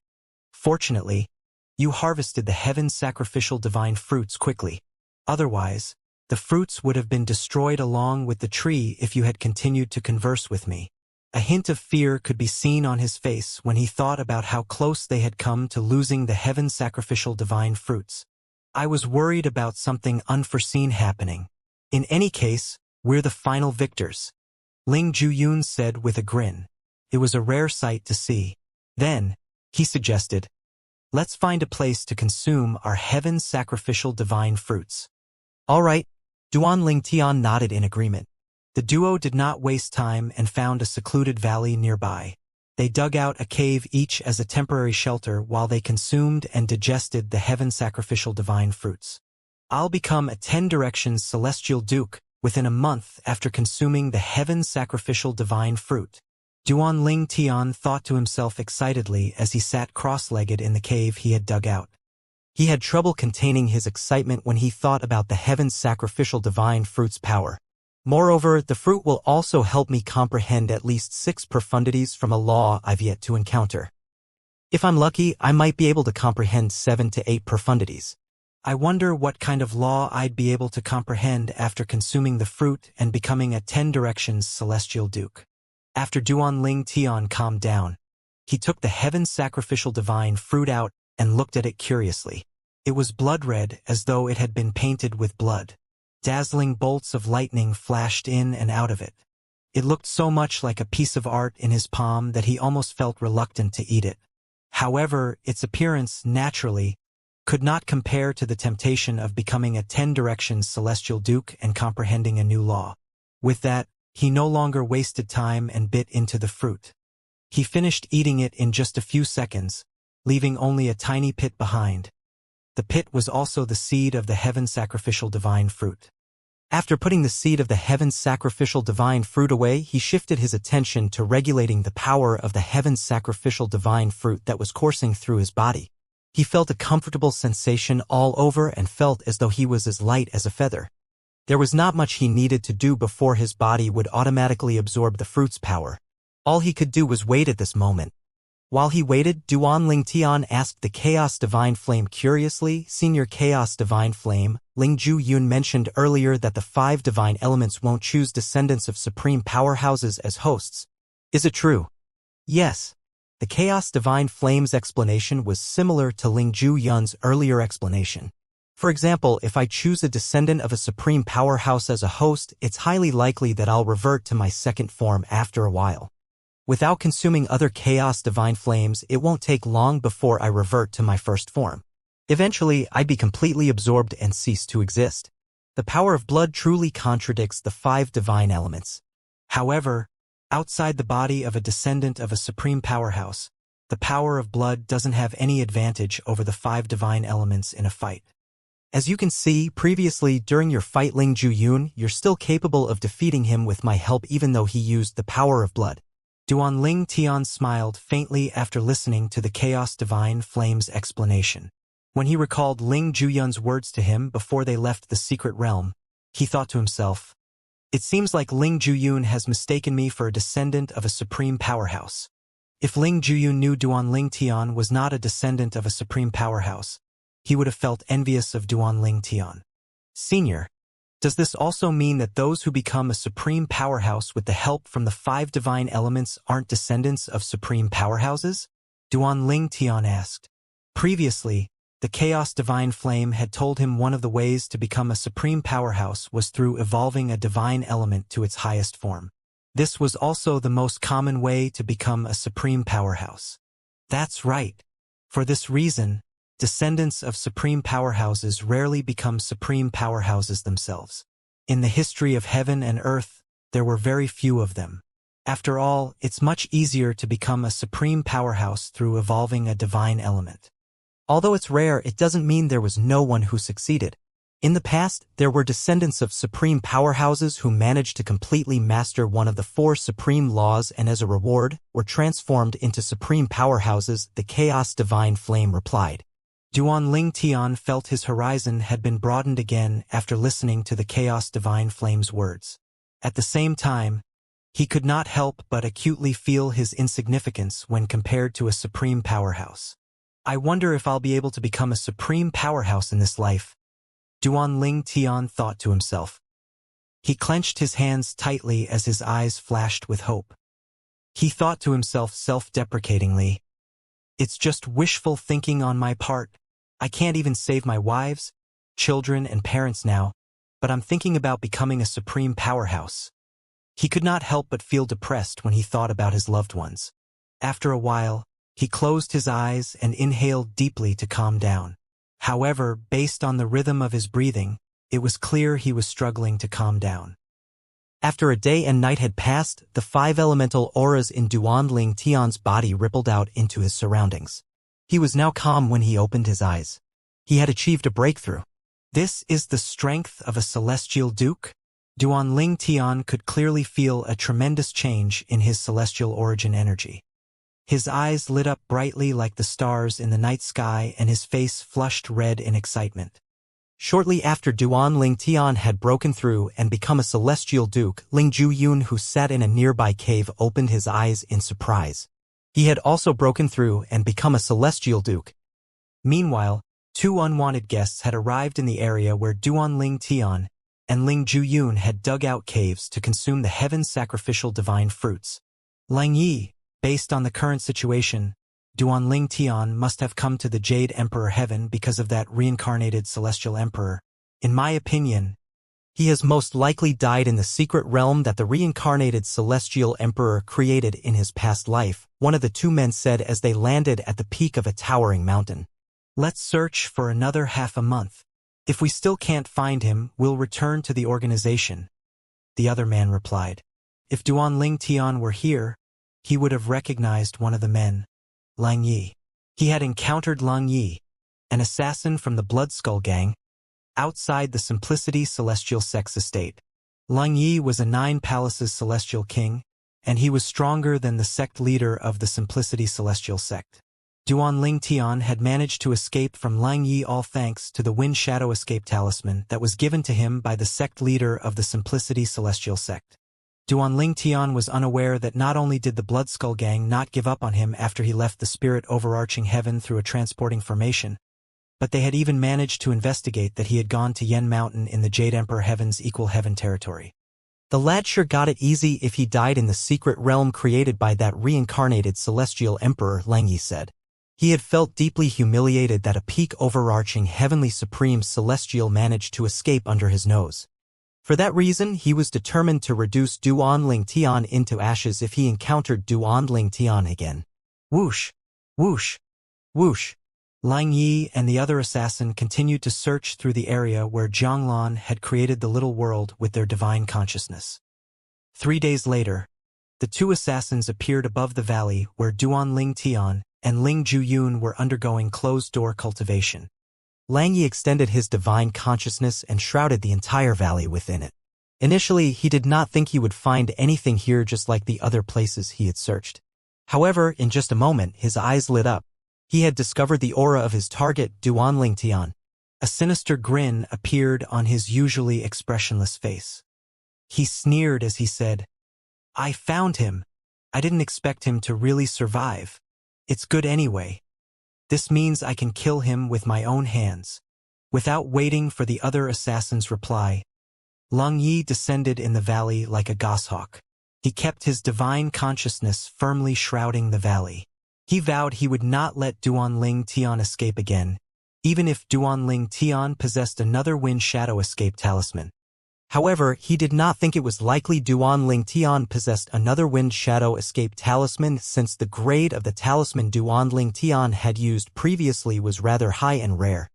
Fortunately, you harvested the heaven sacrificial divine fruits quickly. Otherwise, the fruits would have been destroyed along with the tree if you had continued to converse with me. A hint of fear could be seen on his face when he thought about how close they had come to losing the heaven sacrificial divine fruits. I was worried about something unforeseen happening. In any case, we're the final victors, Ling Juyun said with a grin. It was a rare sight to see. Then, he suggested, let's find a place to consume our heaven's sacrificial divine fruits. All right, Duan Tian nodded in agreement. The duo did not waste time and found a secluded valley nearby. They dug out a cave each as a temporary shelter while they consumed and digested the heaven sacrificial divine fruits. I'll become a 10 Directions celestial duke within a month after consuming the heaven sacrificial divine fruit. Duan Tian thought to himself excitedly as he sat cross-legged in the cave he had dug out. He had trouble containing his excitement when he thought about the heaven's sacrificial divine fruit's power. Moreover, the fruit will also help me comprehend at least 6 profundities from a law I've yet to encounter. If I'm lucky, I might be able to comprehend 7 to 8 profundities. I wonder what kind of law I'd be able to comprehend after consuming the fruit and becoming a 10 Directions celestial duke. After Duan Tian calmed down, he took the heaven's sacrificial divine fruit out and looked at it curiously. It was blood-red as though it had been painted with blood. Dazzling bolts of lightning flashed in and out of it. It looked so much like a piece of art in his palm that he almost felt reluctant to eat it. However, its appearance, naturally, could not compare to the temptation of becoming a 10 Directions celestial duke and comprehending a new law. With that, he no longer wasted time and bit into the fruit. He finished eating it in just a few seconds, leaving only a tiny pit behind. The pit was also the seed of the heaven sacrificial divine fruit. After putting the seed of the heaven's sacrificial divine fruit away, he shifted his attention to regulating the power of the heaven's sacrificial divine fruit that was coursing through his body. He felt a comfortable sensation all over and felt as though he was as light as a feather. There was not much he needed to do before his body would automatically absorb the fruit's power. All he could do was wait at this moment. While he waited, Duan Tian asked the Chaos Divine Flame curiously, Senior Chaos Divine Flame, Lingju Yun mentioned earlier that the 5 divine elements won't choose descendants of supreme powerhouses as hosts. Is it true? Yes. The Chaos Divine Flame's explanation was similar to Lingju Yun's earlier explanation. For example, if I choose a descendant of a supreme powerhouse as a host, it's highly likely that I'll revert to my second form after a while. Without consuming other Chaos Divine Flames, it won't take long before I revert to my first form. Eventually, I'd be completely absorbed and cease to exist. The power of blood truly contradicts the 5 divine elements. However, outside the body of a descendant of a supreme powerhouse, the power of blood doesn't have any advantage over the 5 divine elements in a fight. As you can see, previously during your fight Lingju Yun, you're still capable of defeating him with my help even though he used the power of blood. Duan Tian smiled faintly after listening to the Chaos Divine Flame's explanation. When he recalled Ling Juyun's words to him before they left the secret realm, he thought to himself, it seems like Ling Juyun has mistaken me for a descendant of a supreme powerhouse. If Ling Juyun knew Duan Tian was not a descendant of a supreme powerhouse, he would have felt envious of Duan Tian. Senior, does this also mean that those who become a supreme powerhouse with the help from the 5 divine elements aren't descendants of supreme powerhouses? Duan Tian asked. Previously, the Chaos Divine Flame had told him one of the ways to become a supreme powerhouse was through evolving a divine element to its highest form. This was also the most common way to become a supreme powerhouse. That's right. For this reason, descendants of supreme powerhouses rarely become supreme powerhouses themselves. In the history of heaven and earth, there were very few of them. After all, it's much easier to become a supreme powerhouse through evolving a divine element. Although it's rare, it doesn't mean there was no one who succeeded. In the past, there were descendants of supreme powerhouses who managed to completely master one of the 4 supreme laws and as a reward, were transformed into supreme powerhouses, the Chaos Divine Flame replied. Duan Tian felt his horizon had been broadened again after listening to the Chaos Divine Flame's words. At the same time, he could not help but acutely feel his insignificance when compared to a supreme powerhouse. I wonder if I'll be able to become a supreme powerhouse in this life, Duan Tian thought to himself. He clenched his hands tightly as his eyes flashed with hope. He thought to himself self-deprecatingly, it's just wishful thinking on my part. I can't even save my wives, children, and parents now, but I'm thinking about becoming a supreme powerhouse. He could not help but feel depressed when he thought about his loved ones. After a while, he closed his eyes and inhaled deeply to calm down. However, based on the rhythm of his breathing, it was clear he was struggling to calm down. After a day and night had passed, the 5 elemental auras in Duanling Tian's body rippled out into his surroundings. He was now calm when he opened his eyes. He had achieved a breakthrough. This is the strength of a celestial duke? Duanling Tian could clearly feel a tremendous change in his celestial origin energy. His eyes lit up brightly like the stars in the night sky and his face flushed red in excitement. Shortly after Duanling Tian had broken through and become a celestial duke, Ling Juyun, who sat in a nearby cave, opened his eyes in surprise. He had also broken through and become a celestial duke. Meanwhile, 2 unwanted guests had arrived in the area where Duanling Tian and Ling Juyun had dug out caves to consume the heaven's sacrificial divine fruits. Lang Yi, based on the current situation, Duanling Tian must have come to the Jade Emperor Heaven because of that reincarnated celestial emperor. In my opinion, he has most likely died in the secret realm that the reincarnated celestial emperor created in his past life, one of the 2 men said as they landed at the peak of a towering mountain. Let's search for another half a month. If we still can't find him, we'll return to the organization, the other man replied. If Duanling Tian were here, he would have recognized one of the men, Lang Yi. He had encountered Lang Yi, an assassin from the Bloodskull gang, outside the Simplicity Celestial Sect's estate. Lang Yi was a 9 Palaces Celestial King, and he was stronger than the sect leader of the Simplicity Celestial Sect. Duanling Tian had managed to escape from Lang Yi all thanks to the Wind Shadow Escape Talisman that was given to him by the sect leader of the Simplicity Celestial Sect. Duanling Tian was unaware that not only did the Bloodskull gang not give up on him after he left the spirit overarching heaven through a transporting formation, but they had even managed to investigate that he had gone to Yen Mountain in the Jade Emperor Heaven's equal heaven territory. The lad sure got it easy if he died in the secret realm created by that reincarnated celestial emperor, Lang Yi said. He had felt deeply humiliated that a peak overarching heavenly supreme celestial managed to escape under his nose. For that reason, he was determined to reduce Duanling Tian into ashes if he encountered Duanling Tian again. Whoosh! Whoosh! Whoosh! Lang Yi and the other assassin continued to search through the area where Jianglan had created the little world with their divine consciousness. 3 days later, the 2 assassins appeared above the valley where Duanling Tian and Ling Juyun were undergoing closed-door cultivation. Lang Yi extended his divine consciousness and shrouded the entire valley within it. Initially, he did not think he would find anything here just like the other places he had searched. However, in just a moment, his eyes lit up. He had discovered the aura of his target, Duanling Tian. A sinister grin appeared on his usually expressionless face. He sneered as he said, "I found him. I didn't expect him to really survive. It's good anyway. This means I can kill him with my own hands." Without waiting for the other assassin's reply, Lang Yi descended in the valley like a goshawk. He kept his divine consciousness firmly shrouding the valley. He vowed he would not let Duanling Tian escape again, even if Duanling Tian possessed another Wind Shadow Escape Talisman. However, he did not think it was likely Duanling Tian possessed another Wind Shadow Escape Talisman since the grade of the talisman Duanling Tian had used previously was rather high and rare.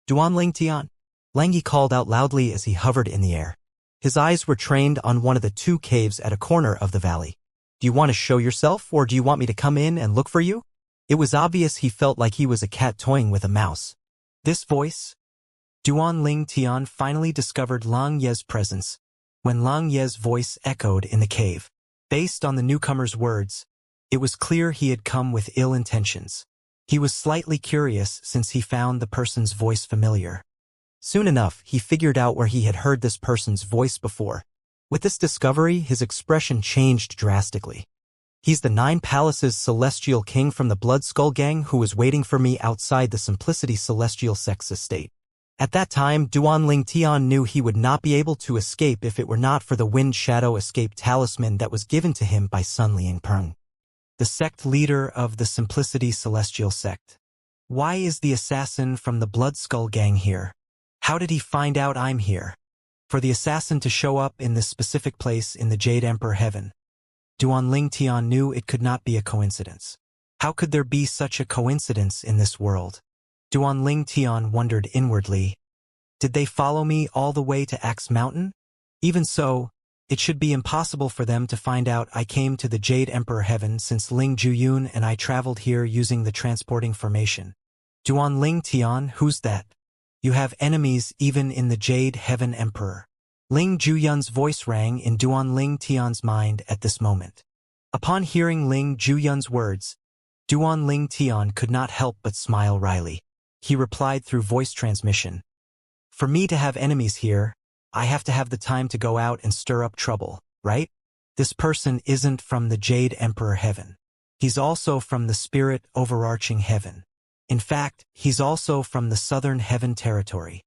"Duanling Tian," Lang Yi called out loudly as he hovered in the air. His eyes were trained on one of the 2 caves at a corner of the valley. "Do you want to show yourself, or do you want me to come in and look for you?" It was obvious he felt like he was a cat toying with a mouse. This voice? Duanling Tian finally discovered Lang Ye's presence when Lang Ye's voice echoed in the cave. Based on the newcomer's words, it was clear he had come with ill intentions. He was slightly curious since he found the person's voice familiar. Soon enough, he figured out where he had heard this person's voice before. With this discovery, his expression changed drastically. "He's the 9 Palaces Celestial King from the Bloodskull gang who was waiting for me outside the Simplicity Celestial Sect's estate." At that time, Duanling Tian knew he would not be able to escape if it were not for the Wind Shadow Escape Talisman that was given to him by Sun Liangpeng, the sect leader of the Simplicity Celestial Sect. Why is the assassin from the Bloodskull gang here? How did he find out I'm here? For the assassin to show up in this specific place in the Jade Emperor Heaven, Duanling Tian knew it could not be a coincidence. How could there be such a coincidence in this world? Duanling Tian wondered inwardly. Did they follow me all the way to Axe Mountain? Even so, it should be impossible for them to find out I came to the Jade Emperor Heaven since Ling Juyun and I traveled here using the transporting formation. Duanling Tian, who's that? You have enemies even in the Jade Heaven Emperor. Ling Juyun's voice rang in Duanling Tian's mind at this moment. Upon hearing Ling Juyun's words, Duanling Tian could not help but smile wryly. He replied through voice transmission. For me to have enemies here, I have to have the time to go out and stir up trouble, right? This person isn't from the Jade Emperor Heaven. He's also from the Spirit Overarching Heaven. In fact, he's also from the Southern Heaven Territory.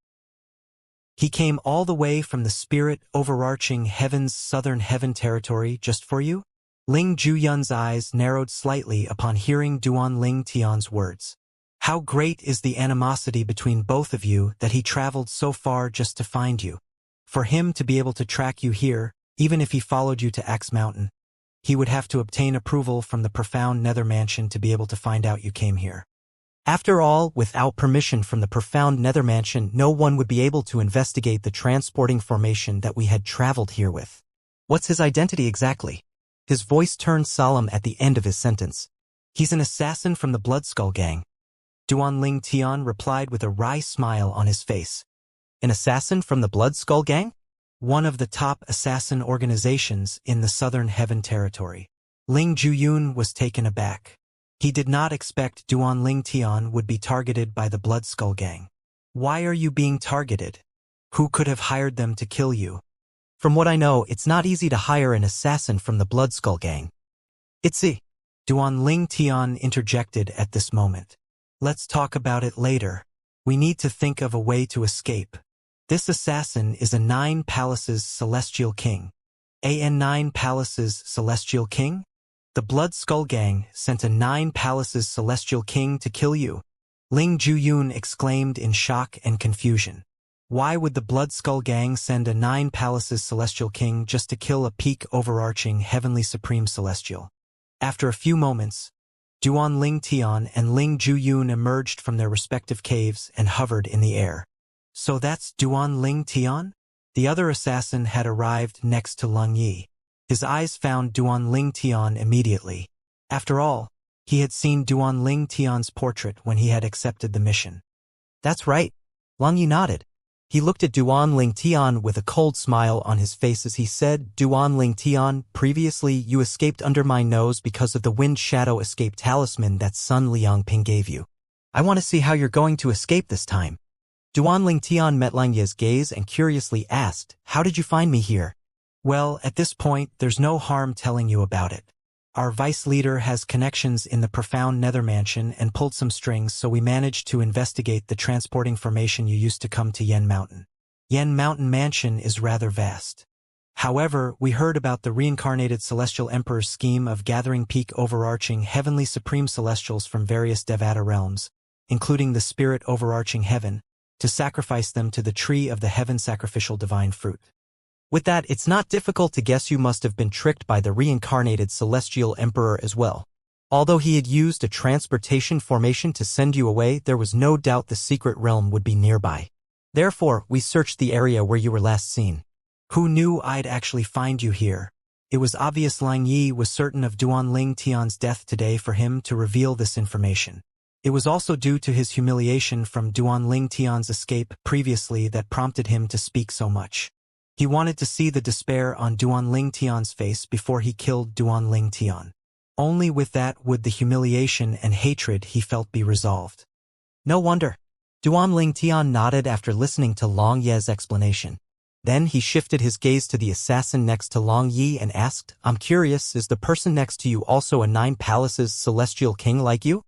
He came all the way from the Spirit Overarching Heaven's Southern Heaven Territory just for you? Ling Juyun's eyes narrowed slightly upon hearing Duanling Tian's words. How great is the animosity between both of you that he traveled so far just to find you. For him to be able to track you here, even if he followed you to Axe Mountain, he would have to obtain approval from the profound Nether Mansion to be able to find out you came here. After all, without permission from the profound Nether Mansion, no one would be able to investigate the transporting formation that we had traveled here with. What's his identity exactly? His voice turned solemn at the end of his sentence. He's an assassin from the Bloodskull Gang. Duanling Tian replied with a wry smile on his face. An assassin from the Bloodskull Gang? One of the top assassin organizations in the Southern Heaven Territory. Ling Juyun was taken aback. He did not expect Duanling Tian would be targeted by the Bloodskull Gang. Why are you being targeted? Who could have hired them to kill you? From what I know, it's not easy to hire an assassin from the Bloodskull Gang. Duanling Tian interjected at this moment. Let's talk about it later. We need to think of a way to escape. This assassin is a 9 Palaces Celestial King. An 9 Palaces Celestial King? The Bloodskull Gang sent a 9 Palaces Celestial King to kill you. Ling Juyun exclaimed in shock and confusion. Why would the Bloodskull Gang send a 9 Palaces Celestial King just to kill a peak overarching Heavenly Supreme Celestial? After a few moments, Duanling Tian and Ling Juyun emerged from their respective caves and hovered in the air. So that's Duanling Tian? The other assassin had arrived next to Lung Yi. His eyes found Duanling Tian immediately. After all, he had seen Duanling Tian's portrait when he had accepted the mission. That's right. Lung Yi nodded. He looked at Duanling Tian with a cold smile on his face as he said, Duanling Tian, previously you escaped under my nose because of the Wind Shadow Escape Talisman that Sun Liangping gave you. I want to see how you're going to escape this time. Duanling Tian met Lang Ye's gaze and curiously asked, how did you find me here? Well, at this point, there's no harm telling you about it. Our vice leader has connections in the profound Nether Mansion and pulled some strings, so we managed to investigate the transporting formation you used to come to Yen Mountain. Yen Mountain Mansion is rather vast. However, we heard about the reincarnated Celestial Emperor's scheme of gathering peak overarching Heavenly Supreme Celestials from various Devata realms, including the Spirit Overarching Heaven, to sacrifice them to the Tree of the Heaven Sacrificial Divine Fruit. With that, it's not difficult to guess you must have been tricked by the reincarnated Celestial Emperor as well. Although he had used a transportation formation to send you away, there was no doubt the secret realm would be nearby. Therefore, we searched the area where you were last seen. Who knew I'd actually find you here? It was obvious Lang Yi was certain of Duanling Tian's death today for him to reveal this information. It was also due to his humiliation from Duanling Tian's escape previously that prompted him to speak so much. He wanted to see the despair on Duanling Tian's face before he killed Duanling Tian. Only with that would the humiliation and hatred he felt be resolved. No wonder. Duanling Tian nodded after listening to Long Ye's explanation. Then he shifted his gaze to the assassin next to Long Yi and asked, I'm curious, is the person next to you also a 9 Palaces Celestial King like you?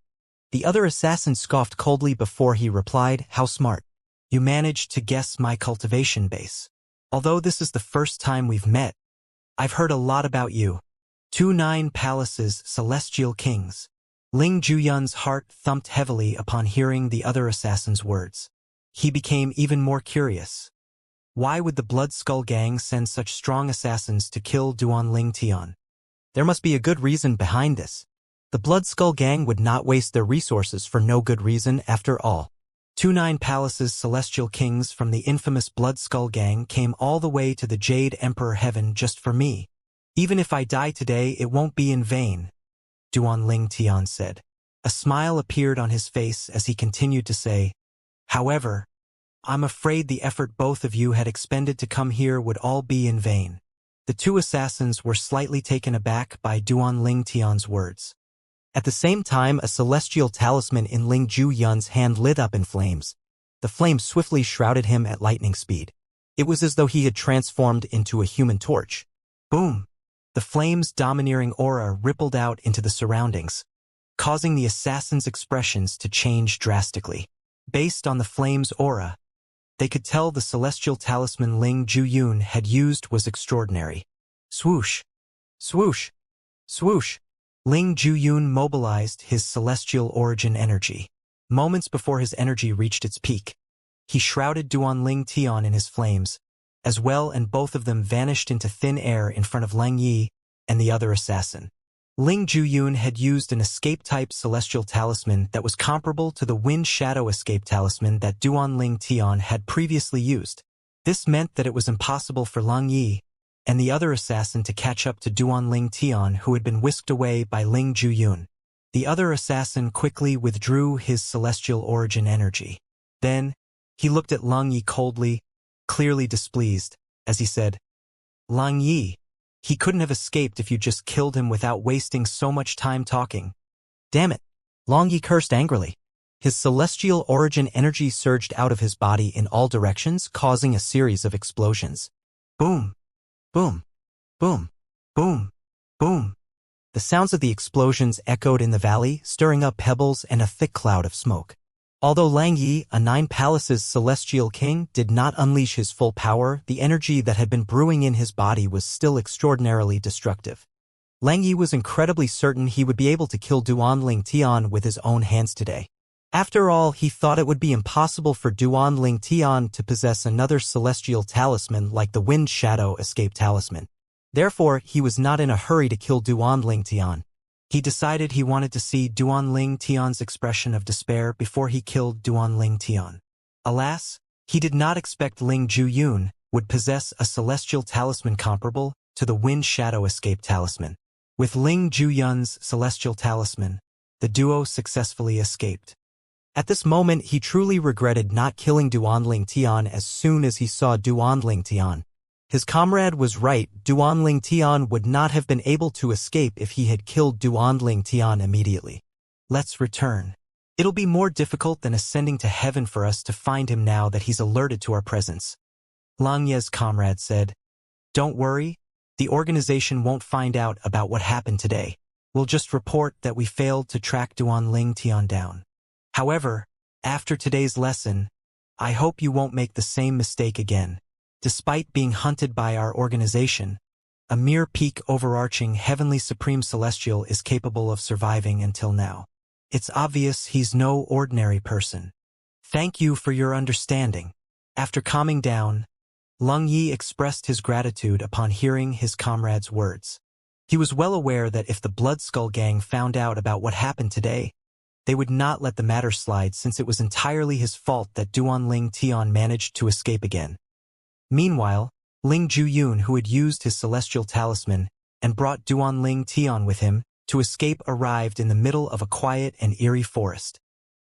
The other assassin scoffed coldly before he replied, how smart. You managed to guess my cultivation base. Although this is the first time we've met, I've heard a lot about you. 2 9 Palaces Celestial Kings. Ling Juyun's heart thumped heavily upon hearing the other assassin's words. He became even more curious. Why would the Blood Skull Gang send such strong assassins to kill Duanling Tian? There must be a good reason behind this. The Blood Skull Gang would not waste their resources for no good reason after all. 29 Palace's celestial kings from the infamous Blood Skull Gang came all the way to the Jade Emperor Heaven just for me. Even if I die today, it won't be in vain, Duanling Tian said. A smile appeared on his face as he continued to say, however, I'm afraid the effort both of you had expended to come here would all be in vain. The two assassins were slightly taken aback by Duanling Tian's words. At the same time, a celestial talisman in Ling Ju-yun's hand lit up in flames. The flames swiftly shrouded him at lightning speed. It was as though he had transformed into a human torch. Boom! The flame's domineering aura rippled out into the surroundings, causing the assassin's expressions to change drastically. Based on the flame's aura, they could tell the celestial talisman Ling Ju-yun had used was extraordinary. Swoosh! Swoosh! Swoosh! Ling Ju-yun mobilized his celestial origin energy. Moments before his energy reached its peak, he shrouded Duanling Tian in his flames, as well, and both of them vanished into thin air in front of Lang Yi and the other assassin. Ling Ju-yun had used an escape-type celestial talisman that was comparable to the Wind Shadow escape talisman that Duanling Tian had previously used. This meant that it was impossible for Lang Yi and the other assassin to catch up to Duanling Tian, who had been whisked away by Ling Ju-yun. The other assassin quickly withdrew his celestial origin energy. Then, he looked at Lang Yi coldly, clearly displeased, as he said, Lang Yi, he couldn't have escaped if you just killed him without wasting so much time talking. Damn it! Lang Yi cursed angrily. His celestial origin energy surged out of his body in all directions, causing a series of explosions. Boom! Boom! Boom! Boom! Boom! The sounds of the explosions echoed in the valley, stirring up pebbles and a thick cloud of smoke. Although Lang Yi, a 9 Palaces celestial king, did not unleash his full power, the energy that had been brewing in his body was still extraordinarily destructive. Lang Yi was incredibly certain he would be able to kill Duanling Tian with his own hands today. After all, he thought it would be impossible for Duanling Tian to possess another celestial talisman like the Wind Shadow escape talisman. Therefore, he was not in a hurry to kill Duanling Tian. He decided he wanted to see Duanling Tian's expression of despair before he killed Duanling Tian. Alas, he did not expect Ling Ju-yun would possess a celestial talisman comparable to the Wind Shadow escape talisman. With Ling Ju-yun's celestial talisman, the duo successfully escaped. At this moment, he truly regretted not killing Duanling Tian as soon as he saw Duanling Tian. His comrade was right, Duanling Tian would not have been able to escape if he had killed Duanling Tian immediately. Let's return. It'll be more difficult than ascending to heaven for us to find him now that he's alerted to our presence. Lang Ye's comrade said, Don't worry, the organization won't find out about what happened today. We'll just report that we failed to track Duanling Tian down. However, after today's lesson, I hope you won't make the same mistake again. Despite being hunted by our organization, a mere peak overarching Heavenly Supreme Celestial is capable of surviving until now. It's obvious he's no ordinary person. Thank you for your understanding. After calming down, Lang Yi expressed his gratitude upon hearing his comrade's words. He was well aware that if the Blood Skull Gang found out about what happened today, they would not let the matter slide since it was entirely his fault that Duanling Tian managed to escape again. Meanwhile, Ling Ju-yun, who had used his celestial talisman and brought Duanling Tian with him to escape, arrived in the middle of a quiet and eerie forest.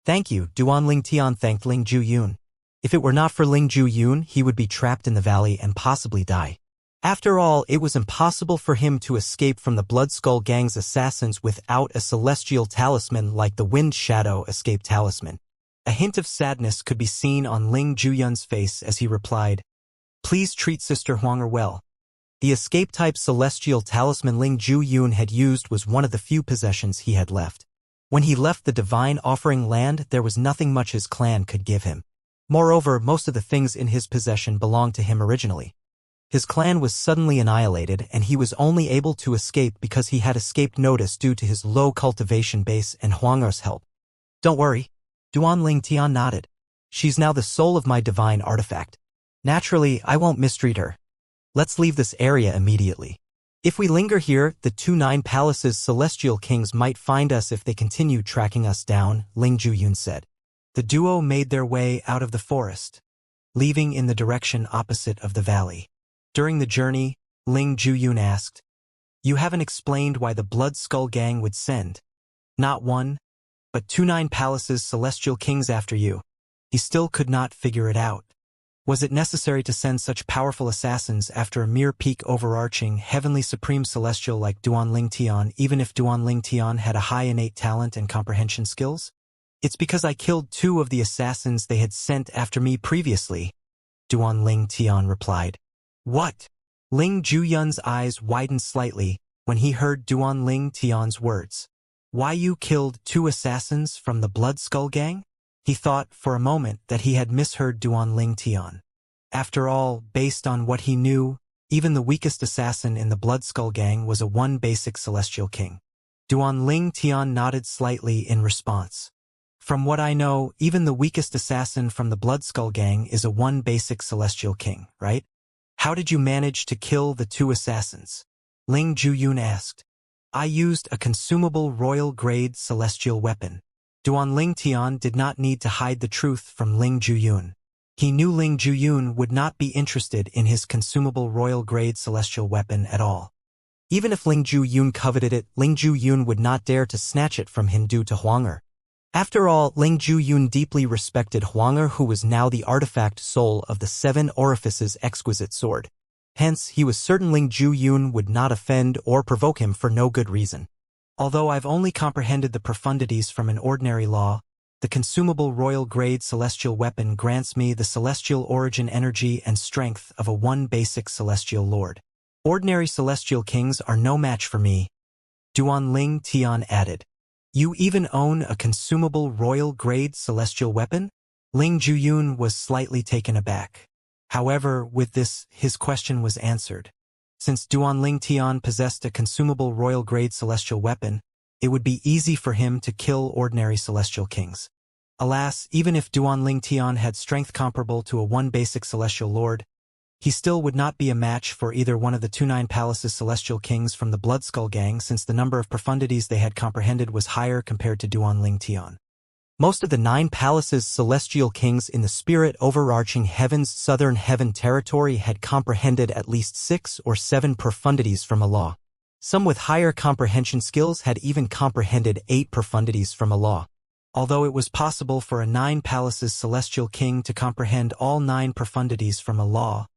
Thank you, Duanling Tian thanked Ling Ju-yun. If it were not for Ling Ju-yun, he would be trapped in the valley and possibly die. After all, it was impossible for him to escape from the Blood Skull Gang's assassins without a celestial talisman like the Wind Shadow escape talisman. A hint of sadness could be seen on Ling Ju-yun's face as he replied, Please treat Sister Huanger well. The escape-type celestial talisman Ling Ju-yun had used was one of the few possessions he had left. When he left the Divine Offering Land, there was nothing much his clan could give him. Moreover, most of the things in his possession belonged to him originally. His clan was suddenly annihilated, and he was only able to escape because he had escaped notice due to his low cultivation base and Huanger's help. Don't worry. Duanling Tian nodded. She's now the soul of my divine artifact. Naturally, I won't mistreat her. Let's leave this area immediately. If we linger here, the 2 Palaces celestial kings might find us if they continue tracking us down, Ling Juyun said. The duo made their way out of the forest, leaving in the direction opposite of the valley. During the journey, Ling Juyun asked, "You haven't explained why the Blood Skull Gang would send not one, but 2 Palaces celestial kings after you." He still could not figure it out. Was it necessary to send such powerful assassins after a mere peak overarching heavenly supreme celestial like Duanling Tian, even if Duanling Tian had a high innate talent and comprehension skills? "It's because I killed 2 of the assassins they had sent after me previously," Duanling Tian replied. "What?" Ling Juyun's eyes widened slightly when he heard Duanling Tian's words. "Why you killed 2 assassins from the Blood Skull Gang?" He thought for a moment that he had misheard Duanling Tian. After all, based on what he knew, even the weakest assassin in the Blood Skull Gang was a 1 basic celestial king. Duanling Tian nodded slightly in response. "From what I know, even the weakest assassin from the Blood Skull Gang is a 1 basic celestial king, right? How did you manage to kill the 2 assassins?" Ling Juyun asked. "I used a consumable royal-grade celestial weapon." Duanling Tian did not need to hide the truth from Ling Juyun. He knew Ling Juyun would not be interested in his consumable royal-grade celestial weapon at all. Even if Ling Juyun coveted it, Ling Juyun would not dare to snatch it from him due to Huang'er. After all, Ling Juyun deeply respected Huang'er, who was now the artifact soul of the 7 Orifices exquisite sword. Hence, he was certain Ling Juyun would not offend or provoke him for no good reason. "Although I've only comprehended the profundities from an ordinary law, the consumable royal-grade celestial weapon grants me the celestial origin energy and strength of a 1 basic celestial lord. Ordinary celestial kings are no match for me," Duanling Tian added. "You even own a consumable royal-grade celestial weapon?" Ling Juyun was slightly taken aback. However, with this, his question was answered. Since Duanling Tian possessed a consumable royal-grade celestial weapon, it would be easy for him to kill ordinary celestial kings. Alas, even if Duanling Tian had strength comparable to a 1 basic celestial lord, he still would not be a match for either one of the 2 Palaces celestial kings from the Blood Skull Gang, since the number of profundities they had comprehended was higher compared to Duanling Tian. Most of the 9 Palaces celestial kings in the spirit overarching heaven's southern heaven territory had comprehended at least 6 or 7 profundities from a law. Some with higher comprehension skills had even comprehended 8 profundities from a law. Although it was possible for a 9 Palaces celestial king to comprehend all 9 profundities from a law,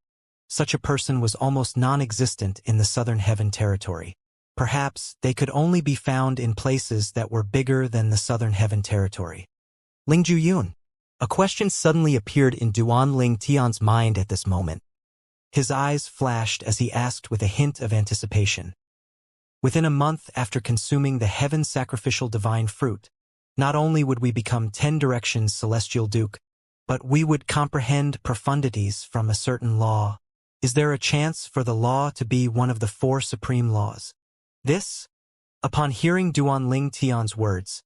such a person was almost non-existent in the southern heaven territory. Perhaps they could only be found in places that were bigger than the southern heaven territory. Ling Juyun. A question suddenly appeared in Duanling Tian's mind at this moment. His eyes flashed as he asked with a hint of anticipation. "Within a month after consuming the heaven sacrificial divine fruit, not only would we become 10 directions celestial duke, but we would comprehend profundities from a certain law. Is there a chance for the law to be one of the 4 supreme laws?" This? Upon hearing Duanling Tian's words,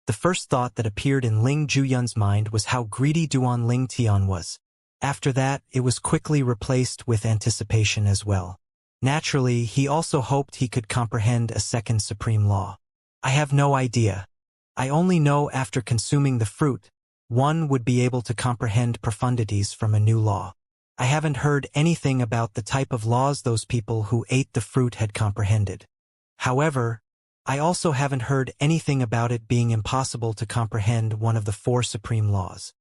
the first thought that appeared in Ling Juyun's mind was how greedy Duanling Tian was. After that, it was quickly replaced with anticipation as well. Naturally, he also hoped he could comprehend a second supreme law. "I have no idea. I only know after consuming the fruit, one would be able to comprehend profundities from a new law. I haven't heard anything about the type of laws those people who ate the fruit had comprehended. However, I also haven't heard anything about it being impossible to comprehend one of the 4 supreme laws."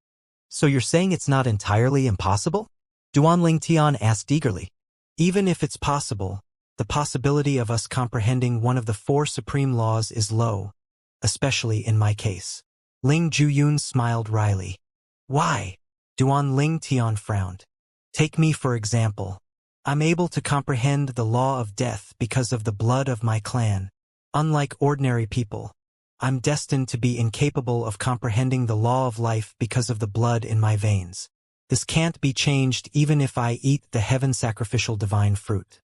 "So you're saying it's not entirely impossible?" Duanling Tian asked eagerly. "Even if it's possible, the possibility of us comprehending one of the 4 supreme laws is low, especially in my case." Ling Juyun smiled wryly. "Why?" Duanling Tian frowned. "Take me for example. I'm able to comprehend the law of death because of the blood of my clan. Unlike ordinary people, I'm destined to be incapable of comprehending the law of life because of the blood in my veins. This can't be changed even if I eat the heaven sacrificial divine fruit.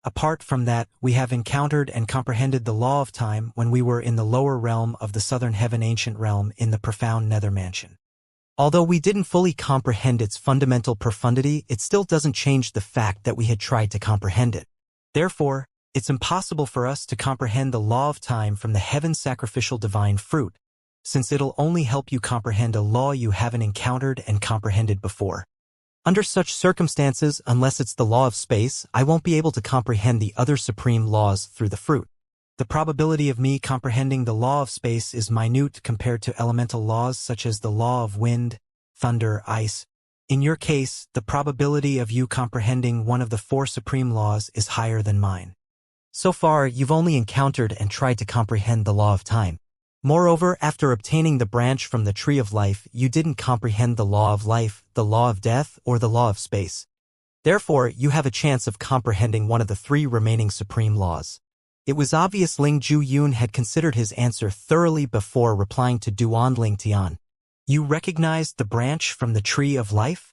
Apart from that, we have encountered and comprehended the law of time when we were in the lower realm of the southern heaven ancient realm in the profound nether mansion. Although we didn't fully comprehend its fundamental profundity, it still doesn't change the fact that we had tried to comprehend it. Therefore, it's impossible for us to comprehend the law of time from the heaven sacrificial divine fruit, since it'll only help you comprehend a law you haven't encountered and comprehended before. Under such circumstances, unless it's the law of space, I won't be able to comprehend the other supreme laws through the fruit. The probability of me comprehending the law of space is minute compared to elemental laws such as the law of wind, thunder, ice. In your case, the probability of you comprehending one of the 4 supreme laws is higher than mine. So far, you've only encountered and tried to comprehend the law of time. Moreover, after obtaining the branch from the tree of life, you didn't comprehend the law of life, the law of death, or the law of space. Therefore, you have a chance of comprehending one of the 3 remaining supreme laws. It was obvious Ling Zhuyun had considered his answer thoroughly before replying to Duan Ling Tian. You recognized the branch from the tree of life?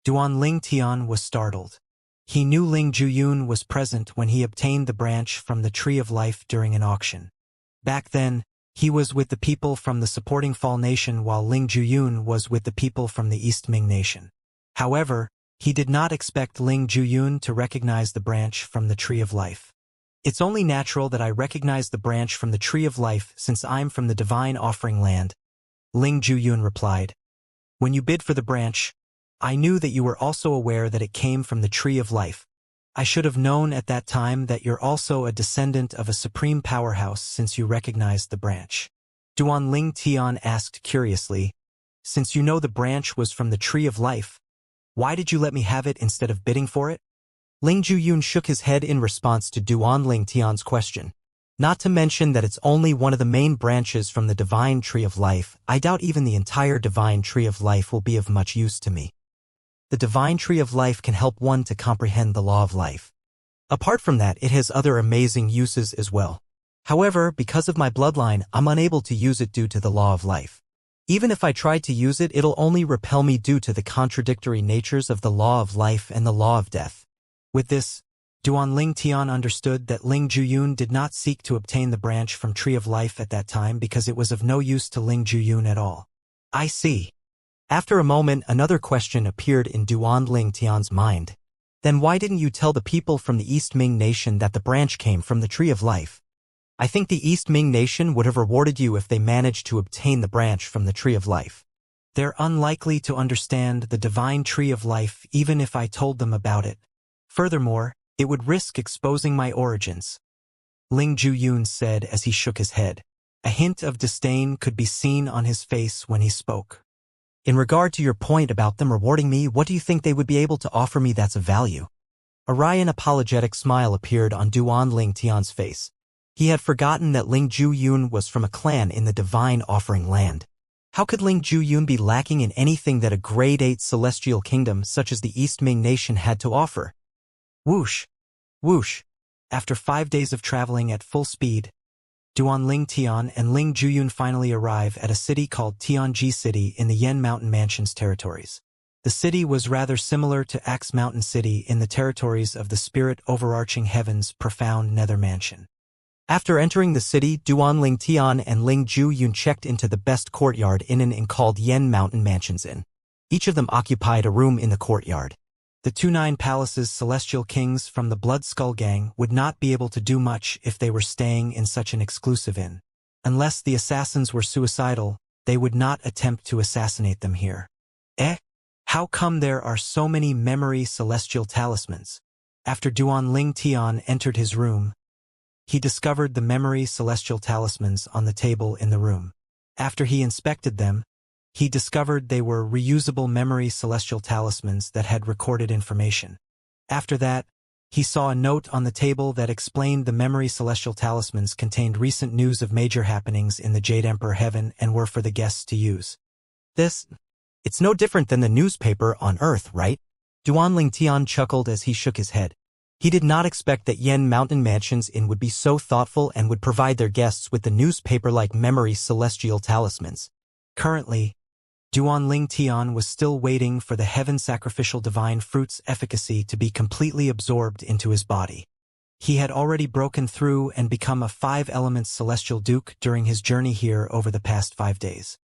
Duan Ling Tian was startled. He knew Ling Zhuyun was present when he obtained the branch from the tree of life during an auction. Back then, he was with the people from the supporting Fall Nation while Ling Zhuyun was with the people from the East Ming Nation. However, he did not expect Ling Zhuyun to recognize the branch from the tree of life. It's only natural that I recognize the branch from the tree of life since I'm from the divine offering land, Ling Zhuyun replied. When you bid for the branch, I knew that you were also aware that it came from the tree of life. I should have known at that time that you're also a descendant of a supreme powerhouse since you recognized the branch. Duan Ling Tian asked curiously, since you know the branch was from the tree of life, why did you let me have it instead of bidding for it? Ling Zhuyun shook his head in response to Duan Ling Tian's question. Not to mention that it's only one of the main branches from the divine tree of life, I doubt even the entire divine tree of life will be of much use to me. The divine tree of life can help one to comprehend the law of life. Apart from that, it has other amazing uses as well. However, because of my bloodline, I'm unable to use it due to the law of life. Even if I tried to use it, it'll only repel me due to the contradictory natures of the law of life and the law of death. With this, Duan Ling Tian understood that Ling Zhuyun did not seek to obtain the branch from Tree of Life at that time because it was of no use to Ling Zhuyun at all. I see. After a moment, another question appeared in Duan Ling Tian's mind. Then why didn't you tell the people from the East Ming Nation that the branch came from the Tree of Life? I think the East Ming Nation would have rewarded you if they managed to obtain the branch from the Tree of Life. They're unlikely to understand the divine Tree of Life even if I told them about it. Furthermore, it would risk exposing my origins. Ling Zhuyun said as he shook his head. A hint of disdain could be seen on his face when he spoke. In regard to your point about them rewarding me, what do you think they would be able to offer me that's of value? A wry and apologetic smile appeared on Duan Ling Tian's face. He had forgotten that Ling Zhuyun was from a clan in the divine offering land. How could Ling Zhuyun be lacking in anything that a grade 8 celestial kingdom such as the East Ming Nation had to offer? Whoosh! Whoosh! After 5 days of traveling at full speed, Duan Ling Tian and Ling Zhuyun finally arrive at a city called Tianji City in the Yen Mountain Mansions territories. The city was rather similar to Axe Mountain City in the territories of the spirit overarching heaven's profound nether mansion. After entering the city, Duan Ling Tian and Ling Zhuyun checked into the best courtyard inn called Yen Mountain Mansions Inn. Each of them occupied a room in the courtyard. The 29 Palaces celestial kings from the Blood Skull Gang would not be able to do much if they were staying in such an exclusive inn. Unless the assassins were suicidal, they would not attempt to assassinate them here. How come there are so many memory celestial talismans? After Duan Ling Tian entered his room, he discovered the memory celestial talismans on the table in the room. After he inspected them, he discovered they were reusable memory celestial talismans that had recorded information. After that, he saw a note on the table that explained the memory celestial talismans contained recent news of major happenings in the Jade Emperor Heaven and were for the guests to use. It's no different than the newspaper on Earth, right? Duan Ling Tian chuckled as he shook his head. He did not expect that Yen Mountain Mansions Inn would be so thoughtful and would provide their guests with the newspaper-like memory celestial talismans. Currently, Duan Ling Tian was still waiting for the heaven sacrificial divine fruit's efficacy to be completely absorbed into his body. He had already broken through and become a 5 elements celestial duke during his journey here over the past 5 days.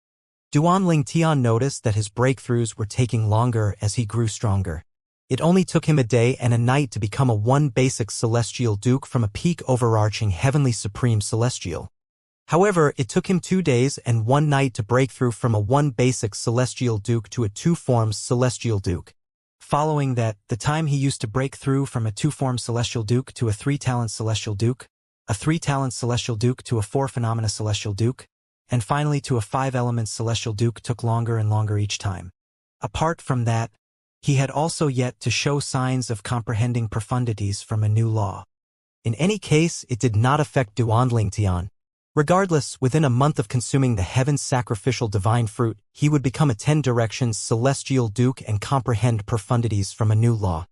Duan Tian noticed that his breakthroughs were taking longer as he grew stronger. It only took him a day and a night to become a one basic celestial duke from a peak overarching heavenly supreme celestial. However, it took him 2 days and 1 night to break through from a one basic celestial duke to a two-forms celestial duke. Following that, the time he used to break through from a two-form celestial duke to a 3-talent celestial duke, a 3-talent celestial duke to a 4-phenomena celestial duke, and finally to a 5-element celestial duke took longer and longer each time. Apart from that, he had also yet to show signs of comprehending profundities from a new law. In any case, it did not affect Duan Tian. Regardless, within a month of consuming the heaven's sacrificial divine fruit, he would become a 10 directions celestial duke and comprehend profundities from a new law.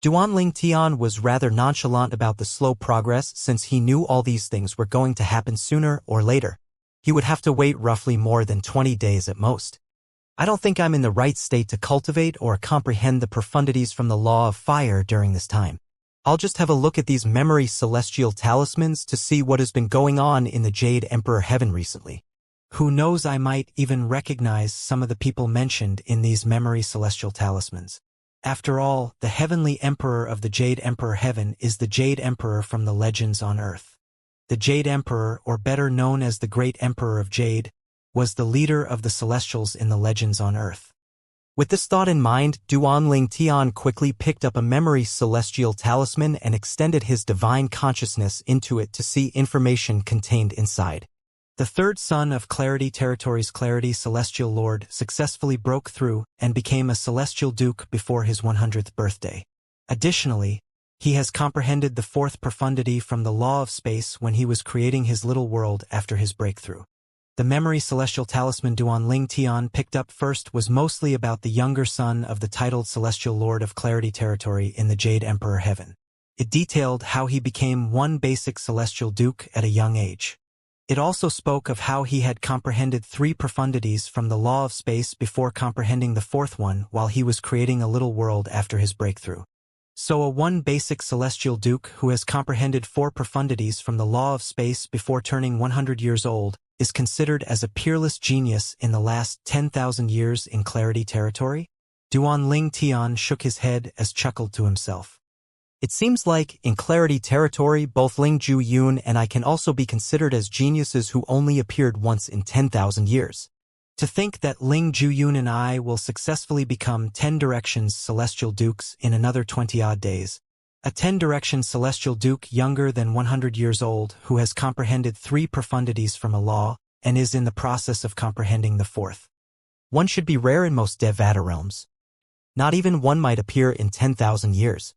Duan Tian was rather nonchalant about the slow progress since he knew all these things were going to happen sooner or later. He would have to wait roughly more than 20 days at most. I don't think I'm in the right state to cultivate or comprehend the profundities from the law of fire during this time. I'll just have a look at these memory celestial talismans to see what has been going on in the Jade Emperor Heaven recently. Who knows, I might even recognize some of the people mentioned in these memory celestial talismans. After all, the Heavenly Emperor of the Jade Emperor Heaven is the Jade Emperor from the legends on Earth. The Jade Emperor, or better known as the Great Emperor of Jade, was the leader of the Celestials in the legends on Earth. With this thought in mind, Duan Tian quickly picked up a memory celestial talisman and extended his divine consciousness into it to see information contained inside. The third son of Clarity Territory's Clarity Celestial Lord successfully broke through and became a Celestial Duke before his 100th birthday. Additionally, he has comprehended the fourth profundity from the law of space when he was creating his little world after his breakthrough. The memory celestial talisman Duan Tian picked up first was mostly about the younger son of the titled Celestial Lord of Clarity Territory in the Jade Emperor Heaven. It detailed how he became one basic Celestial Duke at a young age. It also spoke of how he had comprehended 3 profundities from the law of space before comprehending the fourth one while he was creating a little world after his breakthrough. So a one basic Celestial Duke who has comprehended 4 profundities from the law of space before turning 100 years old is considered as a peerless genius in the last 10,000 years in Clarity Territory? Duan Tian shook his head as chuckled to himself. It seems like, in Clarity Territory, both Ling Ju-yun and I can also be considered as geniuses who only appeared once in 10,000 years. To think that Ling Ju-yun and I will successfully become 10 Directions Celestial Dukes in another 20-odd days. A 10 Directions Celestial Duke younger than 100 years old who has comprehended 3 profundities from a law and is in the process of comprehending the fourth. One should be rare in most Devata realms. Not even one might appear in 10,000 years.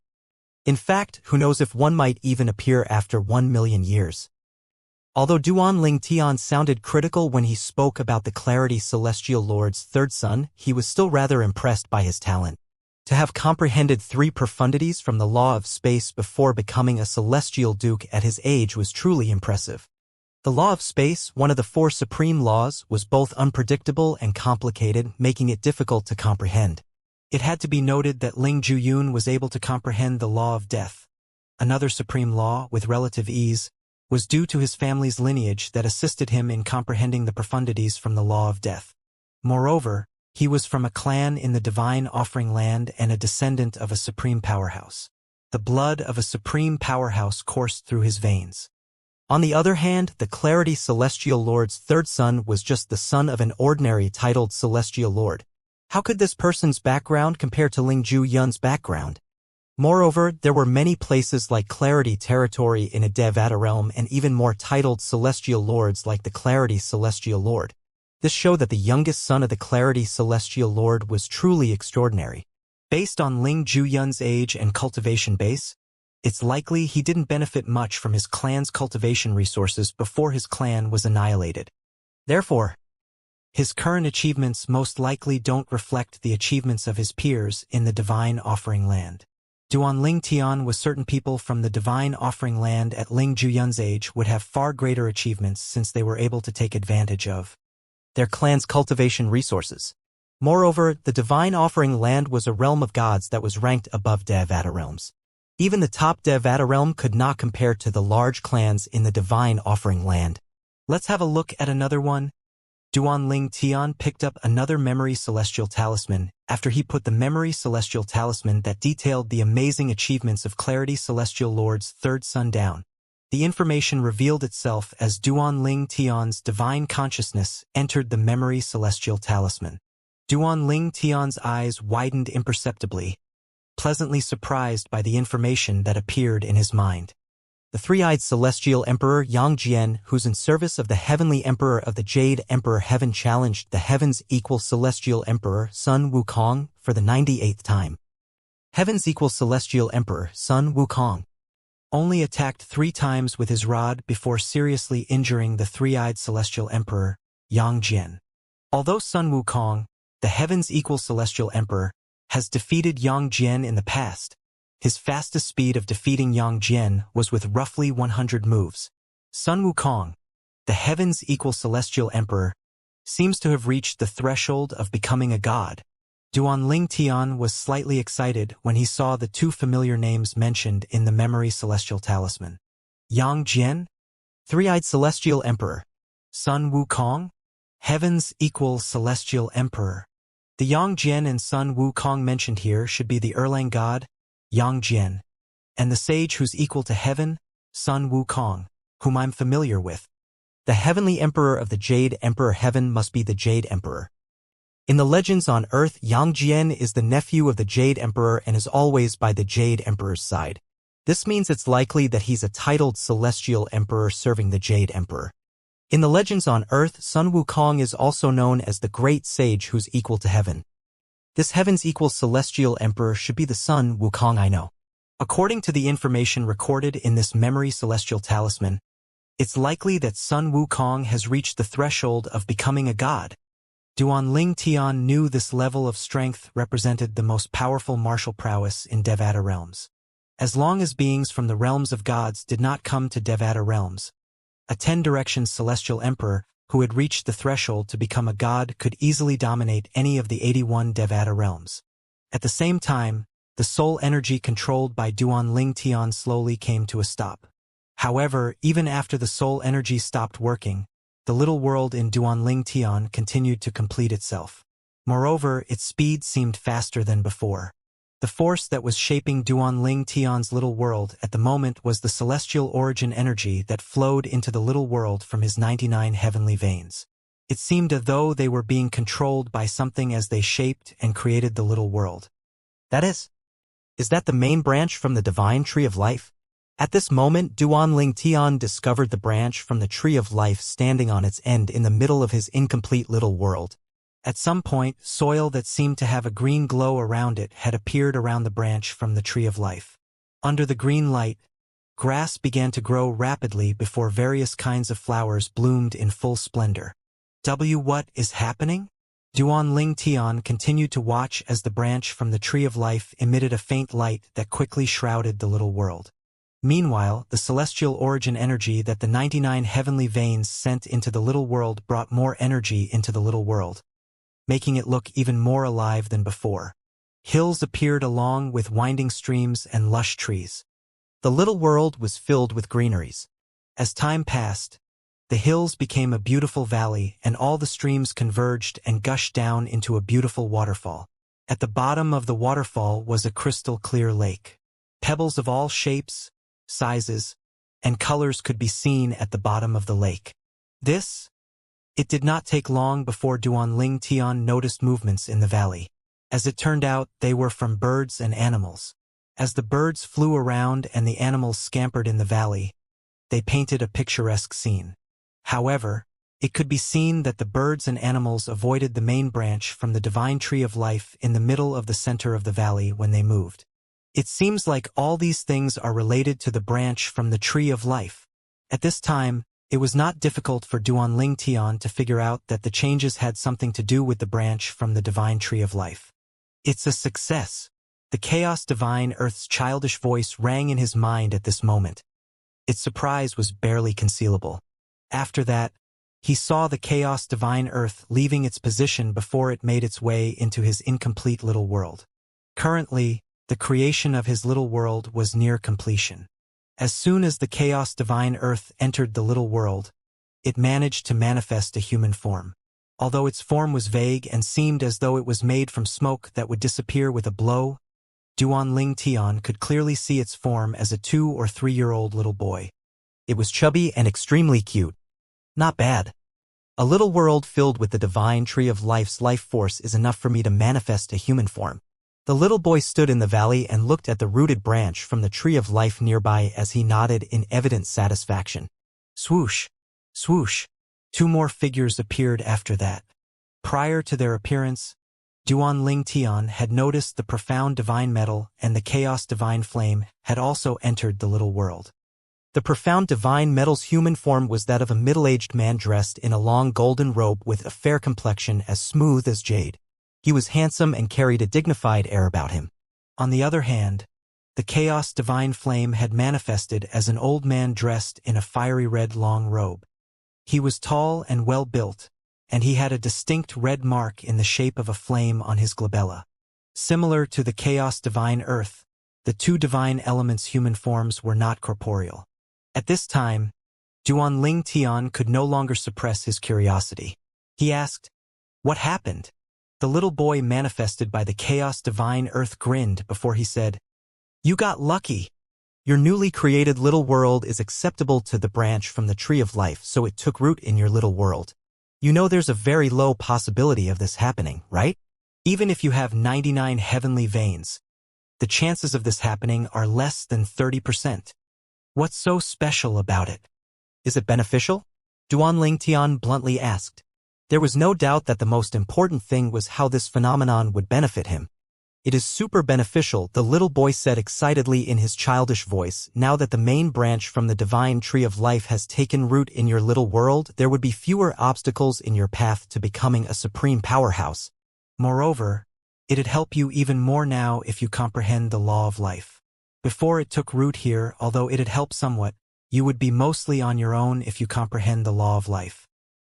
In fact, who knows if one might even appear after 1 million years. Although Duan Tian sounded critical when he spoke about the Clarity Celestial Lord's third son, he was still rather impressed by his talent. To have comprehended 3 profundities from the law of space before becoming a Celestial Duke at his age was truly impressive. The law of space, one of the 4 supreme laws, was both unpredictable and complicated, making it difficult to comprehend. It had to be noted that Ling Ju-yun was able to comprehend the law of death. Another supreme law, with relative ease, was due to his family's lineage that assisted him in comprehending the profundities from the law of death. Moreover, he was from a clan in the divine offering land and a descendant of a supreme powerhouse. The blood of a supreme powerhouse coursed through his veins. On the other hand, the Clarity Celestial Lord's third son was just the son of an ordinary titled Celestial Lord. How could this person's background compare to Ling Ju-yun's background? Moreover, there were many places like Clarity Territory in a Devata realm and even more titled Celestial Lords like the Clarity Celestial Lord. This showed that the youngest son of the Clarity Celestial Lord was truly extraordinary. Based on Ling Ju-yun's age and cultivation base, it's likely he didn't benefit much from his clan's cultivation resources before his clan was annihilated. Therefore, his current achievements most likely don't reflect the achievements of his peers in the Divine Offering Land. Duan Tian was certain people from the Divine Offering Land at Ling Ju-yun's age would have far greater achievements since they were able to take advantage of their clan's cultivation resources. Moreover, the Divine Offering Land was a realm of gods that was ranked above Devata realms. Even the top Devata realm could not compare to the large clans in the Divine Offering Land. Let's have a look at another one. Duanling Tian picked up another memory celestial talisman after he put the memory celestial talisman that detailed the amazing achievements of Clarity Celestial Lord's third son down. The information revealed itself as Duanling Tian's divine consciousness entered the memory celestial talisman. Duanling Tian's eyes widened imperceptibly, pleasantly surprised by the information that appeared in his mind. The three-eyed celestial emperor Yang, who's in service of the heavenly emperor of the Jade Emperor Heaven, challenged the heaven's equal celestial emperor Sun Wukong for the 98th time. Heaven's equal celestial emperor Sun Wukong only attacked 3 times with his rod before seriously injuring the three-eyed celestial emperor Yang. Although Sun Wukong, the heaven's equal celestial emperor, has defeated Yang in the past, his fastest speed of defeating Yang was with roughly 100 moves. Sun Wukong, the heaven's equal celestial emperor, seems to have reached the threshold of becoming a god. Duanling Tian was slightly excited when he saw the 2 familiar names mentioned in the memory celestial talisman. Yang, three-eyed celestial emperor. Sun Wukong, heaven's equal celestial emperor. The Yang and Sun Wukong mentioned here should be the Erlang god, Yang, and the sage who's equal to heaven, Sun Wukong, whom I'm familiar with. The heavenly emperor of the Jade Emperor Heaven must be the Jade Emperor. In the legends on Earth, Yang is the nephew of the Jade Emperor and is always by the Jade Emperor's side. This means it's likely that he's a titled celestial emperor serving the Jade Emperor. In the legends on Earth, Sun Wukong is also known as the great sage who's equal to heaven. This heaven's equal celestial emperor should be the Sun Wukong I know. According to the information recorded in this memory celestial talisman, it's likely that Sun Wukong has reached the threshold of becoming a god. Duanling Tian knew this level of strength represented the most powerful martial prowess in Devata realms. As long as beings from the realms of gods did not come to Devata realms, a 10-direction celestial emperor who had reached the threshold to become a god could easily dominate any of the 81 Devata realms. At the same time, the soul energy controlled by Duanling Tian slowly came to a stop. However, even after the soul energy stopped working, the little world in Duanling Tian continued to complete itself. Moreover, its speed seemed faster than before. The force that was shaping Duanling Tian's little world at the moment was the celestial origin energy that flowed into the little world from his 99 heavenly veins. It seemed as though they were being controlled by something as they shaped and created the little world. Is that the main branch from the divine tree of life? At this moment, Duanling Tian discovered the branch from the tree of life standing on its end in the middle of his incomplete little world. At some point, soil that seemed to have a green glow around it had appeared around the branch from the tree of life. Under the green light, grass began to grow rapidly before various kinds of flowers bloomed in full splendor. What is happening? Duanling Tian continued to watch as the branch from the tree of life emitted a faint light that quickly shrouded the little world. Meanwhile, the celestial origin energy that the 99 heavenly veins sent into the little world brought more energy into the little world, making it look even more alive than before. Hills appeared along with winding streams and lush trees. The little world was filled with greeneries. As time passed, the hills became a beautiful valley and all the streams converged and gushed down into a beautiful waterfall. At the bottom of the waterfall was a crystal-clear lake. Pebbles of all shapes, sizes, and colors could be seen at the bottom of the lake. It did not take long before Duanling Tian noticed movements in the valley. As it turned out, they were from birds and animals. As the birds flew around and the animals scampered in the valley, they painted a picturesque scene. However, it could be seen that the birds and animals avoided the main branch from the divine tree of life in the middle of the center of the valley when they moved. It seems like all these things are related to the branch from the tree of life. At this time, it was not difficult for Duanling Tian to figure out that the changes had something to do with the branch from the divine tree of life. It's a success. The chaos divine Earth's childish voice rang in his mind at this moment. Its surprise was barely concealable. After that, he saw the chaos divine Earth leaving its position before it made its way into his incomplete little world. Currently, the creation of his little world was near completion. As soon as the chaos divine Earth entered the little world, it managed to manifest a human form. Although its form was vague and seemed as though it was made from smoke that would disappear with a blow, Duan Ling Tian could clearly see its form as a 2- or 3-year-old little boy. It was chubby and extremely cute. Not bad. A little world filled with the divine tree of life's life force is enough for me to manifest a human form. The little boy stood in the valley and looked at the rooted branch from the tree of life nearby as he nodded in evident satisfaction. Swoosh! Swoosh! 2 more figures appeared after that. Prior to their appearance, Duan Ling Tian had noticed the profound divine metal and the chaos divine flame had also entered the little world. The profound divine metal's human form was that of a middle-aged man dressed in a long golden robe with a fair complexion as smooth as jade. He was handsome and carried a dignified air about him. On the other hand, the chaos divine flame had manifested as an old man dressed in a fiery red long robe. He was tall and well-built, and he had a distinct red mark in the shape of a flame on his glabella. Similar to the chaos divine earth, the 2 divine elements' human forms were not corporeal. At this time, Duan Ling Tian could no longer suppress his curiosity. He asked, "What happened?" The little boy manifested by the chaos divine earth grinned before he said, "You got lucky. Your newly created little world is acceptable to the branch from the tree of life, so it took root in your little world. You know there's a very low possibility of this happening, right? Even if you have 99 heavenly veins, the chances of this happening are less than 30%. What's so special about it? Is it beneficial?" Duan Ling Tian bluntly asked. There was no doubt that the most important thing was how this phenomenon would benefit him. "It is super beneficial," the little boy said excitedly in his childish voice. "Now that the main branch from the divine tree of life has taken root in your little world, there would be fewer obstacles in your path to becoming a supreme powerhouse. Moreover, it'd help you even more now if you comprehend the law of life. Before it took root here, although it'd help somewhat, you would be mostly on your own if you comprehend the law of life.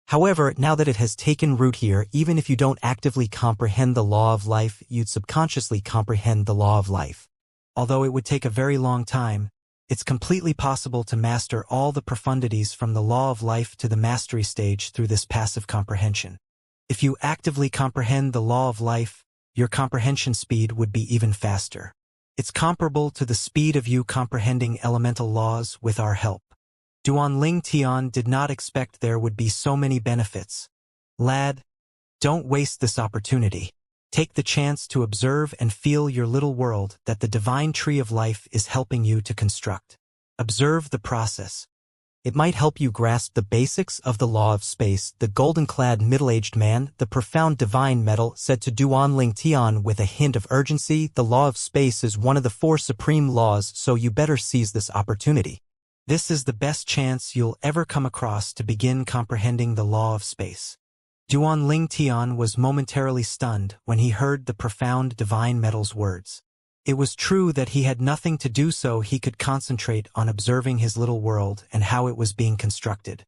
However, now that it has taken root here, even if you don't actively comprehend the law of life, you'd subconsciously comprehend the law of life. Although it would take a very long time, it's completely possible to master all the profundities from the law of life to the mastery stage through this passive comprehension. If you actively comprehend the law of life, your comprehension speed would be even faster. It's comparable to the speed of you comprehending elemental laws with our help." Duan Ling Tian did not expect there would be so many benefits. "Lad, don't waste this opportunity. Take the chance to observe and feel your little world that the divine tree of life is helping you to construct. Observe the process. It might help you grasp the basics of the law of space." The golden-clad middle-aged man, the profound divine metal, said to Duan Ling Tian with a hint of urgency. "The law of space is one of the 4 supreme laws, so you better seize this opportunity. This is the best chance you'll ever come across to begin comprehending the law of space." Duan Ling Tian was momentarily stunned when he heard the profound divine metal's words. It was true that he had nothing to do, so he could concentrate on observing his little world and how it was being constructed.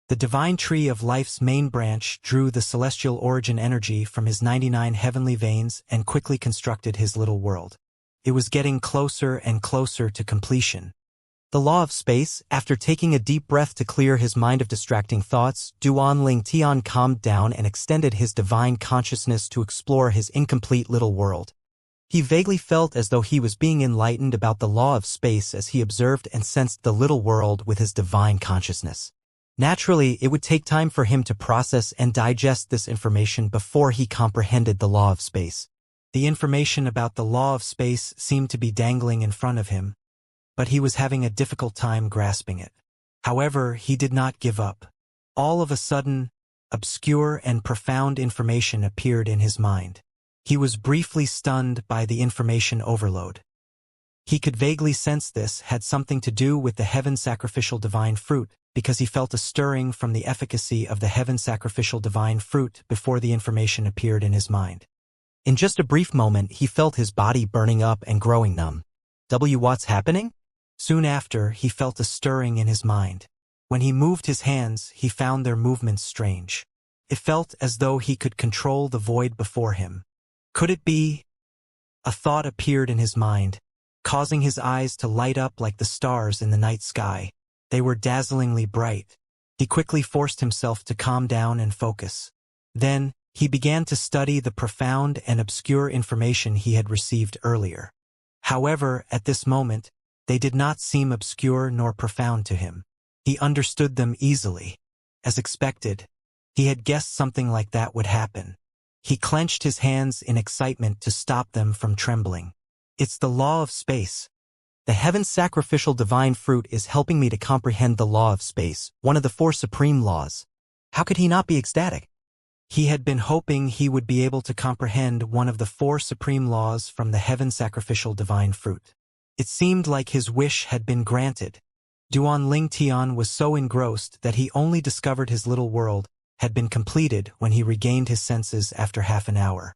The divine tree of life's main branch drew the celestial origin energy from his 99 heavenly veins and quickly constructed his little world. It was getting closer and closer to completion. The law of space. After taking a deep breath to clear his mind of distracting thoughts, Duan Ling Tian calmed down and extended his divine consciousness to explore his incomplete little world. He vaguely felt as though he was being enlightened about the law of space as he observed and sensed the little world with his divine consciousness. Naturally, it would take time for him to process and digest this information before he comprehended the law of space. The information about the law of space seemed to be dangling in front of him, but he was having a difficult time grasping it. However, he did not give up. All of a sudden, obscure and profound information appeared in his mind. He was briefly stunned by the information overload. He could vaguely sense this had something to do with the heaven sacrificial divine fruit, because he felt a stirring from the efficacy of the heaven sacrificial divine fruit before the information appeared in his mind. In just a brief moment, he felt his body burning up and growing numb. What's happening? Soon after, he felt a stirring in his mind. When he moved his hands, he found their movements strange. It felt as though he could control the void before him. Could it be? A thought appeared in his mind, causing his eyes to light up like the stars in the night sky. They were dazzlingly bright. He quickly forced himself to calm down and focus. Then, he began to study the profound and obscure information he had received earlier. However, at this moment, they did not seem obscure nor profound to him. He understood them easily. As expected, he had guessed something like that would happen. He clenched his hands in excitement to stop them from trembling. It's the law of space. The heaven's sacrificial divine fruit is helping me to comprehend the law of space, one of the four supreme laws. How could he not be ecstatic? He had been hoping he would be able to comprehend one of the four supreme laws from the heaven sacrificial divine fruit. It seemed like his wish had been granted. Duan Ling Tian was so engrossed that he only discovered his little world had been completed when he regained his senses after half an hour.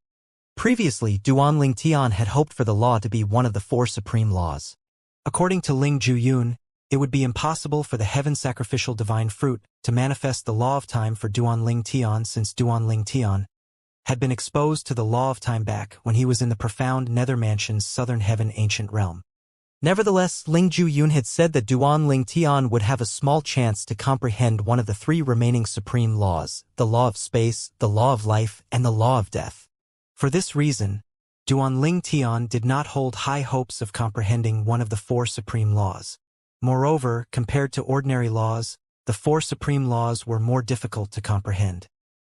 Previously, Duan Ling Tian had hoped for the law to be one of the four supreme laws. According to Ling Juyun, it would be impossible for the heaven sacrificial divine fruit to manifest the law of time for Duan Ling Tian, since Duan Ling Tian had been exposed to the law of time back when he was in the profound nether mansion's southern heaven ancient realm. Nevertheless, Ling Juyun had said that Duan Ling Tian would have a small chance to comprehend one of the three remaining supreme laws, the law of space, the law of life, and the law of death. For this reason, Duan Ling Tian did not hold high hopes of comprehending one of the four supreme laws. Moreover, compared to ordinary laws, the four supreme laws were more difficult to comprehend.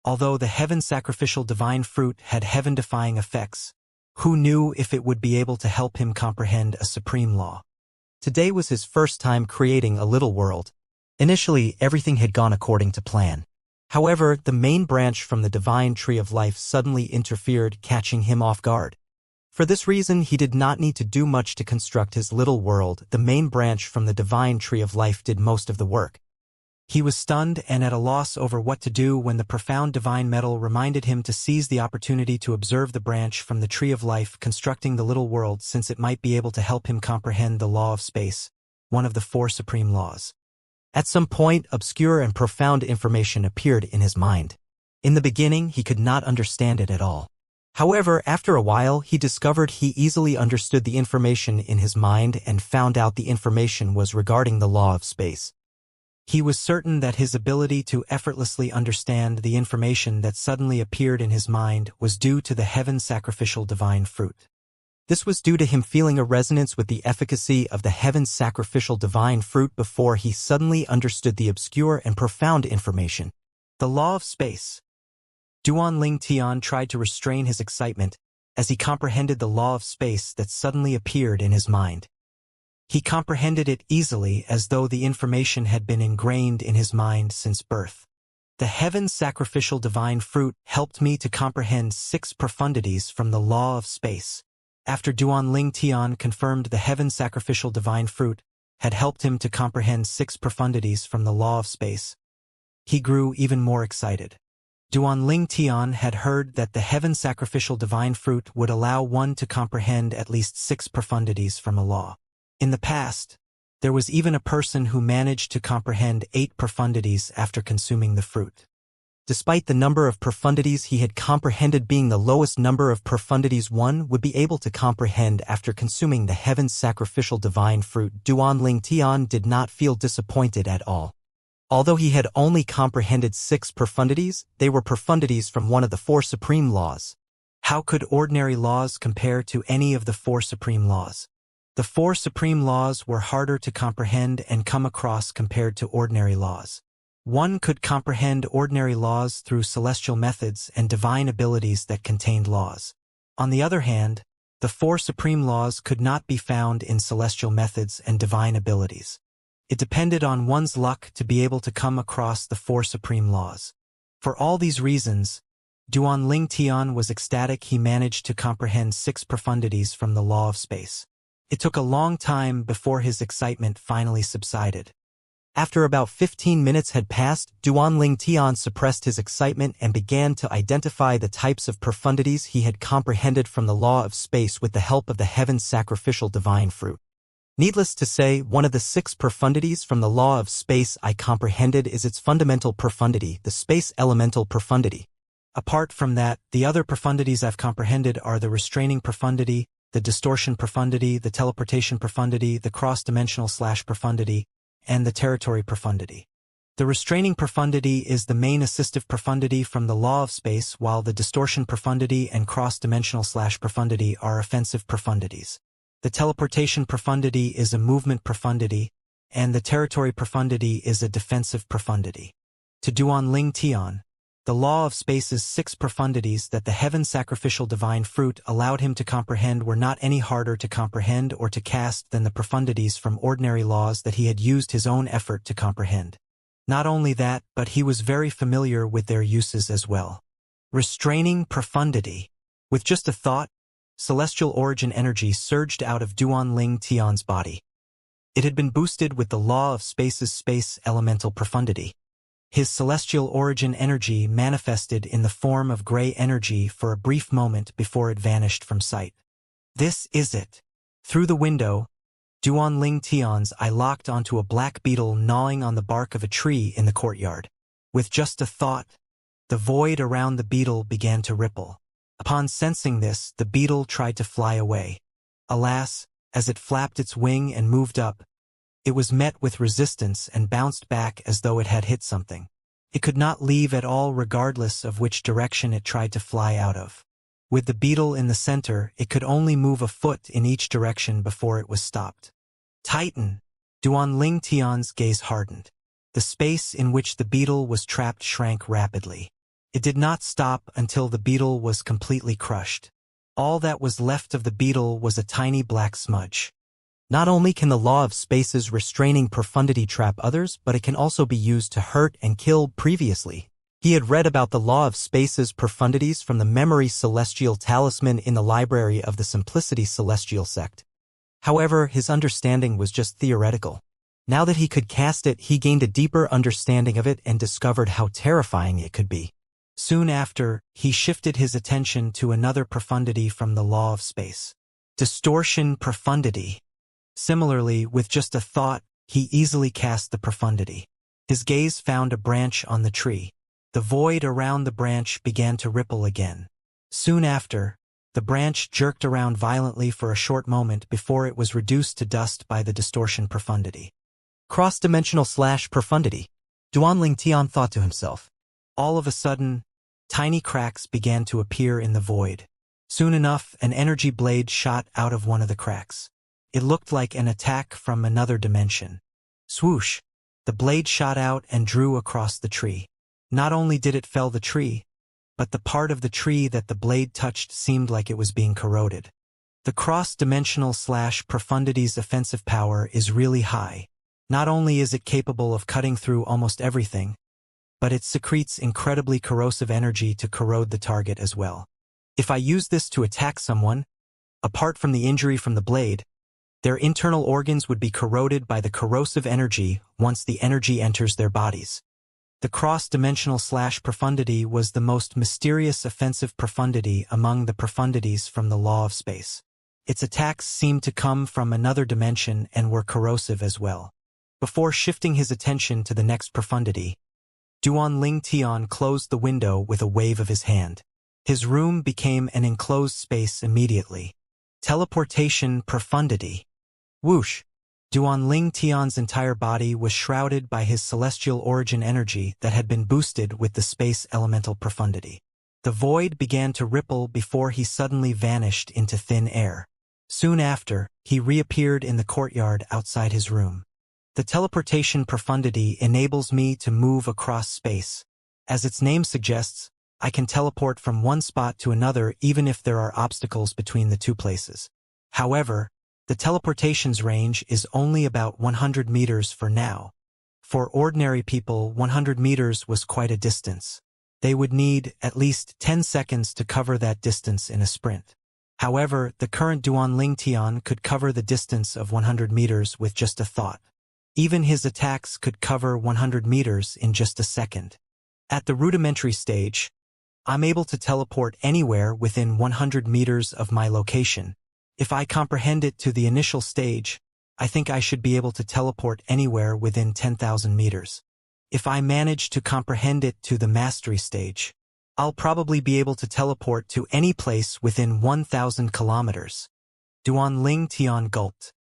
Although the heaven sacrificial divine fruit had heaven-defying effects, who knew if it would be able to help him comprehend a supreme law? Today was his first time creating a little world. Initially, everything had gone according to plan. However, the main branch from the divine tree of life suddenly interfered, catching him off guard. For this reason, he did not need to do much to construct his little world. The main branch from the divine tree of life did most of the work. He was stunned and at a loss over what to do when the profound divine metal reminded him to seize the opportunity to observe the branch from the tree of life constructing the little world, since it might be able to help him comprehend the law of space, one of the four supreme laws. At some point, obscure and profound information appeared in his mind. In the beginning, he could not understand it at all. However, after a while, he discovered he easily understood the information in his mind and found out the information was regarding the law of space. He was certain that his ability to effortlessly understand the information that suddenly appeared in his mind was due to the heaven sacrificial divine fruit. This was due to him feeling a resonance with the efficacy of the heaven sacrificial divine fruit before he suddenly understood the obscure and profound information, the law of space. Duan Ling Tian tried to restrain his excitement as he comprehended the law of space that suddenly appeared in his mind. He comprehended it easily, as though the information had been ingrained in his mind since birth. The heaven sacrificial divine fruit helped me to comprehend 6 profundities from the law of space. After Duan Ling Tian confirmed the heaven sacrificial divine fruit had helped him to comprehend 6 profundities from the law of space, he grew even more excited. Duan Ling Tian had heard that the heaven sacrificial divine fruit would allow one to comprehend at least 6 profundities from a law. In the past, there was even a person who managed to comprehend 8 profundities after consuming the fruit. Despite the number of profundities he had comprehended being the lowest number of profundities one would be able to comprehend after consuming the heaven's sacrificial divine fruit, Duan Ling Tian did not feel disappointed at all. Although he had only comprehended 6 profundities, they were profundities from one of the 4 supreme laws. How could ordinary laws compare to any of the 4 supreme laws? The 4 supreme laws were harder to comprehend and come across compared to ordinary laws. One could comprehend ordinary laws through celestial methods and divine abilities that contained laws. On the other hand, the 4 supreme laws could not be found in celestial methods and divine abilities. It depended on one's luck to be able to come across the 4 supreme laws. For all these reasons, Duan Ling Tian was ecstatic he managed to comprehend 6 profundities from the law of space. It took a long time before his excitement finally subsided. After about 15 minutes had passed, Duan Ling Tian suppressed his excitement and began to identify the types of profundities he had comprehended from the law of space with the help of the heaven's sacrificial divine fruit. Needless to say, one of the 6 profundities from the law of space I comprehended is its fundamental profundity, the space elemental profundity. Apart from that, the other profundities I've comprehended are the restraining profundity, the distortion profundity, the teleportation profundity, the cross-dimensional / profundity, and the territory profundity. The restraining profundity is the main assistive profundity from the law of space, while the distortion profundity and cross-dimensional/profundity are offensive profundities. The teleportation profundity is a movement profundity, and the territory profundity is a defensive profundity. To Duan Ling Tian, the law of space's 6 profundities that the heaven sacrificial divine fruit allowed him to comprehend were not any harder to comprehend or to cast than the profundities from ordinary laws that he had used his own effort to comprehend. Not only that, but he was very familiar with their uses as well. Restraining profundity. With just a thought, celestial origin energy surged out of Duan Ling Tian's body. It had been boosted with the law of space's space elemental profundity. His celestial origin energy manifested in the form of gray energy for a brief moment before it vanished from sight. This is it. Through the window, Duan Ling Tian's eye locked onto a black beetle gnawing on the bark of a tree in the courtyard. With just a thought, the void around the beetle began to ripple. Upon sensing this, the beetle tried to fly away. Alas, as it flapped its wing and moved up, it was met with resistance and bounced back as though it had hit something. It could not leave at all regardless of which direction it tried to fly out of. With the beetle in the center, it could only move a foot in each direction before it was stopped. Titan! Duan Ling Tian's gaze hardened. The space in which the beetle was trapped shrank rapidly. It did not stop until the beetle was completely crushed. All that was left of the beetle was a tiny black smudge. Not only can the law of space's restraining profundity trap others, but it can also be used to hurt and kill previously. He had read about the law of space's profundities from the memory celestial talisman in the library of the Simplicity Celestial sect. However, his understanding was just theoretical. Now that he could cast it, he gained a deeper understanding of it and discovered how terrifying it could be. Soon after, he shifted his attention to another profundity from the law of space. Distortion profundity. Similarly, with just a thought, he easily cast the profundity. His gaze found a branch on the tree. The void around the branch began to ripple again. Soon after, the branch jerked around violently for a short moment before it was reduced to dust by the distortion profundity. Cross-dimensional/profundity. Duan Ling Tian thought to himself. All of a sudden, tiny cracks began to appear in the void. Soon enough, an energy blade shot out of one of the cracks. It looked like an attack from another dimension. Swoosh! The blade shot out and drew across the tree. Not only did it fell the tree, but the part of the tree that the blade touched seemed like it was being corroded. The cross-dimensional/profundity's offensive power is really high. Not only is it capable of cutting through almost everything, but it secretes incredibly corrosive energy to corrode the target as well. If I use this to attack someone, apart from the injury from the blade, their internal organs would be corroded by the corrosive energy once the energy enters their bodies. The cross-dimensional/profundity was the most mysterious offensive profundity among the profundities from the law of space. Its attacks seemed to come from another dimension and were corrosive as well. Before shifting his attention to the next profundity, Duan Ling Tian closed the window with a wave of his hand. His room became an enclosed space immediately. Teleportation profundity. Whoosh! Duan Ling Tian's entire body was shrouded by his celestial origin energy that had been boosted with the space elemental profundity. The void began to ripple before he suddenly vanished into thin air. Soon after, he reappeared in the courtyard outside his room. The teleportation profundity enables me to move across space. As its name suggests, I can teleport from one spot to another even if there are obstacles between the two places. However, the teleportation's range is only about 100 meters for now. For ordinary people, 100 meters was quite a distance. They would need at least 10 seconds to cover that distance in a sprint. However, the current Duan Ling Tian could cover the distance of 100 meters with just a thought. Even his attacks could cover 100 meters in just a second. At the rudimentary stage, I'm able to teleport anywhere within 100 meters of my location. If I comprehend it to the initial stage, I think I should be able to teleport anywhere within 10,000 meters. If I manage to comprehend it to the mastery stage, I'll probably be able to teleport to any place within 1,000 kilometers. Duan Ling Tian gulped.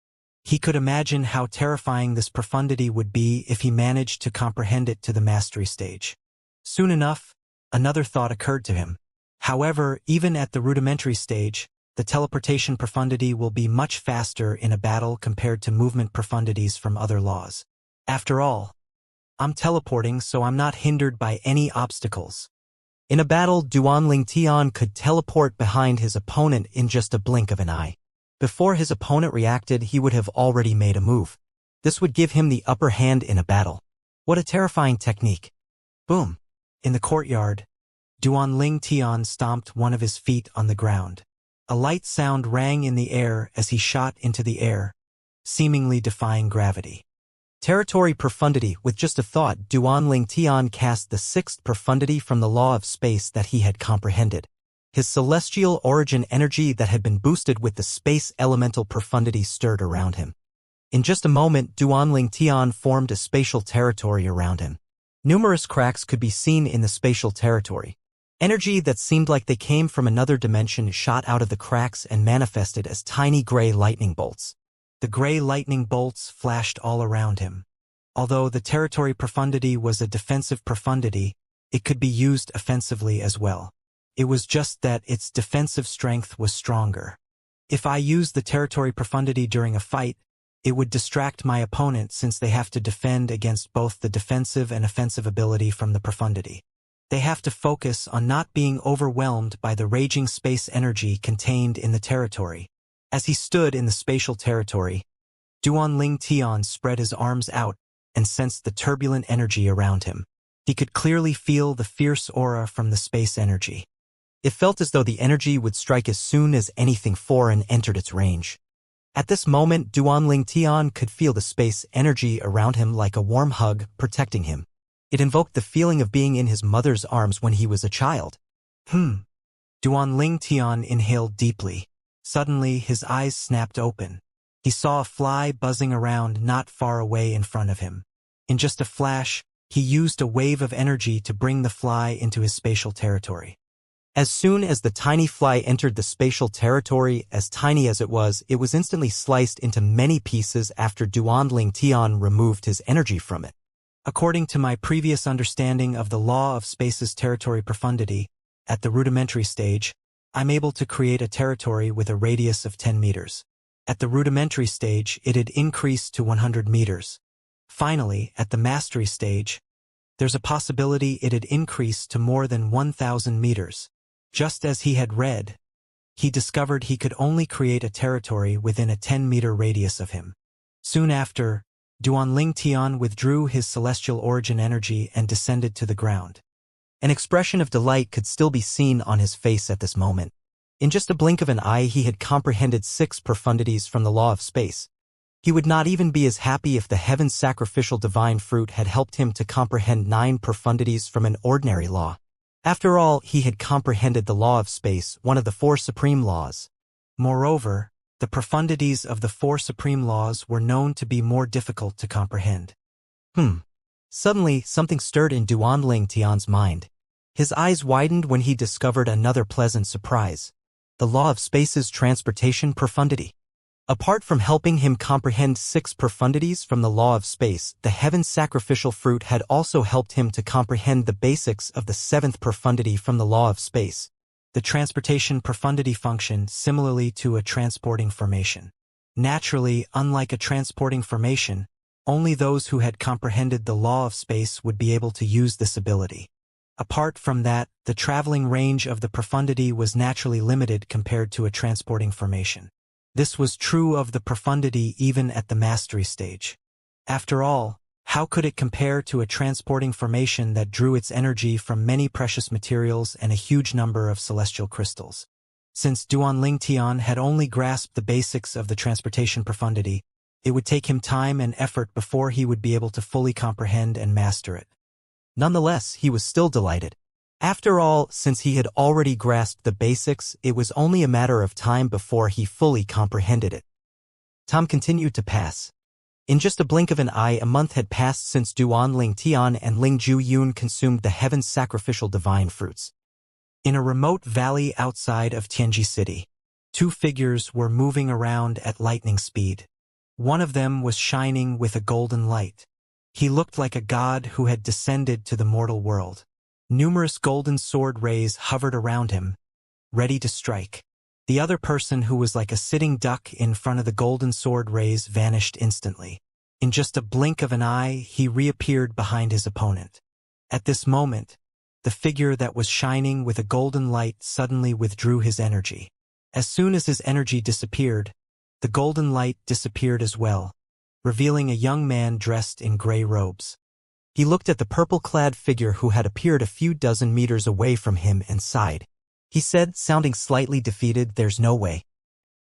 He could imagine how terrifying this profundity would be if he managed to comprehend it to the mastery stage. Soon enough, another thought occurred to him. However, even at the rudimentary stage, the teleportation profundity will be much faster in a battle compared to movement profundities from other laws. After all, I'm teleporting, so I'm not hindered by any obstacles. In a battle, Duanling Tian could teleport behind his opponent in just a blink of an eye. Before his opponent reacted, he would have already made a move. This would give him the upper hand in a battle. What a terrifying technique. Boom. In the courtyard, Duanling Tian stomped one of his feet on the ground. A light sound rang in the air as he shot into the air, seemingly defying gravity. Territory profundity. With just a thought, Duanling Tian cast the sixth profundity from the law of space that he had comprehended. His celestial origin energy that had been boosted with the space elemental profundity stirred around him. In just a moment, Duanling Tian formed a spatial territory around him. Numerous cracks could be seen in the spatial territory. Energy that seemed like they came from another dimension shot out of the cracks and manifested as tiny gray lightning bolts. The gray lightning bolts flashed all around him. Although the territory profundity was a defensive profundity, it could be used offensively as well. It was just that its defensive strength was stronger. If I used the territory profundity during a fight, it would distract my opponent since they have to defend against both the defensive and offensive ability from the profundity. They have to focus on not being overwhelmed by the raging space energy contained in the territory. As he stood in the spatial territory, Duanling Tian spread his arms out and sensed the turbulent energy around him. He could clearly feel the fierce aura from the space energy. It felt as though the energy would strike as soon as anything foreign entered its range. At this moment, Duanling Tian could feel the space energy around him like a warm hug, protecting him. It invoked the feeling of being in his mother's arms when he was a child. Duanling Tian inhaled deeply. Suddenly, his eyes snapped open. He saw a fly buzzing around not far away in front of him. In just a flash, he used a wave of energy to bring the fly into his spatial territory. As soon as the tiny fly entered the spatial territory, as tiny as it was instantly sliced into many pieces after Duanling Tian removed his energy from it. According to my previous understanding of the law of space's territory profundity, at the rudimentary stage, I'm able to create a territory with a radius of 10 meters. At the rudimentary stage, it had increased to 100 meters. Finally, at the mastery stage, there's a possibility it had increased to more than 1,000 meters. Just as he had read, he discovered he could only create a territory within a 10-meter radius of him. Soon after, Duanling Tian withdrew his celestial origin energy and descended to the ground. An expression of delight could still be seen on his face at this moment. In just a blink of an eye, he had comprehended 6 profundities from the law of space. He would not even be as happy if the heaven's sacrificial divine fruit had helped him to comprehend 9 profundities from an ordinary law. After all, he had comprehended the law of space, one of the 4 supreme laws. Moreover, the profundities of the 4 supreme laws were known to be more difficult to comprehend. Suddenly, something stirred in Duanling Tian's mind. His eyes widened when he discovered another pleasant surprise: the law of space's transportation profundity. Apart from helping him comprehend 6 profundities from the law of space, the heaven's sacrificial fruit had also helped him to comprehend the basics of the 7th profundity from the law of space, the transportation profundity function similarly to a transporting formation. Naturally, unlike a transporting formation, only those who had comprehended the law of space would be able to use this ability. Apart from that, the traveling range of the profundity was naturally limited compared to a transporting formation. This was true of the profundity even at the mastery stage. After all, how could it compare to a transporting formation that drew its energy from many precious materials and a huge number of celestial crystals? Since Duanling Tian had only grasped the basics of the transportation profundity, it would take him time and effort before he would be able to fully comprehend and master it. Nonetheless, he was still delighted. After all, since he had already grasped the basics, it was only a matter of time before he fully comprehended it. Time continued to pass. In just a blink of an eye, a month had passed since Duanling Tian and Ling Ju-yun consumed the heaven's sacrificial divine fruits. In a remote valley outside of Tianji City, 2 figures were moving around at lightning speed. One of them was shining with a golden light. He looked like a god who had descended to the mortal world. Numerous golden sword rays hovered around him, ready to strike. The other person, who was like a sitting duck in front of the golden sword rays, vanished instantly. In just a blink of an eye, he reappeared behind his opponent. At this moment, the figure that was shining with a golden light suddenly withdrew his energy. As soon as his energy disappeared, the golden light disappeared as well, revealing a young man dressed in gray robes. He looked at the purple-clad figure who had appeared a few dozen meters away from him and sighed. He said, sounding slightly defeated, "There's no way.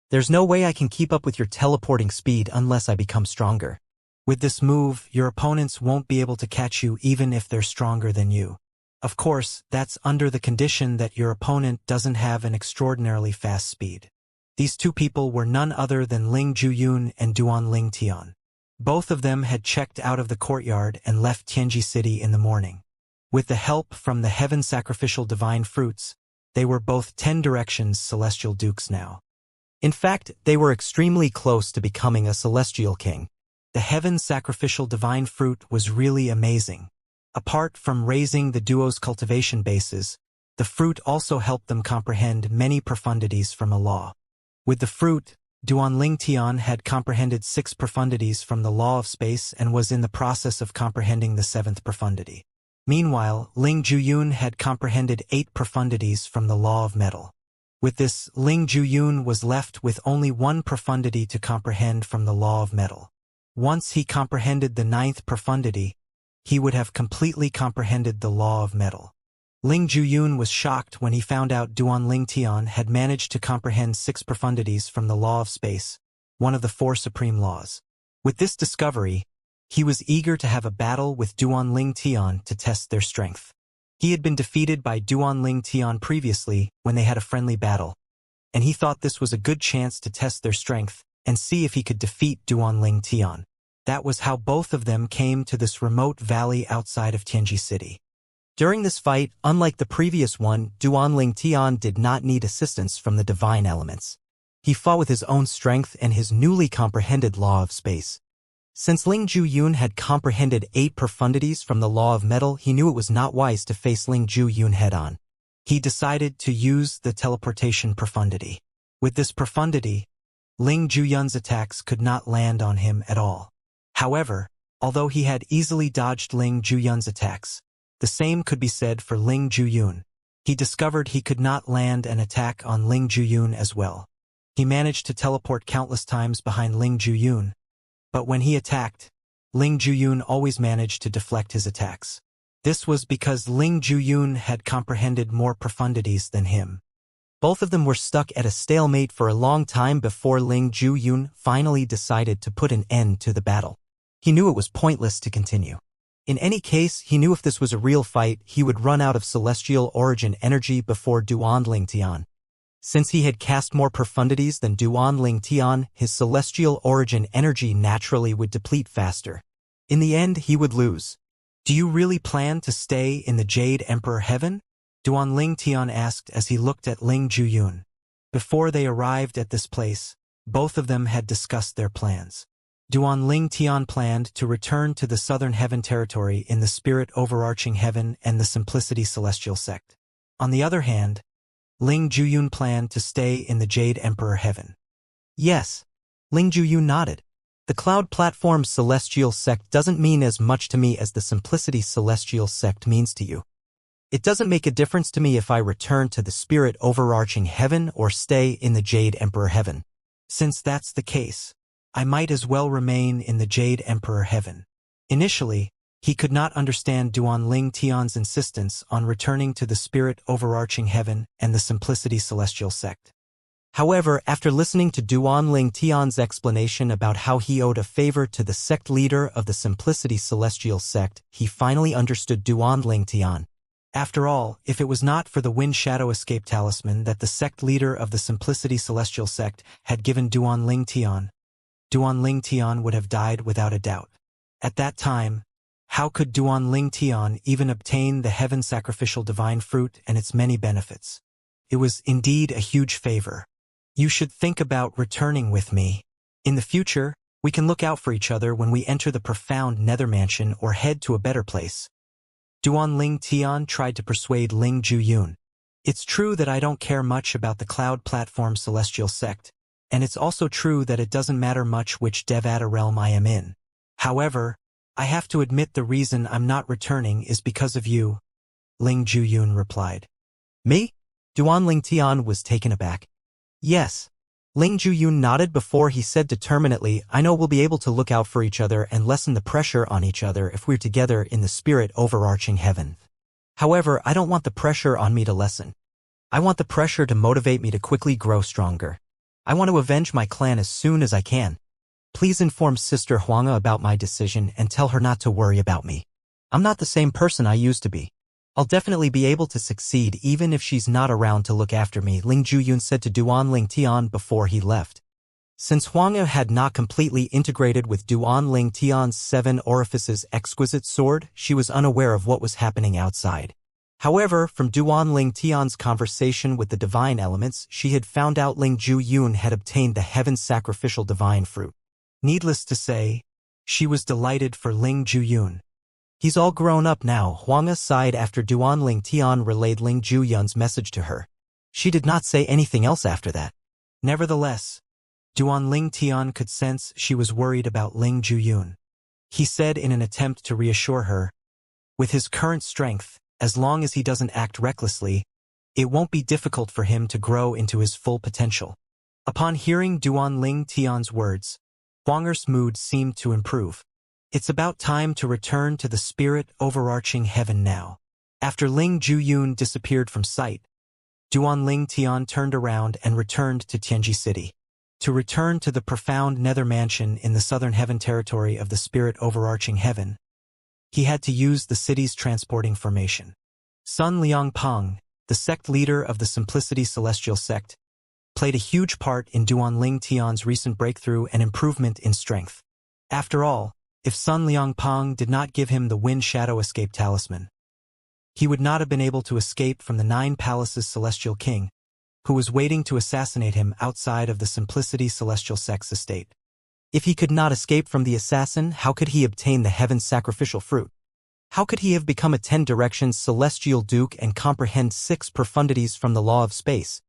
There's no way I can keep up with your teleporting speed unless I become stronger. With this move, your opponents won't be able to catch you even if they're stronger than you. Of course, that's under the condition that your opponent doesn't have an extraordinarily fast speed." These two people were none other than Ling Juyun and Duan Ling Tian. Both of them had checked out of the courtyard and left Tianji City in the morning. With the help from the heaven sacrificial divine fruits, they were both 10 directions celestial dukes now. In fact, they were extremely close to becoming a celestial king. The heaven sacrificial divine fruit was really amazing. Apart from raising the duo's cultivation bases, the fruit also helped them comprehend many profundities from a law. With the fruit, Duan Ling Tian had comprehended 6 profundities from the law of space and was in the process of comprehending the 7th profundity. Meanwhile, Ling Juyun had comprehended 8 profundities from the law of metal. With this, Ling Juyun was left with only 1 profundity to comprehend from the law of metal. Once he comprehended the 9th profundity, he would have completely comprehended the law of metal. Ling Juyun was shocked when he found out Duan Ling Tian had managed to comprehend 6 profundities from the law of space, one of the 4 supreme laws. With this discovery, he was eager to have a battle with Duan Ling Tian to test their strength. He had been defeated by Duan Ling Tian previously when they had a friendly battle, and he thought this was a good chance to test their strength and see if he could defeat Duan Ling Tian. That was how both of them came to this remote valley outside of Tianji City. During this fight, unlike the previous one, Duan Ling Tian did not need assistance from the divine elements. He fought with his own strength and his newly comprehended law of space. Since Ling Juyun had comprehended 8 profundities from the law of metal, he knew it was not wise to face Ling Juyun head-on. He decided to use the teleportation profundity. With this profundity, Ling Juyun's attacks could not land on him at all. However, although he had easily dodged Ling Juyun's attacks, the same could be said for Ling Juyun. He discovered he could not land an attack on Ling Juyun as well. He managed to teleport countless times behind Ling Juyun, but when he attacked, Ling Juyun always managed to deflect his attacks. This was because Ling Juyun had comprehended more profundities than him. Both of them were stuck at a stalemate for a long time before Ling Juyun finally decided to put an end to the battle. He knew it was pointless to continue. In any case, he knew if this was a real fight, he would run out of celestial origin energy before Duan Ling Tian. Since he had cast more profundities than Duan Ling Tian, his celestial origin energy naturally would deplete faster. In the end, he would lose. "Do you really plan to stay in the Jade Emperor Heaven?" Duan Ling Tian asked as he looked at Ling Juyun. Before they arrived at this place, both of them had discussed their plans. Duan Ling Tian planned to return to the Southern Heaven territory in the Spirit Overarching Heaven and the Simplicity Celestial Sect. On the other hand, Ling Juyun planned to stay in the Jade Emperor Heaven. Yes, Ling Juyun nodded. The Cloud Platform Celestial Sect doesn't mean as much to me as the Simplicity Celestial Sect means to you. It doesn't make a difference to me if I return to the Spirit Overarching Heaven or stay in the Jade Emperor Heaven. Since that's the case, I might as well remain in the Jade Emperor Heaven. Initially, he could not understand Duan Ling Tian's insistence on returning to the Spirit Overarching Heaven and the Simplicity Celestial Sect. However, after listening to Duan Ling Tian's explanation about how he owed a favor to the sect leader of the Simplicity Celestial Sect, he finally understood Duan Ling Tian. After all, if it was not for the Wind Shadow Escape Talisman that the sect leader of the Simplicity Celestial Sect had given Duan Ling Tian, Duan Ling Tian would have died without a doubt. At that time, how could Duan Ling Tian even obtain the Heaven Sacrificial Divine Fruit and its many benefits? It was indeed a huge favor. You should think about returning with me. In the future, We can look out for each other when we enter the profound nether mansion or head to a better place. Duan Ling Tian tried to persuade Ling Juyun. It's true that I don't care much about the cloud platform celestial sect, and it's also true that it doesn't matter much which Devata realm I am in. However, I have to admit the reason I'm not returning is because of you, Ling Juyun replied. Me? Duan Ling Tian was taken aback. Yes. Ling Juyun nodded before he said determinedly, I know we'll be able to look out for each other and lessen the pressure on each other if we're together in the spirit overarching heaven. However, I don't want the pressure on me to lessen. I want the pressure to motivate me to quickly grow stronger. I want to avenge my clan as soon as I can. Please inform Sister Huanga about my decision and tell her not to worry about me. I'm not the same person I used to be. I'll definitely be able to succeed even if she's not around to look after me, Ling Juyun said to Duan Ling Tian before he left. Since Huanga had not completely integrated with Duan Ling Tian's 7 orifices exquisite sword, she was unaware of what was happening outside. However, from Duan Ling Tian's conversation with the divine elements, she had found out Ling Juyun had obtained the heaven's sacrificial divine fruit. Needless to say, she was delighted for Ling Juyun. He's all grown up now, Huanga sighed after Duan Ling Tian relayed Ling Juyun's message to her. She did not say anything else after that. Nevertheless, Duan Ling Tian could sense she was worried about Ling Juyun. He said in an attempt to reassure her, with his current strength, as long as he doesn't act recklessly, it won't be difficult for him to grow into his full potential. Upon hearing Duan Ling Tian's words, Huanger's mood seemed to improve. It's about time to return to the spirit overarching heaven now. After Ling Juyun disappeared from sight, Duan Ling Tian turned around and returned to Tianji City. To return to the profound nether mansion in the southern heaven territory of the spirit overarching heaven, he had to use the city's transporting formation. Sun Liangpeng, the sect leader of the Simplicity Celestial sect, played a huge part in Duan Ling Tian's recent breakthrough and improvement in strength. After all, if Sun Liangpeng did not give him the Wind Shadow Escape Talisman, he would not have been able to escape from the 9 Palaces Celestial King, who was waiting to assassinate him outside of the Simplicity Celestial Sect's estate. If he could not escape from the assassin, how could he obtain the Heaven's Sacrificial Fruit? How could he have become a 10 Directions Celestial Duke and comprehend 6 profundities from the Law of Space?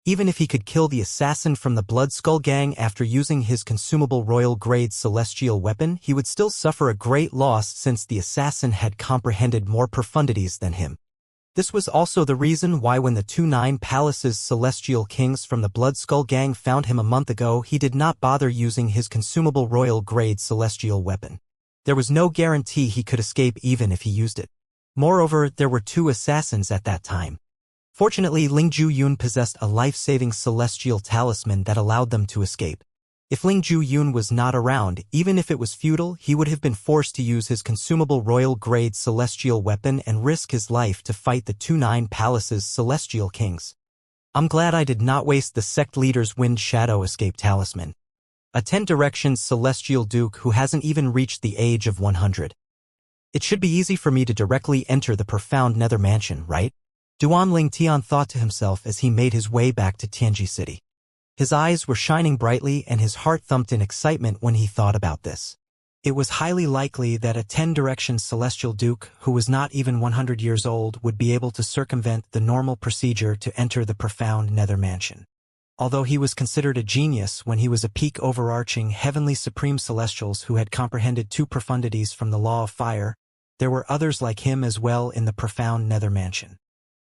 Even if he could kill the assassin from the Blood Skull Gang after using his consumable royal-grade celestial weapon, he would still suffer a great loss since the assassin had comprehended more profundities than him. This was also the reason why when the 2 9 Palaces Celestial Kings from the Blood Skull Gang found him a month ago, he did not bother using his consumable royal-grade celestial weapon. There was no guarantee he could escape even if he used it. Moreover, there were 2 assassins at that time. Fortunately, Ling Juyun possessed a life-saving celestial talisman that allowed them to escape. If Ling Juyun was not around, even if it was futile, he would have been forced to use his consumable royal-grade celestial weapon and risk his life to fight the 2 9 Palaces Celestial Kings. I'm glad I did not waste the sect leader's Wind Shadow Escape Talisman. A 10 Directions Celestial Duke who hasn't even reached the age of 100. It should be easy for me to directly enter the profound nether mansion, right? Duan Ling Tian thought to himself as he made his way back to Tianji City. His eyes were shining brightly and his heart thumped in excitement when he thought about this. It was highly likely that a 10 Directions Celestial Duke who was not even 100 years old would be able to circumvent the normal procedure to enter the profound nether mansion. Although he was considered a genius when he was a peak overarching heavenly supreme celestials who had comprehended 2 profundities from the law of fire, there were others like him as well in the profound nether mansion.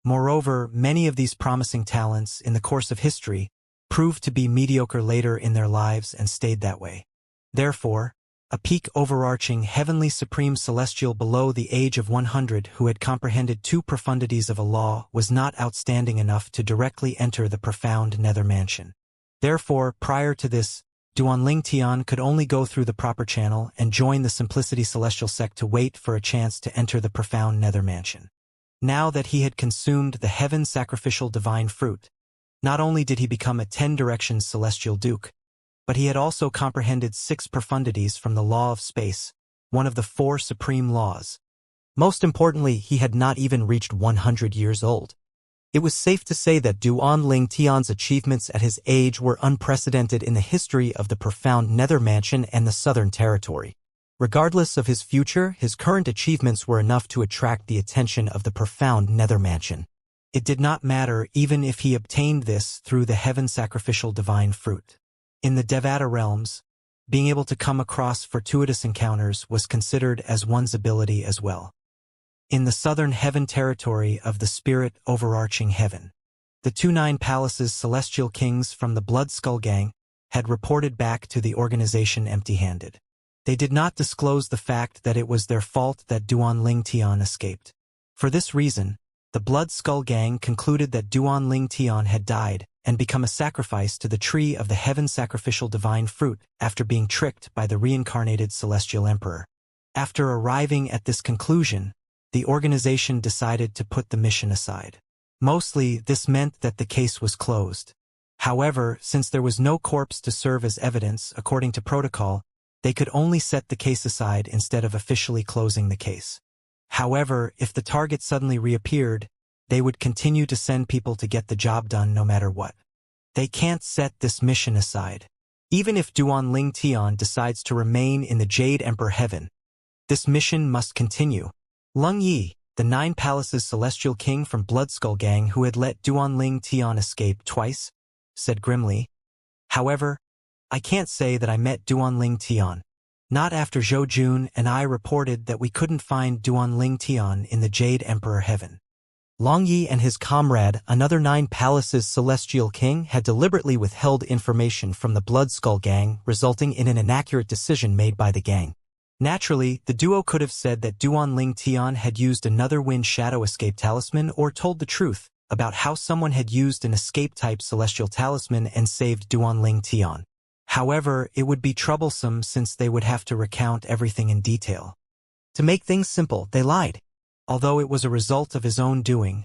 Moreover, many of these promising talents in the course of history proved to be mediocre later in their lives and stayed that way. Therefore, a peak overarching heavenly supreme celestial below the age of 100 who had comprehended 2 profundities of a law was not outstanding enough to directly enter the profound nether mansion. Therefore, prior to this, Duan Ling Tian could only go through the proper channel and join the Simplicity Celestial sect to wait for a chance to enter the profound nether mansion. Now that he had consumed the heaven sacrificial divine fruit, not only did he become a 10 Directions Celestial Duke, but he had also comprehended 6 profundities from the law of space, one of the 4 supreme laws. Most importantly, he had not even reached 100 years old. It was safe to say that Duan Ling Tian's achievements at his age were unprecedented in the history of the profound Nether Mansion and the Southern Territory. Regardless of his future, his current achievements were enough to attract the attention of the profound Nether Mansion. It did not matter even if he obtained this through the heaven-sacrificial divine fruit. In the Devata realms, being able to come across fortuitous encounters was considered as one's ability as well. In the southern heaven territory of the spirit overarching heaven, the 2 Nine Palaces celestial kings from the Blood Skull Gang had reported back to the organization empty-handed. They did not disclose the fact that it was their fault that Duan Ling Tian escaped. For this reason, the Blood Skull Gang concluded that Duan Ling Tian had died and become a sacrifice to the tree of the heaven sacrificial divine fruit after being tricked by the reincarnated celestial emperor. After arriving at this conclusion, the organization decided to put the mission aside. Mostly, this meant that the case was closed. However, since there was no corpse to serve as evidence according to protocol, they could only set the case aside instead of officially closing the case. However, if the target suddenly reappeared, they would continue to send people to get the job done no matter what. They can't set this mission aside. Even if Duan Ling Tian decides to remain in the Jade Emperor Heaven, this mission must continue. Lung Yi, the 9 Palaces celestial king from Blood Skull Gang who had let Duan Ling Tian escape twice, said grimly. However, I can't say that I met Duan Ling Tian. Not after Zhou Jun and I reported that we couldn't find Duan Ling Tian in the Jade Emperor Heaven. Long Yi and his comrade, another 9 Palaces celestial king, had deliberately withheld information from the Blood Skull Gang, resulting in an inaccurate decision made by the gang. Naturally, the duo could have said that Duan Ling Tian had used another Wind Shadow escape talisman or told the truth about how someone had used an escape-type celestial talisman and saved Duan Ling Tian. However, it would be troublesome since they would have to recount everything in detail. To make things simple, they lied. Although it was a result of his own doing,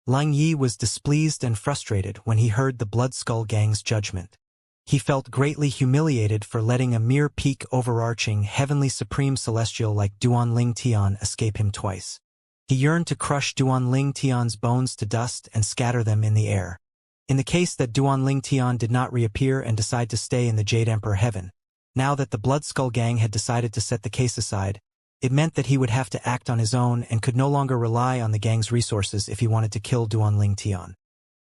Lang Yi was displeased and frustrated when he heard the Blood Skull Gang's judgment. He felt greatly humiliated for letting a mere peak overarching heavenly supreme celestial like Duan Ling Tian escape him twice. He yearned to crush Duan Ling Tian's bones to dust and scatter them in the air. In the case that Duan Ling Tian did not reappear and decide to stay in the Jade Emperor Heaven, now that the Blood Skull Gang had decided to set the case aside, it meant that he would have to act on his own and could no longer rely on the gang's resources if he wanted to kill Duan Ling Tian.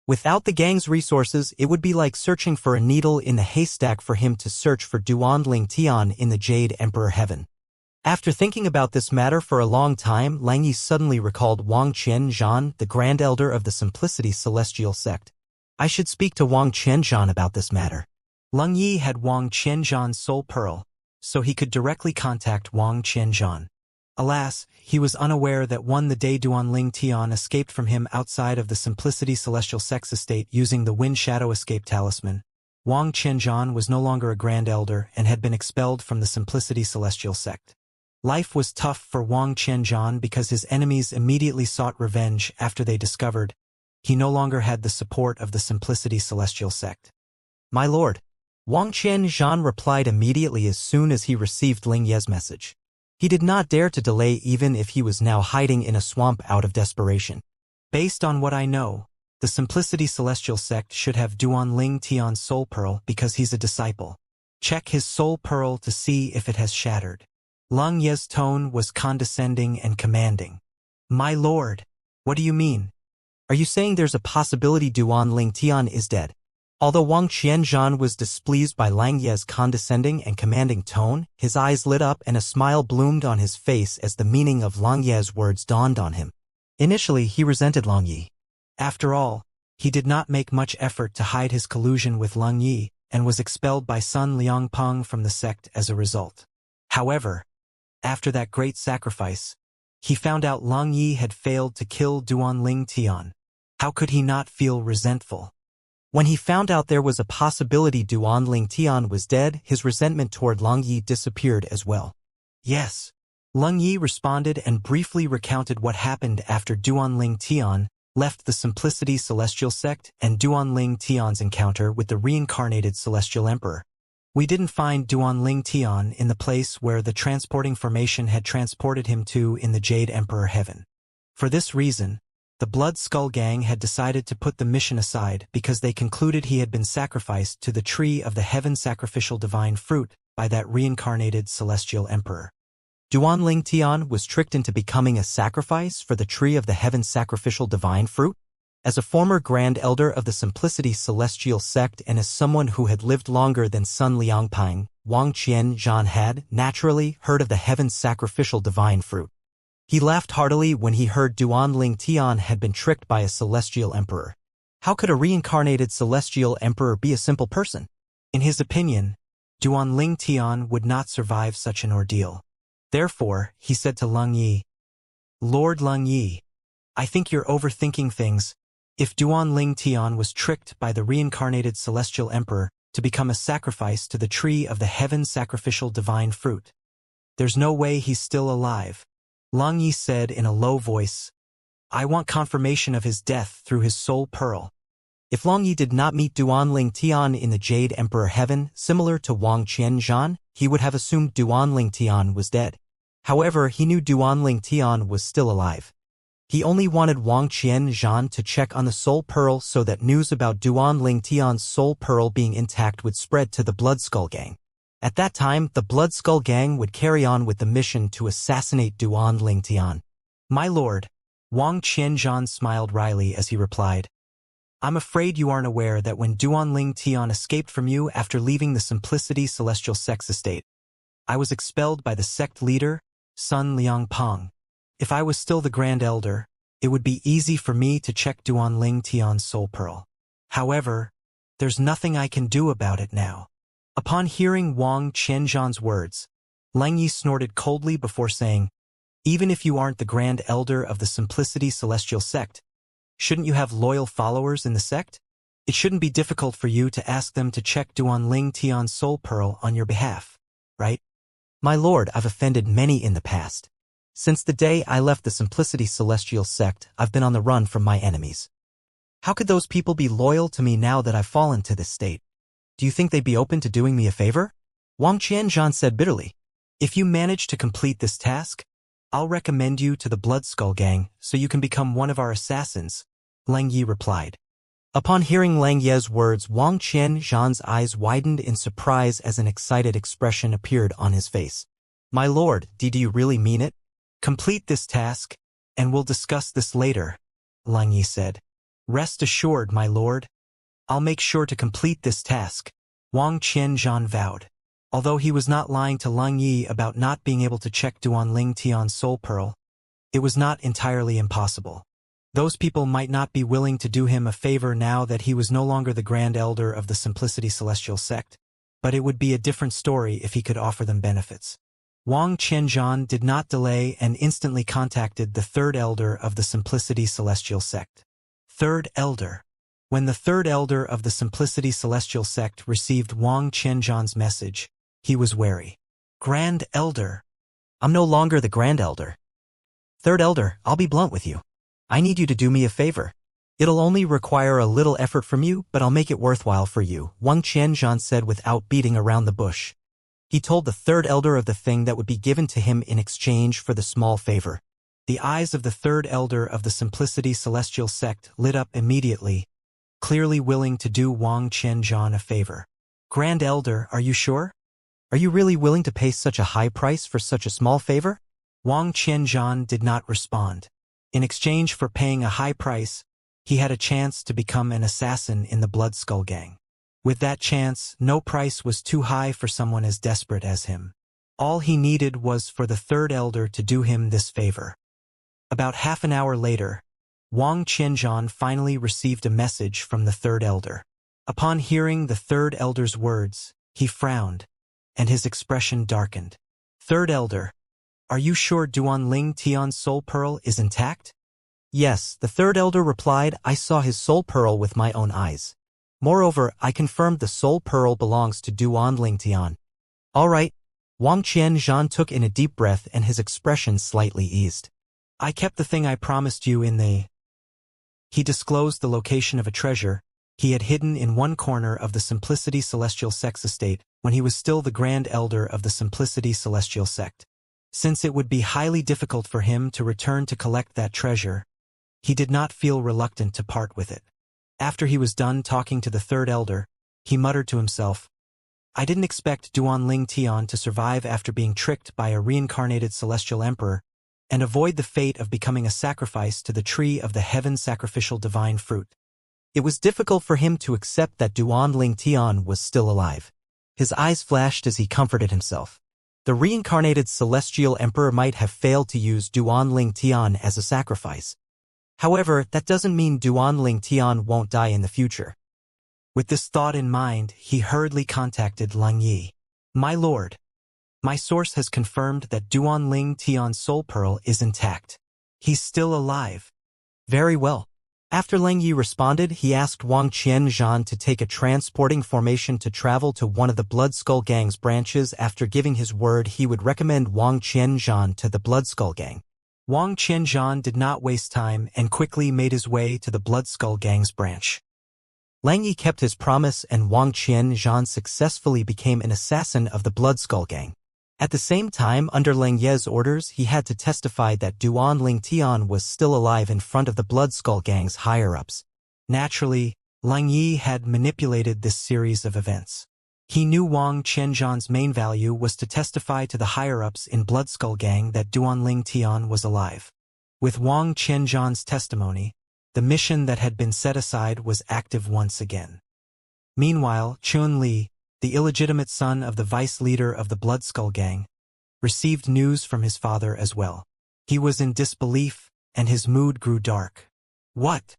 Without the gang's resources, it would be like searching for a needle in the haystack for him to search for Duan Ling Tian in the Jade Emperor Heaven. After thinking about this matter for a long time, Lang Yi suddenly recalled Wang Qianzhan, the Grand Elder of the Simplicity Celestial Sect. I should speak to Wang Qianzhan about this matter. Lung Yi had Wang Qianzhan's soul pearl, so he could directly contact Wang Qianzhan. Alas, he was unaware that the day Duan Ling Tian escaped from him outside of the Simplicity Celestial Sex Estate using the Wind Shadow Escape Talisman, Wang Qianzhan was no longer a Grand Elder and had been expelled from the Simplicity Celestial Sect. Life was tough for Wang Qianzhan because his enemies immediately sought revenge after they discovered he no longer had the support of the Simplicity Celestial Sect. My lord, Wang Qianzhan replied immediately as soon as he received Ling Ye's message. He did not dare to delay even if he was now hiding in a swamp out of desperation. Based on what I know, the Simplicity Celestial Sect should have Duan Ling Tian's soul pearl because he's a disciple. Check his soul pearl to see if it has shattered. Lung Ye's tone was condescending and commanding. My lord, what do you mean? Are you saying there's a possibility Duan Ling Tian is dead? Although Wang Qianzhan was displeased by Lang Ye's condescending and commanding tone, his eyes lit up and a smile bloomed on his face as the meaning of Lang Ye's words dawned on him. Initially, he resented Lang Yi. After all, he did not make much effort to hide his collusion with Lang Yi and was expelled by Sun Liangpeng from the sect as a result. However, after that great sacrifice, he found out Lang Yi had failed to kill Duan Ling Tian. How could he not feel resentful? When he found out there was a possibility Duan Ling Tian was dead, his resentment toward Lang Yi disappeared as well. Yes. Lang Yi responded and briefly recounted what happened after Duan Ling Tian left the Simplicity Celestial Sect and Duan Ling Tian's encounter with the reincarnated Celestial Emperor. We didn't find Duan Ling Tian in the place where the transporting formation had transported him to in the Jade Emperor Heaven. For this reason, The Blood Skull Gang had decided to put the mission aside because they concluded he had been sacrificed to the tree of the heaven sacrificial divine fruit by that reincarnated celestial emperor. Duanling Tian was tricked into becoming a sacrifice for the tree of the heaven sacrificial divine fruit? As a former Grand Elder of the Simplicity Celestial Sect and as someone who had lived longer than Sun Liangping, Wang Qianzhan had, naturally, heard of the heaven's sacrificial divine fruit. He laughed heartily when he heard Duanling Tian had been tricked by a celestial emperor. How could a reincarnated celestial emperor be a simple person? In his opinion, Duanling Tian would not survive such an ordeal. Therefore, he said to Leng Yi, "Lord Leng Yi, I think you're overthinking things. If Duanling Tian was tricked by the reincarnated celestial emperor to become a sacrifice to the tree of the heaven sacrificial divine fruit, there's no way he's still alive." Leng Yi said in a low voice, "I want confirmation of his death through his soul pearl." If Leng Yi did not meet Duanling Tian in the Jade Emperor Heaven, similar to Wang Qianzhan, he would have assumed Duanling Tian was dead. However, he knew Duanling Tian was still alive. He only wanted Wang Qianzhan to check on the soul pearl so that news about Duanling Tian's soul pearl being intact would spread to the Blood Skull Gang. At that time, the Blood Skull Gang would carry on with the mission to assassinate Duanling Tian. "My lord," Wang Qianzhan smiled wryly as he replied, "I'm afraid you aren't aware that when Duanling Tian escaped from you after leaving the Simplicity Celestial Sect's estate, I was expelled by the sect leader, Sun Liangping. If I was still the Grand Elder, it would be easy for me to check Duanling Tian's soul pearl. However, there's nothing I can do about it now." Upon hearing Wang Qianzhan's words, Leng Yi snorted coldly before saying, "Even if you aren't the Grand Elder of the Simplicity Celestial Sect, shouldn't you have loyal followers in the sect? It shouldn't be difficult for you to ask them to check Duanling Tian's soul pearl on your behalf, right?" "My lord, I've offended many in the past. Since the day I left the Simplicity Celestial Sect, I've been on the run from my enemies. How could those people be loyal to me now that I've fallen to this state? Do you think they'd be open to doing me a favor?" Wang Qianzhan said bitterly. "If you manage to complete this task, I'll recommend you to the Blood Skull Gang so you can become one of our assassins," Leng Yi replied. Upon hearing Leng Ye's words, Wang Qianzhan's eyes widened in surprise as an excited expression appeared on his face. "My lord, do you really mean it? Complete this task, and we'll discuss this later," Leng Yi said. "Rest assured, my lord. I'll make sure to complete this task," Wang Qianzhan vowed. Although he was not lying to Leng Yi about not being able to check Duanling Tian's soul pearl, it was not entirely impossible. Those people might not be willing to do him a favor now that he was no longer the Grand Elder of the Simplicity Celestial Sect, but it would be a different story if he could offer them benefits. Wang Qianzhan did not delay and instantly contacted the Third Elder of the Simplicity Celestial Sect. Third Elder. When the Third Elder of the Simplicity Celestial Sect received Wang Qianzhan's message, he was wary. "Grand Elder? I'm no longer the Grand Elder. Third Elder, I'll be blunt with you. I need you to do me a favor. It'll only require a little effort from you, but I'll make it worthwhile for you," Wang Qianzhan said without beating around the bush. He told the Third Elder of the thing that would be given to him in exchange for the small favor. The eyes of the Third Elder of the Simplicity Celestial Sect lit up immediately, clearly willing to do Wang Qianzhan a favor. "Grand Elder, are you sure? Are you really willing to pay such a high price for such a small favor?" Wang Qianzhan did not respond. In exchange for paying a high price, he had a chance to become an assassin in the Blood Skull Gang. With that chance, no price was too high for someone as desperate as him. All he needed was for the Third Elder to do him this favor. About half an hour later, Wang Qianzhan finally received a message from the Third Elder. Upon hearing the Third Elder's words, he frowned, and his expression darkened. "Third Elder, are you sure Duanling Tian's soul pearl is intact?" "Yes," the Third Elder replied. "I saw his soul pearl with my own eyes. Moreover, I confirmed the soul pearl belongs to Duanling Tian." "All right." Wang Qianzhan took in a deep breath and his expression slightly eased. "I kept the thing I promised you in the..." He disclosed the location of a treasure he had hidden in one corner of the Simplicity Celestial Sect's estate when he was still the Grand Elder of the Simplicity Celestial Sect. Since it would be highly difficult for him to return to collect that treasure, he did not feel reluctant to part with it. After he was done talking to the third elder, he muttered to himself, I didn't expect Duanling Tian to survive after being tricked by a reincarnated celestial emperor and avoid the fate of becoming a sacrifice to the tree of the heaven sacrificial divine fruit. It was difficult for him to accept that Duanling Tian was still alive. His eyes flashed as he comforted himself. The reincarnated celestial emperor might have failed to use Duanling Tian as a sacrifice. However, that doesn't mean Duanling Tian won't die in the future. With this thought in mind, he hurriedly contacted Lang Yi. My lord, my source has confirmed that Duanling Tian's soul pearl is intact. He's still alive. Very well. After Lang Yi responded, he asked Wang Qianzhan to take a transporting formation to travel to one of the Blood Skull Gang's branches. After giving his word, he would recommend Wang Qianzhan to the Blood Skull Gang. Wang Qianzhan did not waste time and quickly made his way to the Blood Skull Gang's branch. Lang Yi kept his promise and Wang Qianzhan successfully became an assassin of the Blood Skull Gang. At the same time, under Lang Ye's orders, he had to testify that Duanling Tian was still alive in front of the Blood Skull Gang's higher-ups. Naturally, Lang Yi had manipulated this series of events. He knew Wang Qianzhan's main value was to testify to the higher-ups in Blood Skull Gang that Duanling Tian was alive. With Wang Qianzhan's testimony, the mission that had been set aside was active once again. Meanwhile, Chun Li, the illegitimate son of the vice leader of the Blood Skull Gang, received news from his father as well. He was in disbelief, and his mood grew dark. What?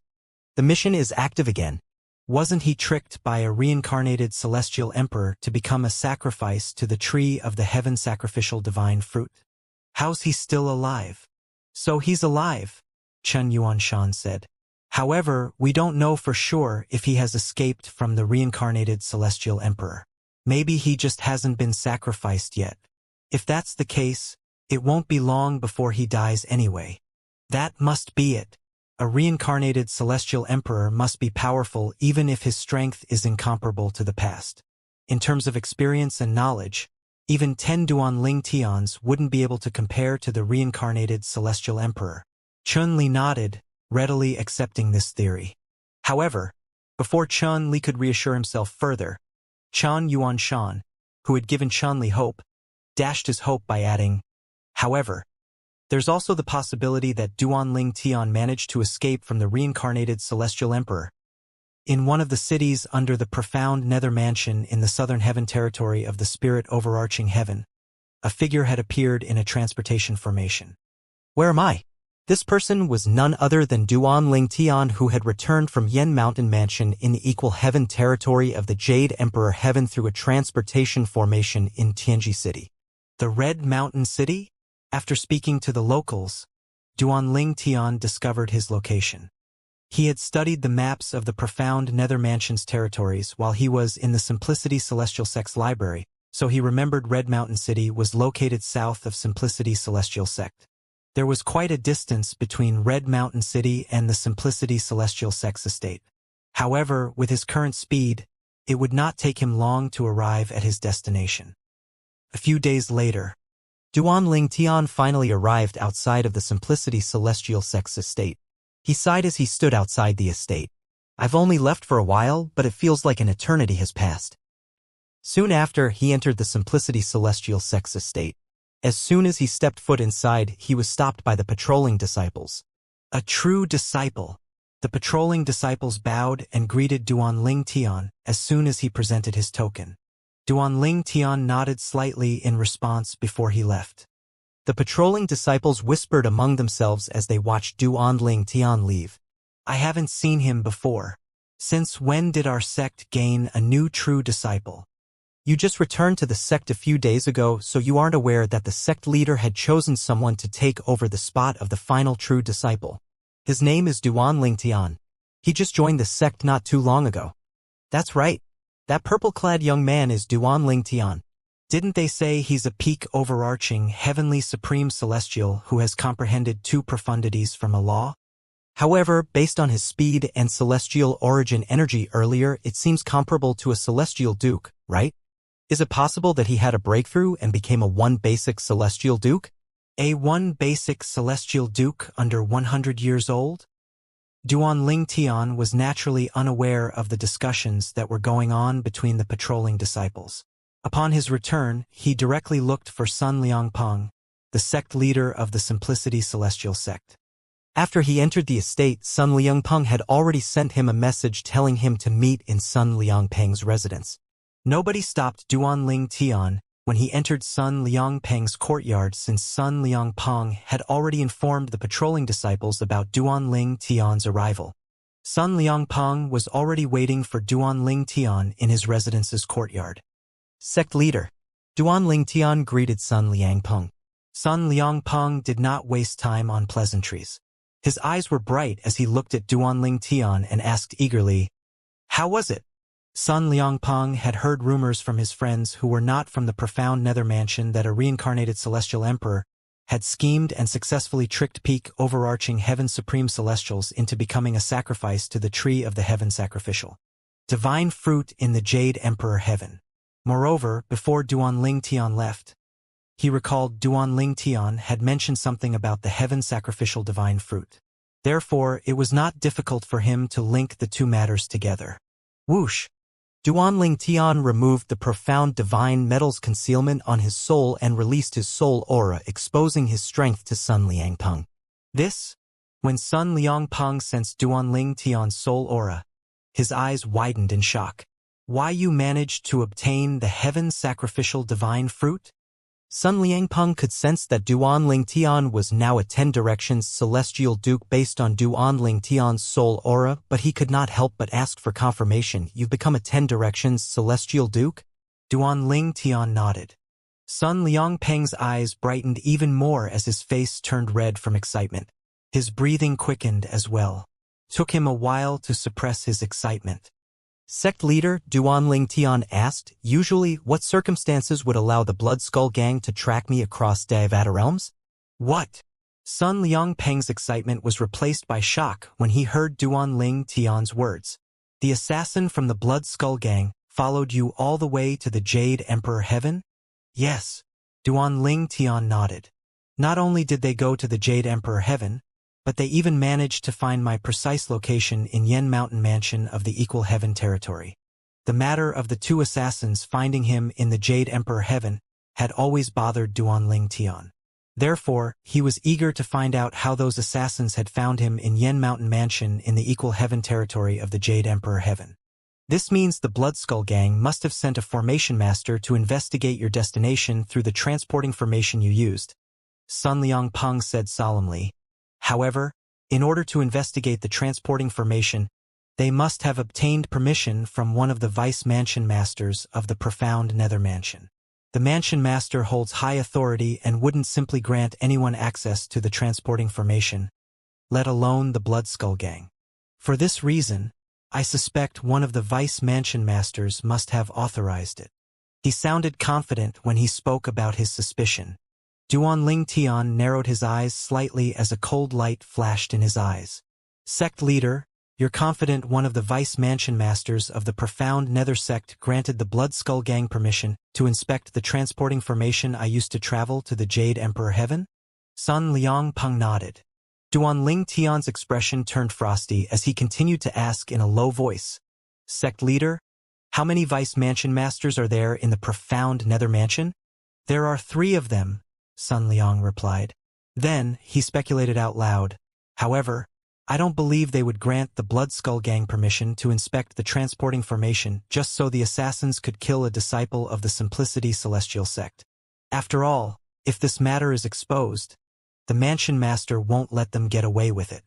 The mission is active again. Wasn't he tricked by a reincarnated celestial emperor to become a sacrifice to the tree of the heaven sacrificial divine fruit? How's he still alive? So he's alive, Chen Yuanshan said. However, we don't know for sure if he has escaped from the reincarnated celestial emperor. Maybe he just hasn't been sacrificed yet. If that's the case, it won't be long before he dies anyway. That must be it. A reincarnated celestial emperor must be powerful even if his strength is incomparable to the past. In terms of experience and knowledge, even 10 Duanling Tians wouldn't be able to compare to the reincarnated celestial emperor. Chun Li nodded, readily accepting this theory. However, before Chun Li could reassure himself further, Chan Yuanshan, who had given Chun Li hope, dashed his hope by adding, however, there's also the possibility that Duanling Tian managed to escape from the reincarnated celestial emperor. In one of the cities under the profound nether mansion in the southern heaven territory of the spirit overarching heaven, a figure had appeared in a transportation formation. Where am I? This person was none other than Duanling Tian, who had returned from Yen Mountain Mansion in the equal heaven territory of the Jade Emperor Heaven through a transportation formation in Tianji City. The Red Mountain City? After speaking to the locals, Duanling Tian discovered his location. He had studied the maps of the profound Nether Mansion's territories while he was in the Simplicity Celestial Sect's library, so he remembered Red Mountain City was located south of Simplicity Celestial Sect. There was quite a distance between Red Mountain City and the Simplicity Celestial Sect's estate. However, with his current speed, it would not take him long to arrive at his destination. A few days later, Duanling Tian finally arrived outside of the Simplicity Celestial Sect's estate. He sighed as he stood outside the estate. I've only left for a while, but it feels like an eternity has passed. Soon after, he entered the Simplicity Celestial Sect's estate. As soon as he stepped foot inside, he was stopped by the patrolling disciples. A true disciple. The patrolling disciples bowed and greeted Duanling Tian as soon as he presented his token. Duanling Tian nodded slightly in response before he left. The patrolling disciples whispered among themselves as they watched Duanling Tian leave. I haven't seen him before. Since when did our sect gain a new true disciple? You just returned to the sect a few days ago, so you aren't aware that the sect leader had chosen someone to take over the spot of the final true disciple. His name is Duanling Tian. He just joined the sect not too long ago. That's right. That purple-clad young man is Duanling Tian. Didn't they say he's a peak overarching, heavenly supreme celestial who has comprehended two profundities from a law? However, based on his speed and celestial origin energy earlier, it seems comparable to a celestial duke, right? Is it possible that he had a breakthrough and became a one basic celestial duke? A one basic celestial duke under 100 years old? Duan Ling Tian was naturally unaware of the discussions that were going on between the patrolling disciples. Upon his return, he directly looked for Sun Liangpeng, the sect leader of the Simplicity Celestial sect. After he entered the estate, Sun Liangpeng had already sent him a message telling him to meet in Sun Liangpeng's residence. Nobody stopped Duan Ling Tian when he entered Sun Liangpeng's courtyard, since Sun Liangpeng had already informed the patrolling disciples about Duan Ling Tian's arrival. Sun Liangpeng was already waiting for Duan Ling Tian in his residence's courtyard. Sect leader. Duan Ling Tian greeted Sun Liangpeng. Sun Liangpeng did not waste time on pleasantries. His eyes were bright as he looked at Duan Ling Tian and asked eagerly, "How was it?" Sun Liangpeng had heard rumors from his friends who were not from the profound nether mansion that a reincarnated celestial emperor had schemed and successfully tricked peak overarching heaven supreme celestials into becoming a sacrifice to the tree of the heaven sacrificial. Divine fruit in the Jade Emperor heaven. Moreover, before Duan Ling Tian left, he recalled Duan Ling Tian had mentioned something about the heaven sacrificial divine fruit. Therefore, it was not difficult for him to link the two matters together. Whoosh! Duan Ling Tian removed the profound divine metal's concealment on his soul and released his soul aura, exposing his strength to Sun Liangpeng. When Sun Liangpeng sensed Duan Ling Tian's soul aura, his eyes widened in shock. "Why you managed to obtain the heaven sacrificial divine fruit?" Sun Liangpeng could sense that Duan Ling Tian was now a 10 Directions celestial duke based on Duan Ling Tian's soul aura, but he could not help but ask for confirmation. "You've become a 10 Directions celestial duke?" Duan Ling Tian nodded. Sun Liangpeng's eyes brightened even more as his face turned red from excitement. His breathing quickened as well. Took him a while to suppress his excitement. Sect leader, Duan Ling Tian asked, "Usually, what circumstances would allow the Blood Skull Gang to track me across Devata realms?" "What?" Sun Liangpeng's excitement was replaced by shock when he heard Duan Ling Tian's words. "The assassin from the Blood Skull Gang followed you all the way to the Jade Emperor heaven?" "Yes." Duan Ling Tian nodded. "Not only did they go to the Jade Emperor heaven, but they even managed to find my precise location in Yen Mountain Mansion of the Equal Heaven territory." The matter of the two assassins finding him in the Jade Emperor heaven had always bothered Duan Ling Tian. Therefore, he was eager to find out how those assassins had found him in Yen Mountain Mansion in the Equal Heaven territory of the Jade Emperor heaven. "This means the Blood Skull Gang must have sent a formation master to investigate your destination through the transporting formation you used," Sun Liangpeng said solemnly. "However, in order to investigate the transporting formation, they must have obtained permission from one of the vice mansion masters of the profound nether mansion. The mansion master holds high authority and wouldn't simply grant anyone access to the transporting formation, let alone the Blood Skull Gang. For this reason, I suspect one of the vice mansion masters must have authorized it." He sounded confident when he spoke about his suspicion. Duan Ling Tian narrowed his eyes slightly as a cold light flashed in his eyes. "Sect leader, you're confident one of the vice mansion masters of the profound nether sect granted the Blood Skull Gang permission to inspect the transporting formation I used to travel to the Jade Emperor heaven?" Sun Liangpeng nodded. Duan Ling Tian's expression turned frosty as he continued to ask in a low voice, "Sect leader, how many vice mansion masters are there in the profound nether mansion?" "There are 3 of them," Sun Liang replied. Then, he speculated out loud, "However, I don't believe they would grant the Blood Skull Gang permission to inspect the transporting formation just so the assassins could kill a disciple of the Simplicity Celestial sect. After all, if this matter is exposed, the Mansion Master won't let them get away with it.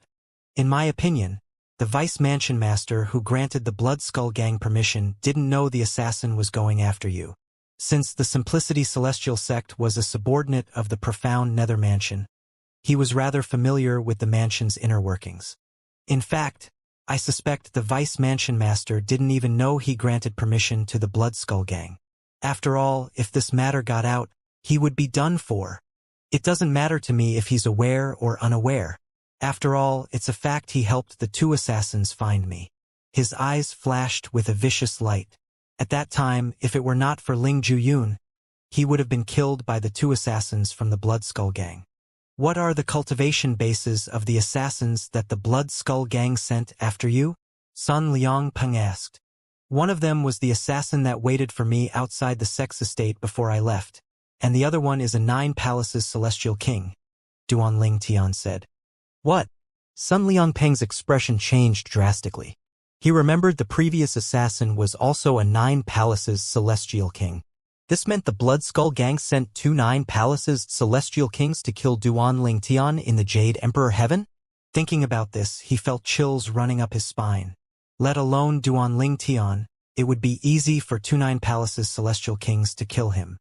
In my opinion, the Vice Mansion Master who granted the Blood Skull Gang permission didn't know the assassin was going after you. Since the Simplicity Celestial sect was a subordinate of the profound nether mansion, he was rather familiar with the mansion's inner workings. In fact, I suspect the Vice Mansion Master didn't even know he granted permission to the Blood Skull Gang. After all, if this matter got out, he would be done for. It doesn't matter to me if he's aware or unaware. After all, it's a fact he helped the 2 assassins find me." His eyes flashed with a vicious light. At that time, if it were not for Ling Juyun, he would have been killed by the 2 assassins from the Blood Skull Gang. What are the cultivation bases of the assassins that the Blood Skull Gang sent after you? Sun Liangpeng asked. One of them was the assassin that waited for me outside the sex estate before I left, and the other one is a 9 palaces celestial king, Duanling Tian said. What? Sun Liangpeng's expression changed drastically. He remembered the previous assassin was also a 9 palaces celestial king. This meant the Blood Skull Gang sent 2 9 palaces celestial kings to kill Duanling Tian in the Jade Emperor Heaven? Thinking about this, he felt chills running up his spine. Let alone Duanling Tian, it would be easy for 2 9 palaces celestial kings to kill him.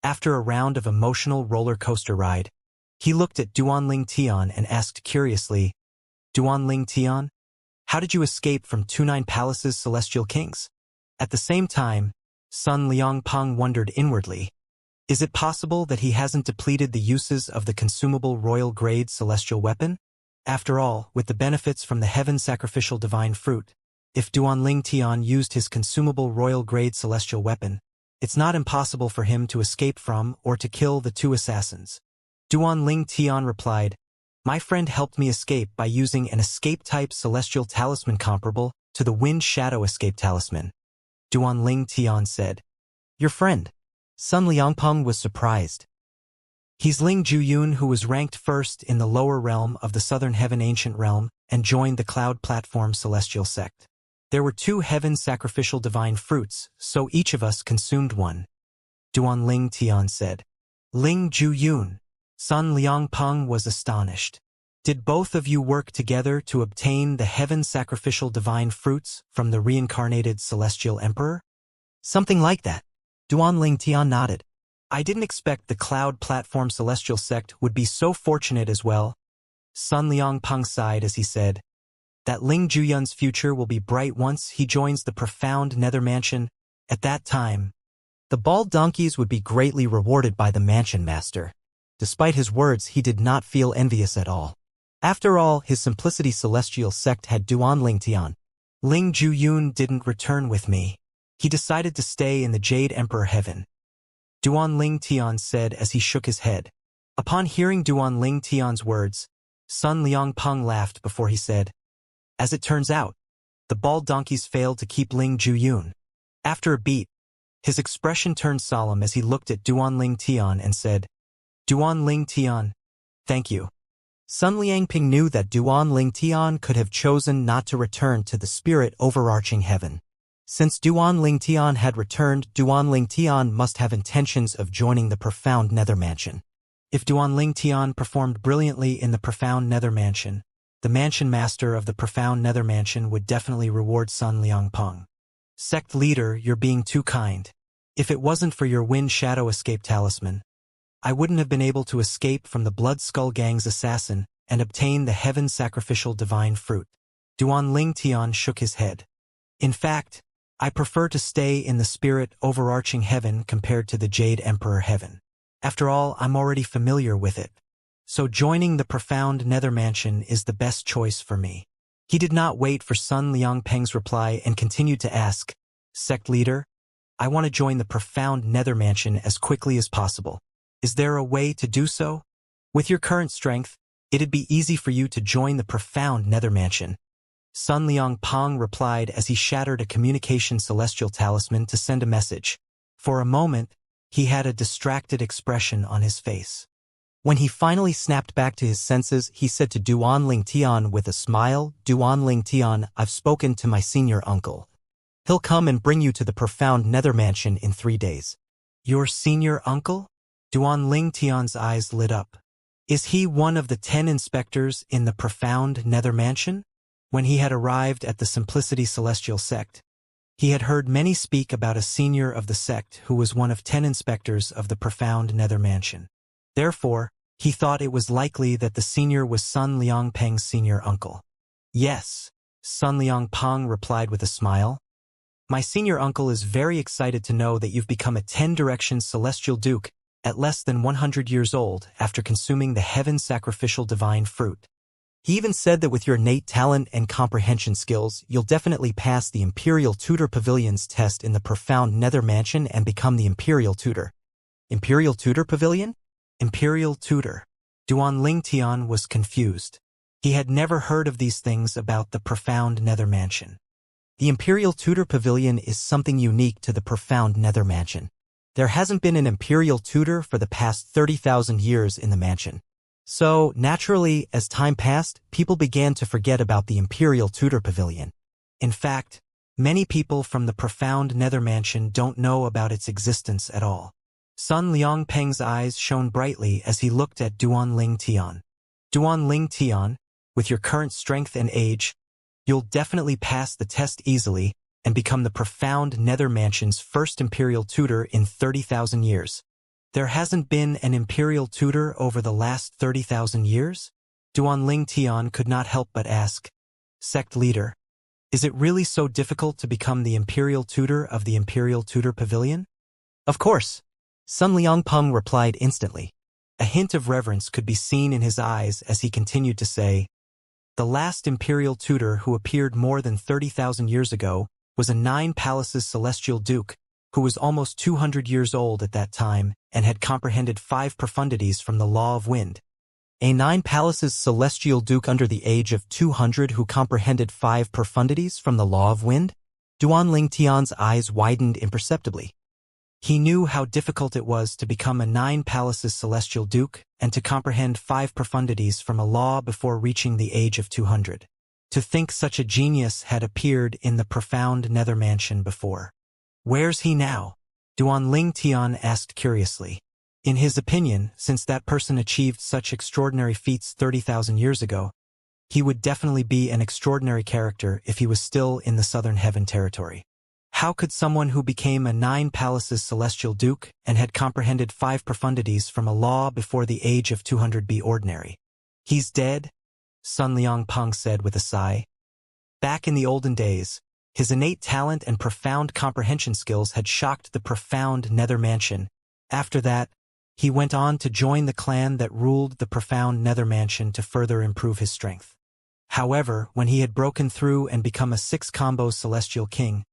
After a round of emotional roller coaster ride, he looked at Duanling Tian and asked curiously, Duanling Tian, how did you escape from 2 9 palaces celestial kings? At the same time, Sun Liangpeng wondered inwardly, is it possible that he hasn't depleted the uses of the consumable royal-grade celestial weapon? After all, with the benefits from the heaven sacrificial divine fruit, if Duanling Tian used his consumable royal-grade celestial weapon, it's not impossible for him to escape from or to kill the 2 assassins. Duanling Tian replied, my friend helped me escape by using an escape-type celestial talisman comparable to the Wind Shadow Escape Talisman. Duanling Tian said. Your friend? Sun Liangpeng was surprised. He's Ling Juyun, who was ranked first in the lower realm of the Southern Heaven Ancient Realm and joined the Cloud Platform Celestial Sect. There were 2 heaven sacrificial divine fruits, so each of us consumed one. Duanling Tian said. Ling Juyun. Sun Liangpeng was astonished. Did both of you work together to obtain the heaven sacrificial divine fruits from the reincarnated celestial emperor? Something like that. Duanling Tian nodded. I didn't expect the Cloud Platform Celestial Sect would be so fortunate as well. Sun Liangpeng sighed as he said, that Ling Juyun's future will be bright once he joins the profound Nether Mansion. At that time, the bald donkeys would be greatly rewarded by the Mansion Master. Despite his words, he did not feel envious at all. After all, his Simplicity Celestial Sect had Duanling Tian. Ling Juyun didn't return with me. He decided to stay in the Jade Emperor Heaven. Duanling Tian said as he shook his head. Upon hearing Duanling Tian's words, Sun Liangpeng laughed before he said, as it turns out, the bald donkeys failed to keep Ling Juyun. After a beat, his expression turned solemn as he looked at Duanling Tian and said, Duanling Tian, thank you. Sun Liangpeng knew that Duanling Tian could have chosen not to return to the spirit overarching heaven. Since Duanling Tian had returned, Duanling Tian must have intentions of joining the profound Nether Mansion. If Duanling Tian performed brilliantly in the profound Nether Mansion, the Mansion Master of the profound Nether Mansion would definitely reward Sun Liangpeng. Sect leader, you're being too kind. If it wasn't for your Wind Shadow Escape Talisman, I wouldn't have been able to escape from the Blood Skull Gang's assassin and obtain the heaven sacrificial divine fruit. Duanling Tian shook his head. In fact, I prefer to stay in the spirit overarching heaven compared to the Jade Emperor Heaven. After all, I'm already familiar with it. So joining the profound Nether Mansion is the best choice for me. He did not wait for Sun Liangpeng's reply and continued to ask, Sect leader, I want to join the profound Nether Mansion as quickly as possible. Is there a way to do so? With your current strength, it'd be easy for you to join the profound Nether Mansion. Sun Liangpeng replied as he shattered a communication celestial talisman to send a message. For a moment, he had a distracted expression on his face. When he finally snapped back to his senses, he said to Duanling Tian with a smile, Duanling Tian, I've spoken to my senior uncle. He'll come and bring you to the profound Nether Mansion in 3 days. Your senior uncle? Duanling Tian's eyes lit up. Is he one of the 10 inspectors in the profound Nether Mansion? When he had arrived at the Simplicity Celestial Sect, he had heard many speak about a senior of the sect who was one of 10 inspectors of the profound Nether Mansion. Therefore, he thought it was likely that the senior was Sun Liangpeng's senior uncle. Yes, Sun Liangpeng replied with a smile. My senior uncle is very excited to know that you've become a 10 Directions Celestial Duke at less than 100 years old after consuming the heaven sacrificial divine fruit. He even said that with your innate talent and comprehension skills, you'll definitely pass the Imperial Tutor Pavilion's test in the profound Nether Mansion and become the Imperial Tutor. Imperial Tutor Pavilion? Imperial Tutor. Duan Lingtian was confused. He had never heard of these things about the profound Nether Mansion. The Imperial Tudor Pavilion is something unique to the profound Nether Mansion. There hasn't been an Imperial Tudor for the past 30,000 years in the mansion. So, naturally, as time passed, people began to forget about the Imperial Tudor Pavilion. In fact, many people from the profound Nether Mansion don't know about its existence at all. Sun Liangpeng's eyes shone brightly as he looked at Duan Lingtian. Duan Lingtian, with your current strength and age, you'll definitely pass the test easily and become the profound Nether Mansion's first Imperial Tutor in 30,000 years. There hasn't been an Imperial Tutor over the last 30,000 years? Duan Lingtian could not help but ask. Sect leader, is it really so difficult to become the Imperial Tutor of the Imperial Tutor Pavilion? Of course, Sun Liangpeng replied instantly. A hint of reverence could be seen in his eyes as he continued to say, the last Imperial Tutor who appeared more than 30,000 years ago was a 9 Palaces Celestial Duke, who was almost 200 years old at that time and had comprehended 5 profundities from the Law of Wind. A 9 Palaces Celestial Duke under the age of 200 who comprehended 5 profundities from the Law of Wind? Duan Lingtian's eyes widened imperceptibly. He knew how difficult it was to become a 9 Palaces Celestial Duke and to comprehend 5 profundities from a law before reaching the age of 200. To think such a genius had appeared in the profound Nether Mansion before. Where's he now? Duan Lingtian asked curiously. In his opinion, since that person achieved such extraordinary feats 30,000 years ago, he would definitely be an extraordinary character if he was still in the Southern Heaven territory. How could someone who became a 9 Palaces Celestial Duke and had comprehended 5 profundities from a law before the age of 200 be ordinary? He's dead, Sun Liangpeng said with a sigh. Back in the olden days, his innate talent and profound comprehension skills had shocked the profound Nether Mansion. After that, he went on to join the clan that ruled the profound Nether Mansion to further improve his strength. However, when he had broken through and become a 6-combo Celestial King,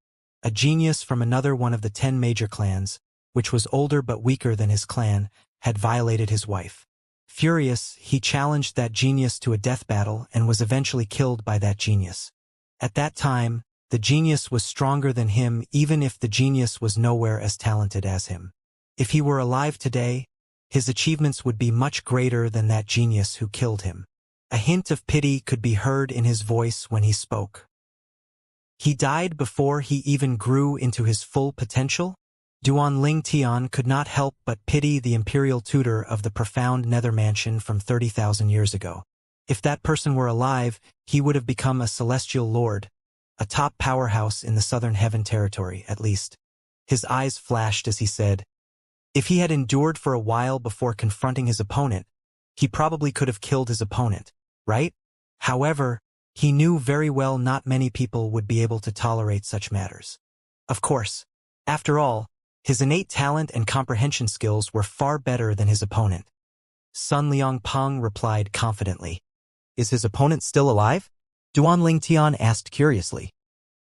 a genius from another one of the 10 major clans, which was older but weaker than his clan, had violated his wife. Furious, he challenged that genius to a death battle and was eventually killed by that genius. At that time, the genius was stronger than him even if the genius was nowhere as talented as him. If he were alive today, his achievements would be much greater than that genius who killed him. A hint of pity could be heard in his voice when he spoke. He died before he even grew into his full potential? Duan Lingtian could not help but pity the Imperial Tutor of the profound Nether Mansion from 30,000 years ago. If that person were alive, he would have become a Celestial Lord, a top powerhouse in the Southern Heaven territory, at least. His eyes flashed as he said, if he had endured for a while before confronting his opponent, he probably could have killed his opponent, right? However, he knew very well not many people would be able to tolerate such matters. Of course, after all, his innate talent and comprehension skills were far better than his opponent. Sun Liangpeng replied confidently. Is his opponent still alive? Duan Lingtian asked curiously.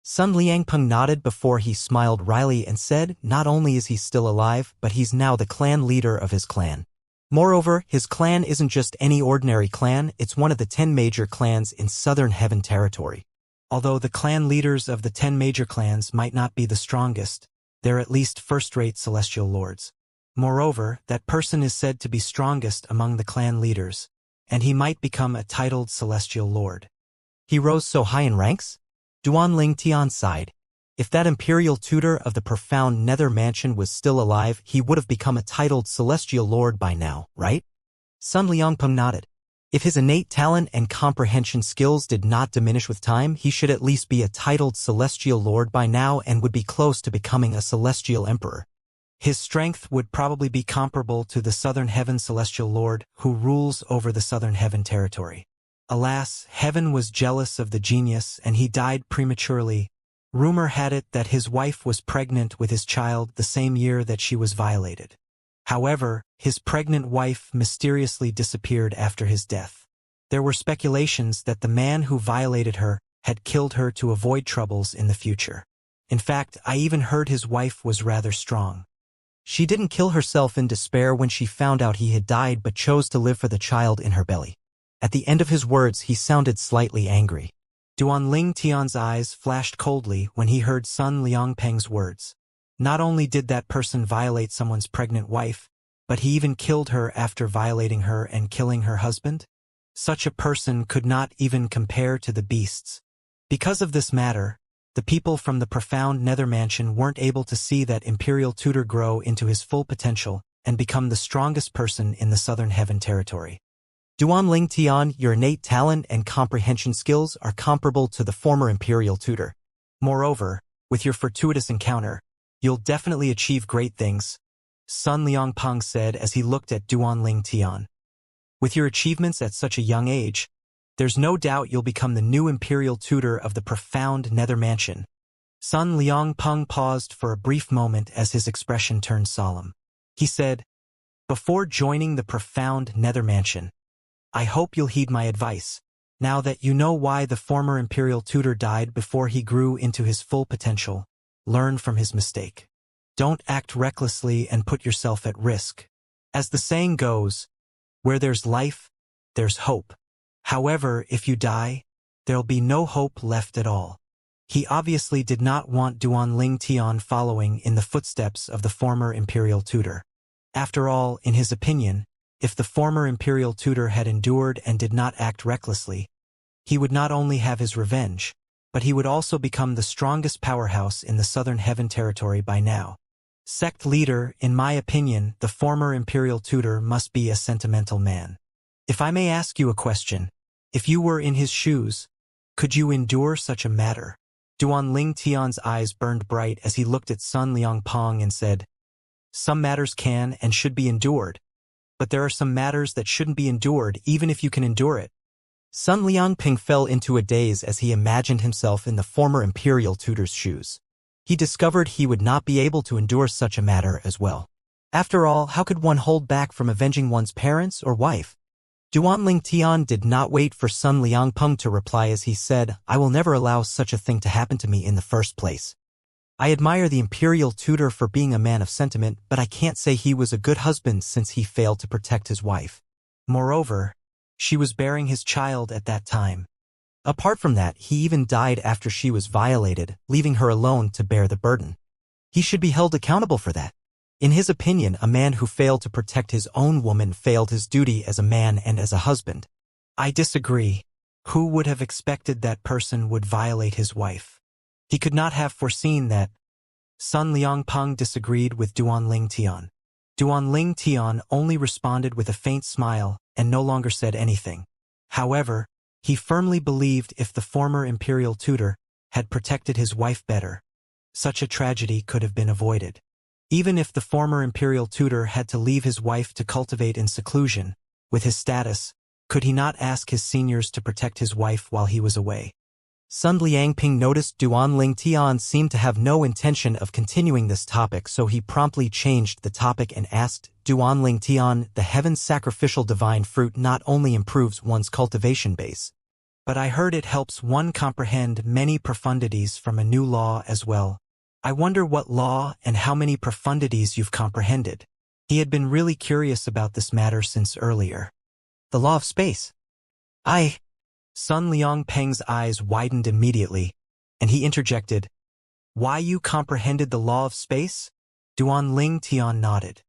Sun Liangpeng nodded before he smiled wryly and said, not only is he still alive, but he's now the clan leader of his clan. Moreover, his clan isn't just any ordinary clan, it's one of the 10 major clans in Southern Heaven territory. Although the clan leaders of the 10 major clans might not be the strongest, they're at least first-rate Celestial Lords. Moreover, that person is said to be strongest among the clan leaders, and he might become a titled Celestial Lord. He rose so high in ranks? Duan Lingtian sighed. If that Imperial Tutor of the profound Nether Mansion was still alive, he would have become a titled Celestial Lord by now, right? Sun Liangpeng nodded. If his innate talent and comprehension skills did not diminish with time, he should at least be a titled Celestial Lord by now and would be close to becoming a Celestial Emperor. His strength would probably be comparable to the Southern Heaven Celestial Lord who rules over the Southern Heaven territory. Alas, Heaven was jealous of the genius and he died prematurely. Rumor had it that his wife was pregnant with his child the same year that she was violated. However, his pregnant wife mysteriously disappeared after his death. There were speculations that the man who violated her had killed her to avoid troubles in the future. In fact, I even heard his wife was rather strong. She didn't kill herself in despair when she found out he had died but chose to live for the child in her belly. At the end of his words he sounded slightly angry. Duanling Tian's eyes flashed coldly when he heard Sun Liangpeng's words. Not only did that person violate someone's pregnant wife, but he even killed her after violating her and killing her husband? Such a person could not even compare to the beasts. Because of this matter, the people from the profound nether mansion weren't able to see that imperial tutor grow into his full potential and become the strongest person in the southern heaven territory. Duanling Tian, your innate talent and comprehension skills are comparable to the former imperial tutor. Moreover, with your fortuitous encounter, you'll definitely achieve great things, Sun Liangpeng said as he looked at Duanling Tian. With your achievements at such a young age, there's no doubt you'll become the new imperial tutor of the profound nether mansion. Sun Liangpeng paused for a brief moment as his expression turned solemn. He said, before joining the profound nether mansion, I hope you'll heed my advice. Now that you know why the former imperial tutor died before he grew into his full potential, learn from his mistake. Don't act recklessly and put yourself at risk. As the saying goes, where there's life, there's hope. However, if you die, there'll be no hope left at all. He obviously did not want Duanling Tian following in the footsteps of the former imperial tutor. After all, in his opinion, if the former imperial tutor had endured and did not act recklessly, he would not only have his revenge, but he would also become the strongest powerhouse in the southern heaven territory by now. Sect leader, in my opinion, the former imperial tutor must be a sentimental man. If I may ask you a question, if you were in his shoes, could you endure such a matter? Duanling Tian's eyes burned bright as he looked at Sun Liangpeng and said, some matters can and should be endured, but there are some matters that shouldn't be endured even if you can endure it. Sun Liangpeng fell into a daze as he imagined himself in the former imperial tutor's shoes. He discovered he would not be able to endure such a matter as well. After all, how could one hold back from avenging one's parents or wife? Duanling Tian did not wait for Sun Liangpeng to reply as he said, I will never allow such a thing to happen to me in the first place. I admire the imperial tutor for being a man of sentiment, but I can't say he was a good husband since he failed to protect his wife. Moreover, she was bearing his child at that time. Apart from that, he even died after she was violated, leaving her alone to bear the burden. He should be held accountable for that. In his opinion, a man who failed to protect his own woman failed his duty as a man and as a husband. I disagree. Who would have expected that person would violate his wife? He could not have foreseen that. Sun Liangpeng disagreed with Duanling Tian. Duanling Tian only responded with a faint smile and no longer said anything. However, he firmly believed if the former imperial tutor had protected his wife better, such a tragedy could have been avoided. Even if the former imperial tutor had to leave his wife to cultivate in seclusion, with his status, could he not ask his seniors to protect his wife while he was away? Sun Liangpeng noticed Duanling Tian seemed to have no intention of continuing this topic, so he promptly changed the topic and asked, Duanling Tian, the heaven's sacrificial divine fruit not only improves one's cultivation base, but I heard it helps one comprehend many profundities from a new law as well. I wonder what law and how many profundities you've comprehended. He had been really curious about this matter since earlier. The law of space. Sun Liangpeng's eyes widened immediately, and he interjected, why you comprehended the law of space? Duanling Tian nodded.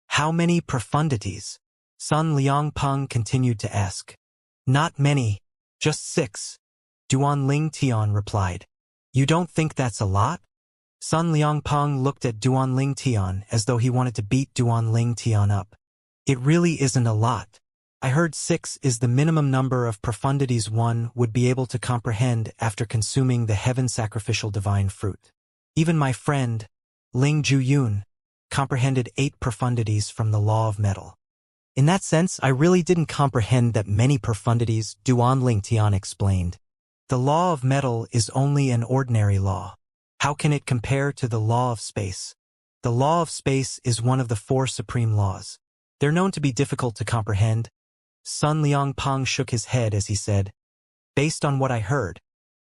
How many profundities? Sun Liangpeng continued to ask. Not many, just 6. Duanling Tian replied. You don't think that's a lot? Sun Liangpeng looked at Duanling Tian as though he wanted to beat Duanling Tian up. It really isn't a lot. I heard 6 is the minimum number of profundities one would be able to comprehend after consuming the heaven sacrificial divine fruit. Even my friend, Ling Juyun, comprehended 8 profundities from the law of metal. In that sense, I really didn't comprehend that many profundities, Duanling Tian explained. The law of metal is only an ordinary law. How can it compare to the law of space? The law of space is one of the 4 supreme laws. They're known to be difficult to comprehend. Sun Liangpeng shook his head as he said, based on what I heard,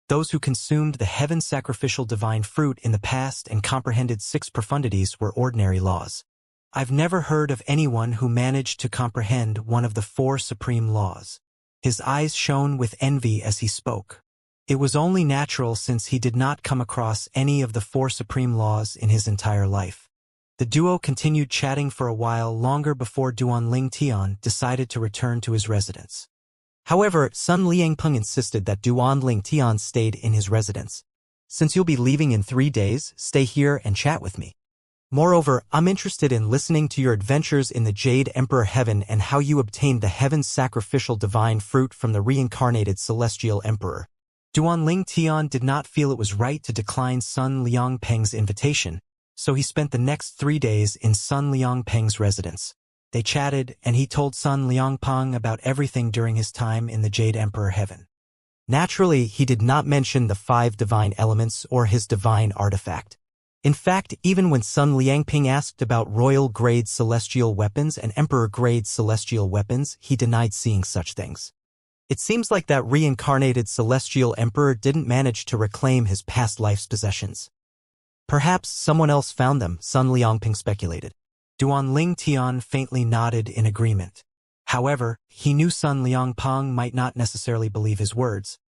those who consumed the heaven sacrificial divine fruit in the past and comprehended 6 profundities were ordinary laws. I've never heard of anyone who managed to comprehend one of the 4 supreme laws. His eyes shone with envy as he spoke. It was only natural since he did not come across any of the 4 supreme laws in his entire life. The duo continued chatting for a while longer before Duanling Tian decided to return to his residence. However, Sun Liangpeng insisted that Duanling Tian stayed in his residence. Since you'll be leaving in 3 days, stay here and chat with me. Moreover, I'm interested in listening to your adventures in the Jade Emperor Heaven and how you obtained the Heaven's sacrificial divine fruit from the reincarnated Celestial Emperor. Duanling Tian did not feel it was right to decline Sun Liangpeng's invitation, so he spent the next 3 days in Sun Liangpeng's residence. They chatted, and he told Sun Liangpeng about everything during his time in the Jade Emperor Heaven. Naturally, he did not mention the 5 divine elements or his divine artifact. In fact, even when Sun Liangpeng asked about royal-grade celestial weapons and emperor-grade celestial weapons, he denied seeing such things. It seems like that reincarnated celestial emperor didn't manage to reclaim his past life's possessions. Perhaps someone else found them, Sun Liangpeng speculated. Duanling Tian faintly nodded in agreement. However, he knew Sun Liangpeng might not necessarily believe his words.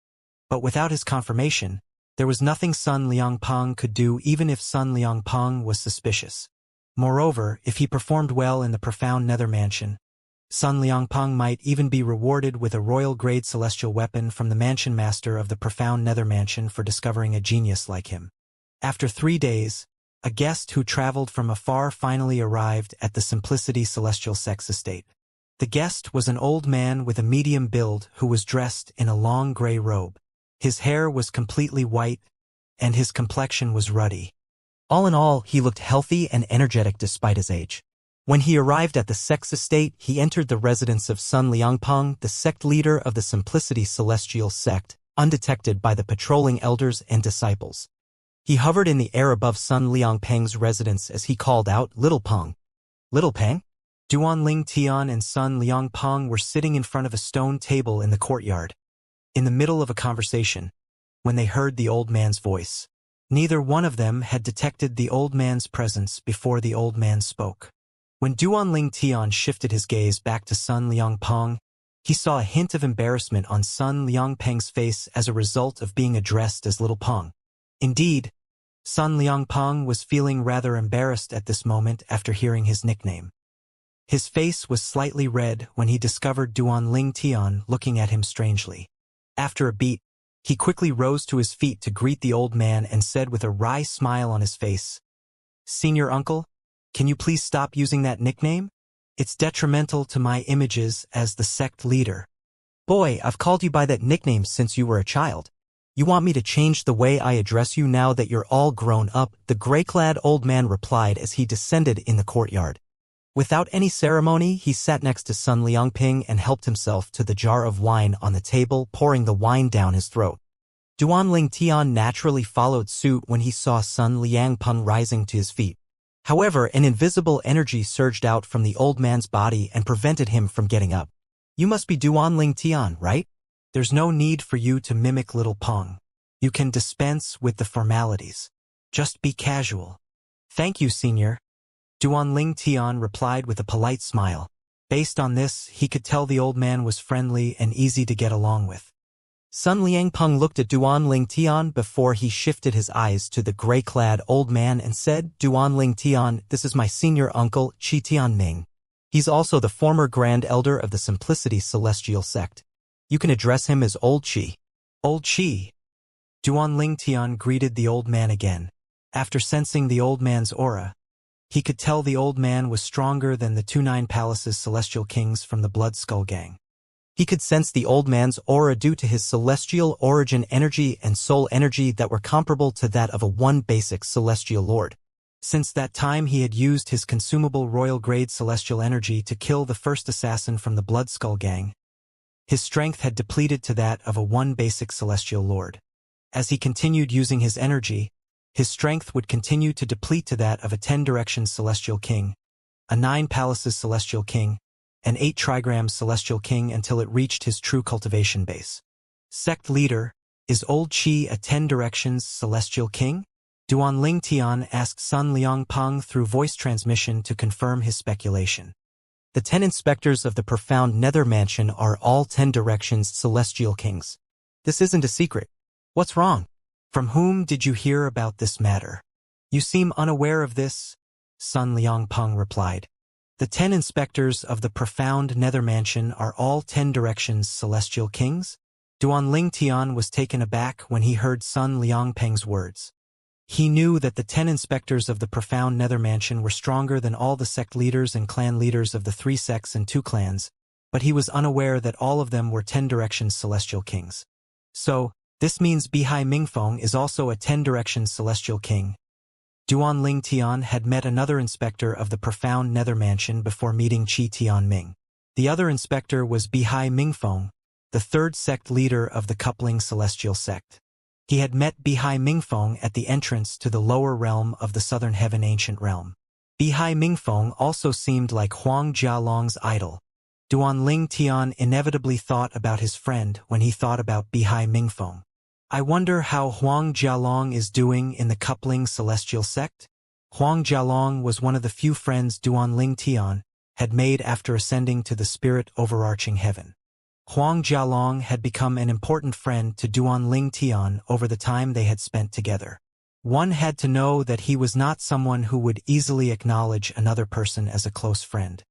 But without his confirmation, there was nothing Sun Liangpeng could do even if Sun Liangpeng was suspicious. Moreover, if he performed well in the profound nether mansion, Sun Liangpeng might even be rewarded with a royal-grade celestial weapon from the mansion master of the profound nether mansion for discovering a genius like him. After 3 days, a guest who traveled from afar finally arrived at the Simplicity Celestial Sex Estate. The guest was an old man with a medium build who was dressed in a long gray robe. His hair was completely white, and his complexion was ruddy. All in all, he looked healthy and energetic despite his age. When he arrived at the sex estate, he entered the residence of Sun Liangpeng, the sect leader of the Simplicity Celestial Sect, undetected by the patrolling elders and disciples. He hovered in the air above Sun Liangpeng's residence as he called out, "Little Peng." "Little Peng?" Duanling Tian and Sun Liangpeng were sitting in front of a stone table in the courtyard, in the middle of a conversation, when they heard the old man's voice. Neither one of them had detected the old man's presence before the old man spoke. When Duanling Tian shifted his gaze back to Sun Liangpeng, he saw a hint of embarrassment on Sun Liangpeng's face as a result of being addressed as Little Peng. Indeed, Sun Liangpeng was feeling rather embarrassed at this moment after hearing his nickname. His face was slightly red when he discovered Duanling Tian looking at him strangely. After a beat, he quickly rose to his feet to greet the old man and said with a wry smile on his face, "Senior uncle, can you please stop using that nickname? It's detrimental to my images as the sect leader." "Boy, I've called you by that nickname since you were a child. You want me to change the way I address you now that you're all grown up?" the gray-clad old man replied as he descended in the courtyard. Without any ceremony, he sat next to Sun Liangpeng and helped himself to the jar of wine on the table, pouring the wine down his throat. Duanling Tian naturally followed suit when he saw Sun Liangpeng rising to his feet. However, an invisible energy surged out from the old man's body and prevented him from getting up. "You must be Duanling Tian, right? There's no need for you to mimic Little Peng. You can dispense with the formalities. Just be casual." "Thank you, senior." Duanling Tian replied with a polite smile. Based on this, he could tell the old man was friendly and easy to get along with. Sun Liangpeng looked at Duanling Tian before he shifted his eyes to the gray-clad old man and said, "Duanling Tian, this is my senior uncle, Qi Tianming. He's also the former Grand Elder of the Simplicity Celestial Sect. You can address him as Old Qi." "Old Qi." Duanling Tian greeted the old man again. After sensing the old man's aura, he could tell the old man was stronger than the 29 Palaces Celestial Kings from the Blood Skull Gang. He could sense the old man's aura due to his celestial origin energy and soul energy that were comparable to that of a one basic celestial lord. Since that time he had used his consumable royal-grade celestial energy to kill the first assassin from the Blood Skull Gang. His strength had depleted to that of a one basic celestial lord. As he continued using his energy, his strength would continue to deplete to that of a 10 Directions Celestial King, a 9 Palaces Celestial King, an 8 Trigrams Celestial King until it reached his true cultivation base. Sect leader, is Old Qi a 10 Directions Celestial King? Duanling Tian asked Sun Liangpeng through voice transmission to confirm his speculation. The 10 inspectors of the profound nether mansion are all 10 directions celestial kings. This isn't a secret. What's wrong? From whom did you hear about this matter? You seem unaware of this, Sun Liangpeng replied. The 10 inspectors of the profound nether mansion are all 10 directions celestial kings? Duanling Tian was taken aback when he heard Sun Liangpeng's words. He knew that the 10 inspectors of the profound nether mansion were stronger than all the sect leaders and clan leaders of the 3 sects and 2 clans, but he was unaware that all of them were 10 directions celestial kings. So, this means Bihai Mingfeng is also a 10 directions celestial king. Duanling Tian had met another inspector of the profound nether mansion before meeting Qi Tianming. The other inspector was Bihai Mingfeng, the 3rd sect leader of the coupling celestial sect. He had met Bihai Mingfeng at the entrance to the lower realm of the Southern Heaven Ancient Realm. Bihai Mingfeng also seemed like Huang Jialong's idol. Duanling Tian inevitably thought about his friend when he thought about Bihai Mingfeng. I wonder how Huang Jialong is doing in the coupling celestial sect? Huang Jialong was one of the few friends Duanling Tian had made after ascending to the spirit overarching heaven. Huang Jialong had become an important friend to Duanling Tian over the time they had spent together. One had to know that he was not someone who would easily acknowledge another person as a close friend.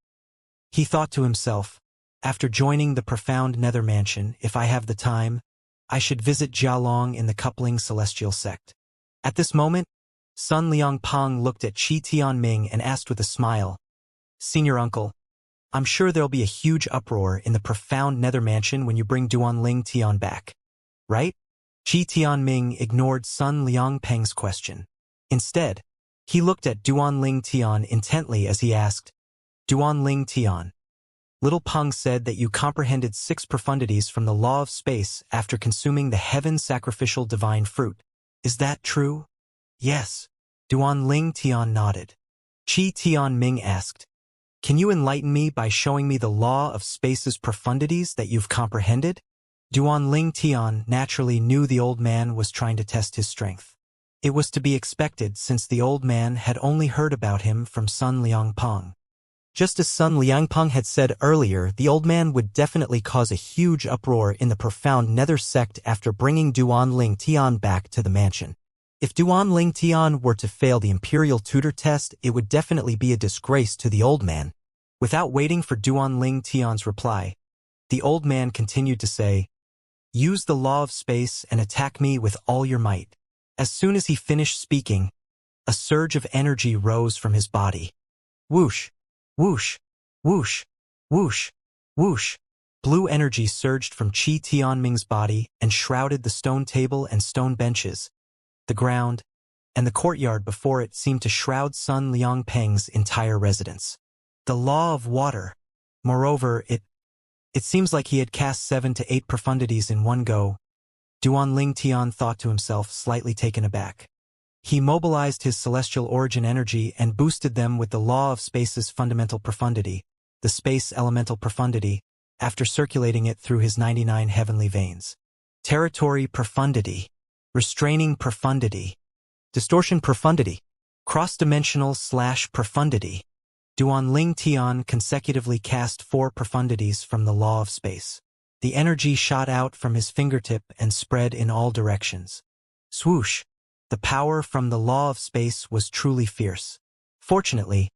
He thought to himself, after joining the profound nether mansion, if I have the time, I should visit Jialong in the coupling celestial sect. At this moment, Sun Liangpeng looked at Qi Tianming and asked with a smile, Senior uncle, I'm sure there'll be a huge uproar in the profound nether mansion when you bring Duanling Tian back. Right? Qi Tianming ignored Sun Liangpeng's question. Instead, he looked at Duanling Tian intently as he asked, Duanling Tian, Little Peng said that you comprehended 6 profundities from the law of space after consuming the heaven sacrificial divine fruit. Is that true? Yes. Duanling Tian nodded. Qi Tianming asked, Can you enlighten me by showing me the law of space's profundities that you've comprehended? Duanling Tian naturally knew the old man was trying to test his strength. It was to be expected since the old man had only heard about him from Sun Liangpeng. Just as Sun Liangpeng had said earlier, the old man would definitely cause a huge uproar in the profound nether sect after bringing Duanling Tian back to the mansion. If Duanling Tian were to fail the imperial tutor test, it would definitely be a disgrace to the old man. Without waiting for Duanling Tian's reply, the old man continued to say, Use the law of space and attack me with all your might. As soon as he finished speaking, a surge of energy rose from his body. Whoosh! Whoosh! Whoosh! Whoosh! Whoosh! Blue energy surged from Qi Tianming's body and shrouded the stone table and stone benches. The ground, and the courtyard before it seemed to shroud Sun Liangpeng's entire residence. The law of water. Moreover, it seems like he had cast 7 to 8 profundities in one go. Duanling Tian thought to himself, slightly taken aback. He mobilized his celestial origin energy and boosted them with the law of space's fundamental profundity, the space elemental profundity, after circulating it through his 99 heavenly veins. Territory profundity, restraining profundity, distortion profundity, cross-dimensional / profundity. Duanling Tian consecutively cast 4 profundities from the law of space. The energy shot out from his fingertip and spread in all directions. Swoosh! The power from the law of space was truly fierce. Fortunately,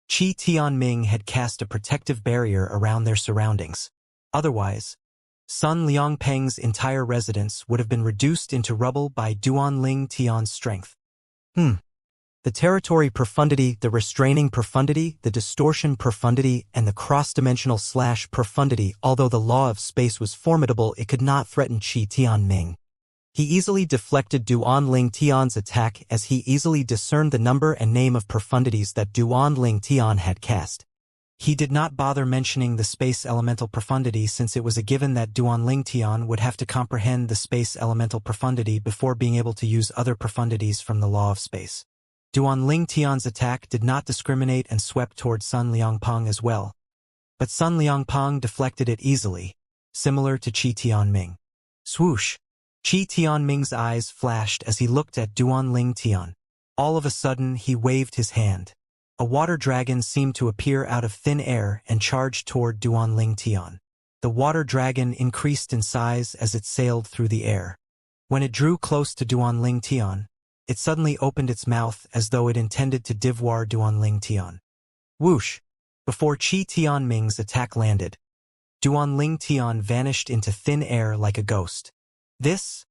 Qi Tianming had cast a protective barrier around their surroundings. Otherwise, Sun Liangpeng's entire residence would have been reduced into rubble by Duanling Tian's strength. The territory profundity, the restraining profundity, the distortion profundity, and the cross-dimensional / profundity. Although the law of space was formidable, it could not threaten Qi Tianming. He easily deflected Duanling Tian's attack as he easily discerned the number and name of profundities that Duanling Tian had cast. He did not bother mentioning the space elemental profundity since it was a given that Duanling Tian would have to comprehend the space elemental profundity before being able to use other profundities from the law of space. Duanling Tian's attack did not discriminate and swept toward Sun Liangpeng as well. But Sun Liangpeng deflected it easily, similar to Qi Tianming. Swoosh! Qi Tianming's eyes flashed as he looked at Duanling Tian. All of a sudden, he waved his hand. A water dragon seemed to appear out of thin air and charged toward Duanling Tian. The water dragon increased in size as it sailed through the air. When it drew close to Duanling Tian, it suddenly opened its mouth as though it intended to devour Duanling Tian. Whoosh! Before Qi Tianming's attack landed, Duanling Tian vanished into thin air like a ghost. This?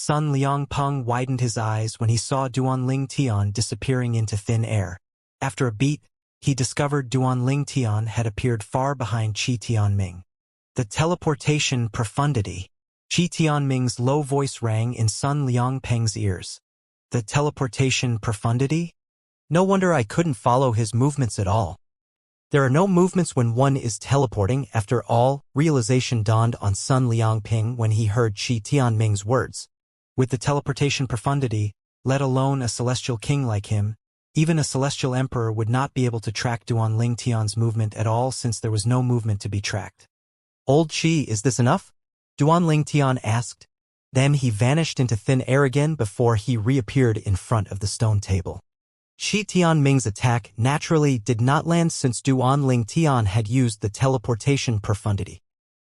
Sun Liangpeng widened his eyes when he saw Duanling Tian disappearing into thin air. After a beat, he discovered Duanling Tian had appeared far behind Qi Tianming. The teleportation profundity. Qi Tianming's low voice rang in Sun Liangpeng's ears. The teleportation profundity? No wonder I couldn't follow his movements at all. There are no movements when one is teleporting. After all, realization dawned on Sun Liangpeng when he heard Qi Tianming's words. With the teleportation profundity, let alone a celestial king like him, even a celestial emperor would not be able to track Duanling Tian's movement at all since there was no movement to be tracked. Old Qi, is this enough? Duanling Tian asked. Then he vanished into thin air again before he reappeared in front of the stone table. Qi Tianming's attack naturally did not land since Duanling Tian had used the teleportation profundity.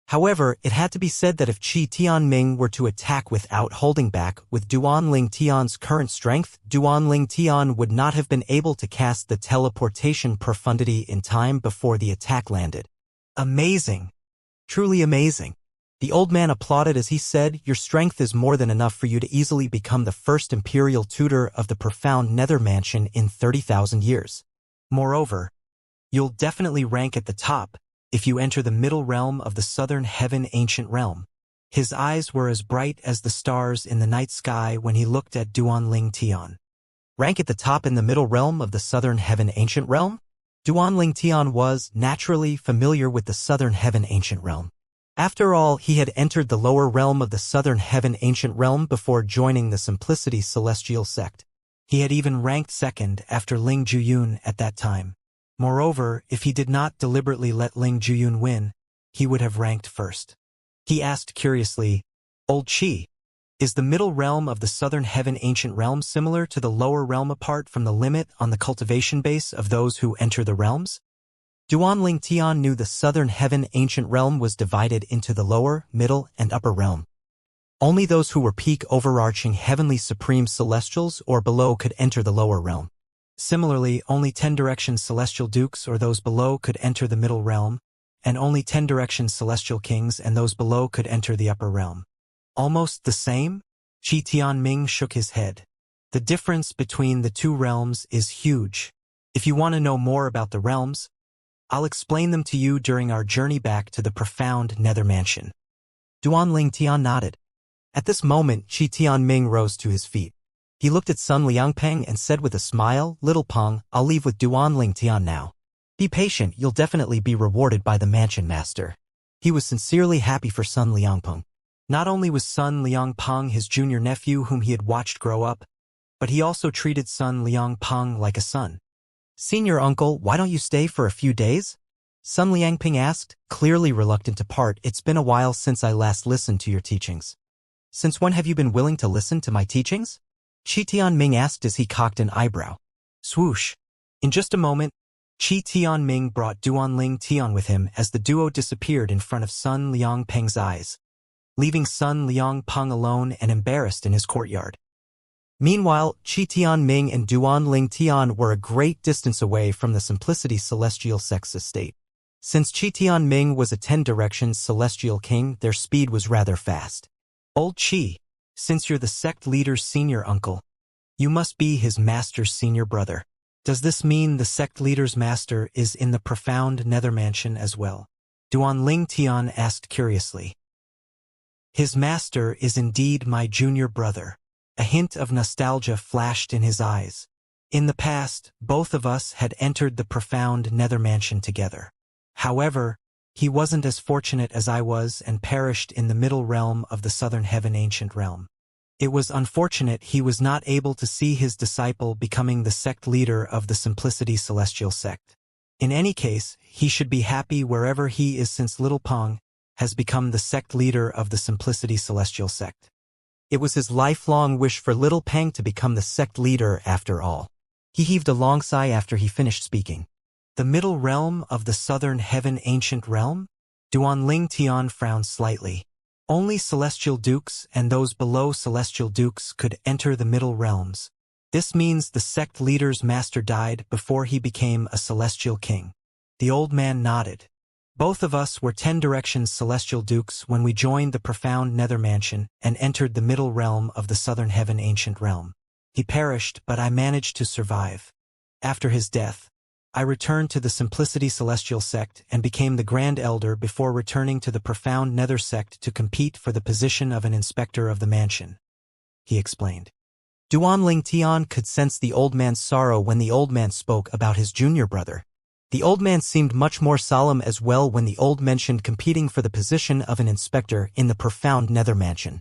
However, it had to be said that if Qi Tianming were to attack without holding back, with Duanling Tian's current strength, Duanling Tian would not have been able to cast the teleportation profundity in time before the attack landed. Amazing! Truly amazing! The old man applauded as he said, your strength is more than enough for you to easily become the first imperial tutor of the profound nether mansion in 30,000 years. Moreover, you'll definitely rank at the top if you enter the middle realm of the southern heaven ancient realm. His eyes were as bright as the stars in the night sky when he looked at Duanling Tian. Rank at the top in the middle realm of the southern heaven ancient realm? Duanling Tian was, naturally, familiar with the southern heaven ancient realm. After all, he had entered the lower realm of the southern heaven ancient realm before joining the Simplicity celestial sect. He had even ranked second after Ling Juyun at that time. Moreover, if he did not deliberately let Ling Juyun win, he would have ranked first. He asked curiously, Old Qi, is the middle realm of the southern heaven ancient realm similar to the lower realm apart from the limit on the cultivation base of those who enter the realms? Duanling Tian knew the southern heaven ancient realm was divided into the lower, middle, and upper realm. Only those who were peak overarching heavenly supreme celestials or below could enter the lower realm. Similarly, only 10 directions celestial dukes or those below could enter the middle realm, and only 10 directions celestial kings and those below could enter the upper realm. Almost the same? Qi Tianming shook his head. The difference between the two realms is huge. If you want to know more about the realms, I'll explain them to you during our journey back to the profound nether mansion. Duanling Tian nodded. At this moment, Qi Tianming rose to his feet. He looked at Sun Liangpeng and said with a smile, Little Peng, I'll leave with Duanling Tian now. Be patient, you'll definitely be rewarded by the mansion master. He was sincerely happy for Sun Liangpeng. Not only was Sun Liangpeng his junior nephew whom he had watched grow up, but he also treated Sun Liangpeng like a son. Senior uncle, why don't you stay for a few days? Sun Liangpeng asked, clearly reluctant to part. It's been a while since I last listened to your teachings. Since when have you been willing to listen to my teachings? Qi Tianming asked as he cocked an eyebrow. Swoosh. In just a moment, Qi Tianming brought Duanling Tian with him as the duo disappeared in front of Sun Liangpeng's eyes, leaving Sun Liangpeng alone and embarrassed in his courtyard. Meanwhile, Qi Tianming and Duanling Tian were a great distance away from the Simplicity celestial sect's estate. Since Qi Tianming was a 10 directions celestial king, their speed was rather fast. Old Qi, since you're the sect leader's senior uncle, you must be his master's senior brother. Does this mean the sect leader's master is in the profound nether mansion as well? Duanling Tian asked curiously. His master is indeed my junior brother. A hint of nostalgia flashed in his eyes. In the past, both of us had entered the profound nether mansion together. However, he wasn't as fortunate as I was and perished in the middle realm of the southern heaven ancient realm. It was unfortunate he was not able to see his disciple becoming the sect leader of the Simplicity celestial sect. In any case, he should be happy wherever he is since Little Peng has become the sect leader of the Simplicity celestial sect. It was his lifelong wish for Little Peng to become the sect leader after all. He heaved a long sigh after he finished speaking. The middle realm of the southern heaven ancient realm? Duanling Tian frowned slightly. Only celestial dukes and those below celestial dukes could enter the middle realms. This means the sect leader's master died before he became a celestial king. The old man nodded. Both of us were 10 directions celestial dukes when we joined the profound nether mansion and entered the middle realm of the southern heaven ancient realm. He perished, but I managed to survive. After his death, I returned to the Simplicity Celestial Sect and became the Grand Elder before returning to the Profound Nether Sect to compete for the position of an inspector of the mansion. He explained. Duanling Tian could sense the old man's sorrow when the old man spoke about his junior brother. The old man seemed much more solemn as well when the old mentioned competing for the position of an inspector in the Profound Nether Mansion.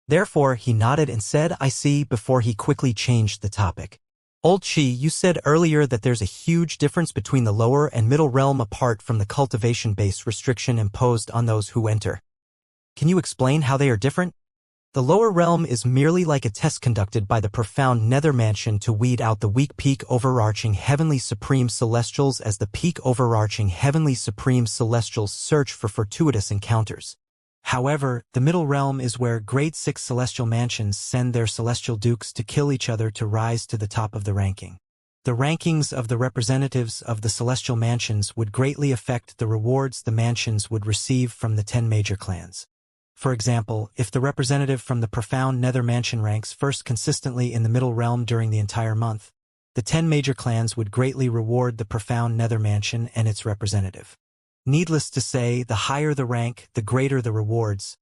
Therefore, he nodded and said, "I see," before he quickly changed the topic. Old Chi, you said earlier that there's a huge difference between the lower and middle realm apart from the cultivation-based restriction imposed on those who enter. Can you explain how they are different? The lower realm is merely like a test conducted by the profound nether mansion to weed out the weak peak overarching heavenly supreme celestials as the peak overarching heavenly supreme celestials search for fortuitous encounters. However, the middle realm is where grade 6 celestial mansions send their celestial dukes to kill each other to rise to the top of the ranking. The rankings of the representatives of the celestial mansions would greatly affect the rewards the mansions would receive from the 10 major clans. For example, if the representative from the profound nether mansion ranks first consistently in the middle realm during the entire month, the 10 major clans would greatly reward the profound nether mansion and its representative. Needless to say, the higher the rank, the greater the rewards,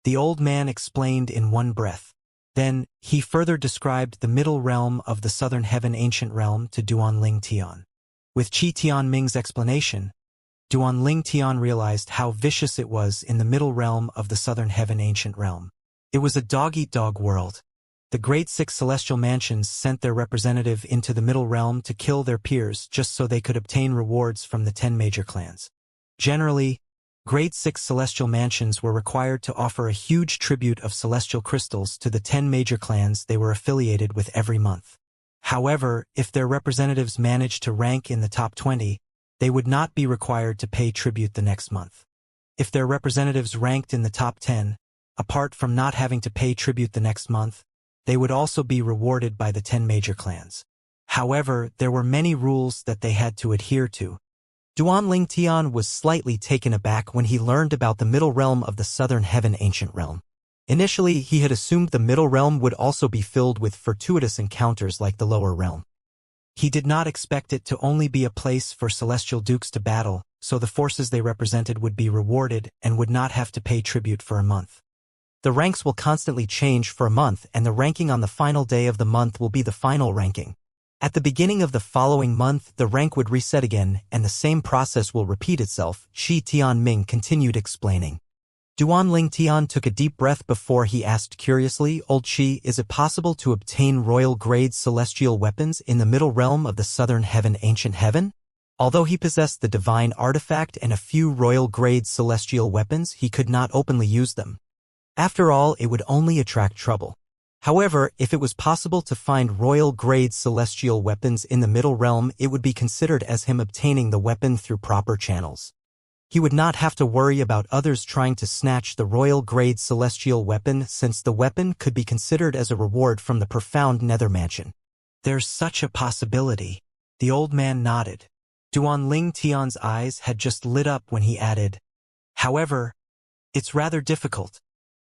the old man explained in one breath. Then, he further described the middle realm of the southern heaven ancient realm to Duanling Tian. With Qi Tianming's explanation, Duanling Tian realized how vicious it was in the middle realm of the southern heaven ancient realm. It was a dog-eat-dog world. The great 6 celestial mansions sent their representative into the middle realm to kill their peers just so they could obtain rewards from the 10 major clans. Generally, grade 6 celestial mansions were required to offer a huge tribute of celestial crystals to the 10 major clans they were affiliated with every month. However, if their representatives managed to rank in the top 20, they would not be required to pay tribute the next month. If their representatives ranked in the top 10, apart from not having to pay tribute the next month, they would also be rewarded by the 10 major clans. However, there were many rules that they had to adhere to. Duanling Tian was slightly taken aback when he learned about the middle realm of the southern heaven ancient realm. Initially, he had assumed the middle realm would also be filled with fortuitous encounters like the lower realm. He did not expect it to only be a place for celestial dukes to battle, so the forces they represented would be rewarded and would not have to pay tribute for a month. The ranks will constantly change for a month, and the ranking on the final day of the month will be the final ranking. At the beginning of the following month, the rank would reset again, and the same process will repeat itself, Qi Tianming continued explaining. Duanling Tian took a deep breath before he asked curiously, "Old Qi, is it possible to obtain royal-grade celestial weapons in the middle realm of the southern heaven ancient heaven?" Although he possessed the divine artifact and a few royal-grade celestial weapons, he could not openly use them. After all, it would only attract trouble. However, if it was possible to find royal-grade celestial weapons in the middle realm, it would be considered as him obtaining the weapon through proper channels. He would not have to worry about others trying to snatch the royal-grade celestial weapon, since the weapon could be considered as a reward from the profound nether mansion. There's such a possibility. The old man nodded. Duanling Tian's eyes had just lit up when he added, "However, it's rather difficult."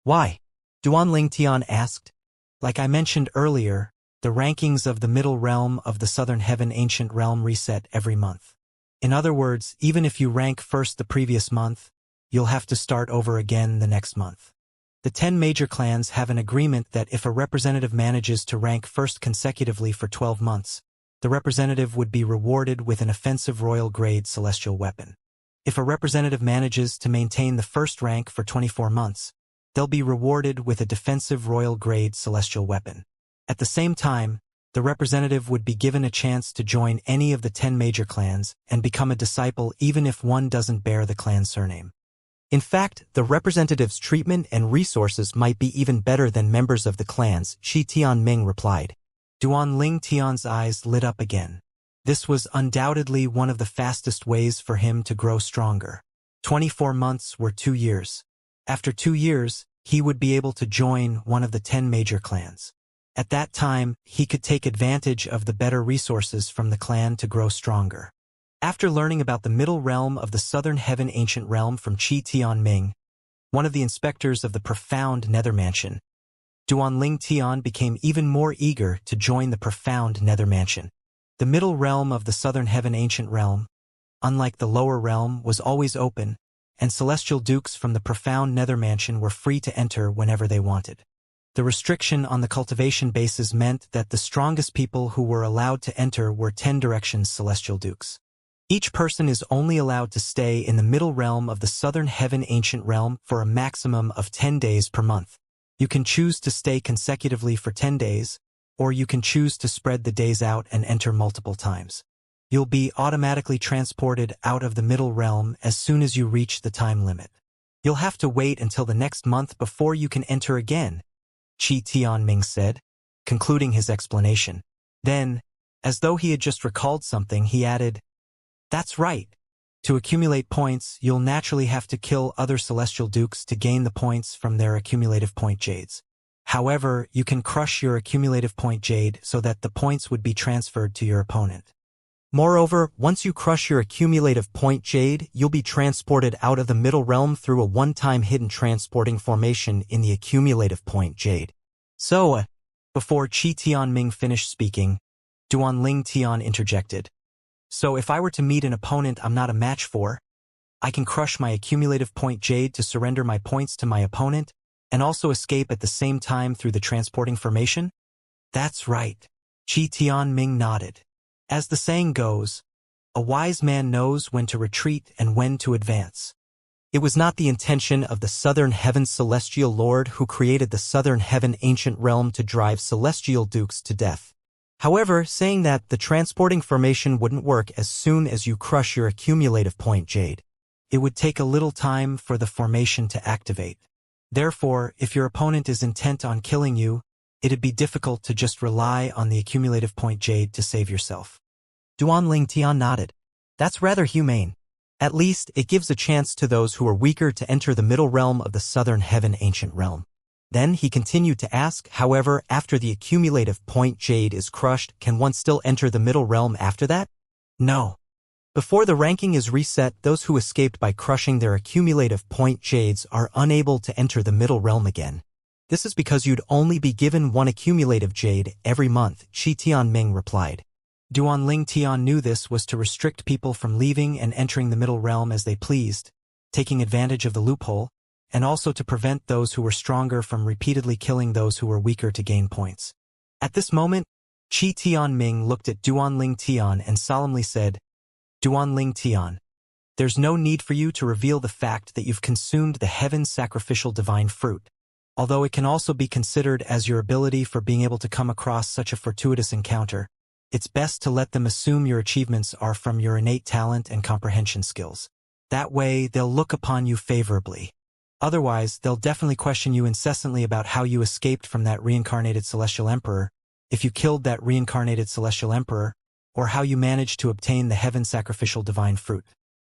"Why?" Duanling Tian asked. Like I mentioned earlier, the rankings of the middle realm of the southern heaven ancient realm reset every month. In other words, even if you rank first the previous month, you'll have to start over again the next month. The 10 major clans have an agreement that if a representative manages to rank first consecutively for 12 months, the representative would be rewarded with an offensive royal-grade celestial weapon. If a representative manages to maintain the first rank for 24 months, they'll be rewarded with a defensive royal-grade celestial weapon. At the same time, the representative would be given a chance to join any of the 10 major clans and become a disciple even if one doesn't bear the clan surname. In fact, the representative's treatment and resources might be even better than members of the clans, Shi Tianming replied. Duanling Tian's eyes lit up again. This was undoubtedly one of the fastest ways for him to grow stronger. 24 months were 2 years. After 2 years, he would be able to join one of the 10 major clans. At that time, he could take advantage of the better resources from the clan to grow stronger. After learning about the middle realm of the Southern Heaven Ancient Realm from Qi Tianming, one of the inspectors of the profound Nether Mansion, Duanling Tian became even more eager to join the profound Nether Mansion. The middle realm of the Southern Heaven Ancient Realm, unlike the lower realm, was always open, and celestial dukes from the profound Nether Mansion were free to enter whenever they wanted. The restriction on the cultivation bases meant that the strongest people who were allowed to enter were 10 directions celestial dukes. Each person is only allowed to stay in the middle realm of the Southern Heaven Ancient Realm for a maximum of 10 days per month. You can choose to stay consecutively for 10 days, or you can choose to spread the days out and enter multiple times. You'll be automatically transported out of the middle realm as soon as you reach the time limit. You'll have to wait until the next month before you can enter again, Qi Tianming said, concluding his explanation. Then, as though he had just recalled something, he added, "That's right. To accumulate points, you'll naturally have to kill other celestial dukes to gain the points from their accumulative point jades. However, you can crush your accumulative point jade so that the points would be transferred to your opponent. Moreover, once you crush your accumulative point jade, you'll be transported out of the middle realm through a one-time hidden transporting formation in the accumulative point jade." So, before Qi Tianming finished speaking, Duanling Tian interjected. "So if I were to meet an opponent I'm not a match for, I can crush my accumulative point jade to surrender my points to my opponent, and also escape at the same time through the transporting formation?" "That's right." Qi Tianming nodded. As the saying goes, a wise man knows when to retreat and when to advance. It was not the intention of the Southern Heaven Celestial Lord who created the Southern Heaven Ancient Realm to drive celestial dukes to death. However, saying that the transporting formation wouldn't work as soon as you crush your accumulative point jade. It would take a little time for the formation to activate. Therefore, if your opponent is intent on killing you, it'd be difficult to just rely on the accumulative point jade to save yourself. Duanling Tian nodded. "That's rather humane. At least, it gives a chance to those who are weaker to enter the middle realm of the Southern Heaven Ancient Realm." Then he continued to ask, "However, after the accumulative point jade is crushed, can one still enter the middle realm after that?" "No. Before the ranking is reset, those who escaped by crushing their accumulative point jades are unable to enter the middle realm again. This is because you'd only be given one accumulative jade every month," Qi Tianming replied. Duanling Tian knew this was to restrict people from leaving and entering the middle realm as they pleased, taking advantage of the loophole, and also to prevent those who were stronger from repeatedly killing those who were weaker to gain points. At this moment, Qi Tianming looked at Duanling Tian and solemnly said, "Duanling Tian, there's no need for you to reveal the fact that you've consumed the heaven sacrificial divine fruit. Although it can also be considered as your ability for being able to come across such a fortuitous encounter, it's best to let them assume your achievements are from your innate talent and comprehension skills. That way, they'll look upon you favorably. Otherwise, they'll definitely question you incessantly about how you escaped from that reincarnated celestial emperor, if you killed that reincarnated celestial emperor, or how you managed to obtain the heaven sacrificial divine fruit.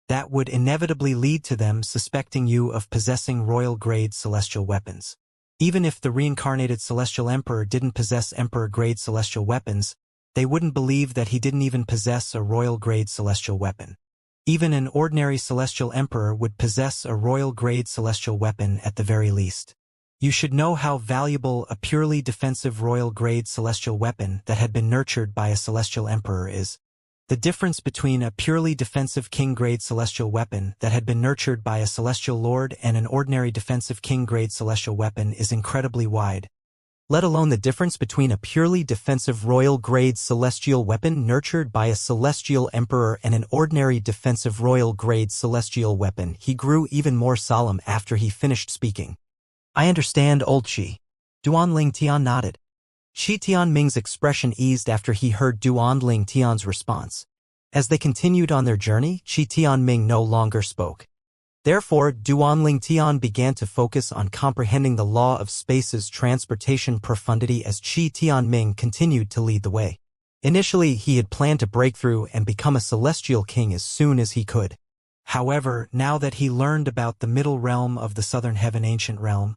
That would inevitably lead to them suspecting you of possessing royal-grade celestial weapons. Even if the reincarnated celestial emperor didn't possess emperor-grade celestial weapons, they wouldn't believe that he didn't even possess a royal-grade celestial weapon. Even an ordinary celestial emperor would possess a royal-grade celestial weapon at the very least. You should know how valuable a purely defensive royal-grade celestial weapon that had been nurtured by a celestial emperor is. The difference between a purely defensive king-grade celestial weapon that had been nurtured by a celestial lord and an ordinary defensive king-grade celestial weapon is incredibly wide. Let alone the difference between a purely defensive royal-grade celestial weapon nurtured by a celestial emperor and an ordinary defensive royal-grade celestial weapon. He grew even more solemn after he finished speaking. "I understand, old Qi." Duanling Tian nodded. Qi Tianming's expression eased after he heard Duanling Tian's response. As they continued on their journey, Qi Tianming no longer spoke. Therefore, Duanling Tian began to focus on comprehending the law of space's transportation profundity as Qi Tianming continued to lead the way. Initially, he had planned to break through and become a celestial king as soon as he could. However, now that he learned about the middle realm of the Southern Heaven Ancient Realm,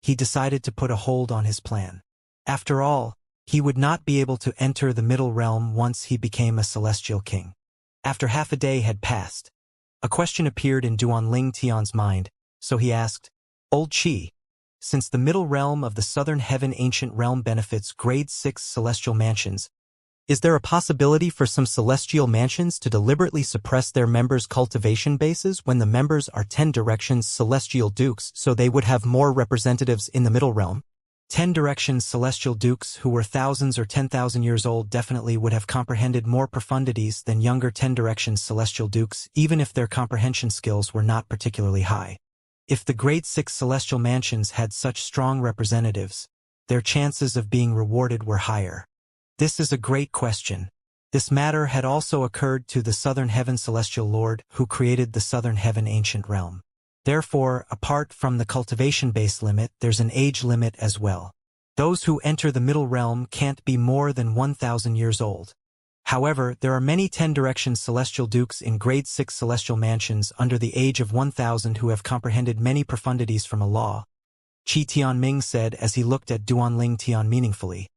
he decided to put a hold on his plan. After all, he would not be able to enter the middle realm once he became a celestial king. After half a day had passed, a question appeared in Duanling Tian's mind, so he asked, "Old Qi, since the middle realm of the Southern Heaven Ancient Realm benefits grade 6 celestial mansions, is there a possibility for some celestial mansions to deliberately suppress their members' cultivation bases when the members are 10 Directions celestial dukes so they would have more representatives in the middle realm? 10 Directions celestial dukes who were thousands or 10,000 years old definitely would have comprehended more profundities than younger 10 Directions celestial dukes, even if their comprehension skills were not particularly high. If the grade 6 celestial mansions had such strong representatives, their chances of being rewarded were higher. This is a great question. This matter had also occurred to the Southern Heaven Celestial Lord who created the Southern Heaven Ancient Realm. Therefore, apart from the cultivation base limit, there's an age limit as well. Those who enter the middle realm can't be more than 1,000 years old. However, there are many 10 Directions celestial dukes in grade 6 celestial mansions under the age of 1,000 who have comprehended many profundities from a law, Qi Tianming said as he looked at Duanling Tian meaningfully.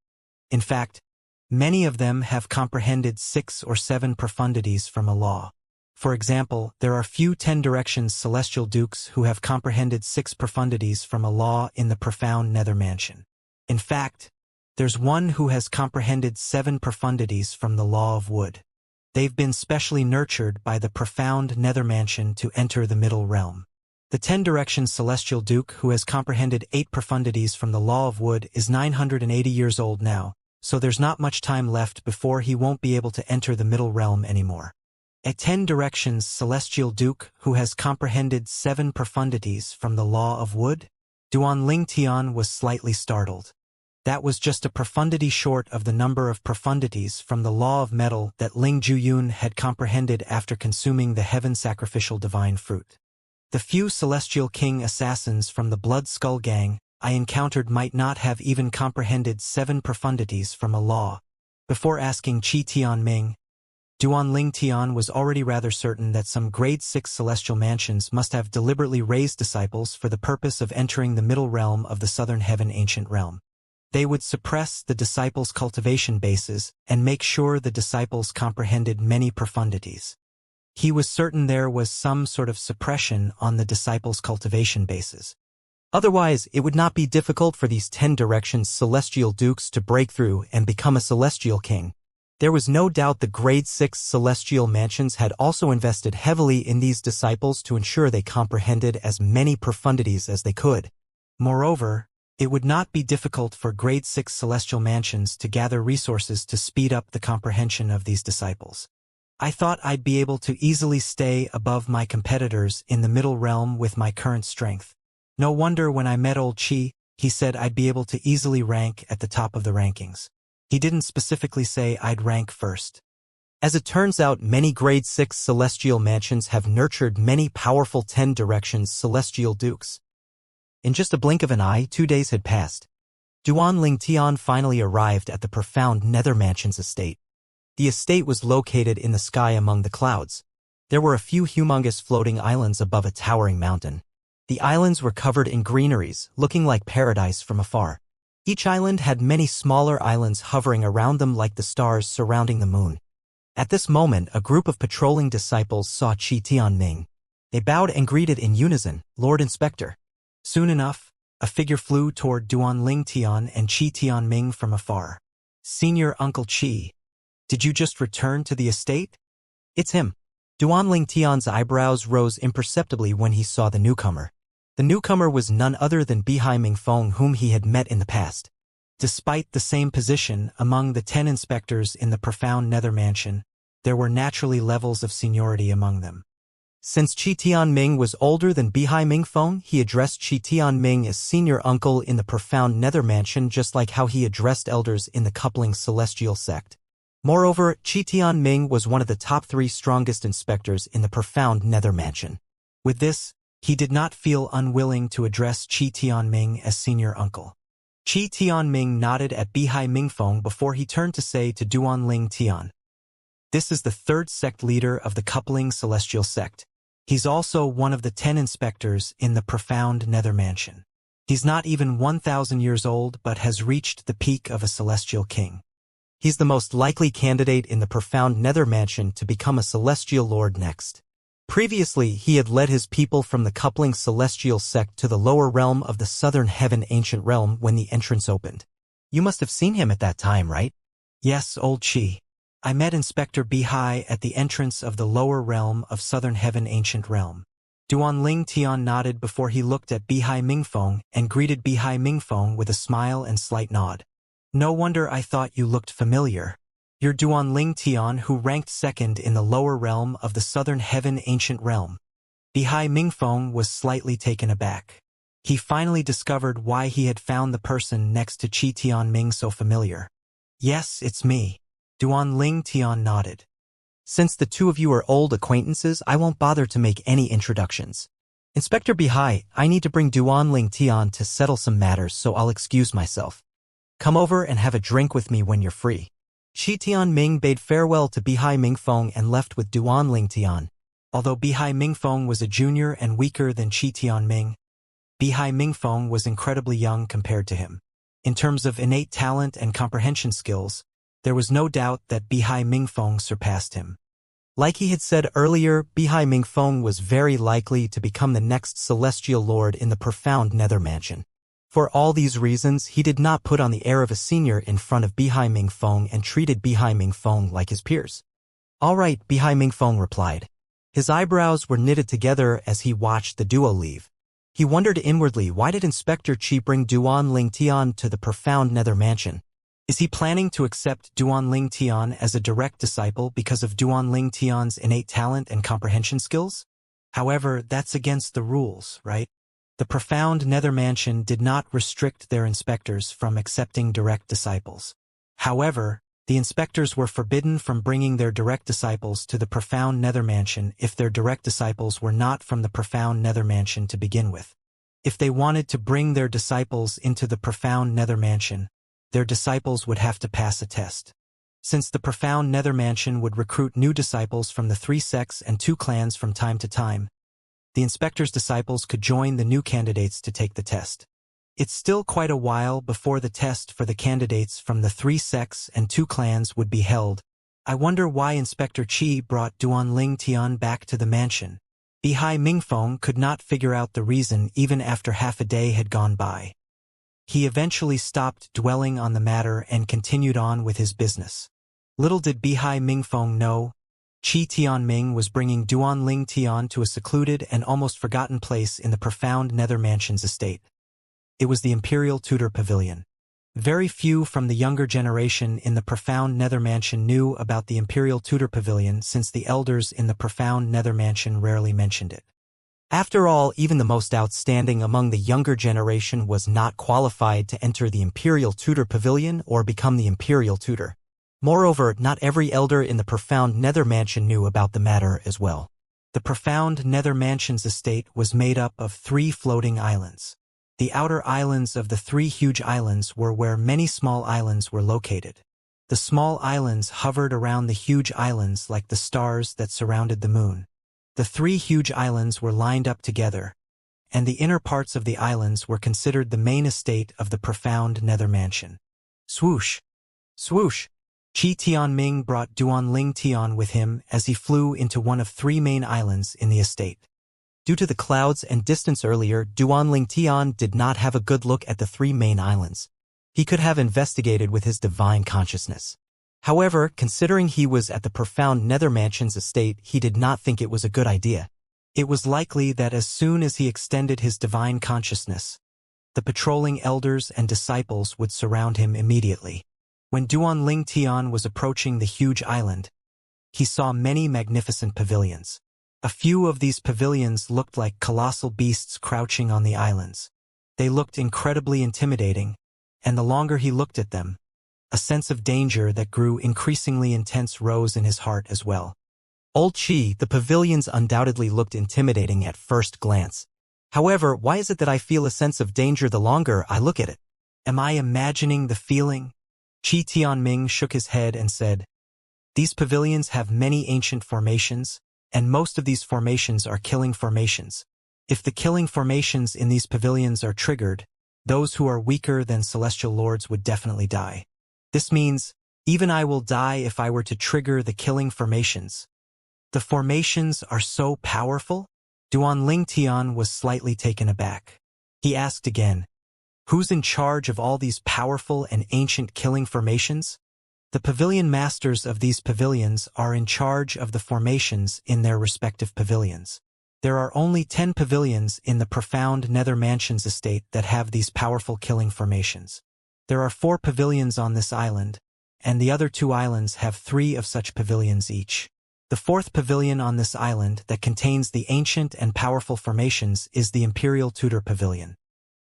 In fact, many of them have comprehended 6 or 7 profundities from a law. For example, there are few 10 Directions celestial dukes who have comprehended 6 profundities from a law in the profound nether mansion. In fact, there's one who has comprehended 7 profundities from the law of wood. They've been specially nurtured by the profound nether mansion to enter the middle realm. The 10 Directions celestial duke who has comprehended 8 profundities from the law of wood is 980 years old now, so there's not much time left before he won't be able to enter the middle realm anymore. A 10 Directions celestial duke who has comprehended 7 profundities from the law of wood? Duanling Tian was slightly startled. That was just a profundity short of the number of profundities from the law of metal that Ling Juyun had comprehended after consuming the heaven sacrificial divine fruit. The few celestial king assassins from the Blood Skull Gang I encountered might not have even comprehended 7 profundities from a law. Before asking Qi Tianming, Duanling Tian was already rather certain that some grade 6 celestial mansions must have deliberately raised disciples for the purpose of entering the middle realm of the Southern Heaven Ancient Realm. They would suppress the disciples' cultivation bases and make sure the disciples comprehended many profundities. He was certain there was some sort of suppression on the disciples' cultivation bases. Otherwise, it would not be difficult for these 10 Directions celestial dukes to break through and become a celestial king. There was no doubt the grade 6 celestial mansions had also invested heavily in these disciples to ensure they comprehended as many profundities as they could. Moreover, it would not be difficult for grade 6 celestial mansions to gather resources to speed up the comprehension of these disciples. I thought I'd be able to easily stay above my competitors in the middle realm with my current strength. No wonder when I met old Qi, he said I'd be able to easily rank at the top of the rankings. He didn't specifically say I'd rank first. As it turns out, many grade 6 celestial mansions have nurtured many powerful 10 Directions celestial dukes. In just a blink of an eye, 2 days had passed. Duanling Tian finally arrived at the profound nether mansion's estate. The estate was located in the sky among the clouds. There were a few humongous floating islands above a towering mountain. The islands were covered in greeneries, looking like paradise from afar. Each island had many smaller islands hovering around them like the stars surrounding the moon. At this moment, a group of patrolling disciples saw Qi Tianming. They bowed and greeted in unison, "Lord Inspector." Soon enough, a figure flew toward Duanling Tian and Qi Tianming from afar. "Senior Uncle Qi, did you just return to the estate?" "It's him." Duanling Tian's eyebrows rose imperceptibly when he saw the newcomer. The newcomer was none other than Bihai Mingfeng, whom he had met in the past. Despite the same position among the 10 inspectors in the profound nether mansion, there were naturally levels of seniority among them. Since Qi Tianming was older than Bihai Mingfeng, he addressed Qi Tianming as senior uncle in the profound nether mansion, just like how he addressed elders in the coupling celestial sect. Moreover, Qi Tianming was one of the top 3 strongest inspectors in the profound nether mansion. With this, He did not feel unwilling to address Qi Tianming as senior uncle. Qi Tianming nodded at Bihai Mingfeng before he turned to say to Duanling Tian, "This is the third sect leader of the coupling celestial sect. He's also one of the 10 inspectors in the profound nether mansion. He's not even 1,000 years old but has reached the peak of a celestial king. He's the most likely candidate in the profound nether mansion to become a celestial lord next." Previously, he had led his people from the coupling celestial sect to the lower realm of the southern heaven ancient realm when the entrance opened. "You must have seen him at that time, right?" "Yes, old Qi. I met Inspector Bihai at the entrance of the lower realm of southern heaven ancient realm." Duanling Tian nodded before he looked at Bihai Mingfeng and greeted Bihai Mingfeng with a smile and slight nod. "No wonder I thought you looked familiar. You're Duanling Tian, who ranked second in the lower realm of the southern heaven ancient realm." Bihai Mingfeng was slightly taken aback. He finally discovered why he had found the person next to Qi Tianming so familiar. "Yes, it's me." Duanling Tian nodded. "Since the two of you are old acquaintances, I won't bother to make any introductions. Inspector Bihai, I need to bring Duanling Tian to settle some matters, so I'll excuse myself. Come over and have a drink with me when you're free." Qi Tianming bade farewell to Bihai Mingfeng and left with Duanling Tian. Although Bihai Mingfeng was a junior and weaker than Qi Tianming, Bihai Mingfeng was incredibly young compared to him. In terms of innate talent and comprehension skills, there was no doubt that Bihai Mingfeng surpassed him. Like he had said earlier, Bihai Mingfeng was very likely to become the next celestial lord in the profound nether mansion. For all these reasons, he did not put on the air of a senior in front of Bihai Mingfeng and treated Bihai Mingfeng like his peers. "All right," Bihai Mingfeng replied. His eyebrows were knitted together as he watched the duo leave. He wondered inwardly, why did Inspector Qi bring Duanling Tian to the profound nether mansion? Is he planning to accept Duanling Tian as a direct disciple because of Duanling Tian's innate talent and comprehension skills? However, that's against the rules, right? The profound nether mansion did not restrict their inspectors from accepting direct disciples. However, the inspectors were forbidden from bringing their direct disciples to the profound nether mansion if their direct disciples were not from the profound nether mansion to begin with. If they wanted to bring their disciples into the profound nether mansion, their disciples would have to pass a test. Since the profound nether mansion would recruit new disciples from the 3 sects and 2 clans from time to time, the inspector's disciples could join the new candidates to take the test. It's still quite a while before the test for the candidates from the 3 sects and 2 clans would be held. I wonder why Inspector Qi brought Duanling Tian back to the mansion. Bihai Mingfeng could not figure out the reason even after half a day had gone by. He eventually stopped dwelling on the matter and continued on with his business. Little did Bihai Mingfeng know, Qi Tianming was bringing Duanling Tian to a secluded and almost forgotten place in the profound nether mansion's estate. It was the Imperial Tudor Pavilion. Very few from the younger generation in the profound nether mansion knew about the Imperial Tudor Pavilion, since the elders in the profound nether mansion rarely mentioned it. After all, even the most outstanding among the younger generation was not qualified to enter the Imperial Tudor Pavilion or become the Imperial Tutor. Moreover, not every elder in the profound nether mansion knew about the matter as well. The profound nether mansion's estate was made up of 3 floating islands. The outer islands of the 3 huge islands were where many small islands were located. The small islands hovered around the huge islands like the stars that surrounded the moon. The 3 huge islands were lined up together, and the inner parts of the islands were considered the main estate of the profound nether mansion. Swoosh! Swoosh! Qi Tianming brought Duanling Tian with him as he flew into one of 3 main islands in the estate. Due to the clouds and distance earlier, Duanling Tian did not have a good look at the 3 main islands. He could have investigated with his divine consciousness. However, considering he was at the profound nether mansion's estate, he did not think it was a good idea. It was likely that as soon as he extended his divine consciousness, the patrolling elders and disciples would surround him immediately. When Duanling Tian was approaching the huge island, he saw many magnificent pavilions. A few of these pavilions looked like colossal beasts crouching on the islands. They looked incredibly intimidating, and the longer he looked at them, a sense of danger that grew increasingly intense rose in his heart as well. Old Qi, the pavilions undoubtedly looked intimidating at first glance. However, why is it that I feel a sense of danger the longer I look at it? Am I imagining the feeling? Qi Tianming shook his head and said, these pavilions have many ancient formations, and most of these formations are killing formations. If the killing formations in these pavilions are triggered, those who are weaker than celestial lords would definitely die. This means, even I will die if I were to trigger the killing formations. The formations are so powerful? Duan Ling Tian was slightly taken aback. He asked again, who's in charge of all these powerful and ancient killing formations? The pavilion masters of these pavilions are in charge of the formations in their respective pavilions. There are only 10 pavilions in the profound Nether Mansions estate that have these powerful killing formations. There are 4 pavilions on this island, and the other 2 islands have 3 of such pavilions each. The 4th pavilion on this island that contains the ancient and powerful formations is the Imperial Tudor Pavilion.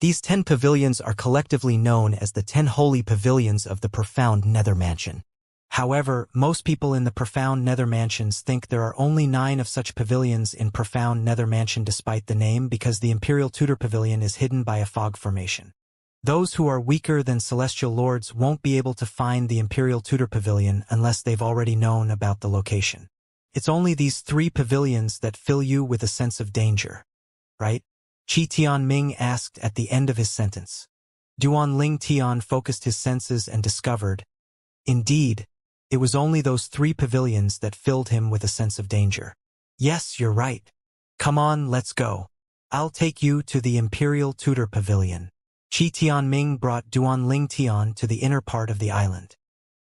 These 10 pavilions are collectively known as the 10 Holy Pavilions of the Profound Nether Mansion. However, most people in the Profound Nether Mansions think there are only 9 of such pavilions in Profound Nether Mansion despite the name because the Imperial Tudor Pavilion is hidden by a fog formation. Those who are weaker than Celestial Lords won't be able to find the Imperial Tudor Pavilion unless they've already known about the location. It's only these 3 pavilions that fill you with a sense of danger, right? Qi Tianming asked at the end of his sentence. Duan Ling Tian focused his senses and discovered, indeed, it was only those 3 pavilions that filled him with a sense of danger. Yes, you're right. Come on, let's go. I'll take you to the Imperial Tudor Pavilion. Qi Tianming brought Duan Ling Tian to the inner part of the island.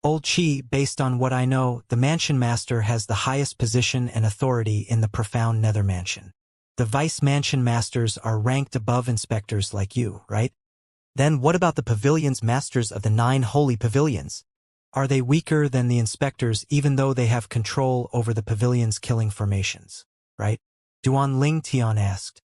Old Qi, based on what I know, the Mansion Master has the highest position and authority in the Profound Nether Mansion. The Vice Mansion Masters are ranked above inspectors like you, right? Then what about the Pavilions Masters of the 9 Holy Pavilions? Are they weaker than the inspectors even though they have control over the pavilions killing formations, right? Duan Ling Tian asked.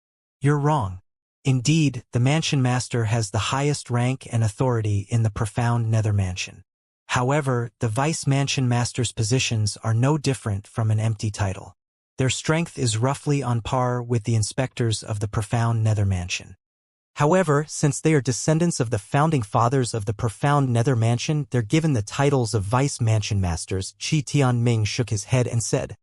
You're wrong. Indeed, the Mansion Master has the highest rank and authority in the Profound Nether Mansion. However, the Vice Mansion Master's positions are no different from an empty title. Their strength is roughly on par with the inspectors of the Profound Nether Mansion. However, since they are descendants of the founding fathers of the Profound Nether Mansion, they're given the titles of Vice Mansion Masters. Qi Tianming shook his head and said,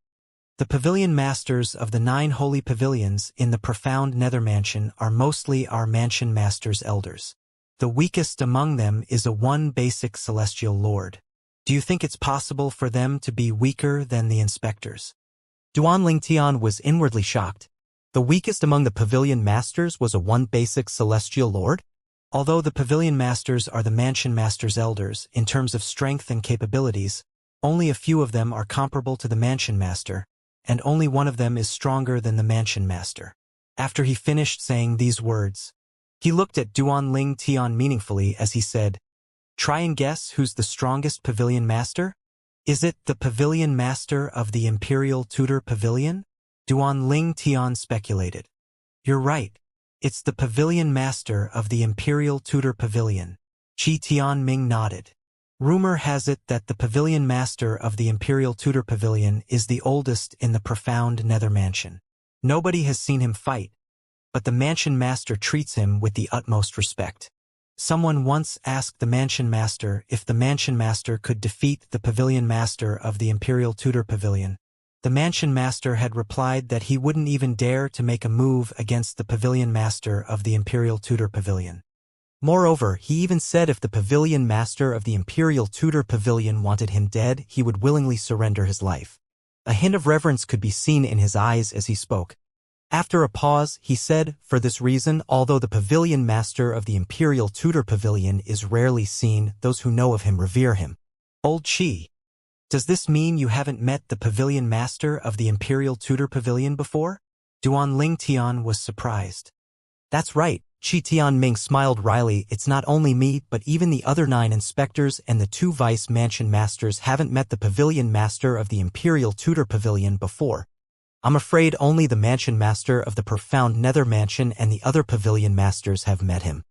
the Pavilion Masters of the 9 Holy Pavilions in the Profound Nether Mansion are mostly our Mansion Masters' elders. The weakest among them is a 1 basic Celestial Lord. Do you think it's possible for them to be weaker than the inspectors? Duan Ling Tian was inwardly shocked. The weakest among the Pavilion Masters was a 1 basic Celestial Lord? Although the Pavilion Masters are the Mansion Masters' elders, in terms of strength and capabilities, only a few of them are comparable to the Mansion Master, and only one of them is stronger than the Mansion Master. After he finished saying these words, he looked at Duan Ling Tian meaningfully as he said, try and guess who's the strongest Pavilion Master? Is it the Pavilion Master of the Imperial Tudor Pavilion? Duan Ling Tian speculated. You're right. It's the Pavilion Master of the Imperial Tudor Pavilion. Qi Tianming nodded. Rumor has it that the Pavilion Master of the Imperial Tudor Pavilion is the oldest in the Profound Nether Mansion. Nobody has seen him fight, but the Mansion Master treats him with the utmost respect. Someone once asked the Mansion Master if the Mansion Master could defeat the Pavilion Master of the Imperial Tudor Pavilion. The Mansion Master had replied that he wouldn't even dare to make a move against the Pavilion Master of the Imperial Tudor Pavilion. Moreover, he even said if the Pavilion Master of the Imperial Tudor Pavilion wanted him dead, he would willingly surrender his life. A hint of reverence could be seen in his eyes as he spoke. After a pause, he said, for this reason, although the Pavilion Master of the Imperial Tudor Pavilion is rarely seen, those who know of him revere him. Old Qi, does this mean you haven't met the Pavilion Master of the Imperial Tudor Pavilion before? Duan Ling Tian was surprised. That's right, Qi Tianming smiled wryly. It's not only me, but even the other 9 inspectors and the 2 Vice Mansion Masters haven't met the Pavilion Master of the Imperial Tudor Pavilion before. I'm afraid only the Mansion Master of the Profound Nether Mansion and the other Pavilion Masters have met him.